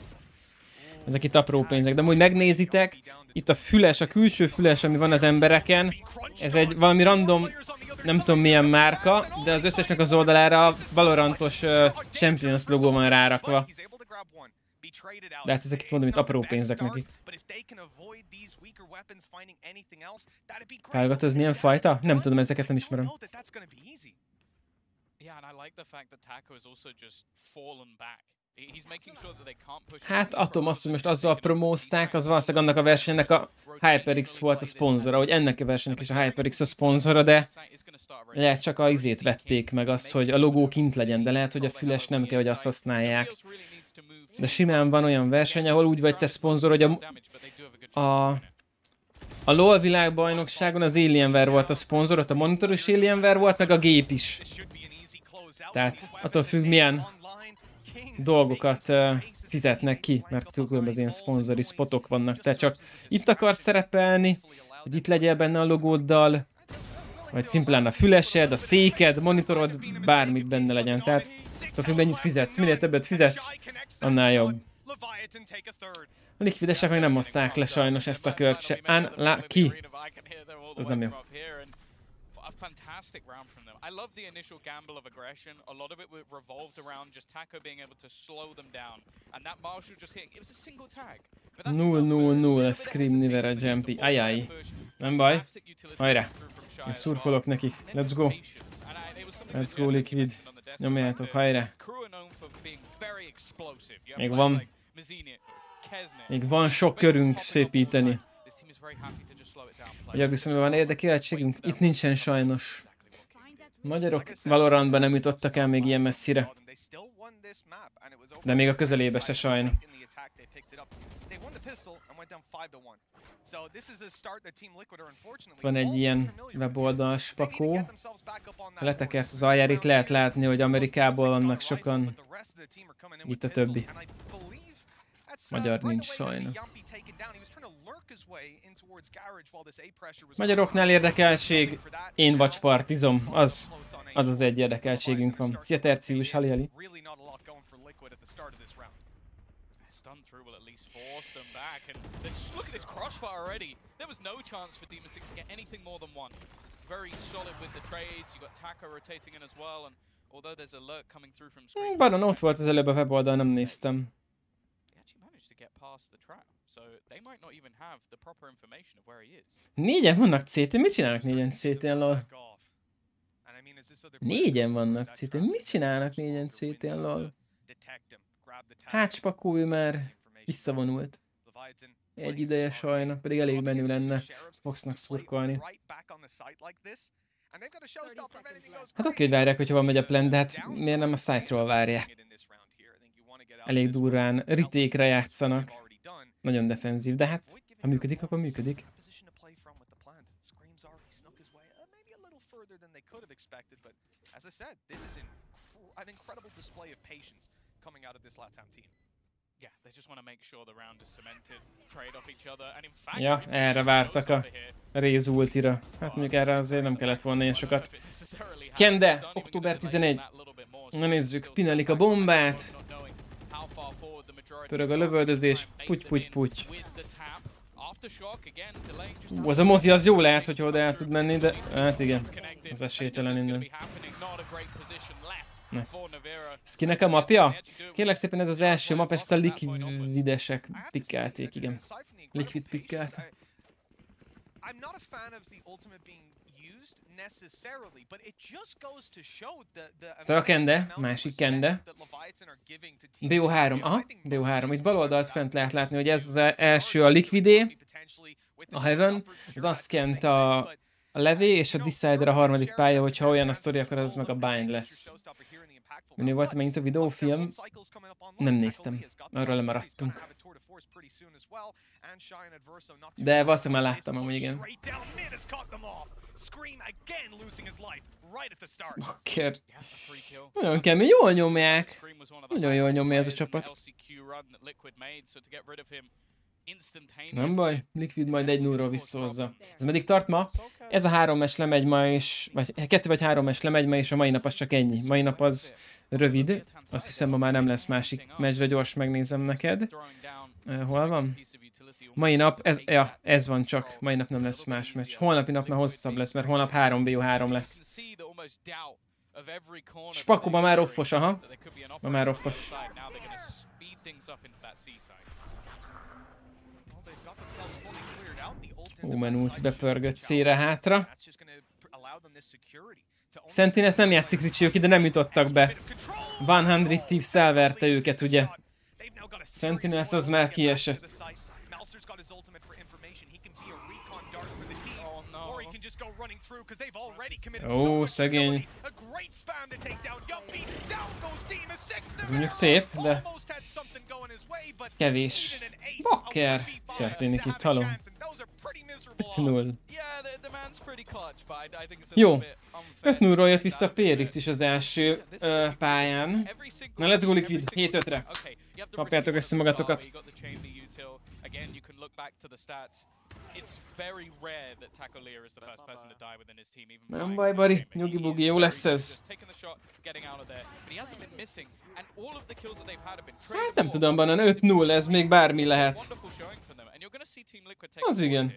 S1: Ezek itt apró pénzek, de amúgy megnézitek, itt a füles, a külső füles, ami van az embereken, ez egy valami random, nem tudom milyen márka, de az összesnek az oldalára a Valorantos Champions logó van rárakva. De hát ezek itt mondom, itt apró pénzek nekik. Hallgat, ez milyen fajta? Nem tudom, ezeket nem ismerem. Hát Atom azt, hogy most azzal promózták, az valószínűleg annak a versenynek a HyperX volt a szponzora, hogy ennek a versenynek is a HyperX a szponzora, de lehet csak a izét vették meg azt, hogy a logó kint legyen, de lehet, hogy a füles nem kell, hogy azt használják. De simán van olyan verseny, ahol úgy vagy te szponzor, hogy a LoL világbajnokságon az Alienware volt a szponzor, ott a monitoros Alienware volt, meg a gép is. Tehát attól függ, milyen dolgokat fizetnek ki, mert különböző ilyen szponzori spotok vannak. Tehát csak itt akarsz szerepelni, hogy itt legyél benne a logóddal, vagy szimplán a fülesed, a széked, monitorod, bármit benne legyen. Tehát, hogy mennyit fizetsz, minél többet fizetsz, annál jobb. A likvidesek meg nem hozták le sajnos ezt a kört se. Unlucky. Ez nem jó.
S14: Fantastic round from them. I love the initial gamble of aggression. A lot of it revolved around just Taco being able to slow them down. And that Marshall just hitting, it was a single tag.
S1: 0-0-0, Scream Niver a Jumpy. Ajaj. Nem baj. Hajrá. Én szurkolok nekik. Let's go. Let's go, Liquid. Nyomjátok, hajrá. Még van. Még van sok körünk szépíteni. Magyar viszonyban van érdekeltségünk? Itt nincsen sajnos. Magyarok Valorantban nem jutottak el még ilyen messzire. De még a közelébe se sajna. Itt van egy ilyen weboldal spakó. Ha letekersz az aljára, itt lehet látni, hogy Amerikából vannak sokan. Itt a többi. Magyar nincs sajna. Magyaroknál érdekeltség, én watchpartizom, az az egy érdekeltségünk van. Szia Tercius, hali. Baron ott volt az előbb a weboldal, nem néztem. Négyen vannak CT? Mit csinálnak négyen CT-n, lol? Négyen vannak CT-n? Mit csinálnak négyen CT-n, lol? Hátspakó ő már visszavonult. Egy ideje sajna, pedig elég menő lenne Foxnak szurkolni. Hát oké, hogy várják, hogyha van megy a plan, de hát miért nem a site-ról várják? Elég durván ritékre játszanak. Nagyon defenzív, de hát ha működik, akkor működik. Ja, erre vártak a Raze ultira. Hát mondjuk erre azért nem kellett volna ilyen sokat. Kende, október 11. Na nézzük, pinelik a bombát. Pörög a lövöldözés, puty. Az a mozi az jó lehet, hogy oda el tud menni, de hát igen, az esélytelen innen. Nice. Ez kinek a mapja? Kérlek szépen ez az első map, ezt a liquidesek pikkelték, igen. Liquid pikkelte. Szóval Kende, másik Kende. BO3, aha, BO3. Itt bal oldalt fent lehet látni, hogy ez az első a Liquidé, a Heaven, az Askent a Levé, és a Decider a harmadik pálya, hogyha olyan a sztori, akkor az meg a Bind lesz. Menő volt megint a videófilm? Nem néztem, arról lemaradtunk. De valószínűleg már láttam amúgy, igen. Bakker. Nagyon kemény, jól nyomják. Nagyon jól nyomja ez a csapat. Nem baj, Liquid majd 1-0-ról visszahozza. Ez meddig tart ma? Ez a 3-es lemegy ma is, vagy 2 vagy 3-es lemegy ma, és a mai nap az csak ennyi. Mai nap az rövid. Azt hiszem, ma már nem lesz másik meccsre, gyors megnézem neked. Hol van? Mai nap, ez van csak. Mai nap nem lesz más meccs. Holnapi nap már hosszabb lesz, mert holnap 3-BO3 lesz. Spakóban már offos, aha. Ma már offos. Omen ult bepörgött C-re hátra. Sentinels nem játszik Ricsióki, de nem jutottak be. 100 Thieves elverte őket, ugye. Sentinels az már kiesett. Ó, szegény. Ez mondjuk szép, de kevés. Bakker történik itt, halom. 5-0. Jó. 5-0-ról jött vissza PRX is az első pályán. Na, let's go Liquid, 7-5-re. Kapjátok össze magatokat.
S14: look back to the stats, it's very rare that Takolia is the first person to die within his team. Even
S1: Nem baj, Bari, nyugi-bugi, jó lesz ez. Hát nem tudom, Banan, 5-0, ez még bármi lehet. Az igen.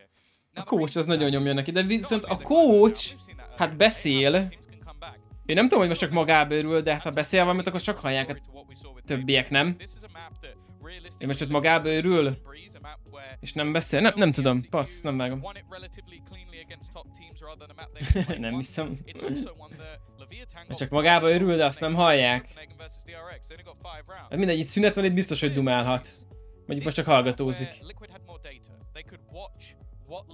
S1: A coach az nagyon nyomja neki, de viszont a coach, hát beszél. Én nem tudom, hogy most csak magába örül, de hát ha beszél valamit, akkor csak hallják a többiek, nem? Én most csak magába örül, és nem beszél? Nem tudom, passz, nem vágom. Nem hiszem. Csak magába örül, de azt nem hallják. Hát mindegy, itt szünet van, itt biztos, hogy dumálhat. Mondjuk most csak hallgatózik.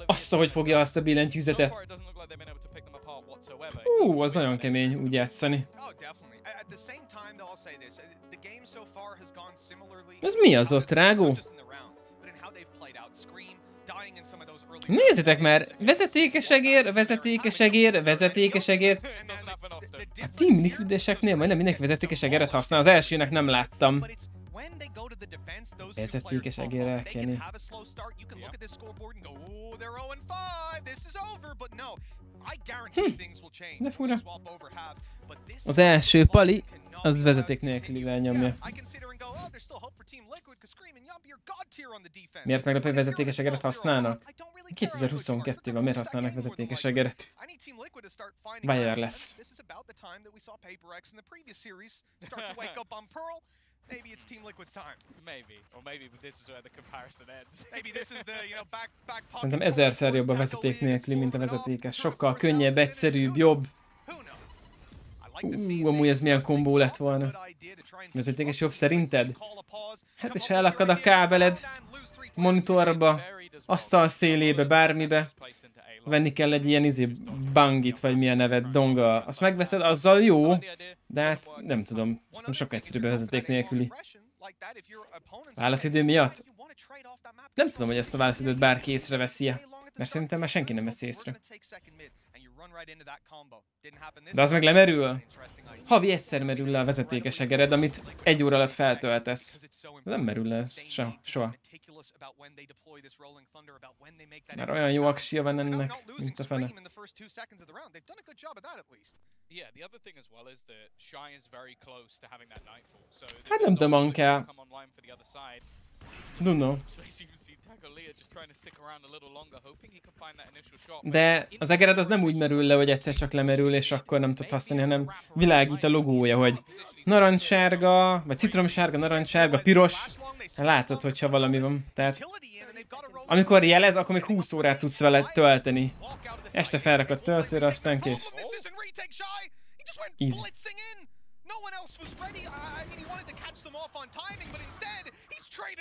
S1: Azt, hogy fogja azt a billentyűzetet. Az nagyon kemény úgy játszani. Ez mi az ott, rágó? Nézzétek már! Vezetékes egér, vezetékes egér, vezetékes egér. A Team Liquideseknél majdnem mindenki vezetékes egeret használ, az elsőnek nem láttam. Vezetékes egér elkenni. De fura. Az első pali, az vezeték nélkülig elnyomja. Miért meglepő vezetékes egeret használnak? 2022-ben miért használnak vezetékes egeret? Bayer lesz.
S11: Maybe it's Team Liquid's time.
S14: Maybe. Or maybe this is where the comparison ends.
S11: Maybe this is the, you know, back pocket.
S1: Szerintem ezerszer jobb a vezeték nélküli, mint a vezetékes. Sokkal könnyebb, egyszerűbb, jobb. Amúgy ez milyen kombó lett volna. Vezetékes jobb szerinted? Hát és elakad a kábeled monitorba, asztal szélébe, bármibe. Venni kell egy ilyen bangit, vagy milyen nevet, donga. Azt megveszed, azzal jó, de hát nem tudom, szerintem sokkal egyszerűbb a vezeték nélküli. Válaszidő miatt? Nem tudom, hogy ezt a válaszidőt bárki észreveszi-e, mert szerintem már senki nem veszi észre. De az meg lemerül? Havi egyszer merül le a vezetékes egered, amit 1 óra alatt feltöltesz. Nem merül le ez soha. Már olyan jó aksia van ennek, mint a fene. Hát nem tudom, Ankel. No. De az egered az nem úgy merül le, hogy egyszer csak lemerül, és akkor nem tud használni, hanem világít a logója, hogy narancssárga, vagy citromsárga, narancssárga, piros. Látod, hogyha valami van. Tehát amikor jelez, akkor még 20 órát tudsz vele tölteni. Este felrakod töltőre, aztán kész. Easy.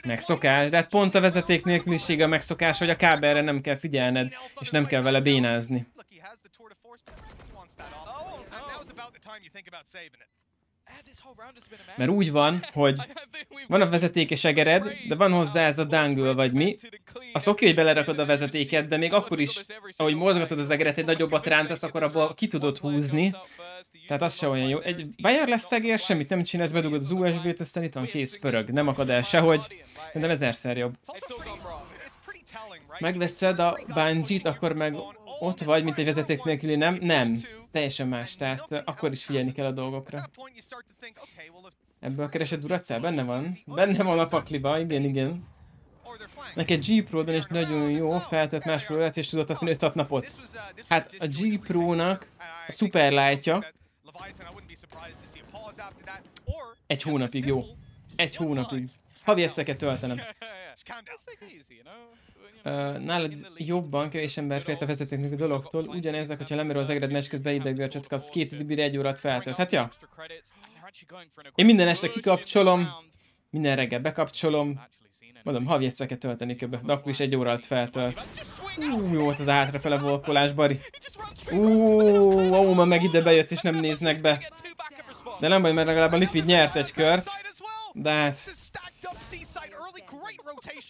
S1: Megszokás, de hát pont a vezeték nélkülisége a megszokás, hogy a kábelre nem kell figyelned, és nem kell vele bénázni. Mert úgy van, hogy van a vezetékes egered, de van hozzá ez a dangle vagy mi. Az oké, hogy belerakod a vezetéket, de még akkor is, ahogy mozgatod az egeret, egy nagyobbat rántasz, akkor abból ki tudod húzni. Tehát az se olyan jó. Egy wireless egér, semmit nem csinálsz, bedugod az USB-t, aztán itt van, kész, pörög. Nem akad el sehogy, de ezerszer jobb. Megveszed a bungee-t, akkor meg ott vagy, mint egy vezeték nélküli, nem? Nem. Teljesen más, tehát akkor is figyelni kell a dolgokra. Ebből keresed duracál? Benne van. Benne van a pakliba, igen. Neked G Pro-don is nagyon jó, feltett más próbálát, és tudott használni 5-6 napot. Hát a G Pro-nak a Superlight-ja 1 hónapig jó. 1 hónapig. Havi ezt kell töltenem. Nálad jobban kevés ember félt a vezetéknek a dologtól, ugyanezek, hogyha lemerül az egered meccs közben ideggörcsöt kapsz, 2 db-re 1 órát feltölt. Hát ja. Én minden este kikapcsolom, minden reggel bekapcsolom. Mondom, havi egyszer kell tölteni köbbe, de akkor is 1 óra alatt feltölt. Jó volt az a hátrafele volkolás, Bari. Ma meg ide bejött és nem néznek be. De nem baj, mert legalább a Liquid nyert egy kört. De hát...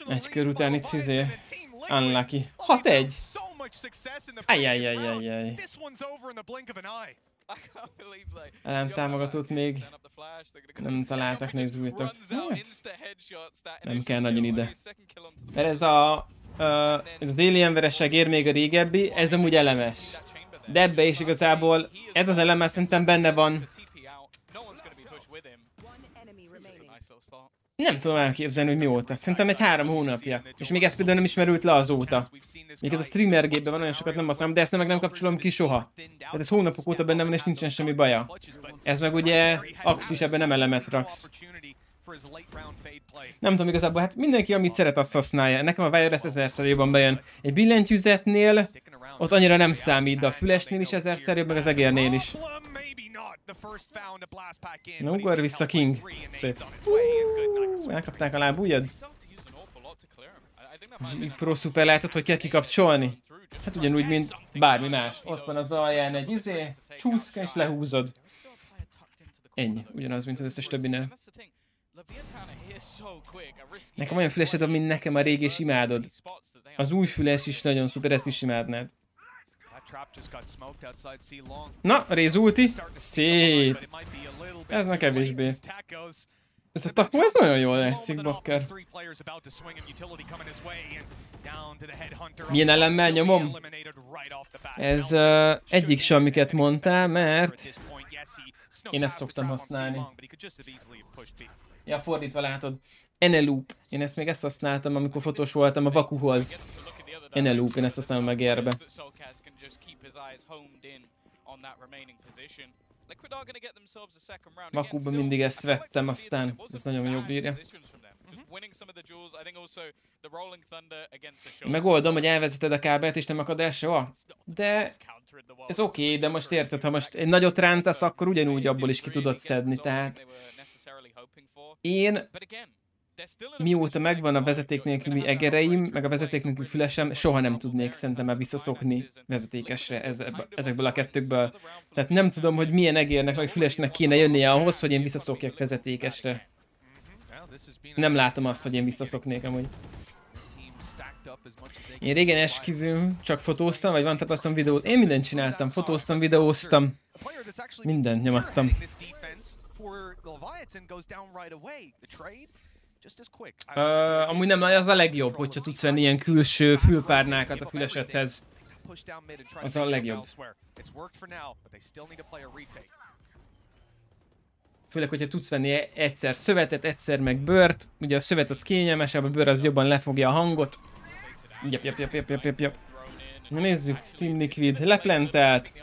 S1: Egy kör után itt unlucky. 6-1. Ajjajjajjajjaj. Elem támogatót még nem találtak, nézzük. Nem kell nagyon ide. Mert ez az Alienware-esek ér még a régebbi, ez amúgy elemes. De ebbe is igazából ez az elemes szerintem benne van. Nem tudom elképzelni, hogy mióta. Szerintem egy 3 hónapja. És még ez például nem ismerült le azóta. Még ez a streamer gépben van, olyan sokat nem használom, de ezt nem kapcsolom ki soha. Ez hónapok óta benne van, és nincsen semmi baja. Ez meg ugye is ebben nem elemet raksz. Nem tudom igazából, hát mindenki amit szeret, azt használja. Nekem a wireless 1000-szer jobban bejön. Egy billentyűzetnél ott annyira nem számít, de a fülesnél is 1000-szer jobb, meg az egérnél is. Na, ugor vissza, King. Szép. Elkapták a lábujjad? Pro Super látod, hogy kell kikapcsolni? Hát ugyanúgy, mint bármi más. Ott van az alján egy csúszka, és lehúzod. Ennyi. Ugyanaz, mint az összes többinél. Nekem olyan fülesed, mint nekem a régi, és imádod. Az új füles is nagyon szuper, ezt is imádnád. Na, Réz ulti. Szép. Ez meg kevésbé. Ez a takó, ez nagyon jól látszik, bakker. Milyen elemmel nyomom? Ez egyik sem, amiket mondtál, mert én ezt szoktam használni. Ja, fordítva látod. Eneloop. Én ezt még ezt használtam, amikor fotós voltam a Vakuhoz. Eneloop, én ezt használom meg érbe. Vakuban mindig ezt vettem, aztán ez nagyon jó bírja. Megoldom, hogy elvezeted a kábelt és nem akad el soha. De ez oké, de most érted, ha most egy nagyot rántasz, akkor ugyanúgy abból is ki tudod szedni, tehát én mióta megvan a vezeték nélküli egereim, meg a vezeték nélküli fülesem, soha nem tudnék szerintem már visszaszokni vezetékesre ezekből a kettőkből. Tehát nem tudom, hogy milyen egérnek vagy fülesnek kéne jönnie ahhoz, hogy én visszaszokjak vezetékesre. Nem látom azt, hogy én visszaszoknék amúgy. Én régen esküvőm csak fotóztam, vagy van tapasztalom videót. Én mindent csináltam, fotóztam, videóztam. Mindent nyomattam. Amúgy nem, az a legjobb, hogyha tudsz venni ilyen külső fülpárnákat a fülesedhez. Az a legjobb. Főleg, hogyha tudsz venni egyszer szövetet, egyszer meg bőrt. Ugye a szövet az kényelmesebb, a bőr az jobban lefogja a hangot. Jep. Na nézzük, Team Liquid leplentelt.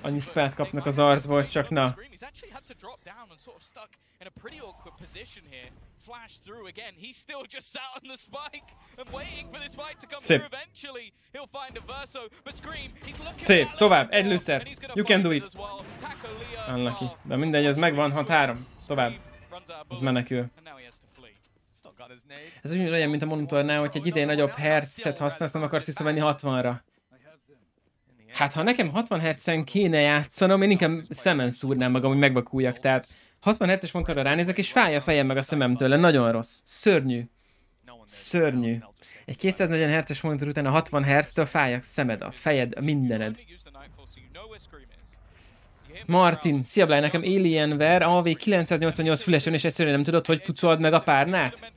S1: Annyi spát kapnak az arcból, csak na. Szép. Szép, tovább, egy lőszer. You can do it. Unlucky. De mindegy, ez megvan, 6-3. Tovább. Ez menekül. Ez úgy olyan, mint a monitornál, hogy egy idén nagyobb hertzet használsz, nem akarsz visszavenni 60-ra. Hát ha nekem 60 Hz-en kéne játszanom, én inkább szemen szúrnám magam, hogy megvakuljak. Tehát 60 Hz-es monitorra ránézek, és fáj a fejem meg a szemem tőle. Nagyon rossz. Szörnyű. Szörnyű. Egy 240 Hz-es monitor után a 60 Hz-től fáj a szemed, a fejed, a mindened. Martin, szia Bly, nekem Alienware AV988 fülesen, és egyszerűen nem tudod, hogy pucold meg a párnát?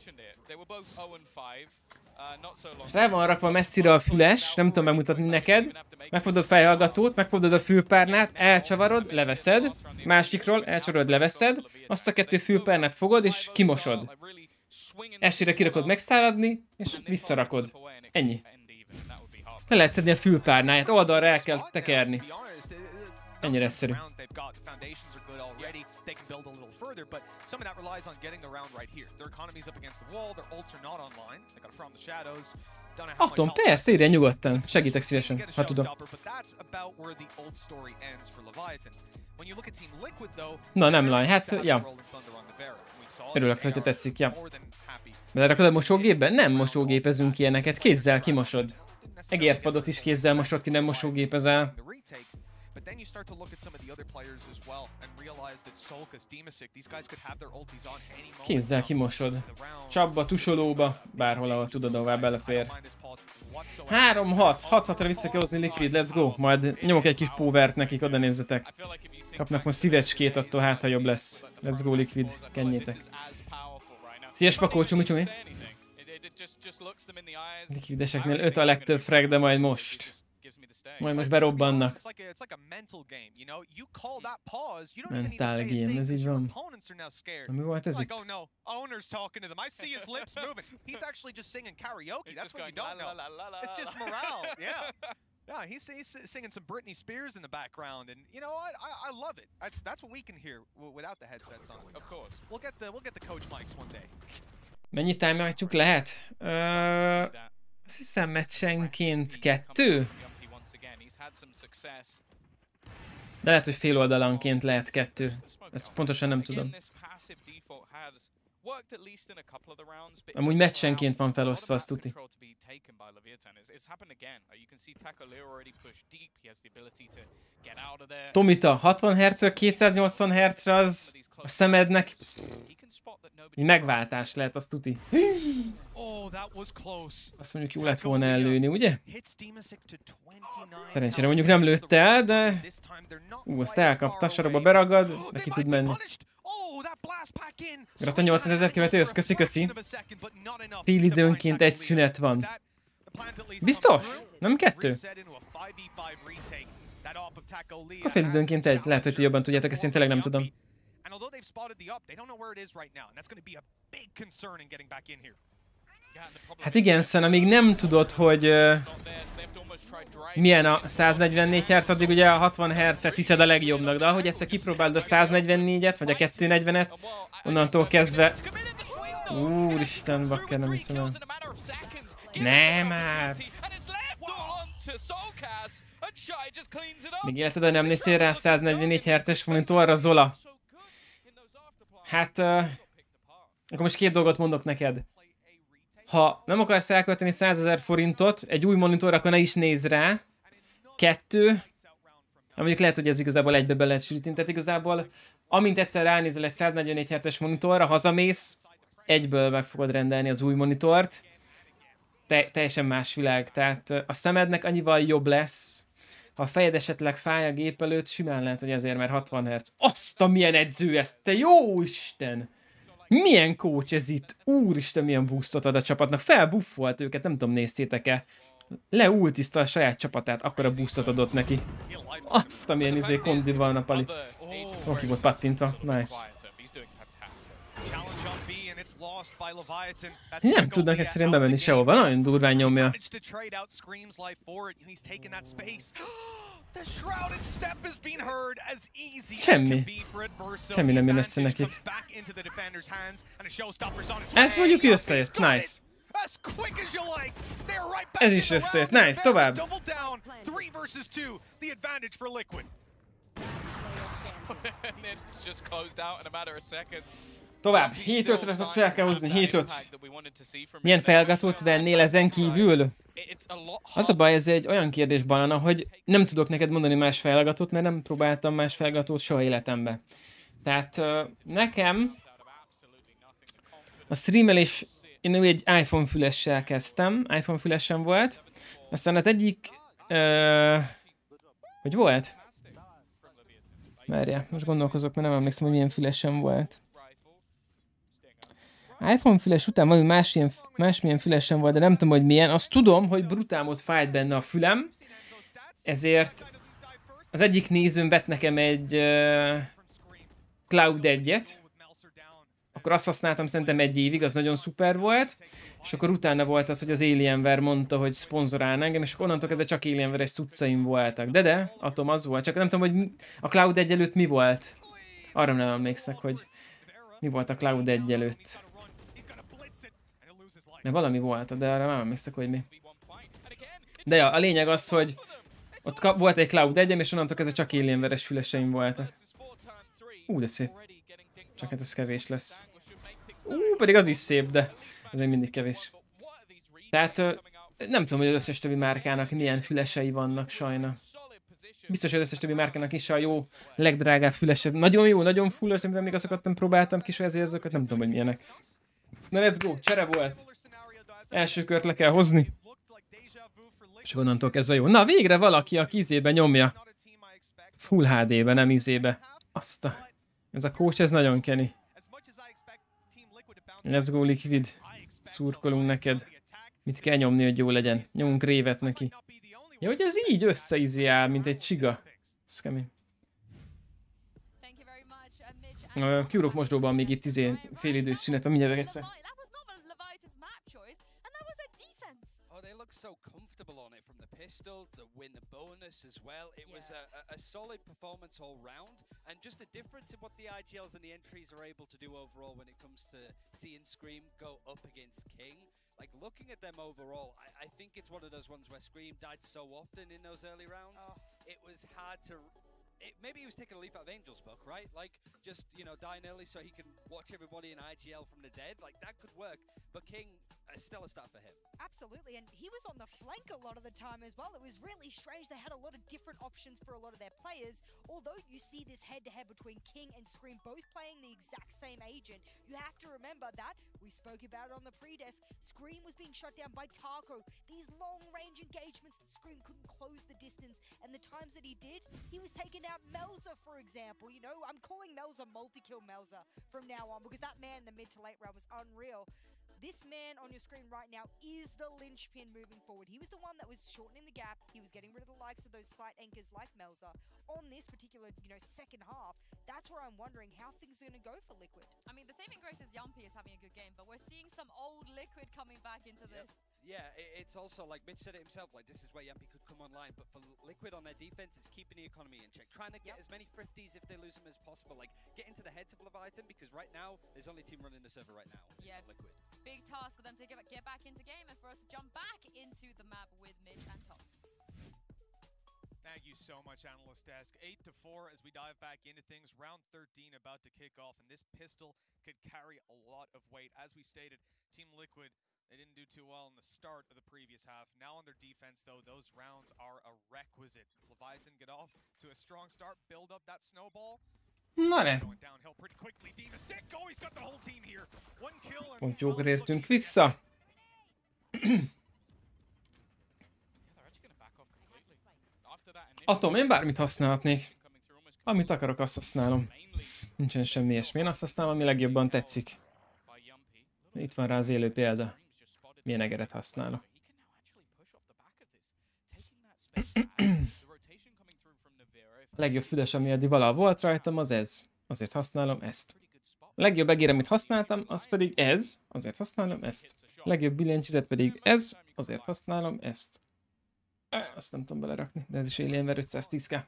S1: És rá van rakva messzire a füles, nem tudom megmutatni neked. Megfogod a fejhallgatót, megfogod a fülpárnát, elcsavarod, leveszed. Másikról elcsavarod, leveszed. Azt a kettő fülpárnát fogod és kimosod. Esére kirakod megszáradni, és visszarakod. Ennyi. Le lehet szedni a fülpárnáját, oldalra el kell tekerni. Ennyire egyszerű. Atom, persze, írja nyugodtan. Segítek szívesen, ha tudom. Na, nem laj, hát, ja. Örülök, hogyha tetszik, ja. Belerakod a mosógépbe? Nem mosógépezünk ilyeneket, kézzel kimosod. Egérpadot is kézzel mosod ki, nem mosógépezel.
S11: But then you start to look at some of the other players as well and realize that Solkas, Demasik, these guys could have their ultis on any moment.
S1: Kézzel kimosod. Csapba, tusolóba, bárhol, ahol tudod, ahová belefér. 3-6, 6-6-ra vissza kell hozni Liquid, let's go. Majd nyomok egy kis povert nekik, oda nézzetek. Kapnak most szívecskét, attól hát, ha jobb lesz. Let's go Liquid, kenjétek. Szia Spakó, csumi. Liquideseknél 5 a legtöbb frag, de majd most. Majd most berobbannak. Mentál game, ez így van. Mi volt ez itt?
S11: Yeah, he's singing some Britney Spears in the background, and you know what? I love it. That's what we can hear without the headsets on. Of course, we'll get the coach mics one day.
S1: Mennyi time-juk lehet? Azt hiszem meccsenként 2? De lehet, hogy fél oldalanként lehet 2. Ezt pontosan nem tudom. Amúgy meccsenként van felosztva, azt tuti. Tomita, 60 Hz-ről 280 Hz-re az a szemednek megváltás lehet, azt tuti. Azt mondjuk jó lett volna ellőni, ugye? Szerencsére mondjuk nem lőtte el, de... azt elkapta, sarokba beragad, neki tud menni. Grata 80 000 követő, köszi. Fél időnként egy szünet van. Biztos? Nem 2? Akkor fél időnként egy. Lehet, hogy ti jobban tudjátok, ezt én tényleg nem tudom. Hát igen, Szana, amíg nem tudod, hogy milyen a 144 Hz, addig ugye a 60 Hz-et hiszed a legjobbnak, de ahogy egyszer kipróbáld a 144-et, vagy a 240-et, onnantól kezdve... Úristen, bakker, nem hiszem el. Nem már! Még életedben nem néztél rá 144 Hz-es monitorra, Zola? Hát... akkor most két dolgot mondok neked. Ha nem akarsz elkölteni 100 000 forintot egy új monitorra, akkor ne is nézz rá. 2. Mondjuk lehet, hogy ez igazából egybe be lehet sűríteni. Tehát igazából, amint egyszer ránézel egy 144 Hz-es monitorra, hazamész, egyből meg fogod rendelni az új monitort. Teljesen más világ. Tehát a szemednek annyival jobb lesz. Ha a fejed esetleg fáj a gép előtt, simán lehet, hogy ezért már 60 Hz. Azt a milyen edző ez, te jó Isten! Milyen coach ez itt? Úristen, milyen boostot ad a csapatnak. Felbuffolt őket, nem tudom, néztétek-e. Leultiszta a saját csapatát, akkora boostot adott neki. Azt a milyen kondi van a pali. Oké, volt pattintva. Nice. Nem tudnak egyszerűen bemenni sehova, nagyon durván nyomja. Semmi nem jön össze nekik. Ez mondjuk összejött, nice. Ez is összejött, nice, tovább. Tovább, 7-5-re fel kell hozni, 7-5. Milyen felgatót vennél ezen kívül? Az a baj, ez egy olyan kérdés, Banana, hogy nem tudok neked mondani más felgatót, mert nem próbáltam más felgatót soha életembe. Tehát nekem a streamelés, én egy iPhone fülessel kezdtem, iPhone fülesem volt, aztán az egyik, hogy volt? Várjál, most gondolkozok, mert nem emlékszem, hogy milyen fülesem volt. iPhone füles után valami másmilyen fülesem volt, de nem tudom, hogy milyen. Azt tudom, hogy brutálmot fájt benne a fülem, ezért az egyik nézőm vett nekem egy Cloud 1-et, akkor azt használtam szerintem 1 évig, az nagyon szuper volt, és akkor utána volt az, hogy az Alienware mondta, hogy szponzorál engem, és akkor onnantól kezdve csak Alienware-es cuccaim voltak. De, Atom az volt, csak nem tudom, hogy a Cloud 1 előtt mi volt. Arra nem emlékszek, hogy mi volt a Cloud 1 előtt. Mert valami volt, de arra nem emlékszek, hogy mi. De ja, a lényeg az, hogy ott volt egy Cloud 1-em, és onnantól kezdve csak Alienware-es füleseim voltak. De szép. Csak hát ez kevés lesz. Pedig az is szép, de ez még mindig kevés. Tehát nem tudom, hogy az összes többi márkának milyen fülesei vannak, sajna. Biztos, hogy összes többi márkának is a jó, legdrágább fülesebb. Nagyon jó, nagyon fullos, de mivel még azokat nem próbáltam kis ezért nem tudom, hogy milyenek. Na let's go, csere volt. Első kört le kell hozni. És onnantól kezdve jó. Na végre valaki, aki izébe nyomja. Full HD-be, nem izébe. Azt a... Ez a coach, ez nagyon keni. Let's go, Liquid. Szurkolunk neked. Mit kell nyomni, hogy jó legyen? Nyomunk révet neki. Ja, hogy ez így összeizé áll, mint egy csiga. Ez kemény. Kiúrok mosdóban még itt félidős szünet, mindjárt egyszer.
S12: Pistol to win the bonus as well. It was a solid performance all round, and just a difference in what the IGLs and the entries are able to do overall when it comes to seeing Scream go up against King. Like, looking at them overall, I think it's one of those ones where Scream died so often in those early rounds, it was hard to... maybe he was taking a leaf out of Angel's book, right? Like, just, you know, dying early so he can watch everybody in IGL from the dead. Like, that could work, but King, a stellar start for him.
S13: Absolutely, and he was on the flank a lot of the time as well. It was really strange. They had a lot of different options for a lot of their players. Although you see this head-to-head between King and Scream both playing the exact same agent, you have to remember that, we spoke about it on the pre-desk, Scream was being shut down by Taco. These long-range engagements that Scream couldn't close the distance, and the times that he did, he was taking out Melza, for example. You know, I'm calling Melza multi-kill Melza from now on because that man in the mid to late round was unreal. This man on your screen right now is the linchpin moving forward. He was the one that was shortening the gap. He was getting rid of the likes of those site anchors like Melza. On this particular, you know, second half, that's where I'm wondering how things are going to go for Liquid.
S6: I mean, the saving grace is Yumpy is having a good game, but we're seeing some old Liquid coming back into this.
S12: Yeah, it's also, like Mitch said it himself, like this is where Yumpy could come online, but for Liquid on their defense, it's keeping the economy in check. Trying to get as many 50s if they lose them as possible, like get into the heads of Leviathan, because right now, there's only team running the server right now.
S6: Yeah, Liquid. Big task for them to get back into game and for us to jump back into the map with Mitch and Tom.
S15: Thank you so much, Analyst Desk. 8-4 as we dive back into things. Round 13 about to kick off, and this pistol could carry a lot of weight. As we stated, Team Liquid, they didn't do too well in the start of the previous half. Now on their defense, though, those rounds are a requisite. Leviathan get off to a strong start, build up that snowball.
S1: Na ne. Pont jókor értünk vissza. Atom, én bármit használhatnék. Amit akarok, azt használom. Nincsen semmi ilyesmi. Én azt használom, ami legjobban tetszik. Itt van rá az élő példa. Milyen egeret használok. A legjobb füles, ami eddig valaha volt rajtam, az ez. Azért használom ezt. A legjobb egér, amit használtam, az pedig ez. Azért használom ezt. A legjobb billentyűzet pedig ez. Azért használom ezt. Azt nem tudom belerakni, de ez is Alienware 510K.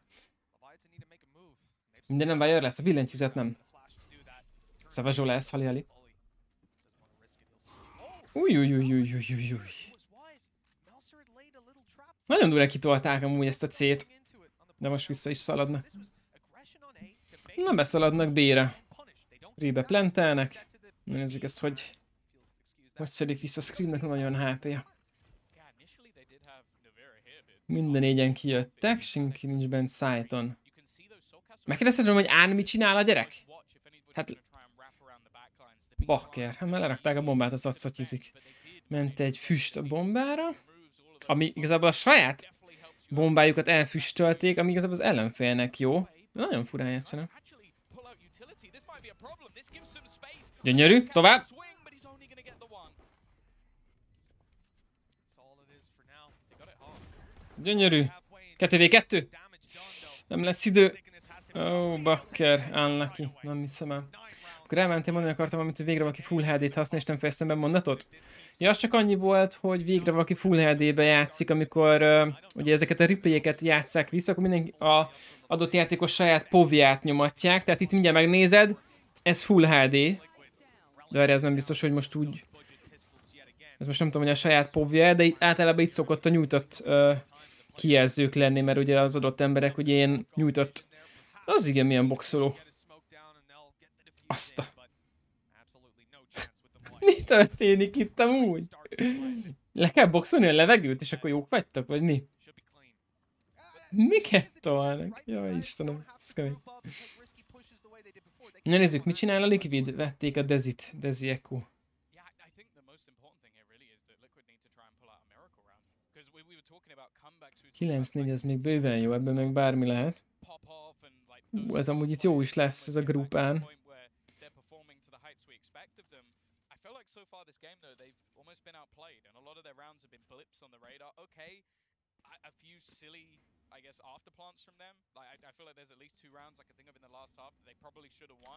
S1: Minden nem Wire lesz, a billentyűzet nem. Szavazsó lesz, hali. Új. Nagyon durán kitolták amúgy ezt a C-t. De most vissza is szaladnak. Na, beszaladnak B-re. B-be plantelnek. Nézzük ezt, hogy szedik vissza Screamnek, nagyon HP-ja. Minden négyen kijöttek, senki nincs bent site-on. Megkérdeztem, hogy Án mit csinál a gyerek? Hát... Bakker, hát már lerakták a bombát, az azt szotyizik. Ment egy füst a bombára, ami igazából a saját bombájukat elfüstölték, ami igazából az ellenfélnek jó. Nagyon furán játszanak. Gyönyörű, tovább! Gyönyörű! 2v2! Nem lesz idő! Ó, bakker, unlucky. Nem hiszem el. Akkor elmentem, mondani akartam, amit végre valaki Full HD-t használ, és nem fejeztem be mondatot? Ja, az csak annyi volt, hogy végre valaki Full HD-be játszik, amikor ugye ezeket a replayeket játsszák vissza, akkor mindenki a adott játékos saját povját nyomatják, tehát itt mindjárt megnézed, ez Full HD. De erre ez nem biztos, hogy most úgy... Ez most nem tudom, hogy a saját povja, de általában itt szokott a nyújtott kijelzők lenni, mert ugye az adott emberek ugye ilyen nyújtott... Az igen, milyen boxoló. Azt a... Mi történik itt amúgy? Le kell boxolni a levegőt, és akkor jók vagytok, vagy mi? Miket tolnak? Jaj, Istenem, ez kemény. Na nézzük, mit csinál a Liquid? Vették a Dezi Echo. 9-4, ez még bőven jó, ebben meg bármi lehet. Ez amúgy itt jó is lesz, ez a grupán.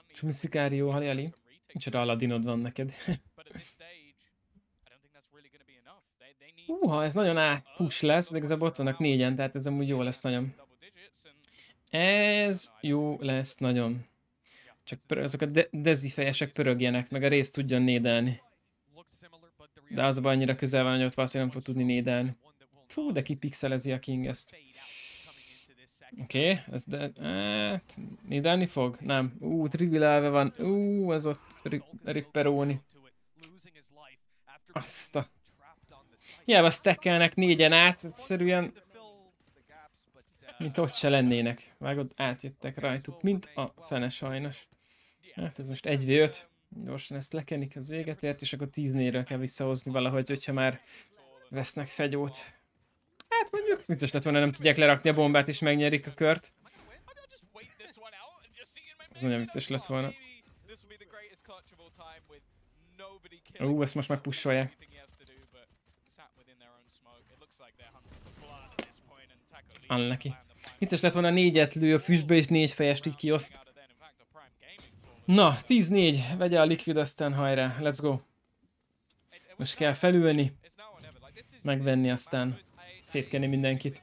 S1: És mi Szikárió, Hali. Micsoda Aladinod van neked. Ez nagyon átpush lesz, de igazából ott vannak 4-en, tehát ez amúgy jó lesz nagyon. Ez jó lesz nagyon. Csak azok a dezifejesek pörögjenek, meg a részt tudjon nédelni. De az abban annyira közel van, hogy ott valószínűleg nem fog tudni nédelni. Fú, de kipixelezi a King ezt. Oké, ez de... nédelni fog? Nem. Trivilálve van. Ez ott Ripperoni. Azt a... Hiába stackelnek 4-en át, egyszerűen... Mint ott se lennének. Vágod, átjöttek rajtuk, mint a fene sajnos. Hát ez most 1v5. Gyorsan ezt lekenik, ez véget ért, és akkor 10-4-ről kell visszahozni valahogy, hogyha már vesznek fegyót. Hát mondjuk, vicces lett volna, nem tudják lerakni a bombát, és megnyerik a kört. Ez nagyon vicces lett volna. Ezt most megpussolják. Neki. Vicces lett volna 4-et lő a füstbe, és 4 fejest így kioszt. Na, 10-4, vegye a Liquid, aztán hajrá, let's go. Most kell felülni, megvenni, aztán szétkenni mindenkit.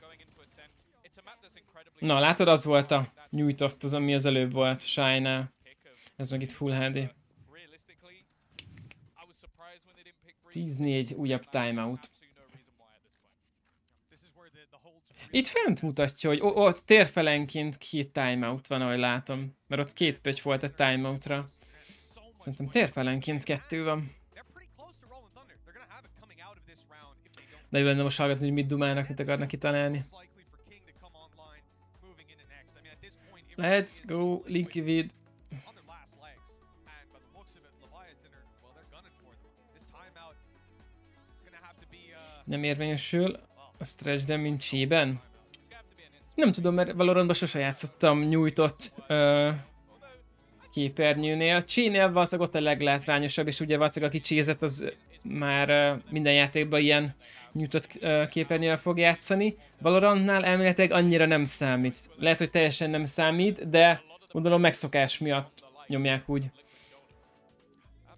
S1: Na, látod, az volt a nyújtott, az ami az előbb volt, Shine-nál. Ez meg itt Full HD. 10-4, újabb timeout. Itt fent mutatja, hogy ott térfelenként 2 timeout van, ahogy látom. Mert ott 2 pötty volt a timeoutra. Szerintem térfelenként 2 van. De jó lenne most hallgatni, hogy mit dumálnak, mit akarnak kitalálni. Let's go, Liquid. Nem érvényesül a stretch, de mint Chi-ben. Nem tudom, mert Valorantban sose játszottam nyújtott képernyőnél. Chi-nél valószínűleg ott a leglátványosabb, és ugye valószínűleg aki Chi-zett, az már minden játékban ilyen nyújtott képernyővel fog játszani. Valorantnál elméletileg annyira nem számít. Lehet, hogy teljesen nem számít, de gondolom megszokás miatt nyomják úgy.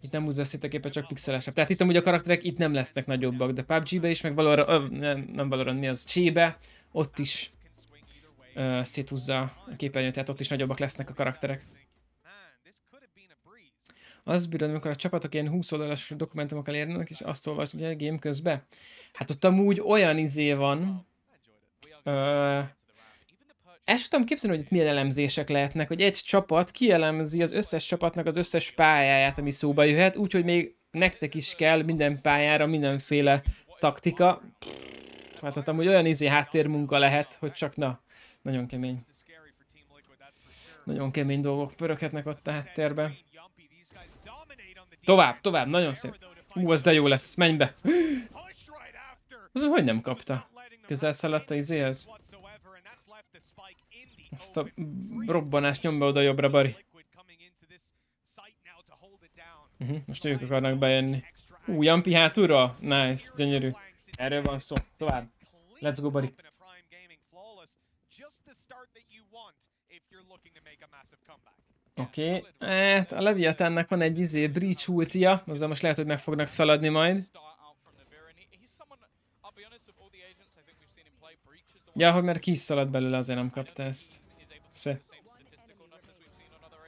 S1: Itt nem húzza szét a képet, csak pixelesebb. Tehát itt amúgy a karakterek itt nem lesznek nagyobbak, de PUBG-be is, meg nem Valorant, mi az, Chi-be, ott is széthúzza a képernyőt, tehát ott is nagyobbak lesznek a karakterek. Azt bírod, amikor a csapatok ilyen 20 oldalas dokumentumokkal érnek, és azt olvasni a game közben. Hát ott amúgy olyan izé van. Ezt tudom képzelni, hogy itt milyen elemzések lehetnek, hogy egy csapat kielemzi az összes csapatnak az összes pályáját, ami szóba jöhet, úgyhogy még nektek is kell minden pályára mindenféle taktika. Hát ott amúgy olyan izé háttérmunka lehet, hogy csak na, nagyon kemény. Nagyon kemény dolgok pöröghetnek ott a háttérben. Tovább, nagyon szép. Az de jó lesz, menj be. Azon hogy nem kapta? Közel szaladt a izéhez? Azt a robbanást nyom be oda jobbra, Bari. Most ők akarnak bejönni. Jampi hátulra? Nice, gyönyörű. Erről van szó. Tovább. Let's go, Bari. Oké. Hát a Leviathannak van egy izé breach ultia, azzal most lehet, hogy meg fognak szaladni majd. Ja, hogy mert ki is szaladt belőle, azért nem kapta ezt. Szép.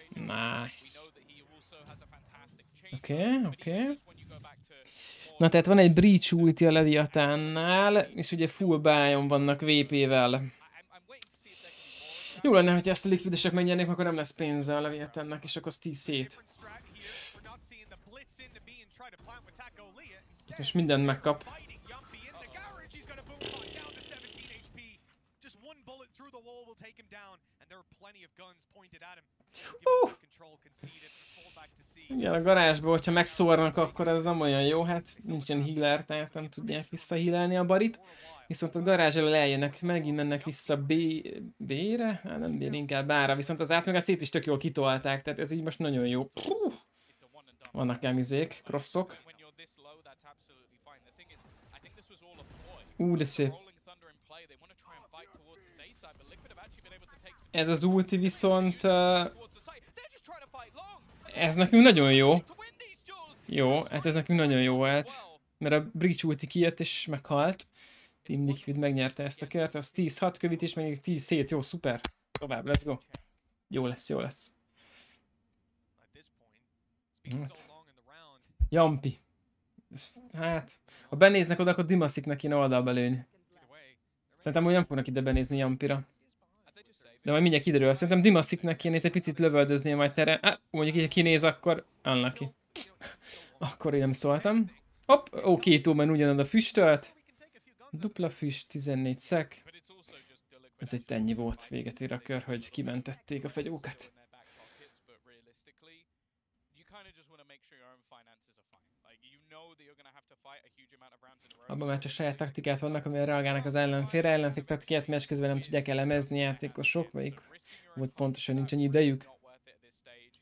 S1: Nice. Oké. Na tehát van egy breach ulti a Leviathannál, és ugye full buy-on vannak VP-vel. Jó lenne, hogy ezt a liquidesek megnyernék, akkor nem lesz pénze a Leviathannak, és akkor 10 szét. És mindent megkap. Igen, a garázsba, hogyha megszórnak, akkor ez nem olyan jó, hát nincsen healer, tehát nem tudják visszahílelni a barit. Viszont a garázs elől eljönnek, megint mennek vissza B-re? Hát nem B, inkább A-ra, viszont az átmegát szét is tök jól kitolták, tehát ez így most nagyon jó. Vannak emizék, crosszok. De szép. Ez az ulti viszont... ez nekünk nagyon jó. Jó, hát ez nekünk nagyon jó volt. Mert a Breach ulti kijött és meghalt. Team Liquid megnyerte ezt a kört, az 10-6 kövít is, meg 10 szét, jó, szuper. Tovább, let's go. Jó lesz, jó lesz. Hát. Jampi. Hát, ha benéznek oda, akkor Dimasziknek kéne oldalba lőni. Szerintem úgy nem fognak ide benézni Jampira. De majd mindjárt kiderül. Szerintem Dimasziknek kéne itt egy picit lövöldöznie majd terre. Mondjuk így, ha kinéz, akkor unlucky. Akkor én nem szóltam. Hopp, oké, Tóman ugyanoda füstölt. Dupla füst, 14 szek. Ez egy ennyi volt, véget ér a kör, hogy kimentették a fegyókat. Abban már csak saját taktikát vannak, amire reagálnak az ellenfélre. Ellenfél taktikát meccs közben nem tudják elemezni játékosok, vagy pontosan nincs annyi idejük.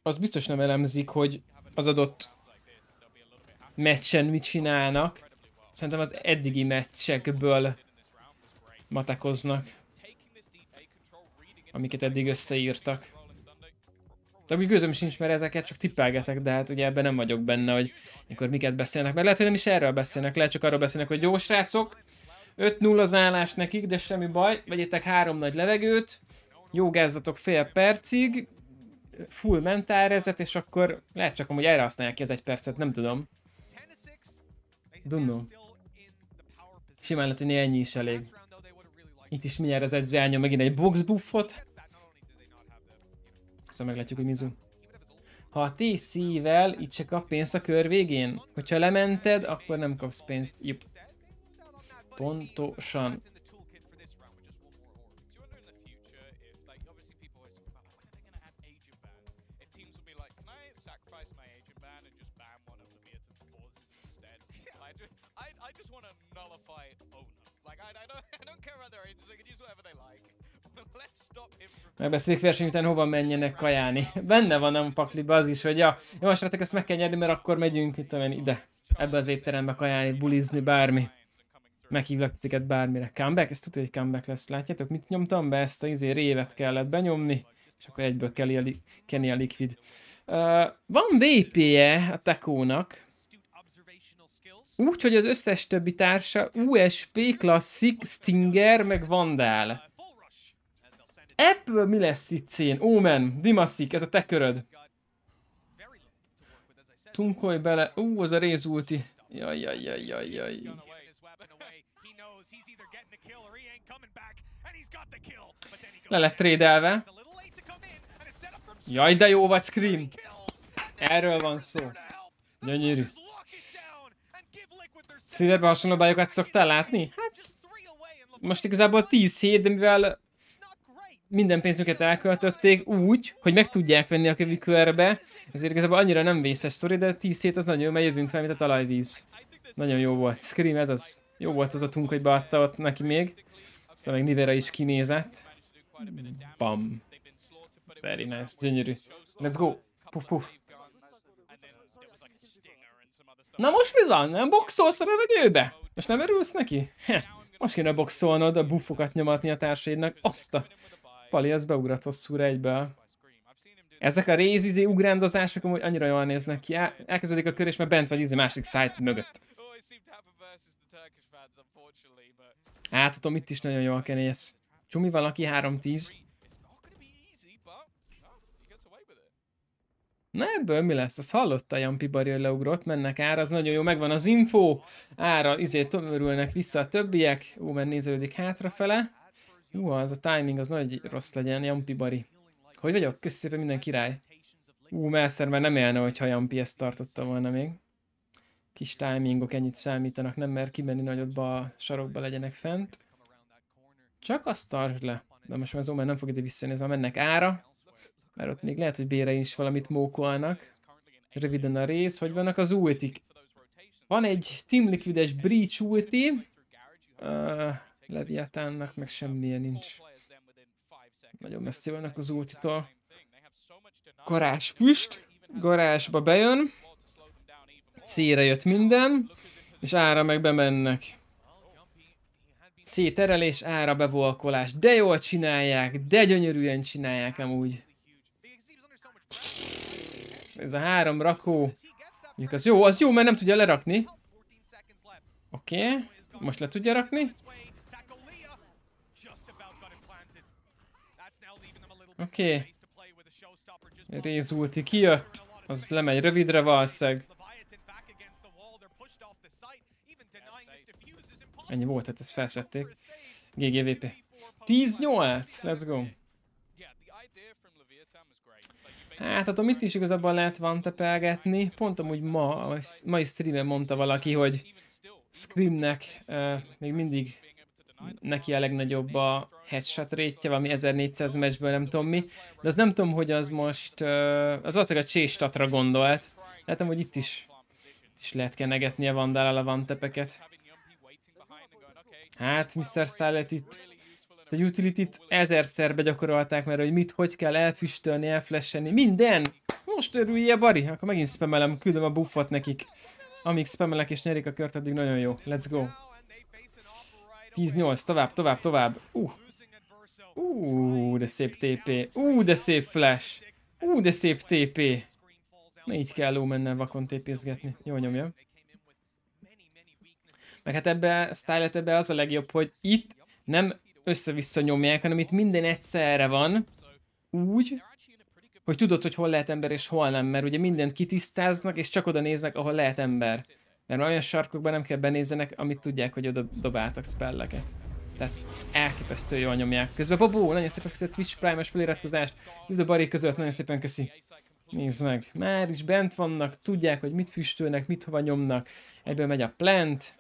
S1: Az biztos nem elemzik, hogy az adott meccsen mit csinálnak. Szerintem az eddigi meccsekből matekoznak, amiket eddig összeírtak. De úgy közöm sincs, mert ezeket csak tippelgetek, de hát ugye ebben nem vagyok benne, hogy mikor miket beszélnek. Mert lehet, hogy nem is erről beszélnek, lehet csak arról beszélnek, hogy jó srácok, 5-0 az állás nekik, de semmi baj, vegyétek 3 nagy levegőt, jogázzatok fél percig, full mentálrezet, és akkor lehet csak amúgy erre használják ki az 1 percet, nem tudom. Dunno. Simán lehet, hogy ennyi is elég. Itt is mindjárt az edző elnyom megint egy box buffot. Szóval meglátjuk, hogy mizu. Ha a TC-vel itt se kap pénzt a kör végén, hogyha lemented, akkor nem kapsz pénzt. Jupp. Pontosan. Megbeszéljük verseny után hova menjenek kajálni. Benne van a pakliba az is, hogy ja, jó, srácok, ezt meg kell nyerni, mert akkor megyünk itt ide. Ebbe az étterembe kajálni, bulizni, bármi. Meghívlak titeket bármire. Comeback? Ezt tudja, hogy comeback lesz. Látjátok, mit nyomtam be? Ezt a révet kellett benyomni, és akkor egyből kenni a Liquid. Van VP-je a Tekónak. Úgy, hogy az összes többi társa USP, Classic, Stinger, meg Vandal. Ebből mi lesz itt szén? Omen, Dimaszik, ez a te köröd. Tunkolj bele. Az a Réz ulti. Jaj. Le lett trédelve. Jaj, de jó vagy, Scream. Erről van szó. Gyönyörű. Szívedbe hasonló bályokat szoktál látni? Hát, most igazából 10 hét, de mivel minden pénzünket elköltötték úgy, hogy meg tudják venni a kövikörbe, ezért igazából annyira nem vészes sztori, de 10 hét az nagyon jó, mert jövünk fel, mint a talajvíz. Nagyon jó volt. Scream, ez az. Jó volt az a tunk, hogy beadta ott neki még. Aztán meg Nivera is kinézett. Bam. Very nice. Gyönyörű. Let's go. Puff. Na most mi van? Nem boxolsz a levegőbe? Most nem örülsz neki? Most kéne boxolnod, a buffokat nyomatni a társaidnak. Azt a... Pali, az beugrott hosszúra egyből. Ezek a rézizé ugrándozások amúgy annyira jól néznek ki. Elkezdődik a kör, és már bent vagy másik side mögött. Átadom, itt is nagyon jól kenész. Csumi valaki 3-10. Na ebből mi lesz? Azt hallotta Jampi Bari, hogy leugrott, mennek ára, az nagyon jó, megvan az info. Ára, örülnek vissza a többiek. Mert nézelődik hátrafele. Az a timing az nagy rossz legyen, Jampi Bari. Hogy vagyok? Köszönöm szépen, minden király. Melszer már nem élne, hogyha Jampi ezt tartotta volna még. Kis timingok ennyit számítanak, nem mer kimenni nagyotba a sarokba legyenek fent. Csak azt tartsd le. De most már az Omen nem fog ide visszajönni, ez már mennek ára. Mert ott még lehet, hogy B-re is valamit mókolnak. Röviden a rész, hogy vannak az ultik. Van egy Team Liquides Breach ulti. Leviatánnak meg semmilyen nincs. Nagyon messzi vannak az ultitól. Garázs füst. Garázsba bejön. C-re jött minden. És A-ra meg bemennek. C terelés, A-ra bevolkolás. De jól csinálják, de gyönyörűen csinálják amúgy. Ez a 3 rakó. Mondjuk az jó, mert nem tudja lerakni. Oké. Most le tudja rakni. Oké. Réz ulti kijött. Az lemegy rövidre valószínűleg. Ennyi volt, hát ezt felszették. GGVP. 10-8, let's go. Hát tudom, itt is igazából lehet van tepelgetni. Pont amúgy mai streamen mondta valaki, hogy Screamnek még mindig neki a legnagyobb a headshot rate-je, valami 1400 meccsből, nem tudom mi. De az nem tudom, hogy az most, az valószínűleg a C-statra gondolt. Látom, hogy itt is lehet kenegetni a Vandállal a vantepeket. Hát, Mr. Starlet itt a utility-t 1000-szer begyakorolták, mert hogy hogy kell elfüstölni, elflashelni, minden! Most örülj, Bari, akkor megint spamelem, küldöm a buffot nekik. Amíg spamelek és nyerik a kört, addig nagyon jó. Let's go. 10-8, tovább. De szép TP. De szép flash. De szép TP. Na így kell mennel vakon TP-zgetni. Jó nyomja. Meg hát ebbe az a legjobb, hogy itt nem össze-vissza nyomják, hanem itt minden egyszerre van. Úgy, hogy tudod, hogy hol lehet ember és hol nem, mert ugye mindent kitisztáznak, és csak oda néznek, ahol lehet ember. Mert olyan sarkokban nem kell benézzenek, amit tudják, hogy oda dobáltak spelleket. Tehát elképesztő jól nyomják. Közben Bobó, nagyon szépen köszönöm Twitch Prime-es feliratkozást. Üdv a Barik között, nagyon szépen köszi. Nézd meg, már is bent vannak, tudják, hogy mit füstölnek, mit hova nyomnak. Ebből megy a plant.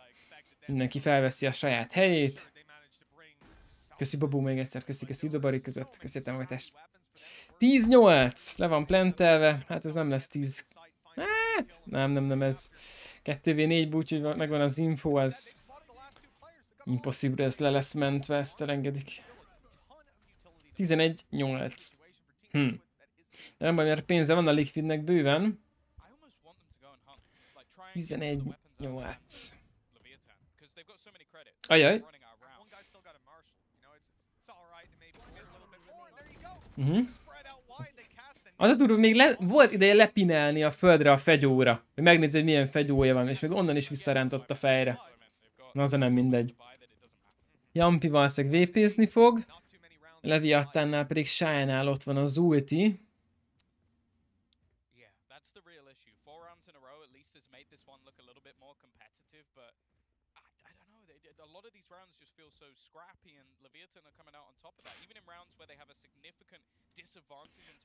S1: Mindenki felveszi a saját helyét. Köszi Bobó még egyszer, köszi Üdv a Barik között, köszi a támogatást. 10-8, le van plantelve, hát ez nem lesz 10. Hát, nem, ez 2v4, úgyhogy megvan az info, az impossible, ez le lesz mentve, ezt elengedik. 11-8. De nem baj, mert pénze van a Liquidnek bőven. 11-8. Ajaj. Az a durva, még volt ideje lepinálni a földre a fegyóra. Hogy megnézni, hogy milyen fegyója van, és még onnan is visszarántott a fejre. Na, az nem mindegy. Jampi valószínűleg VP-zni fog. Leviatánnál pedig Shy-nál ott van az ulti.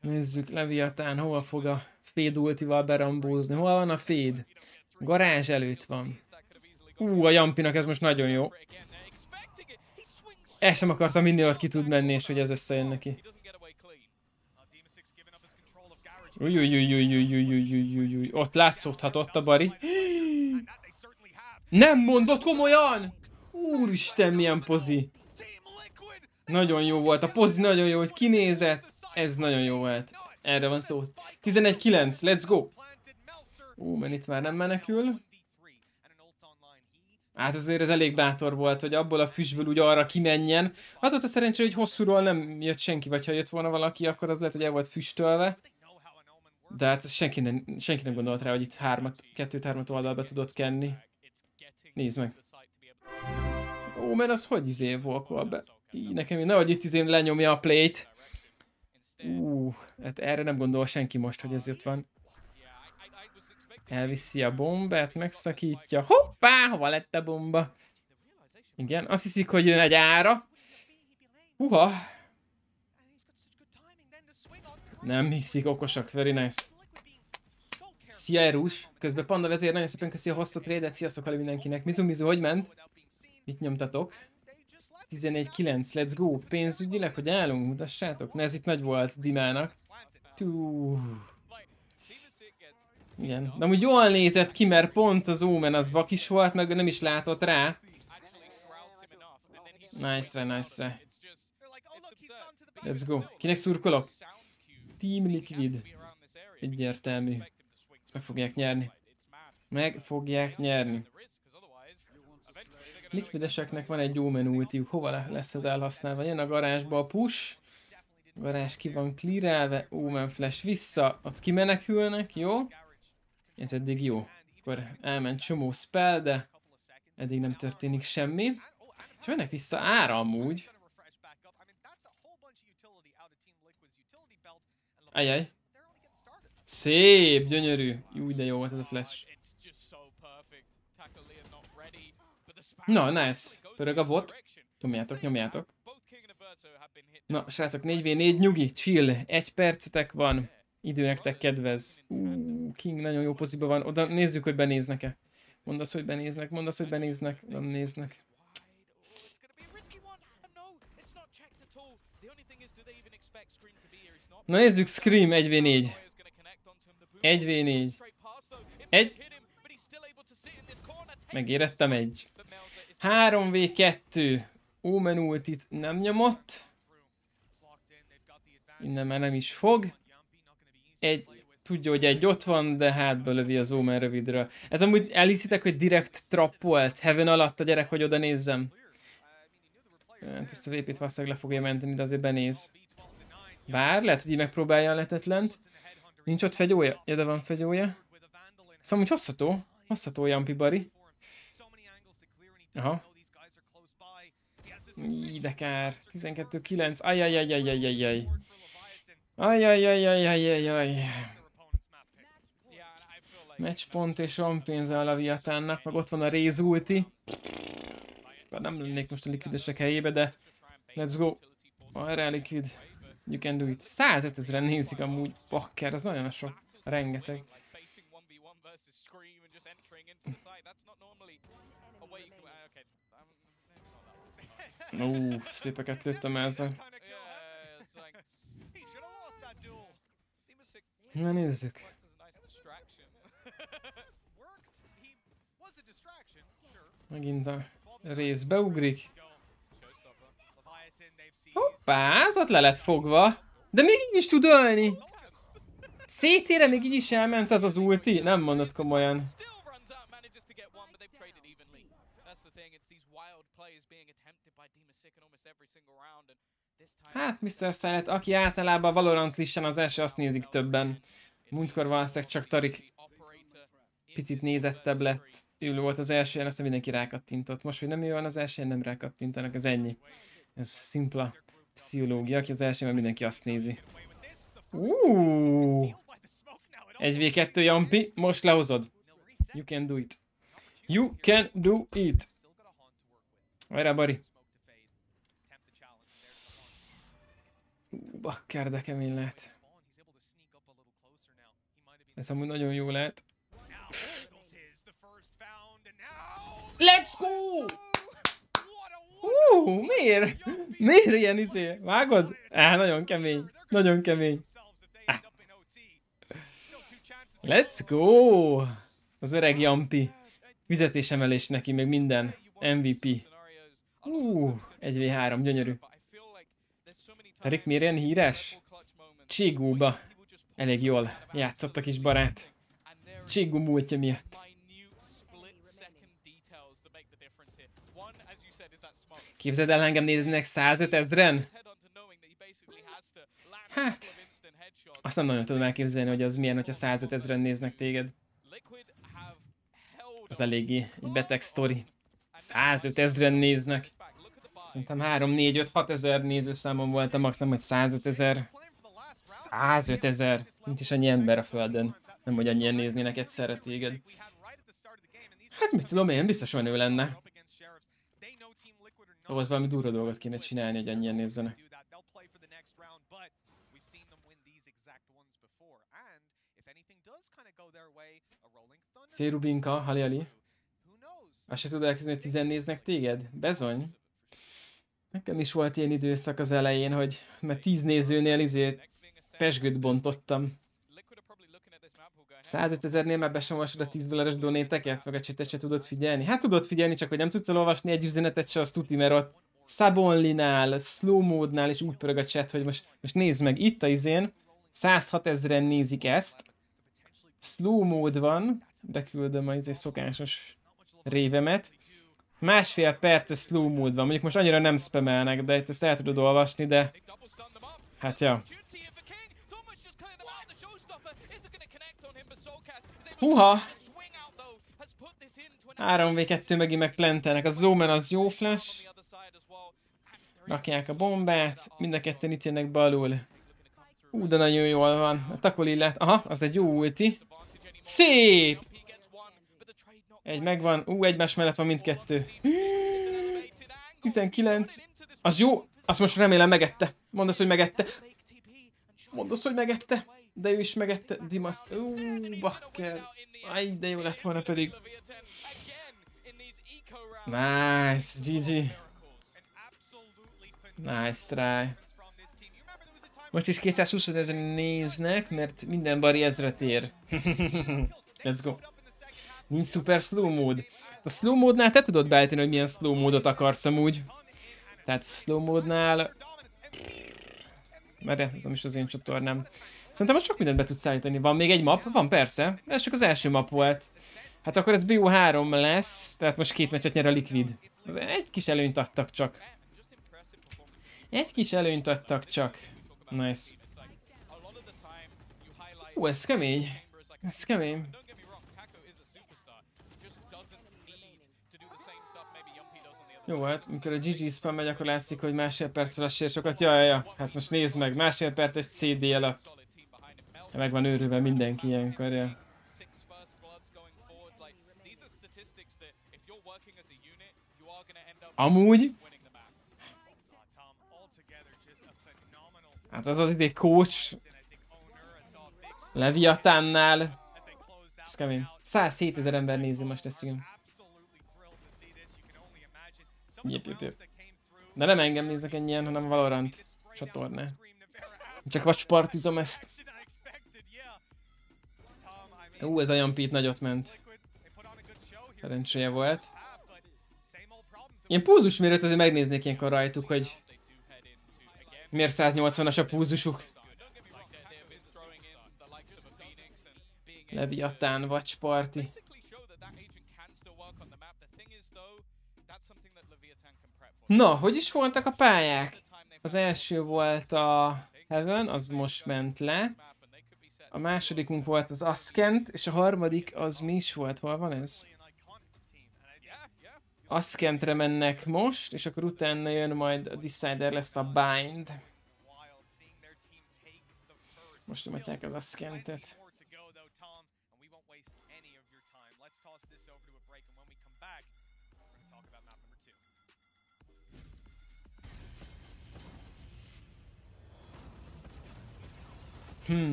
S1: Nézzük, Leviatán hol fog a Fade ultival berambózni. Hol van a Fade? Garázs előtt van. A Jampinak ez most nagyon jó. El sem akartam inni, hogy ki tud menni, és hogy ez összejön neki. Ott látszódhatott a Bari. Nem mondott komolyan! Úristen, milyen pozi. Nagyon jó volt. A pozi nagyon jó, hogy kinézett. Ez nagyon jó volt. Erre van szó. 11-9, let's go! Mert itt már nem menekül. Hát azért ez elég bátor volt, hogy abból a füstből úgy arra kimenjen. Az volt a szerencsé, hogy hosszúról nem jött senki, vagy ha jött volna valaki, akkor az lehet, hogy el volt füstölve. De hát senki nem gondolt rá, hogy itt 2-3 oldalba tudott kenni. Nézd meg. Mert az hogy volkol be? Nekem nehogy itt lenyomja a play-t. Hát erre nem gondol senki most, hogy ez ott van. Elviszi a bombát, megszakítja. Hoppá, hova lett a bomba? Igen, azt hiszik, hogy jön egy ára. Nem hiszik, okosak, very nice. Szia Erus, közben Panda vezér, nagyon szépen köszi a hostot trédet, sziasztok mindenkinek. Mizu, hogy ment? Mit nyomtatok? 11-9, let's go. Pénzügyileg, hogy állunk? Mutassátok. Ne, ez itt nagy volt Dimának. Igen, de amúgy jól nézett ki, mert pont az Omen az vakis volt, meg nem is látott rá. Nice-re, nice-re. Let's go. Kinek szurkolok? Team Liquid. Egyértelmű. Ezt meg fogják nyerni. Meg fogják nyerni. Liquideseknek van egy Omen ultiuk. Hova lesz ez elhasználva? Jön a garázsba a push. A garázs ki van clearelve. Omen flash vissza. Ott kimenekülnek, jó? Ez eddig jó. Akkor elment csomó spell, de eddig nem történik semmi. És mennek vissza ára amúgy. Ajaj. Szép, gyönyörű. Jó, de jó volt ez a flash. Na, nice. Pörög a bot. Nyomjátok, nyomjátok. Na, srácok, 4v4, nyugi, chill. 1 percetek van. Idő nektek kedvez. King nagyon jó poziban van. Oda nézzük, hogy benéznek-e. Mondd azt, hogy benéznek, mondd azt, hogy benéznek. Nem néznek. Na nézzük, Scream 1v4. 1v4. 1. Megérettem egy. 3v2. Omen ultit nem nyomott. Innen már nem is fog. Egy, tudja, hogy egy ott van, de hátba lövi az Omen rövidről. Ez amúgy elhiszitek, hogy direkt trappolt Heaven alatt a gyerek, hogy oda nézzem. Hát ezt a VP-t valószínűleg le fogja menteni, de azért benéz. Bár lehet, hogy így megpróbálja a lehetetlent. Nincs ott fegyója? Ja, de van fegyója. Szóval úgy hozható. Hozható Jampi Bari. Aha. De kár. 12-9. Ajajajajajajajaj. Ajajajajajajajaj. Matchpont és van pénze a Laviatánnak, meg ott van a Raze ulti. Nem lennék most a Liquidesek helyébe, de let's go. Arra Liquid. You can do it. 105 000-en nézik amúgy. Bakker, az nagyon sok. Rengeteg. Szépeket lőttem ezzel. Na nézzük. Megint a rész beugrik. Hoppá, az ott le lett fogva. De még így is tud ölni. CT-re még így is elment az az ulti? Nem mondod komolyan. Hát, Mr. Silent, aki általában Valorant listen az első, azt nézik többen. Múltkor valószínűleg csak Tarik picit nézettebb lett. Ő volt az első, aztán mindenki rákattintott. Most, hogy nem ő van az első, nem rákattintanak, ez ennyi. Ez szimpla pszichológia, aki az első, mert mindenki azt nézi. 1v2 Jampi, most lehozod. You can do it. You can do it. Várjál, Bari. Bakker, de kemény lehet. Ez amúgy nagyon jó lehet. Let's go! Miért? Miért ilyen izé? Vágod? Nagyon kemény. Nagyon kemény. Let's go! Az öreg Jampi. Fizetésemelés neki, még minden. MVP. 1v3, gyönyörű. Tarik miért ilyen híres? Csigóba. Elég jól játszott a kis barát. Csigó múltja miatt. Képzeld el, engem néznek 105 000-en? Hát, azt nem nagyon tudom elképzelni, hogy az milyen, hogyha 105 000-en néznek téged. Az eléggé egy beteg sztori. 105 000-en néznek. Szerintem 3-4-5-6 ezer nézőszámon volt a max, nem hogy 105 000. 105 000. Mint is annyi ember a földön. Nem, hogy annyian néznének egyszerre téged. Hát mit tudom én, biztos menő lenne. Ahhoz valami durva dolgot kéne csinálni, hogy annyian nézzenek. Szérubinka, hali-hali. Azt se tudod elkezdeni, hogy 10 néznek téged? Bezony. Nekem is volt ilyen időszak az elején, hogy mert 10 nézőnél pezsgőt bontottam. 105 000-nél már be sem olvasod a $10 donéteket, meg a csetet se tudod figyelni. Hát tudod figyelni, csak hogy nem tudsz elolvasni egy üzenetet se, az tuti, mert ott Szabonlinál, slow módnál is úgy pörög a chat, hogy most nézd meg, itt a izén 106 000-en nézik ezt. Slow mód van, beküldöm az szokásos révemet. 1,5 perc slow mód van, mondjuk most annyira nem spamelnek, de itt ezt el tudod olvasni, de hát ja. Húha! 3v2 megint megplantelnek, a Zoman az jó flash. Rakják a bombát, mind a ketten itt jönnek balul. De nagyon jól van. A Takoli lett. Aha, az egy jó ulti. Szép! Egy megvan. Egymás mellett van mindkettő. 19. Az jó. Azt most remélem megette. Mondd azt, hogy megette. Mondd azt, hogy megette. De ő is megette. Dimas. Bakker. Aj, de jó lett volna pedig. Nice. GG. Nice try. Most is 220 000 néznek, mert minden bari ezret ér. Let's go. Nincs szuper slow mód. A slow módnál te tudod beállítani, hogy milyen slow módot akarsz amúgy. Tehát slow módnál... Mert ez nem is az én csatornám. Szerintem most sok mindent be tudsz állítani. Van még egy map? Van persze. Ez csak az első map volt. Hát akkor ez BO3 lesz, tehát most 2 meccset nyer a Liquid. Egy kis előnyt adtak csak. Egy kis előnyt adtak csak. Nice. Ez kemény. Ez kemény. Jó, hát amikor a GG spam megy, akkor látszik, hogy 1,5 percre sér sokat. Ja. Hát most nézd meg, 1,5 perces CD alatt. Meg van őrülve mindenki ilyenkor, ja. Amúgy? Hát az az idő coach Leviatánnál. Ez kemény. 107 000 ember nézi most ezt, igen. Jep. De nem engem néznek ennyien, hanem a Valorant csatorna. Csak watchpartizom ezt. Ez a Jampit nagyot ment. Szerencséje volt. Ilyen pulzusmérőt azért megnéznék ilyenkor rajtuk, hogy miért 180-as a pulzusuk. Leviatán watchparty. Na, hogy is voltak a pályák? Az első volt a Heaven, az most ment le. A másodikunk volt az Askent, és a harmadik az mi is volt? Hol van ez? Askentre mennek most, és akkor utána jön majd a Decider lesz a Bind. Most nyomatják az Askentet.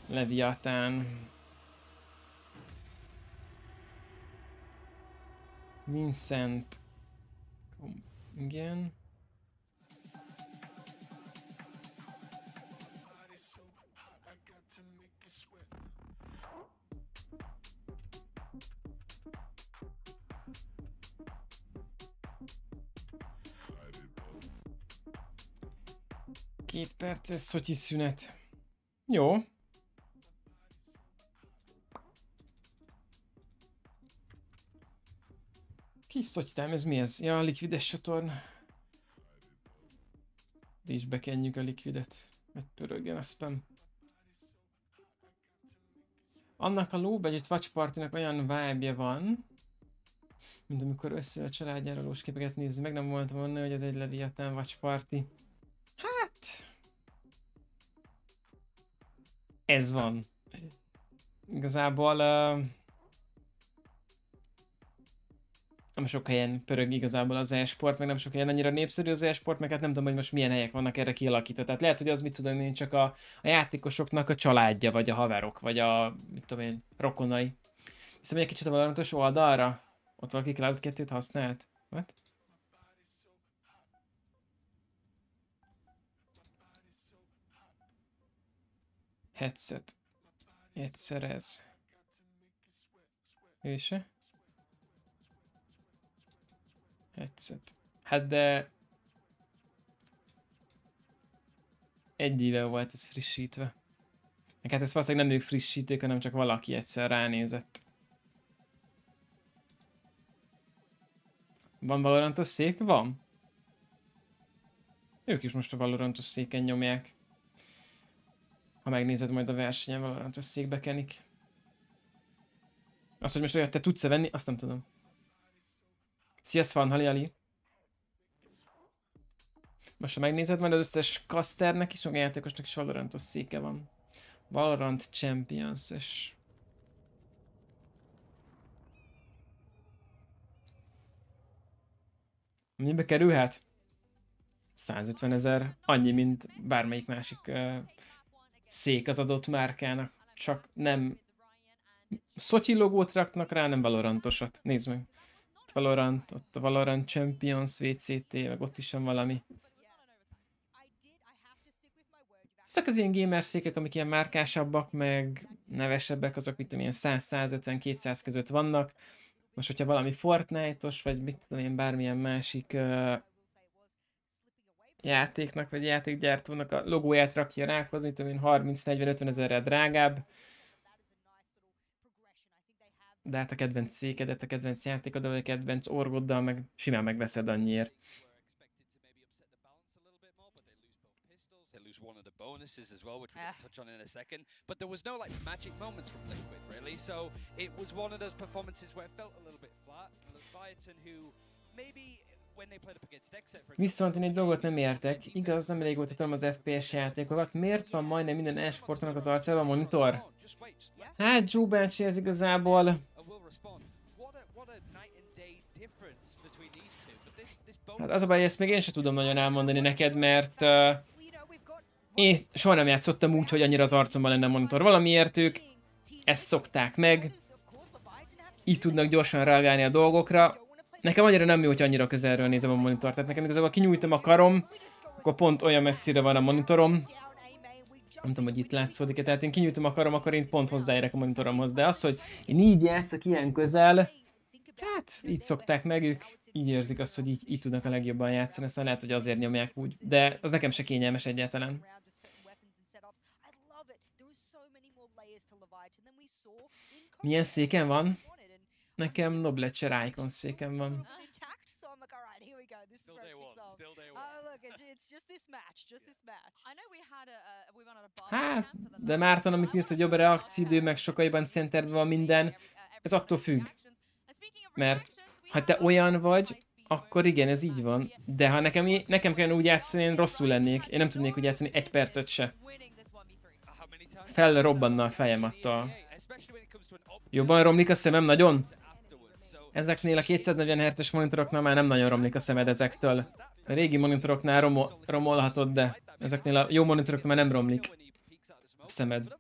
S1: Leviatán. Vincent. Igen. Két perces Szotyi szünet. Jó. Kis Szotyi time, ez mi ez? Ja, a Liquides csatorna. De is bekenjük a Liquidet. Hogy pörögjen a spam. Annak a low budget watchpartynak olyan vibe-ja van, mint amikor össze a családjáról képeket nézni. Meg nem voltam mondani, hogy ez egy Leviathan watchparty. Hát... Ez van. Igazából... nem sok helyen pörög igazából az e-sport, meg nem sok helyen annyira népszerű az e-sport, meg hát nem tudom, hogy most milyen helyek vannak erre kialakítva. Tehát lehet, hogy az, mit tudom én, csak a játékosoknak a családja, vagy a haverok, vagy a, mit tudom én, rokonai. Hiszem, egy kicsit a Valorantos oldalra, ott valaki Cloud 2-t használt. What? Headset. Egyszer ez. Ő se? Headset. Hát de... Egy éve volt ez frissítve. Hát ezt valószínűleg nem ők frissíték, hanem csak valaki egyszer ránézett. Van Valorantos szék? Van. Ők is most a Valorantos széken nyomják. Ha megnézed majd a versenyen, Valorantos székbe kenik. Azt, hogy most olyat te tudsz-e venni, azt nem tudom. Sziasz van, Hali. Most ha megnézed, majd az összes casternek is, meg a játékosnak is Valorantos széke van. Vct Champions, és... Mennyibe kerülhet? 150 000, annyi, mint bármelyik másik szék az adott márkának. Csak nem Szotyi logót raknak rá, nem Valorantosat. Nézd meg. Ott Valorant, ott a Valorant Champions, Vct, meg ott is van valami. Ezek az ilyen gamer székek, amik ilyen márkásabbak, meg nevesebbek, azok mit tudom, ilyen 100-150-200 között vannak. Most, hogyha valami Fortnite-os, vagy mit tudom én, bármilyen másik játéknak, vagy játékgyártónak a logóját rakja rá, akkor az mit tudom én, 30-40-50 ezerrel drágább. De hát a kedvenc székedet, a kedvenc játékoddal, vagy a kedvenc orgoddal meg simán megveszed annyiért.
S12: One of the bonuses as well, which we'll touch on in a second. But there was no like magic moments from Liquid, really. So it was one of those performances where it felt a little bit flat. And Leviathan, who maybe when they played up against Exet, for
S1: Viszont én egy dolgot nem értek. Igaz, nem régóta tudom az FPS játékokat. Miért van majdnem minden e-sportnak az arcában a monitor? Hát Joe bácsi, ez igazából... Hát az a baj, ezt még én sem tudom nagyon elmondani neked, mert... Én soha nem játszottam úgy, hogy annyira az arcomban lenne a monitor. Valamiért ők ezt szokták meg. Így tudnak gyorsan reagálni a dolgokra. Nekem annyira nem jó, hogy annyira közelről nézem a monitort. Tehát nekem igazából kinyújtom a karom, akkor pont olyan messzire van a monitorom. Nem tudom, hogy itt látszódik-e. Tehát én kinyújtom a karom, akkor én pont hozzáérek a monitoromhoz. De az, hogy én így játszok ilyen közel, hát így szokták meg ők. Így érzik azt, hogy így tudnak a legjobban játszani. Aztán lehet, hogy azért nyomják úgy. De az nekem se kényelmes egyáltalán. Milyen széken van? Nekem Nobletcher Icon széken van. Hát, de Márton, amit írsz, hogy jobb a reakcióidő, meg sokkal jobban centerben van minden, ez attól függ. Mert ha te olyan vagy, akkor igen, ez így van. De ha nekem kellene úgy játszani, én rosszul lennék. Én nem tudnék úgy játszani egy percet se. Felrobbanna a fejem attól. Jobban romlik a szemem nagyon? Ezeknél a 240 Hz-es monitoroknál már nem nagyon romlik a szemed ezektől. A régi monitoroknál romolhatod, de ezeknél a jó monitoroknál már nem romlik a szemed.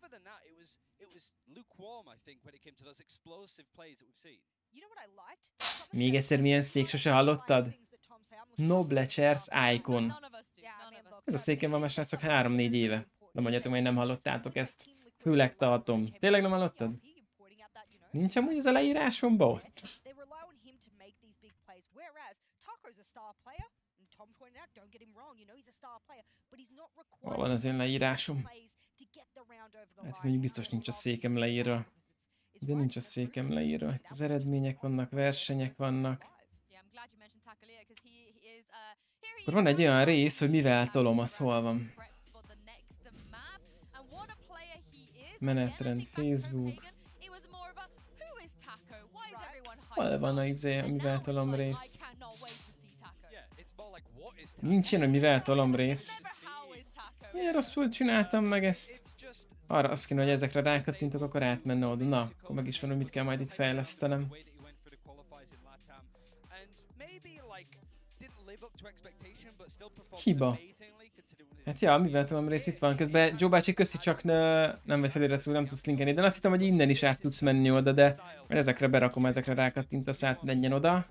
S1: Még egyszer milyen szék, sose hallottad? Nobletchers Icon. Ez a széken van már srácok 3-4 éve. De mondjátok, hogy nem hallottátok ezt. Főleg tartom. Tényleg nem hallottad? Nincs amúgy ez a leírásomban ott? Hol van az én leírásom? Hát itt mondjuk biztos nincs a székem leírva. De nincs a székem leírva. Itt az eredmények vannak, versenyek vannak. Akkor van egy olyan rész, hogy mivel tolom, az hol van. Menetrend, Facebook. Hol van a mivel tolom rész? Nincs ilyen, hogy mivel tolom rész. Miért rosszul csináltam meg ezt? Arra azt kéne, hogy ezekre rákattintok, akkor átmenne oda. Na, akkor meg is van, hogy mit kell majd itt fejlesztenem. Hiba. Hát ja, mivel tudom rész itt van. Közben Joe bácsi, köszi, csak nem vagy feliratszó, nem tudsz linkelni. De azt hittem, hogy innen is át tudsz menni oda, de majd ezekre berakom, ezekre rákattintasz, át menjen oda.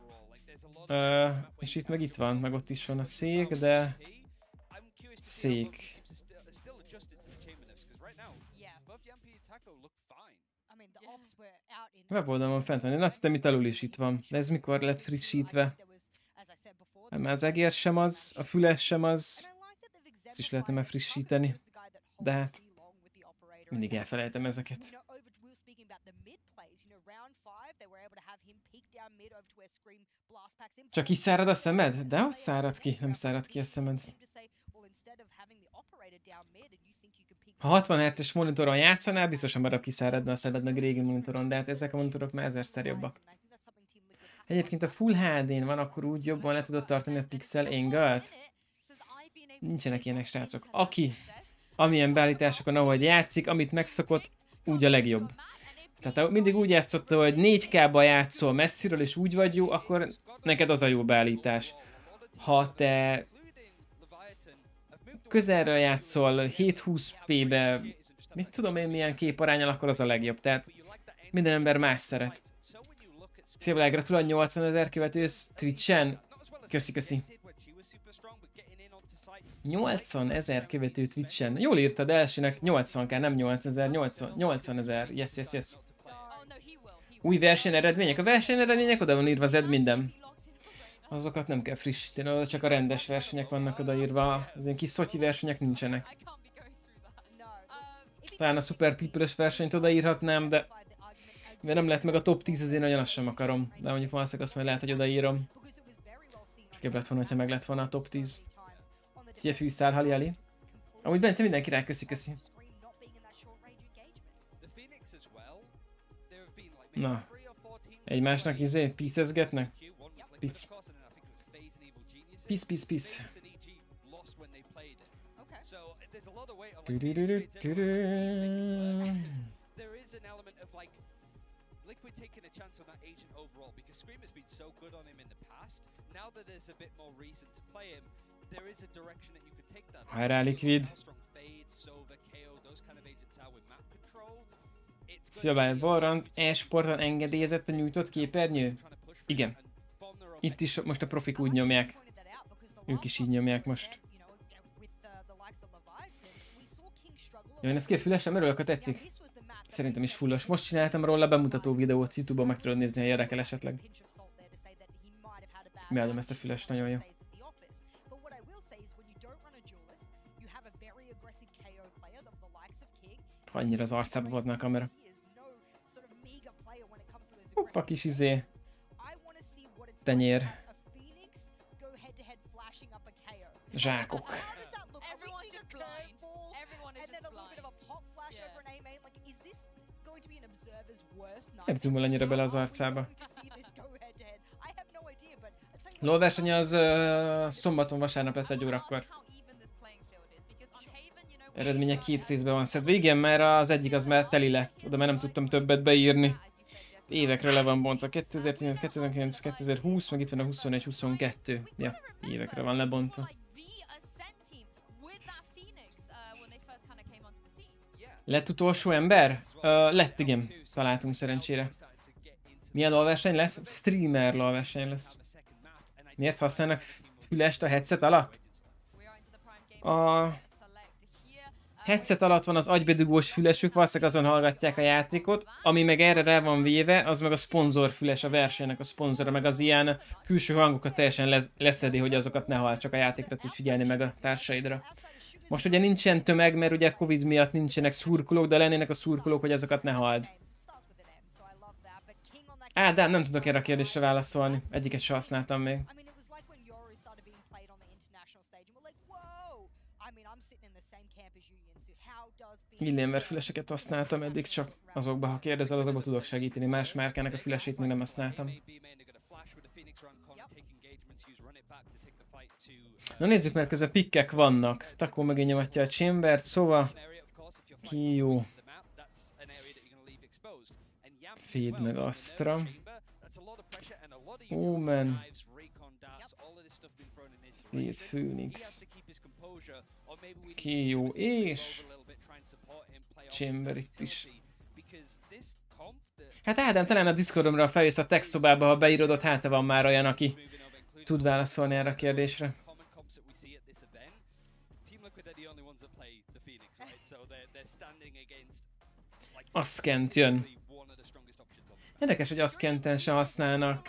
S1: És itt meg itt van, meg ott is van a szék, de... Szék. Weboldalon fent van. Én azt hittem, itt alul is itt van. De ez mikor lett frissítve? Már az egér sem az, a füles sem az. Ezt is lehetne már frissíteni. De hát mindig elfelejtem ezeket. Csak kiszárad a szemed? De hogy szárad ki? Nem szárad ki a szemed. Ha 60 Hz-es monitoron játszanál, biztosan marad kiszáradna a szemed meg régi monitoron, de hát ezek a monitorok már 1000-szer jobbak. Egyébként a Full HD-n van, akkor úgy jobban le tudod tartani a pixel angle-t? Nincsenek ilyenek, srácok. Aki amilyen beállításokon, ahogy játszik, amit megszokott, úgy a legjobb. Tehát ha mindig úgy játszotta, hogy 4K-ba játszol messziről, és úgy vagy jó, akkor neked az a jó beállítás. Ha te közelről játszol 720p-be, mit tudom én milyen képaránnyal, akkor az a legjobb. Tehát minden ember más szeret. Szia Black, gratulál 80 000 követős Twitchen. Köszi. 80 000 követő Twitchen. Jól írtad elsőnek, 80k, nem 8000, 80 000. Yes. Új versenyeredmények. A versenyeredmények oda van írva az adminem. Azokat nem kell frissíteni, oda csak a rendes versenyek vannak odaírva. Az ilyen kis Szotyi versenyek nincsenek. Talán a Super People-ös versenyt odaírhatnám, de mivel nem lett meg a top 10, azért nagyon azt sem akarom. De mondjuk valószínűleg azt majd lehet, hogy odaírom. Csak jobb lett volna, hogyha meg lett volna a top 10. Szia fűszál, hali. Amúgy Bence mindenki rá, köszi. Na. Egymásnak piecezgetnek? Peace.
S12: Liquid taking a chance on that agent overall because Scream has been so good on him in the past. Now that there's a bit more reason to play him, there is a direction that you could take that.
S1: Hajrá, Liquid. Szilvány Valorant e-sporton engedélyezett a nyújtott képernyő? Igen. Itt is most a profik úgy nyomják. Ők is így nyomják most. Jó, én ezt ki a fülesem, örülök, ha tetszik. Szerintem is fullos. Most csináltam róla bemutató videót, YouTube-on meg tudod nézni, ha érdekel esetleg. Imádom ezt a füles, nagyon jó. Annyira az arcába vadna a kamera. Hoppa, kis tenyér. Zsákok. Nem zoomol annyira bele az arcába. LOL verseny az szombaton, vasárnap lesz 1 órakor. Eredménye 2 részben van szedve. Igen, mert az egyik az már teli lett. Oda már nem tudtam többet beírni. Évekre le van bontva. 2019, 2009, 2020, meg itt van a 21, 22. Ja, évekre van lebontva. Lett utolsó ember? Lett, igen. Találtunk szerencsére. Milyen LOL verseny lesz? Streamer LOL verseny lesz. Miért használnak fülest a headset alatt? A headset alatt van az agybedugós fülesük, valószínűleg azon hallgatják a játékot, ami meg erre rá van véve, az meg a szponzor füles, a versenynek a szponzora, meg az ilyen külső hangokat teljesen leszedi, hogy azokat ne hall, csak a játékra tud figyelni meg a társaidra. Most ugye nincsen tömeg, mert ugye Covid miatt nincsenek szurkolók, de lennének a szurkolók, hogy azokat ne halld. De nem tudok erre a kérdésre válaszolni. Egyiket sem használtam még. Alienware füleseket használtam eddig, csak azokba, ha kérdezel, azokba tudok segíteni. Más márkának a fülesét még nem használtam. Na nézzük, mert közben pikkek vannak. Takó megint nyomatja a chambert, szóval... Ki jó. Feed meg Astra. Omen. Feed Phoenix. Ki jó, és... Chamber itt is. Hát Ádám, talán a Discordomra feljössz a text szobába, ha beírod, ott hát van már olyan, aki tud válaszolni erre a kérdésre. Aszkent jön. Érdekes, hogy Aszkenten se használnak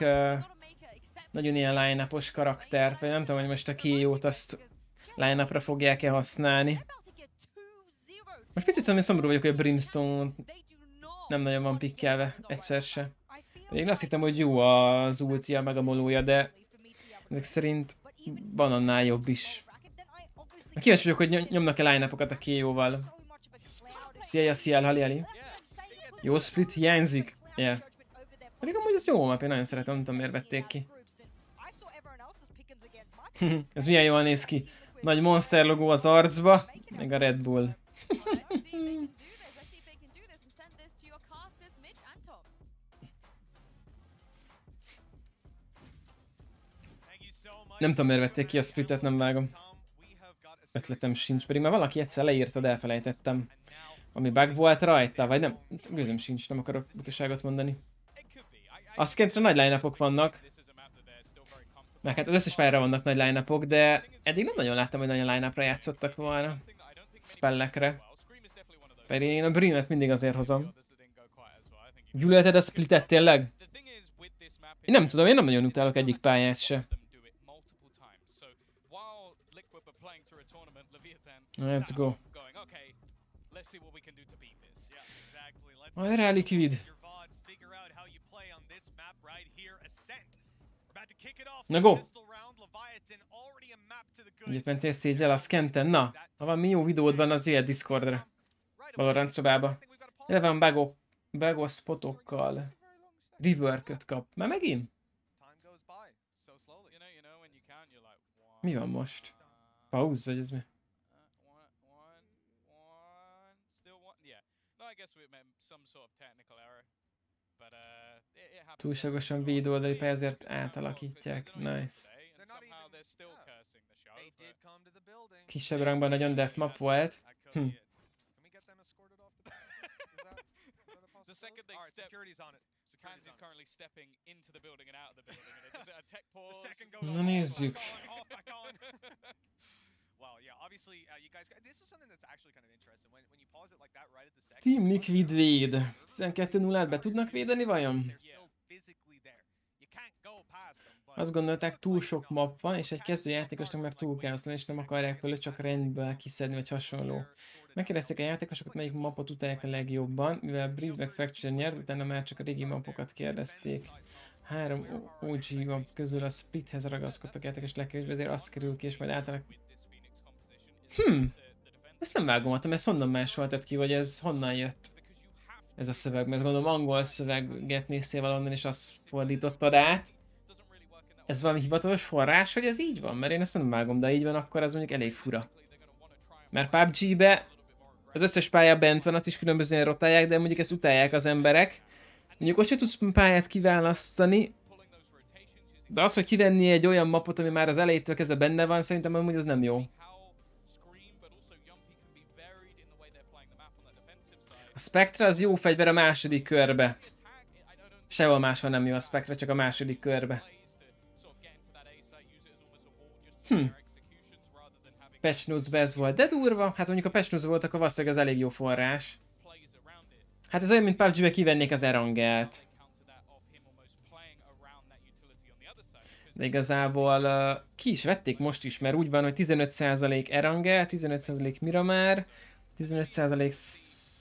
S1: nagyon ilyen line-upos karaktert, vagy nem tudom, hogy most a KO-t azt line-upra fogják-e használni. Most picit tudom, szomorú vagyok, hogy a Brimstone nem nagyon van pikkelve, egyszer se. Én azt hittem, hogy jó az ultia, meg a molója, de ezek szerint van annál jobb is. Kíváncsi vagyok, hogy nyomnak-e line-upokat a KO-val. Szia, Hali. Jó split hiányzik. Yeah. Pedig amúgy ez jó map, én nagyon szeretem, nem tudom miért vették ki. Ez milyen jól néz ki. Nagy Monster logó az arcba, meg a Red Bull. Nem tudom miért vették ki a splitet, nem vágom. Ötletem sincs, pedig már valaki egyszer leírta, de elfelejtettem. Ami bug volt rajta, vagy nem? Gőzöm sincs, nem akarok butaságot mondani. Aszkentre nagy line-upok vannak. Meg hát az összes pályára vannak nagy line-upok, de eddig nem nagyon láttam, hogy nagyon line-upra játszottak volna. Spellekre. Pedig én a Brimet mindig azért hozom. Gyűlölted a splitet tényleg? Én nem tudom, én nem nagyon utálok egyik pályát se. Let's go. Erre Liquid. Na go! Egyet mentél Sage-el a Skenten? Na, ha van mi jó videód van, az jöhet Discordra. Valorant szobába. Eleve van bagos spotokkal. Reworköt kap. Már megint? Mi van most? Pauz, vagy ez mi? Túlságosan védőoldali pálya, ezért átalakítják. Nice. Kisebb rangban nagyon def map volt. Na nézzük. Team Liquid véd. 12-0-át be tudnak védeni vajon? Azt gondolták, túl sok map van, és egy kezdőjátékosnak már túl kell használni, és nem akarják belőle csak rendből kiszedni, vagy hasonló. Megkérdezték a játékosokat, melyik mapot utálják a legjobban, mivel Breeze meg Fracture nyert, utána már csak a régi mapokat kérdezték. 3 OG map közül a Splithez ragaszkodtak játékos legkevésbé, ezért azt kerül ki, és majd általában... Ezt nem vágomatom, ez honnan másoltad ki, vagy ez honnan jött? Ez a szöveg, mert gondolom angol szöveget néztél valonnan, és azt fordítottad át. Ez valami hivatalos forrás, hogy ez így van? Mert én ezt nem vágom, de így van, akkor az mondjuk elég fura. Mert PUBG-be az összes pálya bent van, azt is különbözően rotálják, de mondjuk ezt utálják az emberek. Mondjuk ott se tudsz pályát kiválasztani. De az, hogy kivenni egy olyan mapot, ami már az elejétől kezdve benne van, szerintem amúgy az nem jó. A Spectre az jó fegyver a második körbe. Sehol máshol nem jó a Spectre, csak a második körbe. Patch Notes-be ez volt, de durva. Hát mondjuk a Patch Notes-be voltak, a valószínűleg az elég jó forrás. Hát ez olyan, mint PUBG-be kivennék az Erangelt. De igazából ki is vették most is, mert úgy van, hogy 15% Erangel, 15% Miramar, 15%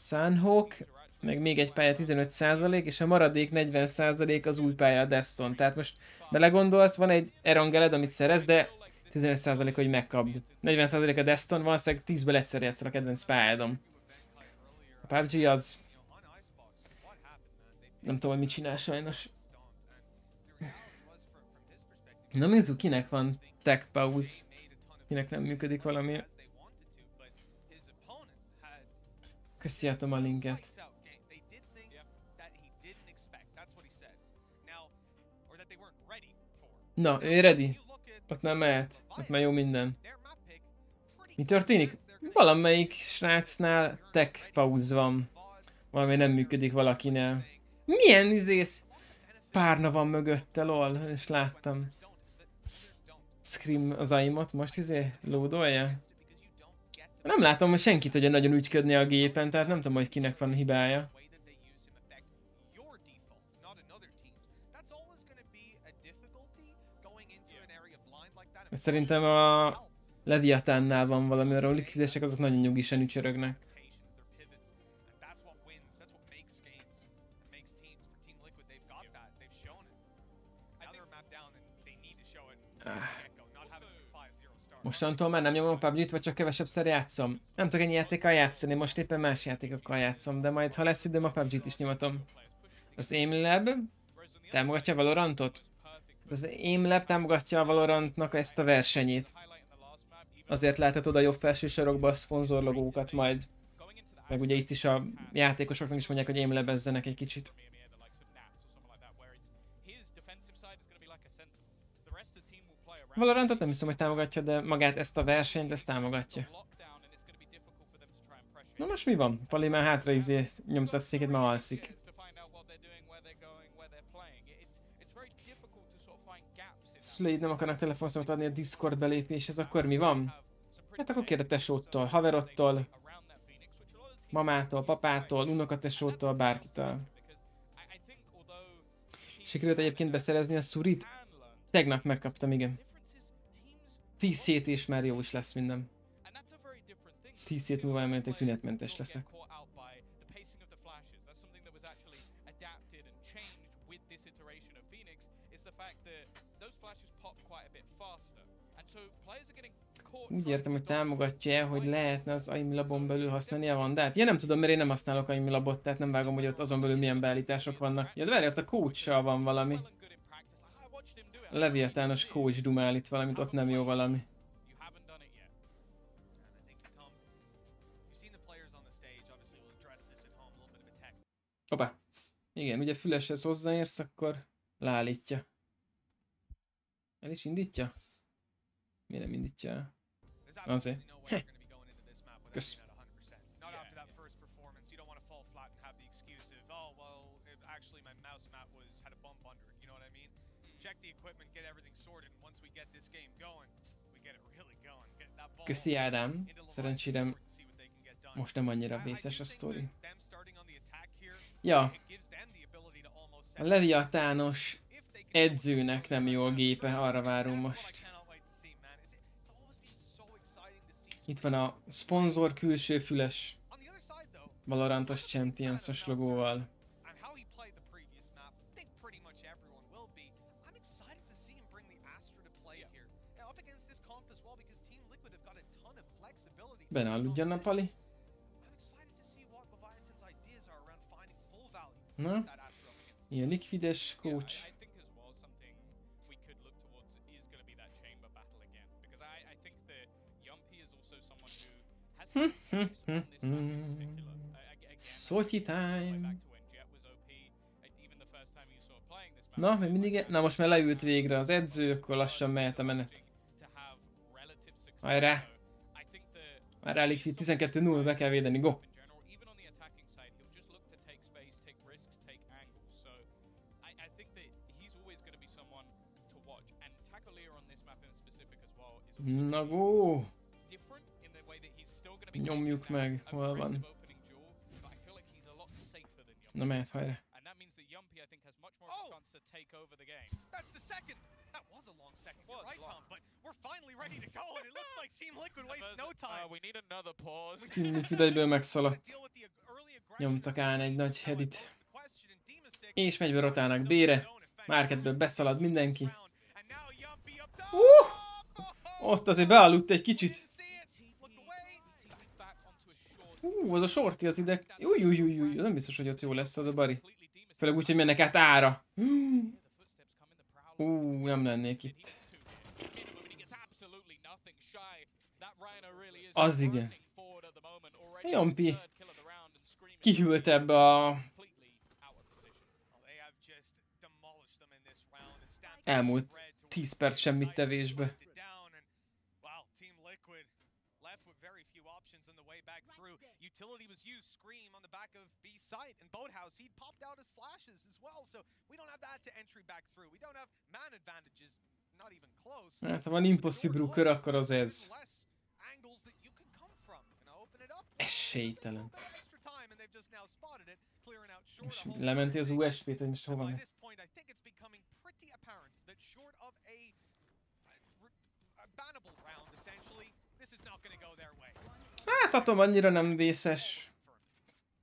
S1: Sunhawk, meg még egy pálya 15%, és a maradék 40% az új pálya a Deston. Tehát most belegondolsz, van egy Erangeled, amit szerez, de 15% hogy megkapd. 40% a Deston, valószínűleg 10-ből egyszer játszol a kedvenc pályádom. A PUBG az... Nem tudom, hogy mit csinál sajnos. Na nézzük, kinek van tech pause. Kinek nem működik valami. Köszönjöm a linket. Na, ő ready? Ott nem mehet. Ott már jó minden. Mi történik? Valamelyik srácnál tech pause van. Valami nem működik valakinél. Milyen izész? Párna van mögötte, lol, és láttam. Scream az aimot most loadolja? Nem látom, hogy senkit tudja nagyon ügyködni a gépen, tehát nem tudom, hogy kinek van hibája. Szerintem a Leviatánnál van valami, arra a likvidesek azok nagyon nyugisan ücsörögnek. Mostantól már nem nyomom a PUBG-t, vagy csak kevesebbszer játszom. Nem tudok ennyi játékkal játszani, most éppen más játékokkal játszom, de majd ha lesz időm, a PUBG-t is nyomatom. Az AimLab támogatja a Valorantot? Az AimLab támogatja a Valorantnak ezt a versenyét. Azért láthatod a jobb felső sarokba a szponzorlogókat majd. Meg ugye itt is a játékosoknak is mondják, hogy AimLab-ezzenek egy kicsit. Valorantot nem hiszem, hogy támogatja, de magát ezt a versenyt, ezt támogatja. Na most mi van? Pali már hátra nyomta a széket, már alszik. Szüleid nem akarnak telefonszámot adni a Discord belépéshez, akkor mi van? Hát akkor kérde tesótól, haverottól, mamától, papától, unokatesótól, bárkitől. Sikerült egyébként beszerezni a szurit? Tegnap megkaptam, igen. 10 hét és már jó is lesz minden. 10 hét múlva elmentek tünetmentes leszek. Úgy értem, hogy támogatja, hogy lehetne az AimLabon belül használni a Vandát. Ja, nem tudom, mert én nem használok AimLabot, tehát nem vágom, hogy ott azon belül milyen beállítások vannak. Ja, de várj, ott a coach-sal van valami. A Leviatános coach dumál itt valamit, ott nem jó valami. Hoppá. Igen, ugye füleshez hozzáérsz, akkor leállítja. El is indítja? Miért nem indítja el? Azért. Kösz. Köszi Ádám. Szerencsére most nem annyira vészes a sztori. Ja. A Leviatános edzőnek nem jó a gépe, arra várunk most. Itt van a szponzor külső füles Valorantos Champions-os logóval. Benne aludjon a Pali. Na? Ilyen likvides coach. Szotyi time. Na, még mindig... Na, most már leült végre az edző, akkor lassan mehet a menet. Hajrá! Már Liquid 12-0, be kell védeni, go! Na go! Nyomjuk meg, hol van. Na mehet, hajrá! Team Liquid egyből megszaladt. Nyomtak át egy nagy headit. És megy be rotának B-re. Márketből beszalad mindenki. Ott azért bealudt egy kicsit. Az a shorty az ide. Új, nem biztos, hogy ott jó lesz az a Bari. Főleg úgy, hogy mennek át ára. Nem lennék itt. Az igen. Jompi. Kihűlt ebbe a... elmúlt 10 perc semmit tevésbe. Utility was used, Scream on the back of B site, and Boathouse, he popped out his flashes as well, so we don't have that to entry back through. We don't have man advantages, not even close. Hát ha van impossible kör, akkor az ez. Esélytelen. És lementi az USP-t, hogy most hova megy. Hát Atom annyira nem vészes.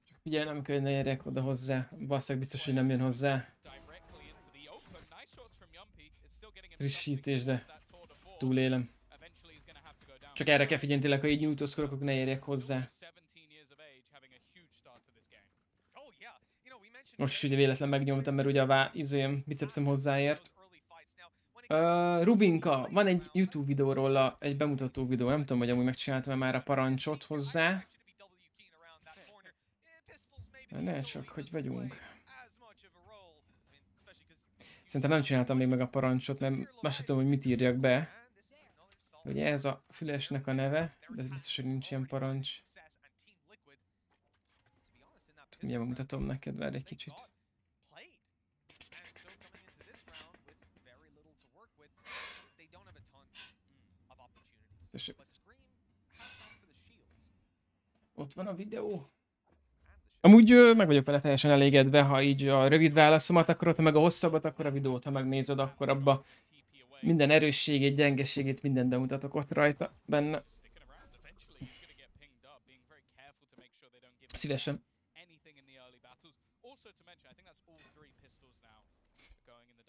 S1: Csak figyelj, nem kell, hogy ne érjek oda hozzá. Basszak biztos, hogy nem jön hozzá. Frissítés, de túlélem. Csak erre kell figyelni tényleg, ha így nyújtózkodok, akkor ne érjek hozzá. Most is ugye véletlen megnyomtam, mert ugye a bicepszem hozzáért. Rubinka, van egy YouTube videóról egy bemutató videó, nem tudom, hogy amúgy megcsináltam már a parancsot hozzá. Ne csak, hogy vagyunk. Szerintem nem csináltam még meg a parancsot, mert azt sem tudom, hogy mit írjak be. Ugye ez a fülesnek a neve, de ez biztos, hogy nincs ilyen parancs. Mindjárt mutatom neked, várj egy kicsit. Ott van a videó. Amúgy meg vagyok vele teljesen elégedve, ha így a rövid válaszomat akarod, ha meg a hosszabbat, akkor a videót, ha megnézed, akkor abba minden erősségét, gyengeségét, mindent bemutatok ott rajta, benne. Szívesen.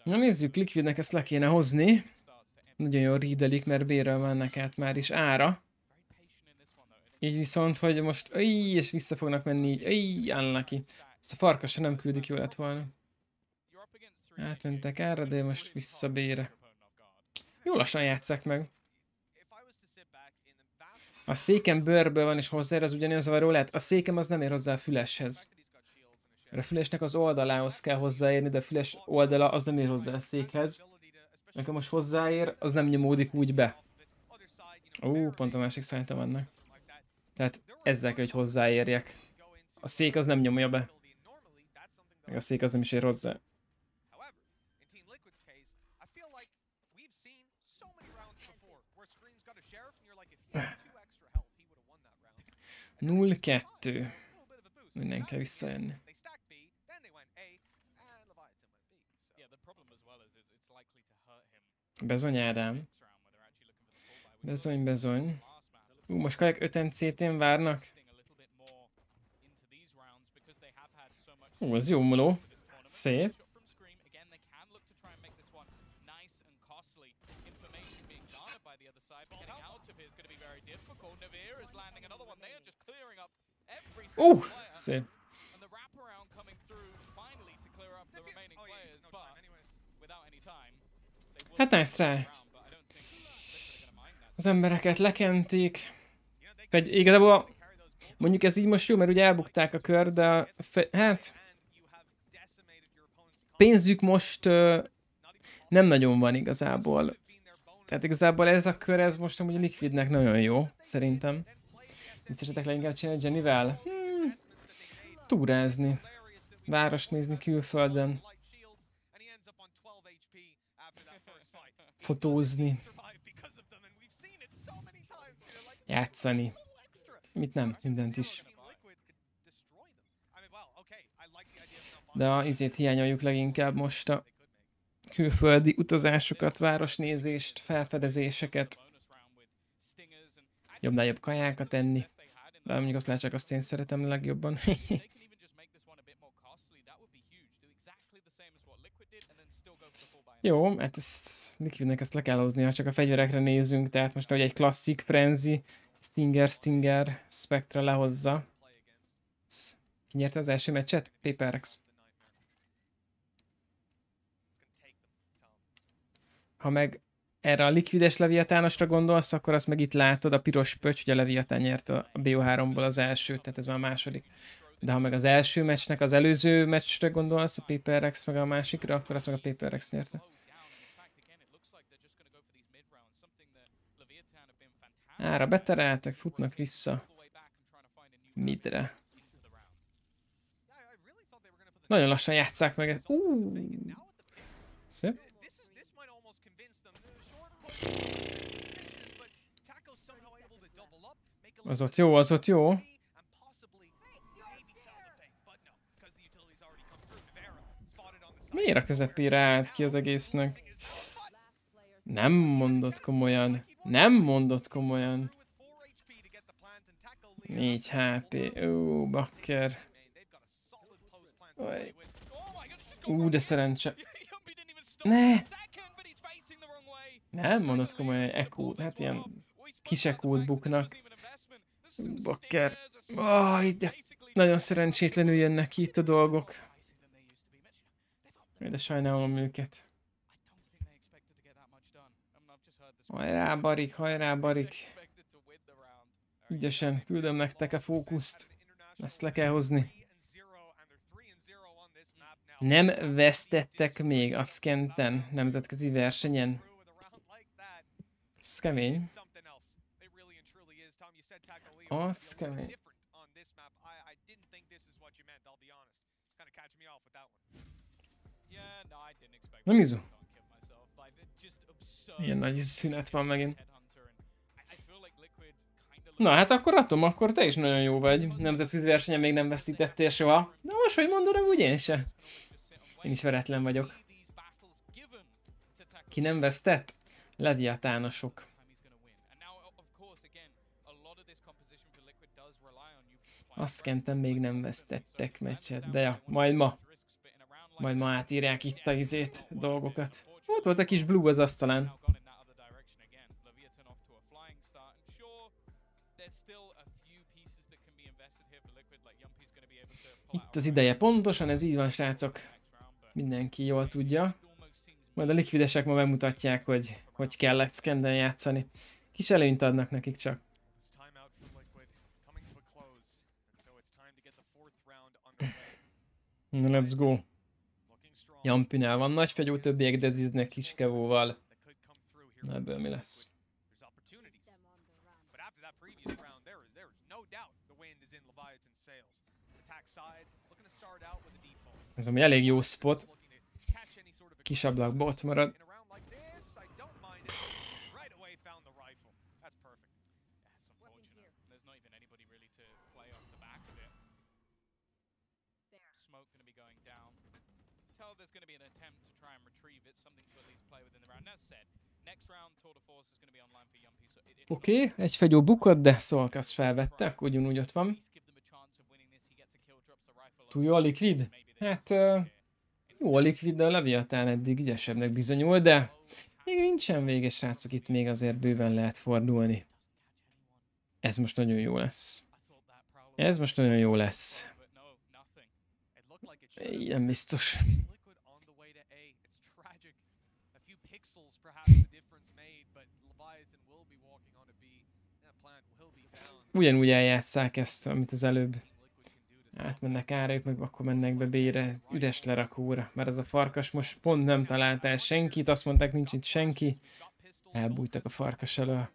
S1: Na nézzük, Liquidnek ezt le kéne hozni. Nagyon jól readelik, mert B-ről mennek át már is ára. Így viszont, hogy most és vissza fognak menni így, unlucky. Ezt a farkasra nem küldik, jó lett volna. Átmentek ára, de most vissza B-re. Jó lassan játsszák meg. A székem bőrből van és hozzáér, az ugyanilyen zavaró lehet. A székem az nem ér hozzá a füleshez. Mert a fülesnek az oldalához kell hozzáérni, de a füles oldala az nem ér hozzá a székhez. Nekem most hozzáér, az nem nyomódik úgy be. Pont a másik szerintem annak. Tehát ezzel kell, hogy hozzáérjek. A szék az nem nyomja be. Meg a szék az nem is ér hozzá. Null 2. Minden kell visszajönni. Bezony, Ádám. Bezony, bezony. Most kajak 5-en CT-n várnak. Az jó muló. Szép. Szép. Hát nice try. Az embereket lekenték. Igazából mondjuk ez így most jó, mert ugye elbukták a kör, de hát pénzük most nem nagyon van igazából. Tehát igazából ez a kör, ez most amúgy a Liquidnek nagyon jó, szerintem. Mit szeretek leginkább csinálni Jennyvel? Túrázni. Várost nézni külföldön. Fotózni. Játszani. Mit nem, mindent is. De a izét hiányoljuk leginkább most a külföldi utazásokat, városnézést, felfedezéseket. Jobbnál jobb kajákat enni. De mondjuk azt látják, azt én szeretem legjobban. Jó, hát ezt Liquidnek ezt le kell hozni, ha csak a fegyverekre nézünk, tehát most ahogy egy klasszik Frenzy, Stinger, Spectra lehozza. Ki nyerte az első meccset? PaperX. Ha meg erre a Liquides Leviatánosra gondolsz, akkor azt meg itt látod, a piros pötty, hogy a Leviatán nyerte a BO3-ból az elsőt, tehát ez már a második. De ha meg az első meccsnek az előző meccsre gondolsz, a PaperX meg a másikra, akkor azt meg a PaperX nyerte. Ára betereltek, futnak vissza. Midre. Nagyon lassan játsszák meg. Szép. Az ott jó, az ott jó. Miért a közepére állt ki az egésznek? Nem mondott komolyan. Nem mondott komolyan. 4 HP. Ó, bakker. De szerencse. Ne! Nem mondott komolyan, ekót. Hát ilyen kis ekót buknak. Bakker. De nagyon szerencsétlenül jönnek ki itt a dolgok. De sajnálom őket. Hajrá, Barik, hajrá, Barik. Ügyesen, küldöm nektek a fókuszt. Ezt le kell hozni. Nem vesztettek még a Skenten nemzetközi versenyen. Ez kemény. Az kemény. Na Mizu? Ilyen nagy szünet van megint. Na hát akkor Atom, akkor te is nagyon jó vagy. Nemzetközi versenyen még nem veszítettél soha. Na most, hogy mondod, úgy én se. Én is veretlen vagyok. Ki nem vesztett? Leviatánosok. Azt kentem még nem vesztettek meccset, de ja, majd ma. Majd ma átírják itt a dolgokat. Ott volt a kis blue az asztalán. Itt az ideje, pontosan ez így van, srácok. Mindenki jól tudja. Majd a likvidesek ma bemutatják, hogy kellett Skenden játszani. Kis előnyt adnak nekik csak. Let's go. Jampinál van nagy fegyó, többiek deziznek kiskevóval. Na ebből mi lesz? Ez ami elég jó spot. Kis ablakba ott marad. Oké, egy fegyó bukott, de Szolkaszt felvette, akkor ugyanúgy ott van. Túl jó a Liquid? Hát jó a Liquid, de a Leviatán eddig ügyesebbnek bizonyul, de még nincsen vége, srácok, itt még azért bőven lehet fordulni. Ez most nagyon jó lesz. Ez most nagyon jó lesz. Igen, biztos. Ugyanúgy eljátsszák ezt, amit az előbb. Átmennek ára, meg akkor mennek be B-re, üres lerakóra. Mert az a farkas most pont nem talált el senkit, azt mondták, nincs itt senki. Elbújtak a farkas elől.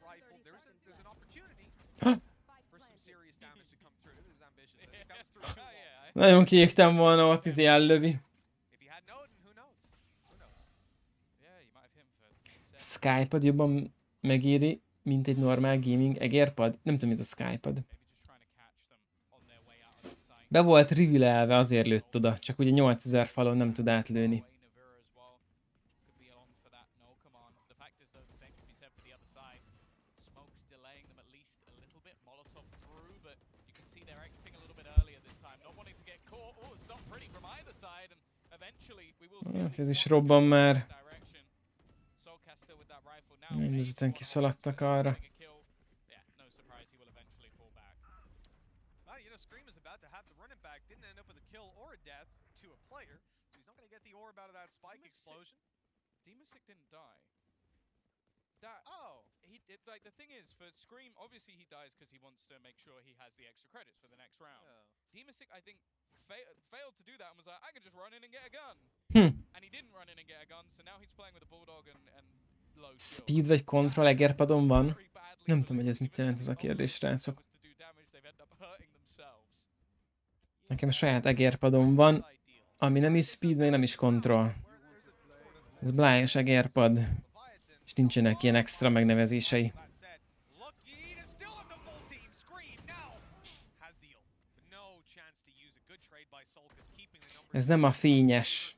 S1: Nagyon kiégtem volna, ott ellövi. Skypad jobban megéri, mint egy normál gaming egérpad? Nem tudom, ez a Skypad. Be volt reveal-elve, azért lőtt oda, csak ugye 8000 falon nem tud átlőni. Hát ez is robban már. Ezután kiszaladtak arra.
S14: Like the thing is, for Scream, obviously he dies because he wants to make sure he has the extra credits for the next round. Demasic, I think, failed to do that and was like, I can just run in and get a gun. And he didn't run in and get a gun, so now he's playing with a bulldog and low skill.
S1: Speed vagy control egérpadon van? Nem tudom, hogy ez mit jelent ez a kérdés, srácok. Nekem a saját egérpadon van, ami nem is speed, meg nem is control. Ez blájos egérpad. És nincsenek ilyen extra megnevezései. Ez nem a fényes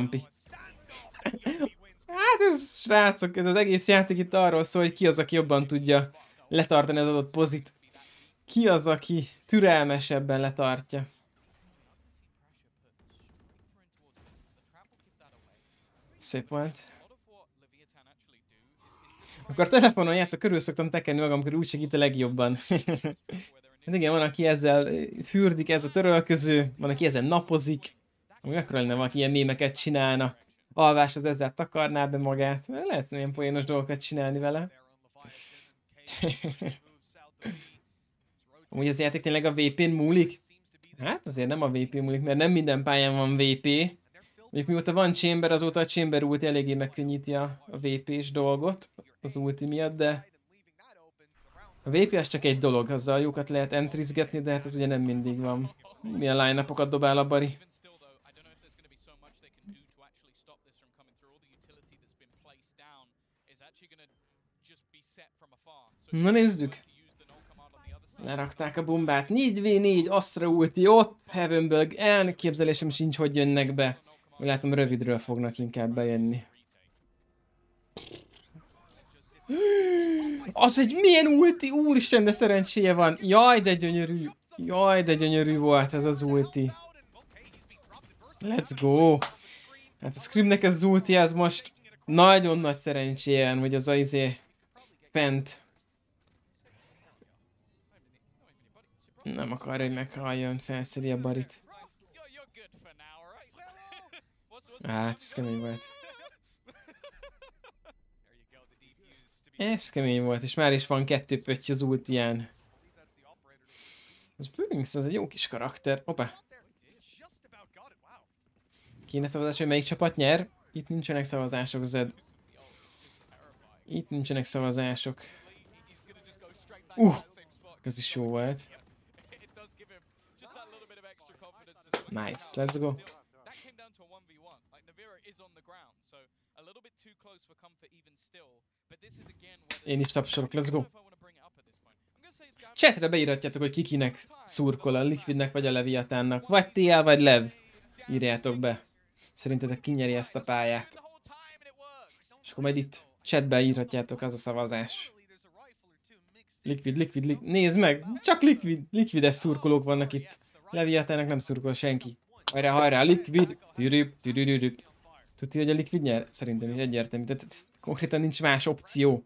S1: Jumpy. Hát ez, srácok, ez az egész játék itt arról szól, hogy ki az, aki jobban tudja letartani az adott pozit. Ki az, aki türelmesebben letartja. Szép volt. Akkor telefonon játszok, körül szoktam tekerni magam, amikor úgy segít a legjobban. Hát igen, van, aki ezzel fürdik, ez a törölköző, van, aki ezzel napozik. Ami akkor lenne, valaki ilyen mémeket csinálna. Alvás az ezzel takarná be magát. Lehet ilyen poénos dolgokat csinálni vele. Amúgy az játék tényleg a VP-n múlik? Hát azért nem a VP múlik, mert nem minden pályán van VP. Mondjuk mióta van Chamber, azóta a Chamber ulti eléggé megkönnyíti a VP-s dolgot az ulti miatt, de a VP az csak egy dolog, azzal jókat lehet entrizgetni, de hát ez ugye nem mindig van. Milyen line-upokat dobál a Bari? Na nézzük! Lerakták a bombát. 4v4, Astra ulti ott, Heavenből elképzelésem sincs, hogy jönnek be. Úgy látom, rövidről fognak inkább bejönni. Az egy milyen ulti! Úristen, de szerencséje van! Jaj, de gyönyörű! Jaj, de gyönyörű volt ez az ulti. Let's go! Hát a Screamnek ez az ulti, ez most nagyon nagy szerencséje, hogy az a izé fent. Nem akarja, hogy meghalljon, felszedi a Barit. Hát, ez kemény volt. Ez kemény volt, és már is van 2 pötty az ultiján. Az Bőnix, az egy jó kis karakter. Hoppá. Kéne szavazás, hogy melyik csapat nyer? Itt nincsenek szavazások, Zed. Itt nincsenek szavazások. Ez is jó volt. Nice, let's go. Én is tapsolok, let's go. Chatre beíratjátok, hogy kikinek szurkol, a Liquidnek vagy a Leviatánnak. Vagy TL, vagy Lev. Írjátok be. Szerintetek ki nyeri ezt a pályát. És akkor majd itt chatbe írhatjátok, az a szavazás. Liquid. Nézd meg! Csak Liquides szurkolók vannak itt. Leviatánnak nem szurkol senki. Hajrá, Liquid! Tudti, hogy a Liquid nyer? Szerintem is egyértelmű. Tehát konkrétan nincs más opció.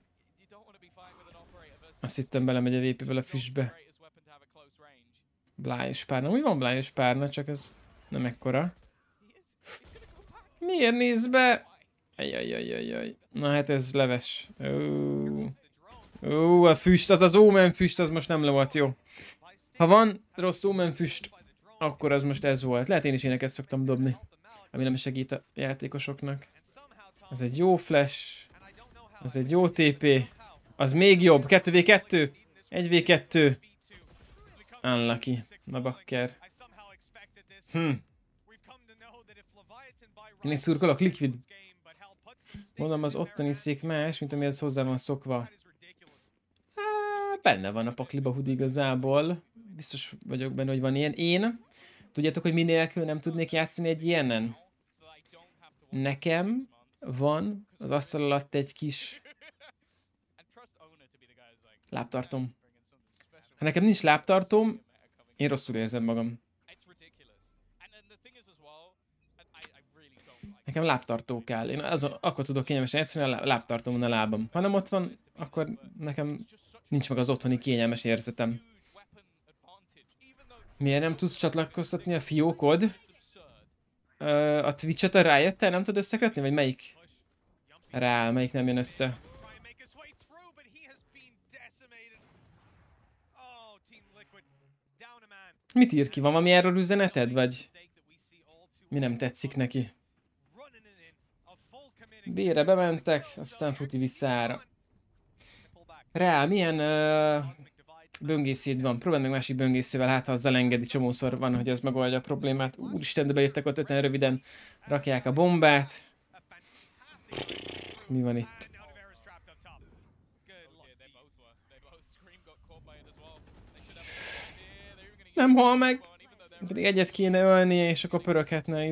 S1: Azt hittem belemegy a VP-vel a füstbe. Blájos párna. Úgy van blájos párna, csak ez nem ekkora. Miért néz be? Ajajajajaj. Na hát ez leves. Ó, a füst, az az Omen füst, az most nem le volt jó. Ha van rossz Omen füst, akkor az most ez volt. Lehet én is éneket szoktam dobni, ami nem segít a játékosoknak. Ez egy jó flash. Ez egy jó TP. Az még jobb. 2v2. 1v2. Unlucky. Na bakker. Én is szurkolok. Liquid. Mondom, az ottani szék más, mint amihez hozzá van szokva. Benne van a pakliba hoodie igazából. Biztos vagyok benne, hogy van ilyen. Én, tudjátok, hogy minélkül nem tudnék játszani egy ilyenen? Nekem van az asztal alatt egy kis lábtartóm. Ha nekem nincs lábtartóm, én rosszul érzem magam. Nekem lábtartó kell. Én akkor tudok kényelmesen játszani, a lábtartómon a lábam. Ha nem ott van, akkor nekem nincs meg az otthoni kényelmes érzetem. Miért nem tudsz csatlakoztatni a fiókod? A Twitch-et a Riot-tel nem tud összekötni? Vagy melyik? Rá, melyik nem jön össze? Mit ír ki? Van valami erről üzeneted? Vagy mi nem tetszik neki? B-re bementek, aztán futi visszára. Rá, milyen böngésződ van? Próbáld meg másik böngészővel, hát ha azzal engedi, csomószor van, hogy ez megoldja a problémát. Úristen, de bejöttek ott öten röviden, rakják a bombát. Mi van itt? Nem hal meg! Pedig egyet kéne ölnie, és akkor pöröghetne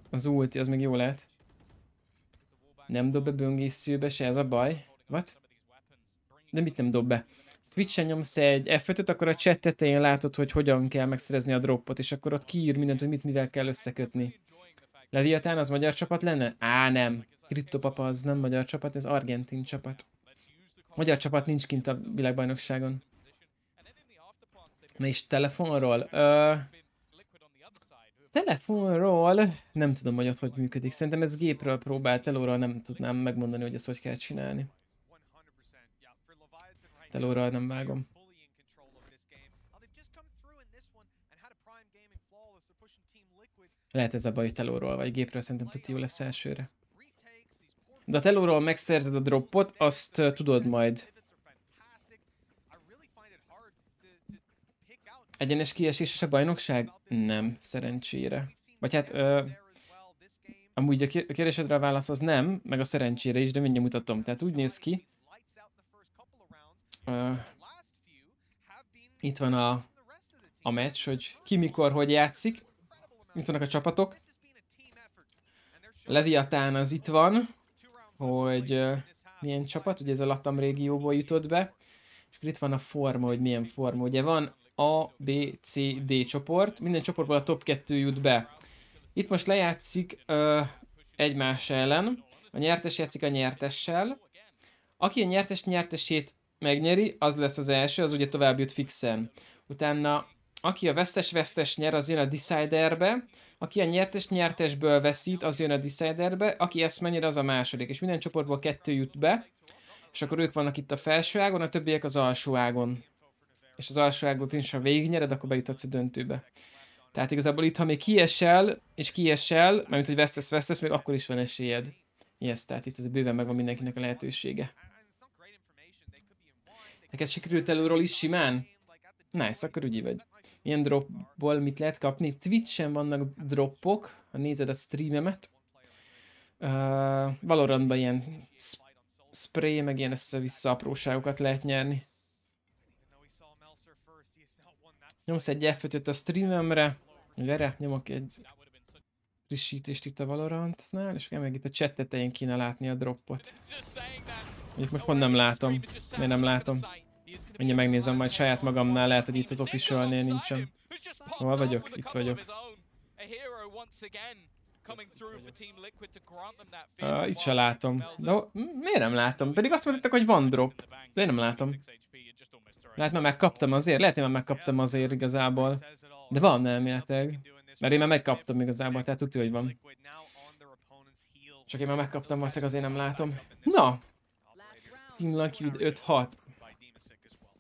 S1: az ulti, az még jó lehet. Nem dob be böngészőbe se, ez a baj. What? De mit nem dob be? Twitchen nyomsz egy F5-öt, akkor a chat tetején látod, hogy hogyan kell megszerezni a droppot, és akkor ott kiír mindent, hogy mit mivel kell összekötni. Leviatán az magyar csapat lenne? Á, nem. Kriptopapa az nem magyar csapat, ez argentin csapat. Magyar csapat nincs kint a világbajnokságon. Na és telefonról? Telefonról nem tudom, hogy ott hogy működik. Szerintem ez gépről próbál, telóról nem tudnám megmondani, hogy ezt hogy kell csinálni. Telóról nem vágom. Lehet ez a baj, hogy telóról vagy gépről szerintem tuti jó lesz elsőre. De a telóról megszerzed a droppot, azt tudod majd. Egyenes kieséses a bajnokság? Nem, szerencsére. Vagy hát, amúgy a kérdésedre a válasz az nem, meg a szerencsére is, de mindjárt mutatom. Tehát úgy néz ki. Itt van a meccs, hogy ki mikor, hogy játszik. Itt vannak a csapatok. Leviatán az itt van, hogy milyen csapat, ugye ez a Latam régióból jutott be. És akkor itt van a forma, hogy milyen forma. Ugye van A, B, C, D csoport. Minden csoportból a top 2 jut be. Itt most lejátszik egymás ellen. A nyertes játszik a nyertessel. Aki a nyertesét megnyeri, az lesz az első, az ugye tovább jut fixen. Utána, aki a vesztes nyer, az jön a Deciderbe. Aki a nyertesből veszít, az jön a Deciderbe. Aki ezt mennyire, az a második. És minden csoportból 2 jut be. És akkor ők vannak itt a felső ágon, a többiek az alsó ágon. És az alsó ágot is, ha végignyered, akkor bejuthatsz a döntőbe. Tehát igazából itt, ha még kiesel, mármint hogy vesztesz, még akkor is van esélyed. Yes, tehát itt ez bőven megvan mindenkinek a lehetősége. Neked sikerült előről is simán? Nice, akkor ügyi vagy. Milyen dropból mit lehet kapni? Twitchen vannak droppok, ha nézed a streamemet. Valorantban ilyen spray, meg ilyen össze-vissza apróságokat lehet nyerni. Nyomsz egy F5-öt a streamemre, erre nyomok egy frissítést itt a Valorantnál, és meg itt a chat tetején kéne látni a droppot. Így most pont nem látom. Miért nem látom? Mindjárt megnézem majd saját magamnál, lehet, hogy itt az officialnél nincsen. Hol vagyok? Itt vagyok. Itt se látom. De miért nem látom? Pedig azt mondták, hogy van drop. De én nem látom. Lehet, már megkaptam azért. Lehet, én már megkaptam azért igazából. De van elméletileg. Mert én már megkaptam igazából, tehát tudja, hogy van. Csak én már megkaptam, valószínűleg azért nem látom. Na! Team Liquid 5-6.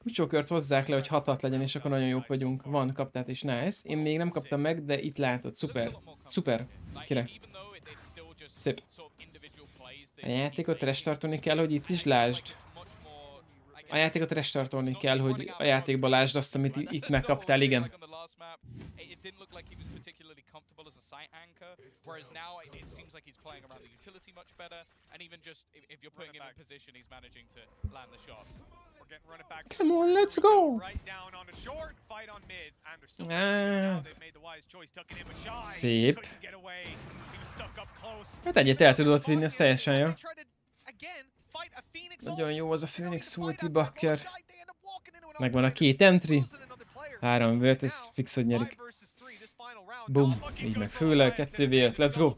S1: Kucsókört hozzák le, hogy 6-6 legyen, és akkor nagyon jók vagyunk. Van, kaptát és nice. Én még nem kaptam meg, de itt látod. Szuper. Szuper. Kire? Szép. A játékot restartolni kell, hogy itt is lásd. A játékot restartolni kell, hogy a játékba lásd azt, amit itt megkaptál, igen. Come on, let's go! Szép. Hát egyet el tudod vinni, ez teljesen jó. Nagyon jó az a Phoenix ulti bakker. Megvan a 2 entry. 3 vört, ez fix, hogy nyerik. Bum, így meg főleg, 2v5, let's go!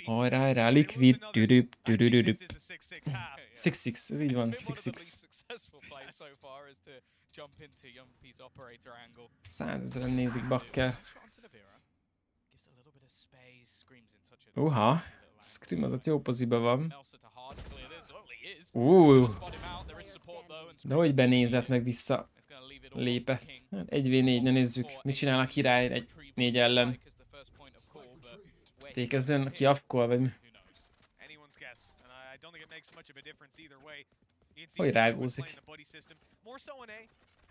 S1: Hajrá, Liquid, tüdüp, tüdüdüdüp. 6-6, ez így van, 6-6. 100 000-en nézik bakker. Scream az ott jó poziba van. De hogy benézett, meg vissza lépett. 1v4, ne nézzük. Mit csinál a király egy 4 ellen? Tékezzen ki afkol, vagy mi? Hogy rágózik?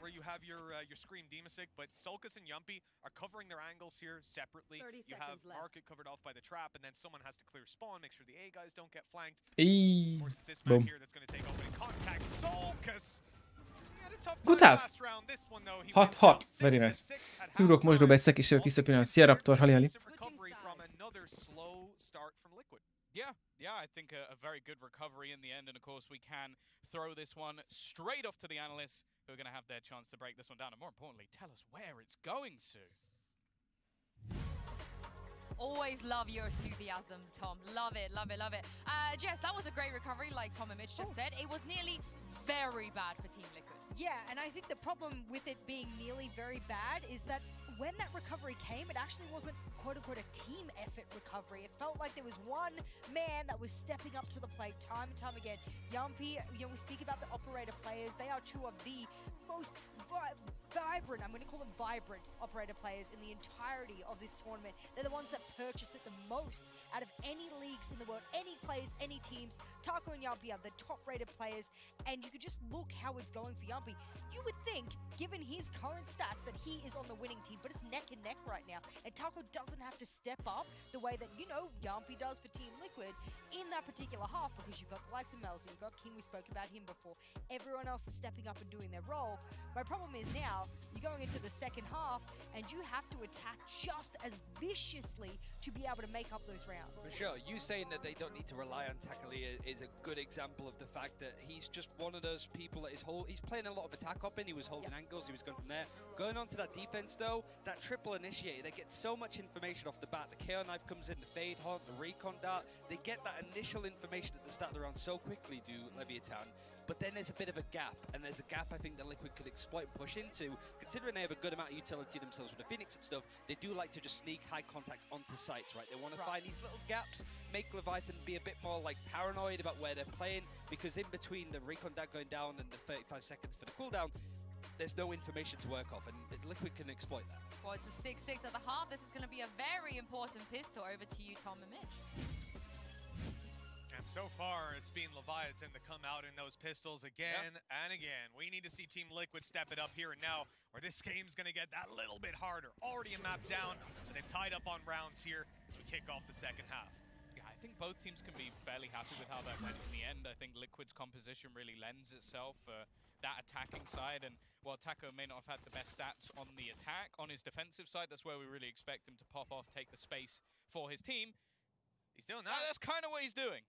S15: Where you have your Scream Demasic, but Sulcus and Yumpy are covering their angles here separately. You have Market covered off by the trap, and then someone has to clear spawn, make sure the A guys don't get flanked. Of course, it's this man here that's going to take opening contact. Sulcus!
S1: Good half. 6-6. Very nice. Kiugrok mosdóba egy szekiső visszapillanat. Szia Raptor, hali.
S14: Yeah, I think a very good recovery in the end, and of course we can throw this one straight off to the analysts who are going to have their chance to break this one down, and more importantly, tell us where it's going to.
S6: Always love your enthusiasm, Tom. Love it, love it, love it. Jess, that was a great recovery, like Tom and Mitch just said. It was nearly very bad for Team Liquid.
S13: Yeah, and I think the problem with it being nearly very bad is that when that recovery came, it actually wasn't quote-unquote a team effort recovery. It felt like there was one man that was stepping up to the plate time and time again. Yumpy, we speak about the operator players. They are two of the most vibrant, I'm going to call them vibrant operator players in the entirety of this tournament. They're the ones that purchase it the most out of any leagues in the world, any players, any teams. Taco and Yumpy are the top-rated players, and you could just look how it's going for Yumpy. You would think, given his current stats, that he is on the winning team, but it's neck and neck right now. And Taco doesn't have to step up the way that, Yumpy does for Team Liquid in that particular half, because you've got the likes of Melzy, you've got King, we spoke about him before. Everyone else is stepping up and doing their role. My problem is now, you're going into the second half, and you have to attack just as viciously to be able to make up those rounds.
S12: For sure. You saying that they don't need to rely on Takali is a good example of the fact that he's just one of those people that he's playing a lot of attack hopping, he was holding angles, he was going from there. Going on to that defense though, that triple initiator, they get so much information off the bat. The KO knife comes in, the fade hunt, the recon dart, they get that initial information at the start of the round so quickly, do Leviathan. But then there's a bit of a gap, and there's a gap I think that Liquid could exploit and push into. Considering they have a good amount of utility themselves with the Phoenix and stuff, they do like to just sneak high contact onto sites, right? They want to find these little gaps, make Leviathan be a bit more like paranoid about where they're playing, because in between the recon dart going down and the 35 seconds for the cooldown, there's no information to work off, and Liquid can exploit that.
S6: Well, it's a 6-6 at the half. This is going to be a very important pistol. Over to you, Tom and Mitch.
S15: And so far, it's been Leviathan to come out in those pistols again and again. We need to see Team Liquid step it up here and now, or this game's going to get that little bit harder. Already a map down, and they've tied up on rounds here as we kick off the second half.
S14: Yeah, I think both teams can be fairly happy with how that went in the end. I think Liquid's composition really lends itself for that attacking side, and while Taco may not have had the best stats on the attack, on his defensive side, that's where we really expect him to pop off, take the space for his team.
S15: He's doing that.
S14: That's kind of what he's doing.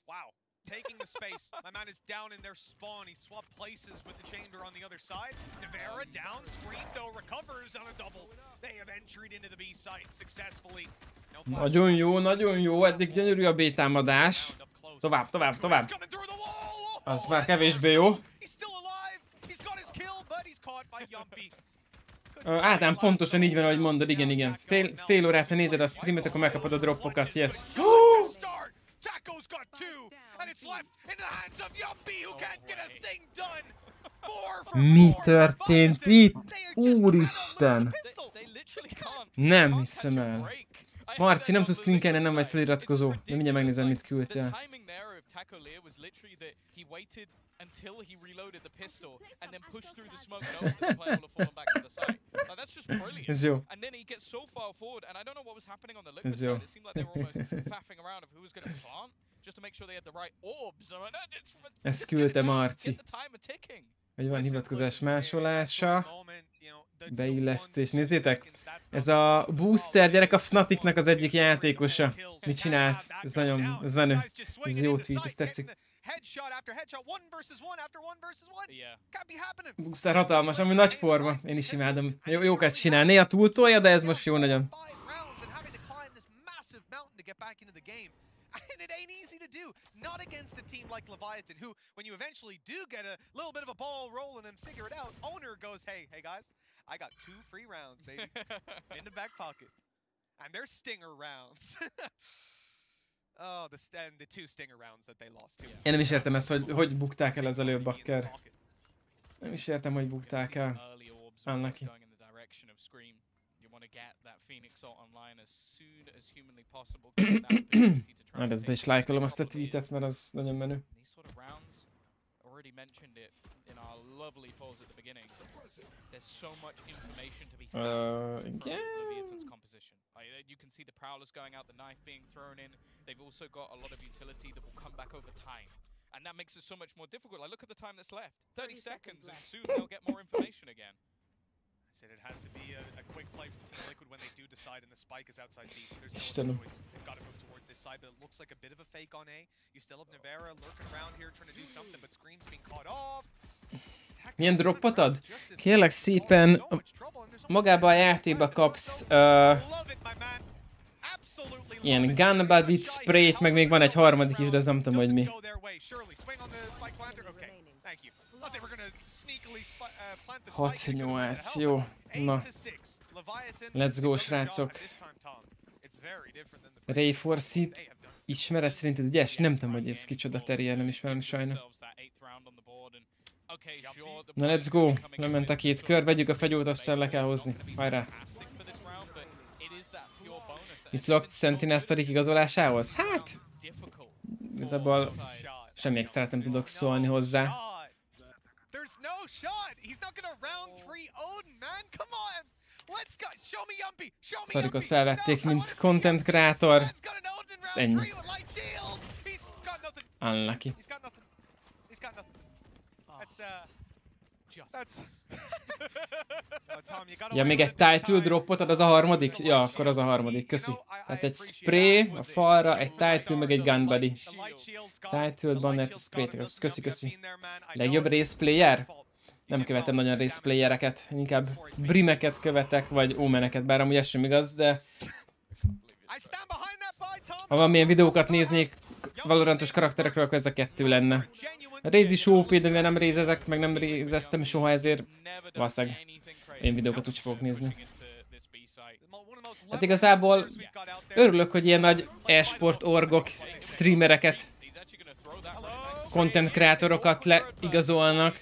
S15: Wow, taking the space. My man is down in their spawn. He swapped places with the chamber on the other side. Nevera down, Scream though recovers on a double. They have entered into the B site successfully.
S1: Nagyon jó, eddig gyönyörű a B-támadás. Tovább. Az már kevésbé jó. Ádám, pontosan így van, ahogy mondod, igen. Fél órát, ha nézed a streamet, akkor megkapod a droppokat, yes.
S15: Taco's got two, and it's left in the hands of Yumpy, who can't get a thing done.
S1: Mi történt itt? Úristen! Nem hiszem el. Marci, nem tudsz linkelni, nem vagy feliratkozó. De mindjárt megnézem, mit küldtél.
S14: Until he reloaded the pistol and then pushed through the smoke and opened the player will fall back to the site. Like, that's just brilliant.
S1: Ez jó.
S14: And then he gets so far forward, and I don't know what was happening on the Liquid side. It seemed like they were almost faffing around of who was going to plant, just to make sure they had the right orbs. I'm like,
S1: ezt küldte Marci.
S14: Get the timer ticking.
S1: Hogy van hivatkozás másolása. Beillesztés. Nézzétek! Ez a Booster gyerek a Fnaticnak az egyik játékosa. Mit csinált? Ez nagyon, ez menő. Ez jó tweet, ez tetszik. Booster hatalmas, ami nagy forma. Én is imádom. Jókat csinál. Néha túltolja, de ez most jó nagyon.
S11: And it ain't easy to do. Not against a team like Leviathan, who, when you eventually do get a little bit of a ball rolling and figure it out, owner goes, hey guys, I got 2 free rounds, baby, in the back pocket. And they're stinger rounds. Oh, the 2 stinger rounds that they lost to.
S1: Én nem is értem ezt, hogy bukták el az előbb, Bakker. Nem is értem, hogy bukták el. Annak. Hát ezt be is lájkolom azt a tweetet, mert az nagyon menő. Igen.
S14: You can see the prowlers going out, the knife being thrown in. They've also got a lot of utility that will come back over time. And that makes it so much more difficult. Like, look at the time that's left. 30 seconds and soon they'll get more information again.
S15: I said it has to be a quick play from Team Liquid when they do decide, and the spike is outside B. There's no other choice. They've got to move towards this side, but it looks like a bit of a fake on A. You still have Navera lurking around here trying to do something, but Scream's being caught off.
S1: Milyen droppot ad? Kérlek szépen, magába a játékba kapsz ilyen gunbuddy sprayt, meg még van egy harmadik is, de az nem tudom, hogy mi. 6-8, jó. Na. Let's go, srácok. Ray Forsyth, ismered szerinted, ügyes? Nem tudom, hogy ez kicsoda Terrier, nem ismerem sajnos. Na, let's go. Lement a 2 kör, vegyük a fegyót, aztán le kell hozni. Hajrá. Itt locked Sentinel sztorik igazolásához? Hát... Igazából semmi extrát nem tudok szólni hozzá. Sztorikot felvették, mint content creator. Ezt ennyi. Unlucky. Ja, még egy title droppot ad, az a harmadik? Ja, akkor az a harmadik, köszi. Tehát egy spray a falra, egy title, meg egy gunbuddy. Title, banner, spray, köszi. Legjobb race player? Nem követem nagyon race playereket, inkább brimeket követek, vagy omeneket, bár amúgy ez sem igaz, de... Ha valamilyen videókat néznék Valorantos karakterekről, akkor ez a 2 lenne. A Raze is OP, de mivel nem rézezek, meg nem rézeztem soha, ezért valószínűleg én videókat úgyse fogok nézni. Hát igazából örülök, hogy ilyen nagy e-sport orgok, streamereket, content kreátorokat leigazolnak.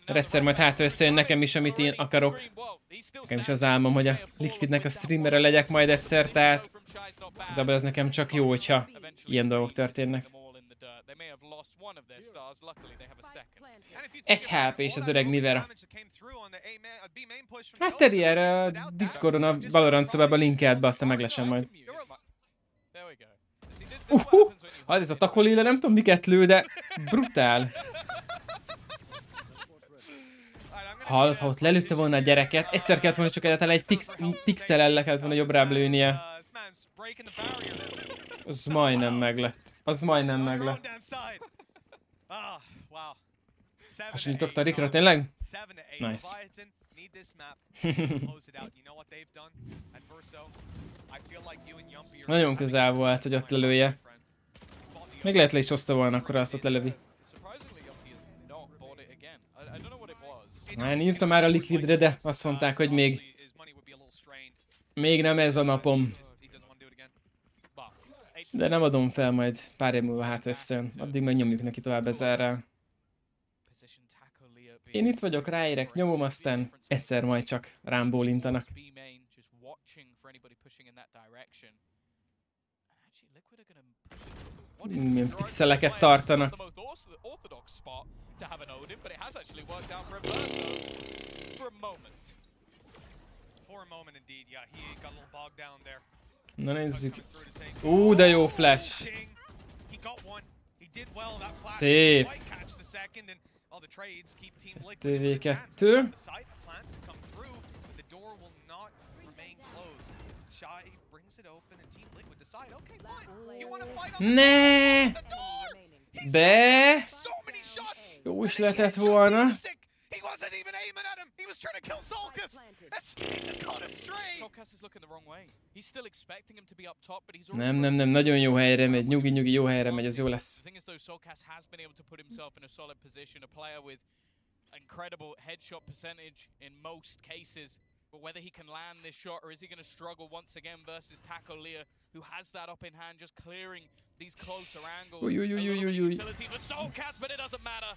S1: Egyszer majd hátra összejön nekem is, amit én akarok. Nekem is az álmom, hogy a Liquidnek a streamere legyek majd egyszer, tehát igazából ez nekem csak jó, hogyha ilyen dolgok történnek. Egy HP és az öreg Nivera. Hát Terrier Discordon a Valorant szobában linkelt be, aztán meglesem majd. Hát ez a takolila, nem tudom miket lő, de brutál. Hallod, ha ott lelőtte volna a gyereket, egyszer kellett volna csak egyáltalán egy pixellel le kellett volna jobbrább lőnie. Az majdnem meglett. Az majdnem meglett. Hasonlítok a Rickra, tényleg? Nice. Nagyon közel volt, hogy ott lelője. Még lehet le is hozta volna, akkor azt ott lelövi. Én írtam már a Liquidre, de azt mondták, hogy még nem ez a napom. De nem adom fel, majd pár év múlva hát összejön. Addig meg nyomjuk neki tovább ezerrel. Én itt vagyok, ráérek, nyomom, aztán egyszer majd csak rám bólintanak. Milyen pixeleket tartanak. Na nézzük. De jó flash. Szép. 2v2. Ne! Be! Jó is lehetett volna.
S15: trying to kill Solkas. He's just caught a stray.
S14: Solkas is looking the wrong way. He's still expecting him to be up top, but he's
S1: Nem, nagyon jó helyre megy. Nyugi, jó helyre megy, ez jó lesz.
S14: The thing is though, Solkas has been able to put himself in a solid position, a player with incredible headshot percentage in most cases. But whether he can land this shot or is he going to struggle once again versus Taco Lear, who has that up in hand, just clearing these closer angles. Utility for Solkas, but it doesn't matter.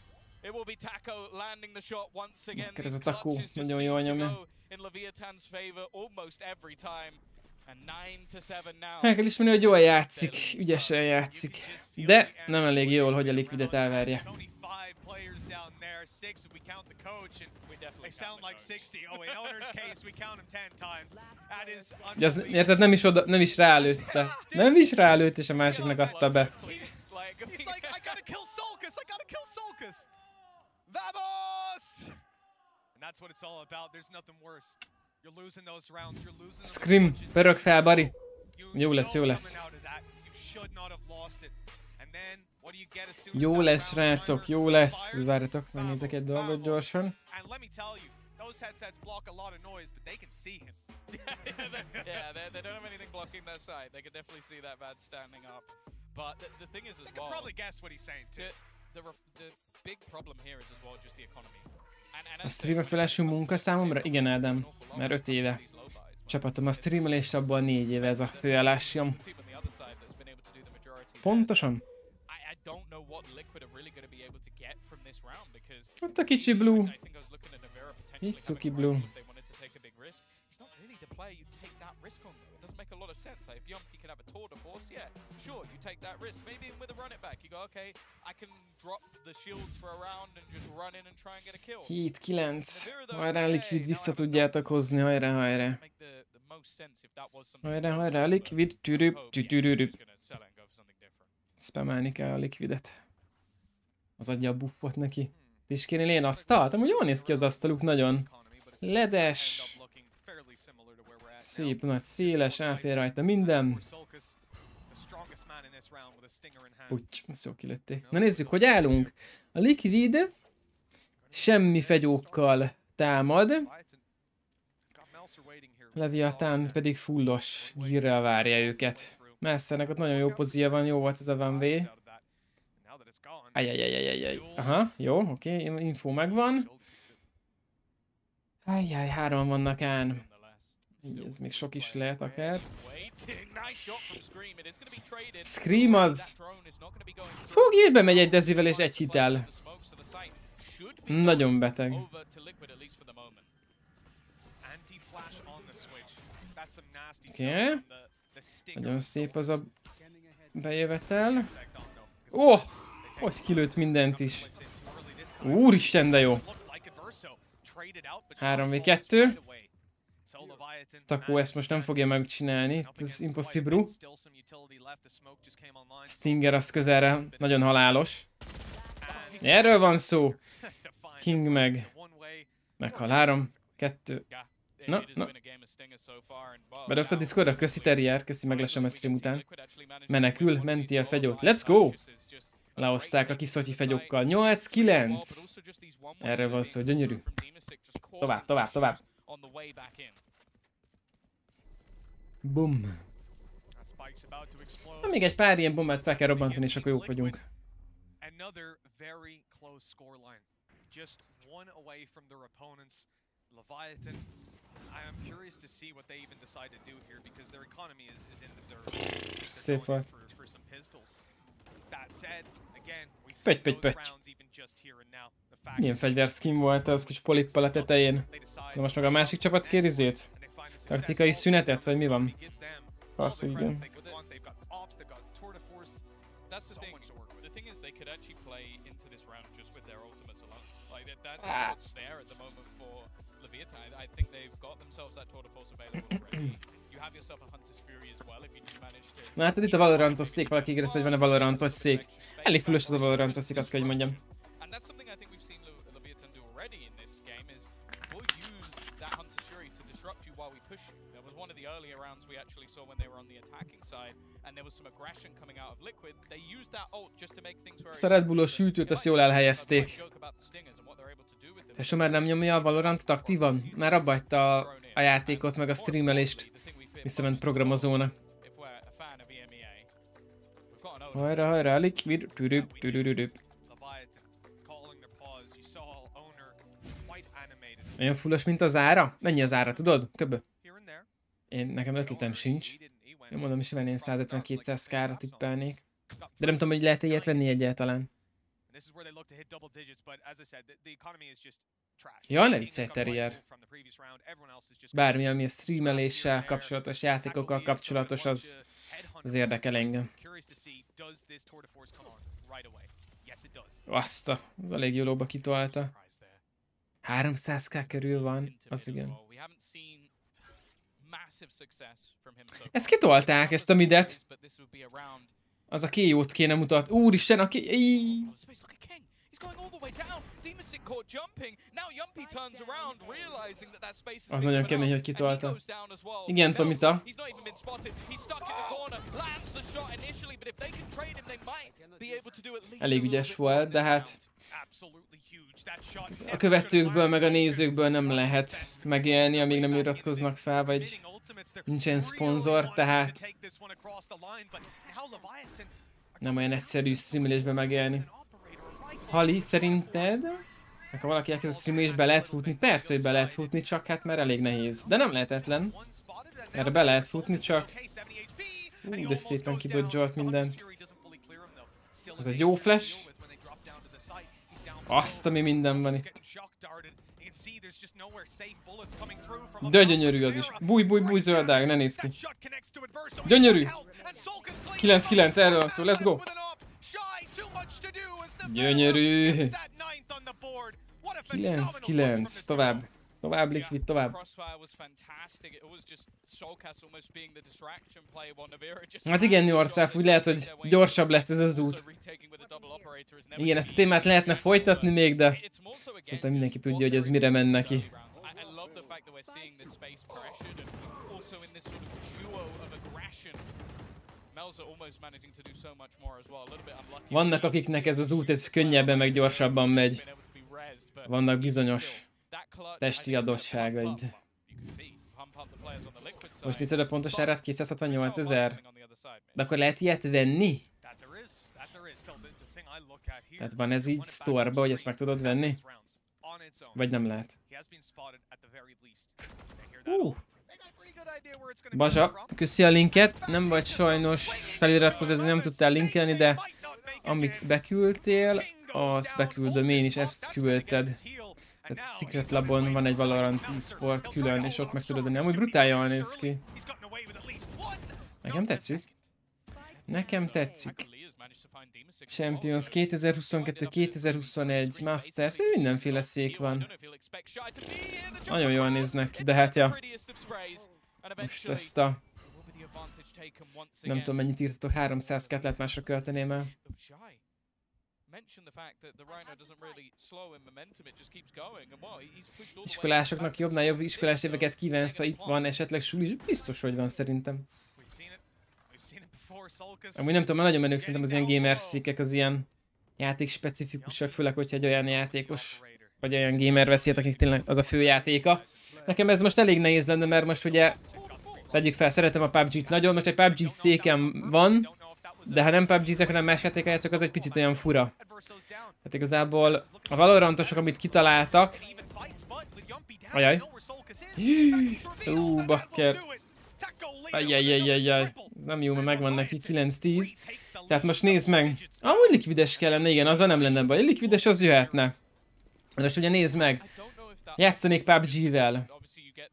S14: It will be Taco landing the shot once again.
S1: Ez a Taco, nagyon jól nyomja.
S14: In Leviathan's favor almost every time. And 9-7 now.
S1: El kell ismerni, hogy jól játszik, ügyesen játszik. De nem elég jól, hogy a Liquidet elverje.
S15: Six if we count the coach, and they sound like 60. Oh, in owner's case, we count him 10 times. That is
S1: Érted, nem is rálőtte. Nem is rálőtt, és a másiknak adta be.
S15: He's like, I gotta kill Solkas, I gotta kill Solkas. Vamos! And that's what it's all about. There's nothing worse. You're losing those rounds. You're losing those
S1: Scream, pörög fel, Bari. Jó lesz, jó lesz.
S15: You should not have lost it.
S1: Jó lesz, srácok, jó lesz. Várjatok, megnézek egy dolgot gyorsan.
S15: And let me tell you, those headsets block a lot of noise, but they can see him.
S14: Yeah, they don't have anything blocking their side. They can definitely see that bad standing up. But the thing is as well.
S15: They can probably guess what he's saying too.
S14: The big problem here is as well just the economy.
S1: A streamelésű munka számomra? Igen, Ádám, mert 5 éve csapatom a streamelést, abból 4 éve ez a főállásom. Pontosan? Ott a kicsi Blue. Így Suki Blue.
S14: Make a lot of sense. Like if Yomki can have a tour de force, yeah, sure, you take that risk. Maybe with a run it back, you go, okay, I can drop the shields for a round and just run in and try and get a kill.
S1: Hit 9. Hajrá, Liquid, vissza tudjátok hozni, hajrá, hajrá. Hajrá, hajrá, Liquid, tűrűp. Spamelni kell a Liquidet. Az adja a buffot neki. És kéne én asztalt? Amúgy jól néz ki az asztaluk, nagyon. Ledes. Szép, nagy, széles, elfér rajta minden. Puty, azt jól kilőtték. Na nézzük, hogy állunk. A Liquid semmi fegyókkal támad. Leviathan pedig fullos gírrel várja őket. Messzernek ott nagyon jó pozícia van, jó volt ez a 1v. Ajajajajajaj. Aha, jó, oké, info megvan. Ajjaj, 3 vannak án. Így, ez még sok is lehet akár. Scream az! Fog írbe megy egy dezivel és egy hitel. Nagyon beteg. Oké. Nagyon szép az a bejövetel. Oh! Hogy kilőtt mindent is. Úristen, de jó. 3v2. Taco ezt most nem fogja megcsinálni, ez impossible. Stinger az közelre nagyon halálos. Erről van szó. King meghal. 3, 2. Na. Bedögt a Discordra, köszi Terrier, köszi meglesem a stream után. Menekül, menti a fegyót. Let's go! Lehozták a kis Szotyi fegyókkal. 8-9. Erről van szó, gyönyörű. Tovább. Bum. Na, még egy pár ilyen bombát fel kell robbantani, és akkor jók vagyunk. Szép volt. Pöty. Milyen fegyverskin volt az kis polippal a tetején. De most meg a másik csapat kérizét? Taktikai szünetet, vagy mi van? Azt, hogy igen. Na hát itt a Valorantos szék, valaki ígérezte, hogy van a Valorantos szék. Elég fullos az a Valorantos szék, azt kell, hogy mondjam. Ezt a Red Bullos sűtőt, azt jól elhelyezték. Tesó már nem nyomja a Valorantot aktívan? Már abba hagyta a játékot, meg a streamelést. Visszament programozónak. Hajrá, hajrá, Liquid. Olyan fullos, mint az ára? Mennyi az ára, tudod? Köbö. Nekem ötletem sincs. Én mondom, is én 150-200 k-ra tippelnék. De nem tudom, hogy lehet ilyet venni egyáltalán. Ja, ne viccelj, Terrier. Bármi, ami a streameléssel kapcsolatos, játékokkal kapcsolatos, az érdekel engem. Azt az elég jó lóba kitolta. 300k körül van, az igen. Ezt kitolták, ezt a midet. Az a KO-t kéne mutat. Úristen, a az nagyon kemény, hogy kitolta. Igen, Tomita. Elég ügyes volt, de hát a követőkből meg a nézőkből nem lehet megélni, amíg nem iratkoznak fel, vagy nincsen szponzor, tehát nem olyan egyszerű streamelésben megélni. Hali, szerinted? Ha valaki elkezd a streamelésbe lehet futni? Persze, hogy be lehet futni, csak hát már elég nehéz. De nem lehetetlen. Erre be lehet futni, csak... de szépen kidodjolt mindent. Ez egy jó flash. Azt, ami minden van itt. De gyönyörű az is. Búj, zöldág, ne nézz ki. Gyönyörű. 9-9, erről van szó, let's go. Gyönyörű. 9-9, tovább. Tovább, Liquid, tovább. Hát igen, Yorszaf, úgy lehet, hogy gyorsabb lesz ez az út. Igen, ezt a témát lehetne folytatni még, de szerintem mindenki tudja, hogy ez mire menne neki. Vannak, akiknek ez az út ez könnyebben meg gyorsabban megy. Vannak bizonyos testi adottságaid. Most nézed a pontos árát, 268 000. De akkor lehet ilyet venni? Tehát van ez így store-ba, hogy ezt meg tudod venni? Vagy nem lehet? Bazsa, köszi a linket. Nem vagy sajnos feliratkozó, nem tudtál linkelni, de amit beküldtél, azt beküldöm én is, ezt küldted. Tehát Secret Labon van egy Valorant e-sport külön, és ott meg tudod venni. Amúgy brutál jól néz ki. Nekem tetszik. Nekem tetszik. Champions 2022-2021 Masters, mindenféle szék van. Nagyon jól néznek, de hát ja. Most ezt a... nem tudom mennyit írtatok, 300k lehet másra költeném el. Iskolásoknak jobbnál jobb iskolás éveket kívánsz, ha itt van esetleg suli, biztos, hogy van szerintem. Amúgy nem tudom, nagyon menők szerintem az ilyen gamer székek, az ilyen játék specifikusak, főleg, hogyha egy olyan játékos, vagy olyan gamer veszi, akik tényleg az a fő játéka. Nekem ez most elég nehéz lenne, mert most ugye, tegyük fel, szeretem a PUBG-t nagyon, most egy PUBG székem van, de ha nem PUBG-zek, hanem más játékkal játszok, az egy picit olyan fura. Tehát igazából a valorantosok, amit kitaláltak... Ajaj. Bakker. Ajjajjajjajjaj. Nem jó, mert megvan neki 9-10. Tehát most nézd meg. Amúgy likvides kellene, igen, azzal nem lenne baj. Likvides az jöhetne. Most ugye nézd meg. Játszanék PUBG-vel.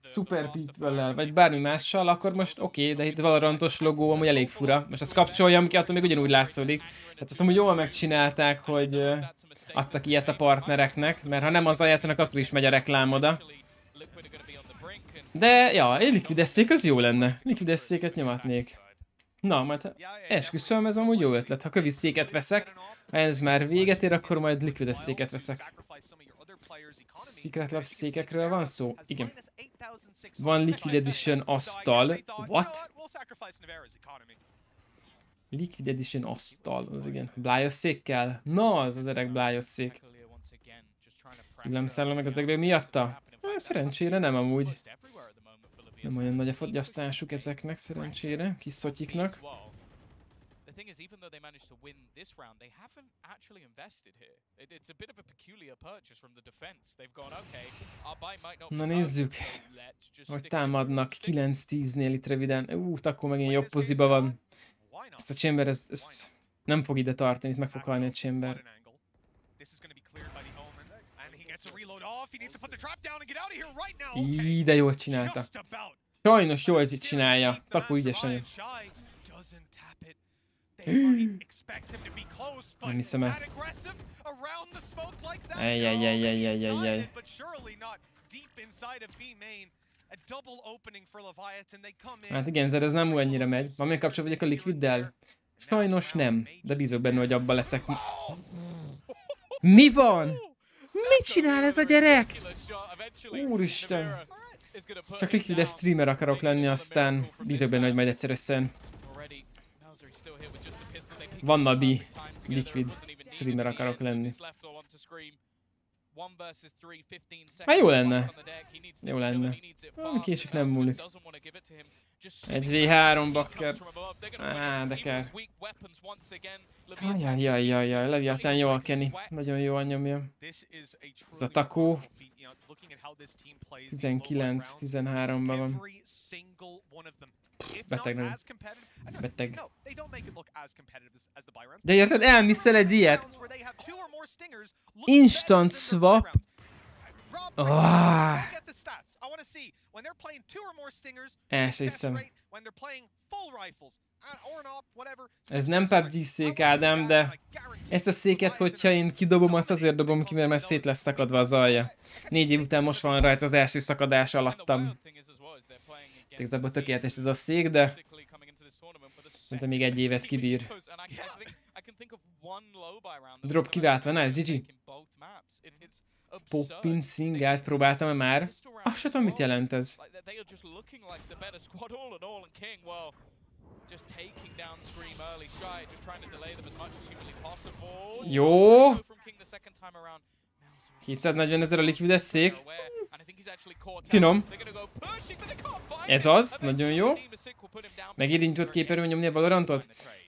S1: Super People-lel, vagy bármi mással, akkor most oké, de itt Valorantos logó amúgy elég fura. Most azt kapcsoljam ki, attól még ugyanúgy látszódik. Hát azt amúgy jól megcsinálták, hogy adtak ilyet a partnereknek, mert ha nem azzal játszanak, akkor is megy a reklám oda. De ja, egy likvides szék az jó lenne. Likvides széket nyomatnék. Na, majd esküszöm, ez amúgy jó ötlet. Ha kövis széket veszek, ha ez már véget ér, akkor majd likvides széket veszek. Secret Lab székekről van szó? Igen. Van Liquid Edition asztal. What? Liquid Edition asztal, az igen. bLYYYPLAYS székkel? Na, az öreg bLYYYPLAYS szék. Villámszálló meg az egér miatta? Szerencsére nem amúgy. Nem olyan nagy a fogyasztásuk ezeknek, szerencsére, kis szotyiknak.
S14: The thing is, even though they managed to win this round, they haven't actually invested here. It's a bit of a peculiar purchase from the defense. They've gone, okay, our buy might not be.
S1: Na nézzük, hogy támadnak 9-10-nél itt röviden. Takó megint jobb poziba van. Ezt a Chamber, ez nem fog ide tartani, itt meg fog halni a Chamber. De jól csinálta. Sajnos jól csinálja. Takó ügyesen. Nem hiszem el. Ejjjjjjjjjjjjjjjj. Hát igen, Zer, ez nem annyira megy. Van még kapcsolat vagyok a Liquiddel? Sajnos nem, de bízok benne, hogy abban leszek. Mi van? Mit csinál ez a gyerek? Úristen. Csak Liquides streamer akarok lenni, aztán bízok benne, hogy majd egyszer összejön. Van Nabi, Liquid, streamer akarok lenni. Hát jó lenne. Jó lenne. Késik nem múlik. 1v3 bakker. De kell. Ajajajajaj, Leviatán jól keni. Nagyon jól nyomja. Ez a Takó. 19-13-ban van. Beteg nagyon. Beteg. De érted, elmisszel egy ilyet? Instant swap. El se hiszem. Ez nem PUBG szék, Ádám, de ezt a széket, hogyha én kidobom, azt azért dobom ki, mert már szét lesz szakadva az alja. 4 év után most van rajta az első szakadás alattam. Igazából tökéletes ez a szék, de szerintem még 1 évet kibír. Drop kiváltva, nice, GG. Poppin swingát próbáltam-e már? Azt sem tudom, mit jelent ez. Jó. 240 000 a Liquides szék. Finom. Ez az, nagyon jó. Megint nyújtott képernyőn nyomni a Valorantot?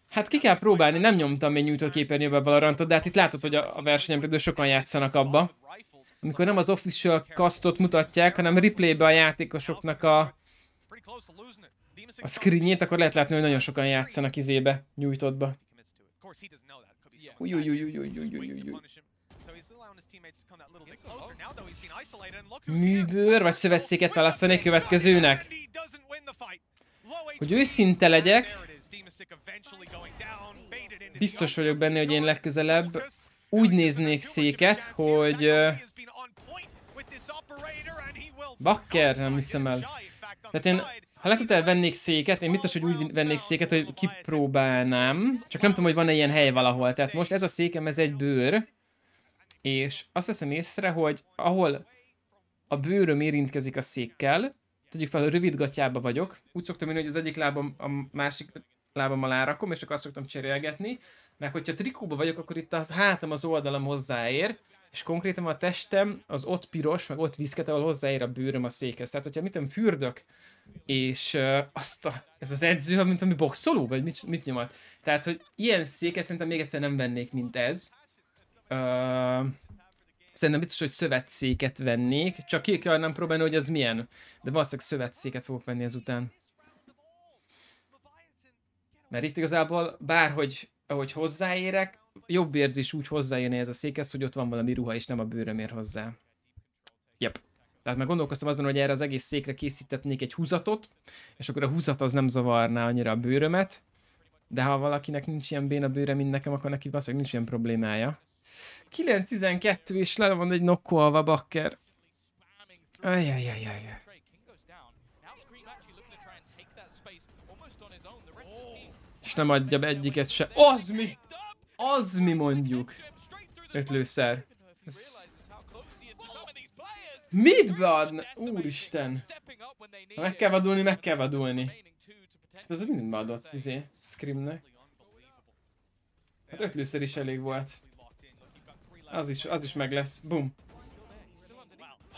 S1: Hát ki kell próbálni, nem nyomtam még nyújtott képernyőben a Valorantot, de hát itt látod, hogy a versenyen például sokan játszanak abba. Amikor nem az official castot mutatják, hanem replaybe a játékosoknak a screenjét, akkor lehet látni, hogy nagyon sokan játszanak izébe, nyújtottba. Műbőr vagy szövetszéket választani következőnek? Hogy őszinte legyek, biztos vagyok benne, hogy én legközelebb úgy néznék széket, hogy... Bakker, nem hiszem el. Tehát én, ha legközelebb vennék széket, én biztos, hogy úgy vennék széket, hogy kipróbálnám. Csak nem tudom, hogy van-e ilyen hely valahol. Tehát most ez a székem, ez egy bőr. És azt veszem észre, hogy ahol a bőröm érintkezik a székkel, tegyük fel, rövidgatjába vagyok. Úgy szoktam én, hogy az egyik lábam a másik lábammal árakom, és csak azt szoktam cserélgetni. Meg hogyha trikóba vagyok, akkor itt a hátam az oldalam hozzáér, és konkrétan a testem az ott piros, meg ott viszket, ahol hozzáér a bőröm a székhez. Tehát, hogyha mit fürdök, és ez az edző, mint ami boxoló, vagy mit nyomat. Tehát, hogy ilyen széket szerintem még egyszer nem vennék, mint ez. Szerintem biztos, hogy szövetszéket vennék, csak ki akarnám próbálni, hogy ez milyen. De valószínűleg szövetszéket fogok venni ezután. Mert itt igazából bárhogy ahogy hozzáérek, jobb érzés úgy hozzáérni ez a székhez, hogy ott van valami ruha, és nem a bőröm ér hozzá. Yep. Tehát már gondolkoztam azon, hogy erre az egész székre készítetnék egy húzatot, és akkor a húzat az nem zavarná annyira a bőrömet. De ha valakinek nincs ilyen béna bőre, mint nekem, akkor neki valószínűleg nincs ilyen problémája. 9-12 és le van egy nokkolva bakker. Ajajajajaj. És nem adja be egyiket se. Az mi? Az mi mondjuk? Ötlőszer. Mit beadna? Úristen. Ha meg kell vadulni, meg kell vadulni. Hát az mindent beadott, Screamnek. Hát ötlőszer is elég volt. Az is meg lesz. Bum.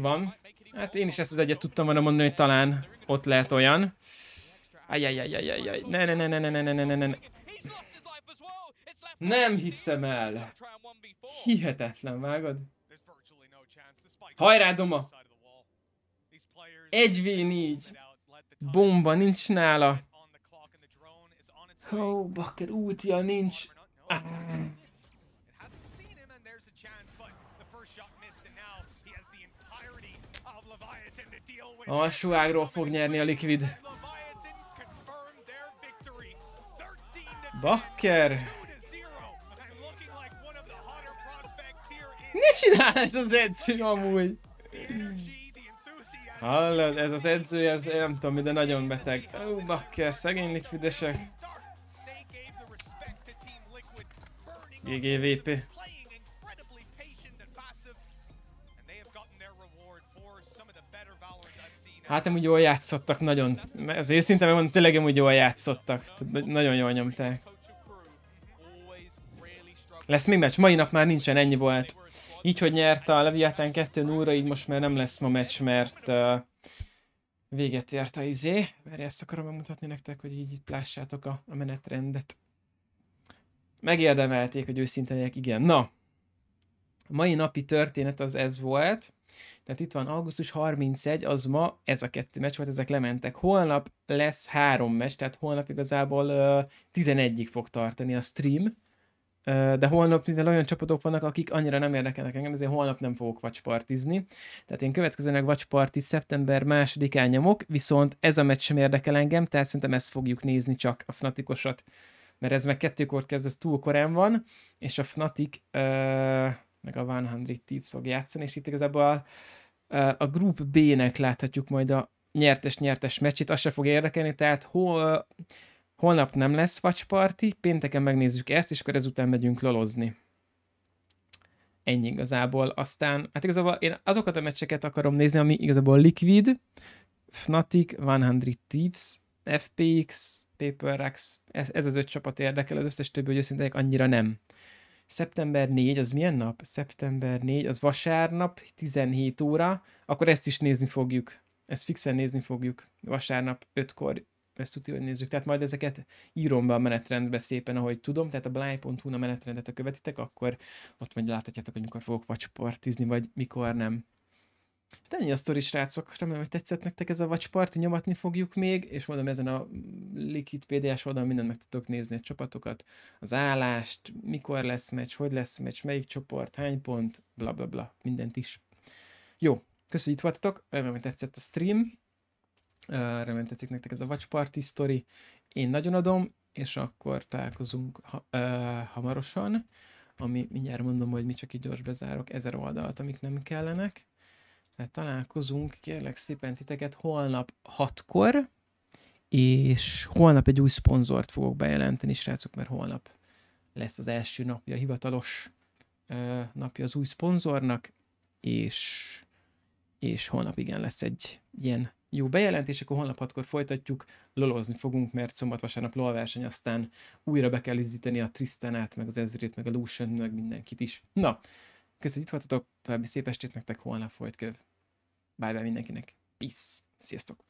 S1: megvan. Hát én is ezt az egyet tudtam volna mondani, hogy talán ott lehet olyan. Ajjajjajjajjaj. Ne. Nem hiszem el. Hihetetlen, vágod? Hajrá, Doma! 1v4. Bomba nincs nála. Ó, bakker, útja nincs. Alsó ágról fog nyerni a Liquid. Bakker! Ne csinál ez az edző amúgy? Hallod, ez az edző, ez nem tudom, de nagyon beteg. Ó, bakker, szegény Liquidesek. GGVP. Hát amúgy jól játszottak, nagyon. Ez őszintén megmondom, tényleg amúgy jól játszottak. Nagyon jól nyomták. Lesz még meccs? Mai nap már nincsen, ennyi volt. Így, hogy nyert a Leviathan 2-0-ra, így most már nem lesz ma meccs, mert véget ért a izé. Várj, ezt akarom bemutatni nektek, hogy így itt lássátok a menetrendet. Megérdemelték, hogy őszintén legyek, igen. Na, a mai napi történet az ez volt. Tehát itt van augusztus 31, az ma, ez a 2 meccs volt, ezek lementek. Holnap lesz 3 meccs, tehát holnap igazából 11-ig fog tartani a stream. De holnap, mivel olyan csapatok vannak, akik annyira nem érdekelnek engem, ezért holnap nem fogok watchpartizni. Tehát én következőnek watchpartit szeptember 2-án nyomok, viszont ez a meccs sem érdekel engem, tehát szerintem ezt fogjuk nézni csak a Fnaticosat. Mert ez meg 2-kor kezd, ez túl korán van, és a Fnatic meg a 100 Thieves fog játszani, és itt igazából a Group B-nek láthatjuk majd a nyertes meccsét, az se fog érdekelni, tehát holnap nem lesz watchparty, pénteken megnézzük ezt, és akkor ezután megyünk lolozni. Ennyi igazából. Aztán, hát igazából én azokat a meccseket akarom nézni, ami igazából Liquid, Fnatic, 100 Thieves, FPX, PaperX, ez az 5 csapat érdekel, az összes többi, hogy őszintén annyira nem. Szeptember 4, az milyen nap? Szeptember 4, az vasárnap, 17 óra, akkor ezt is nézni fogjuk. Ezt fixen nézni fogjuk. Vasárnap 5-kor, ezt tudja, hogy nézzük. Tehát majd ezeket írom be a menetrendbe szépen, ahogy tudom. Tehát a bly.hu-n a menetrendet, ha követitek, akkor ott majd láthatjátok, hogy mikor fogok watchpartizni, vagy mikor nem. Hát ennyi a sztori, srácok. Remélem, hogy tetszett nektek ez a watchparty, nyomatni fogjuk még, és mondom, ezen a Liquid PDS oldalon mindent meg tudtok nézni a csapatokat, az állást, mikor lesz meccs, hogy lesz meccs, melyik csoport, hány pont, bla bla bla, mindent is. Jó, köszönjük, hogy itt voltatok, remélem, hogy tetszett a stream, remélem, tetszik nektek ez a watchparty sztori, én nagyon adom, és akkor találkozunk hamarosan, ami mindjárt mondom, hogy mi csak így gyors bezárok 1000 oldalt, amik nem kellenek. Tehát találkozunk, kérlek szépen titeket, holnap 6-kor, és holnap egy új szponzort fogok bejelenteni, srácok, mert holnap lesz az első napja, hivatalos napja az új szponzornak, és holnap igen lesz egy ilyen Jó bejelentés, akkor holnap 6-kor folytatjuk, lolozni fogunk, mert szombat-vasárnap LOL verseny, aztán újra be kell izzítani a Tristanát, meg az Ezrét, meg a Lucian, meg mindenkit is. Na, köszönjük, itt voltatok, további szép estét nektek, holnap folyt köv. Bye-bye mindenkinek. Peace. Sziasztok!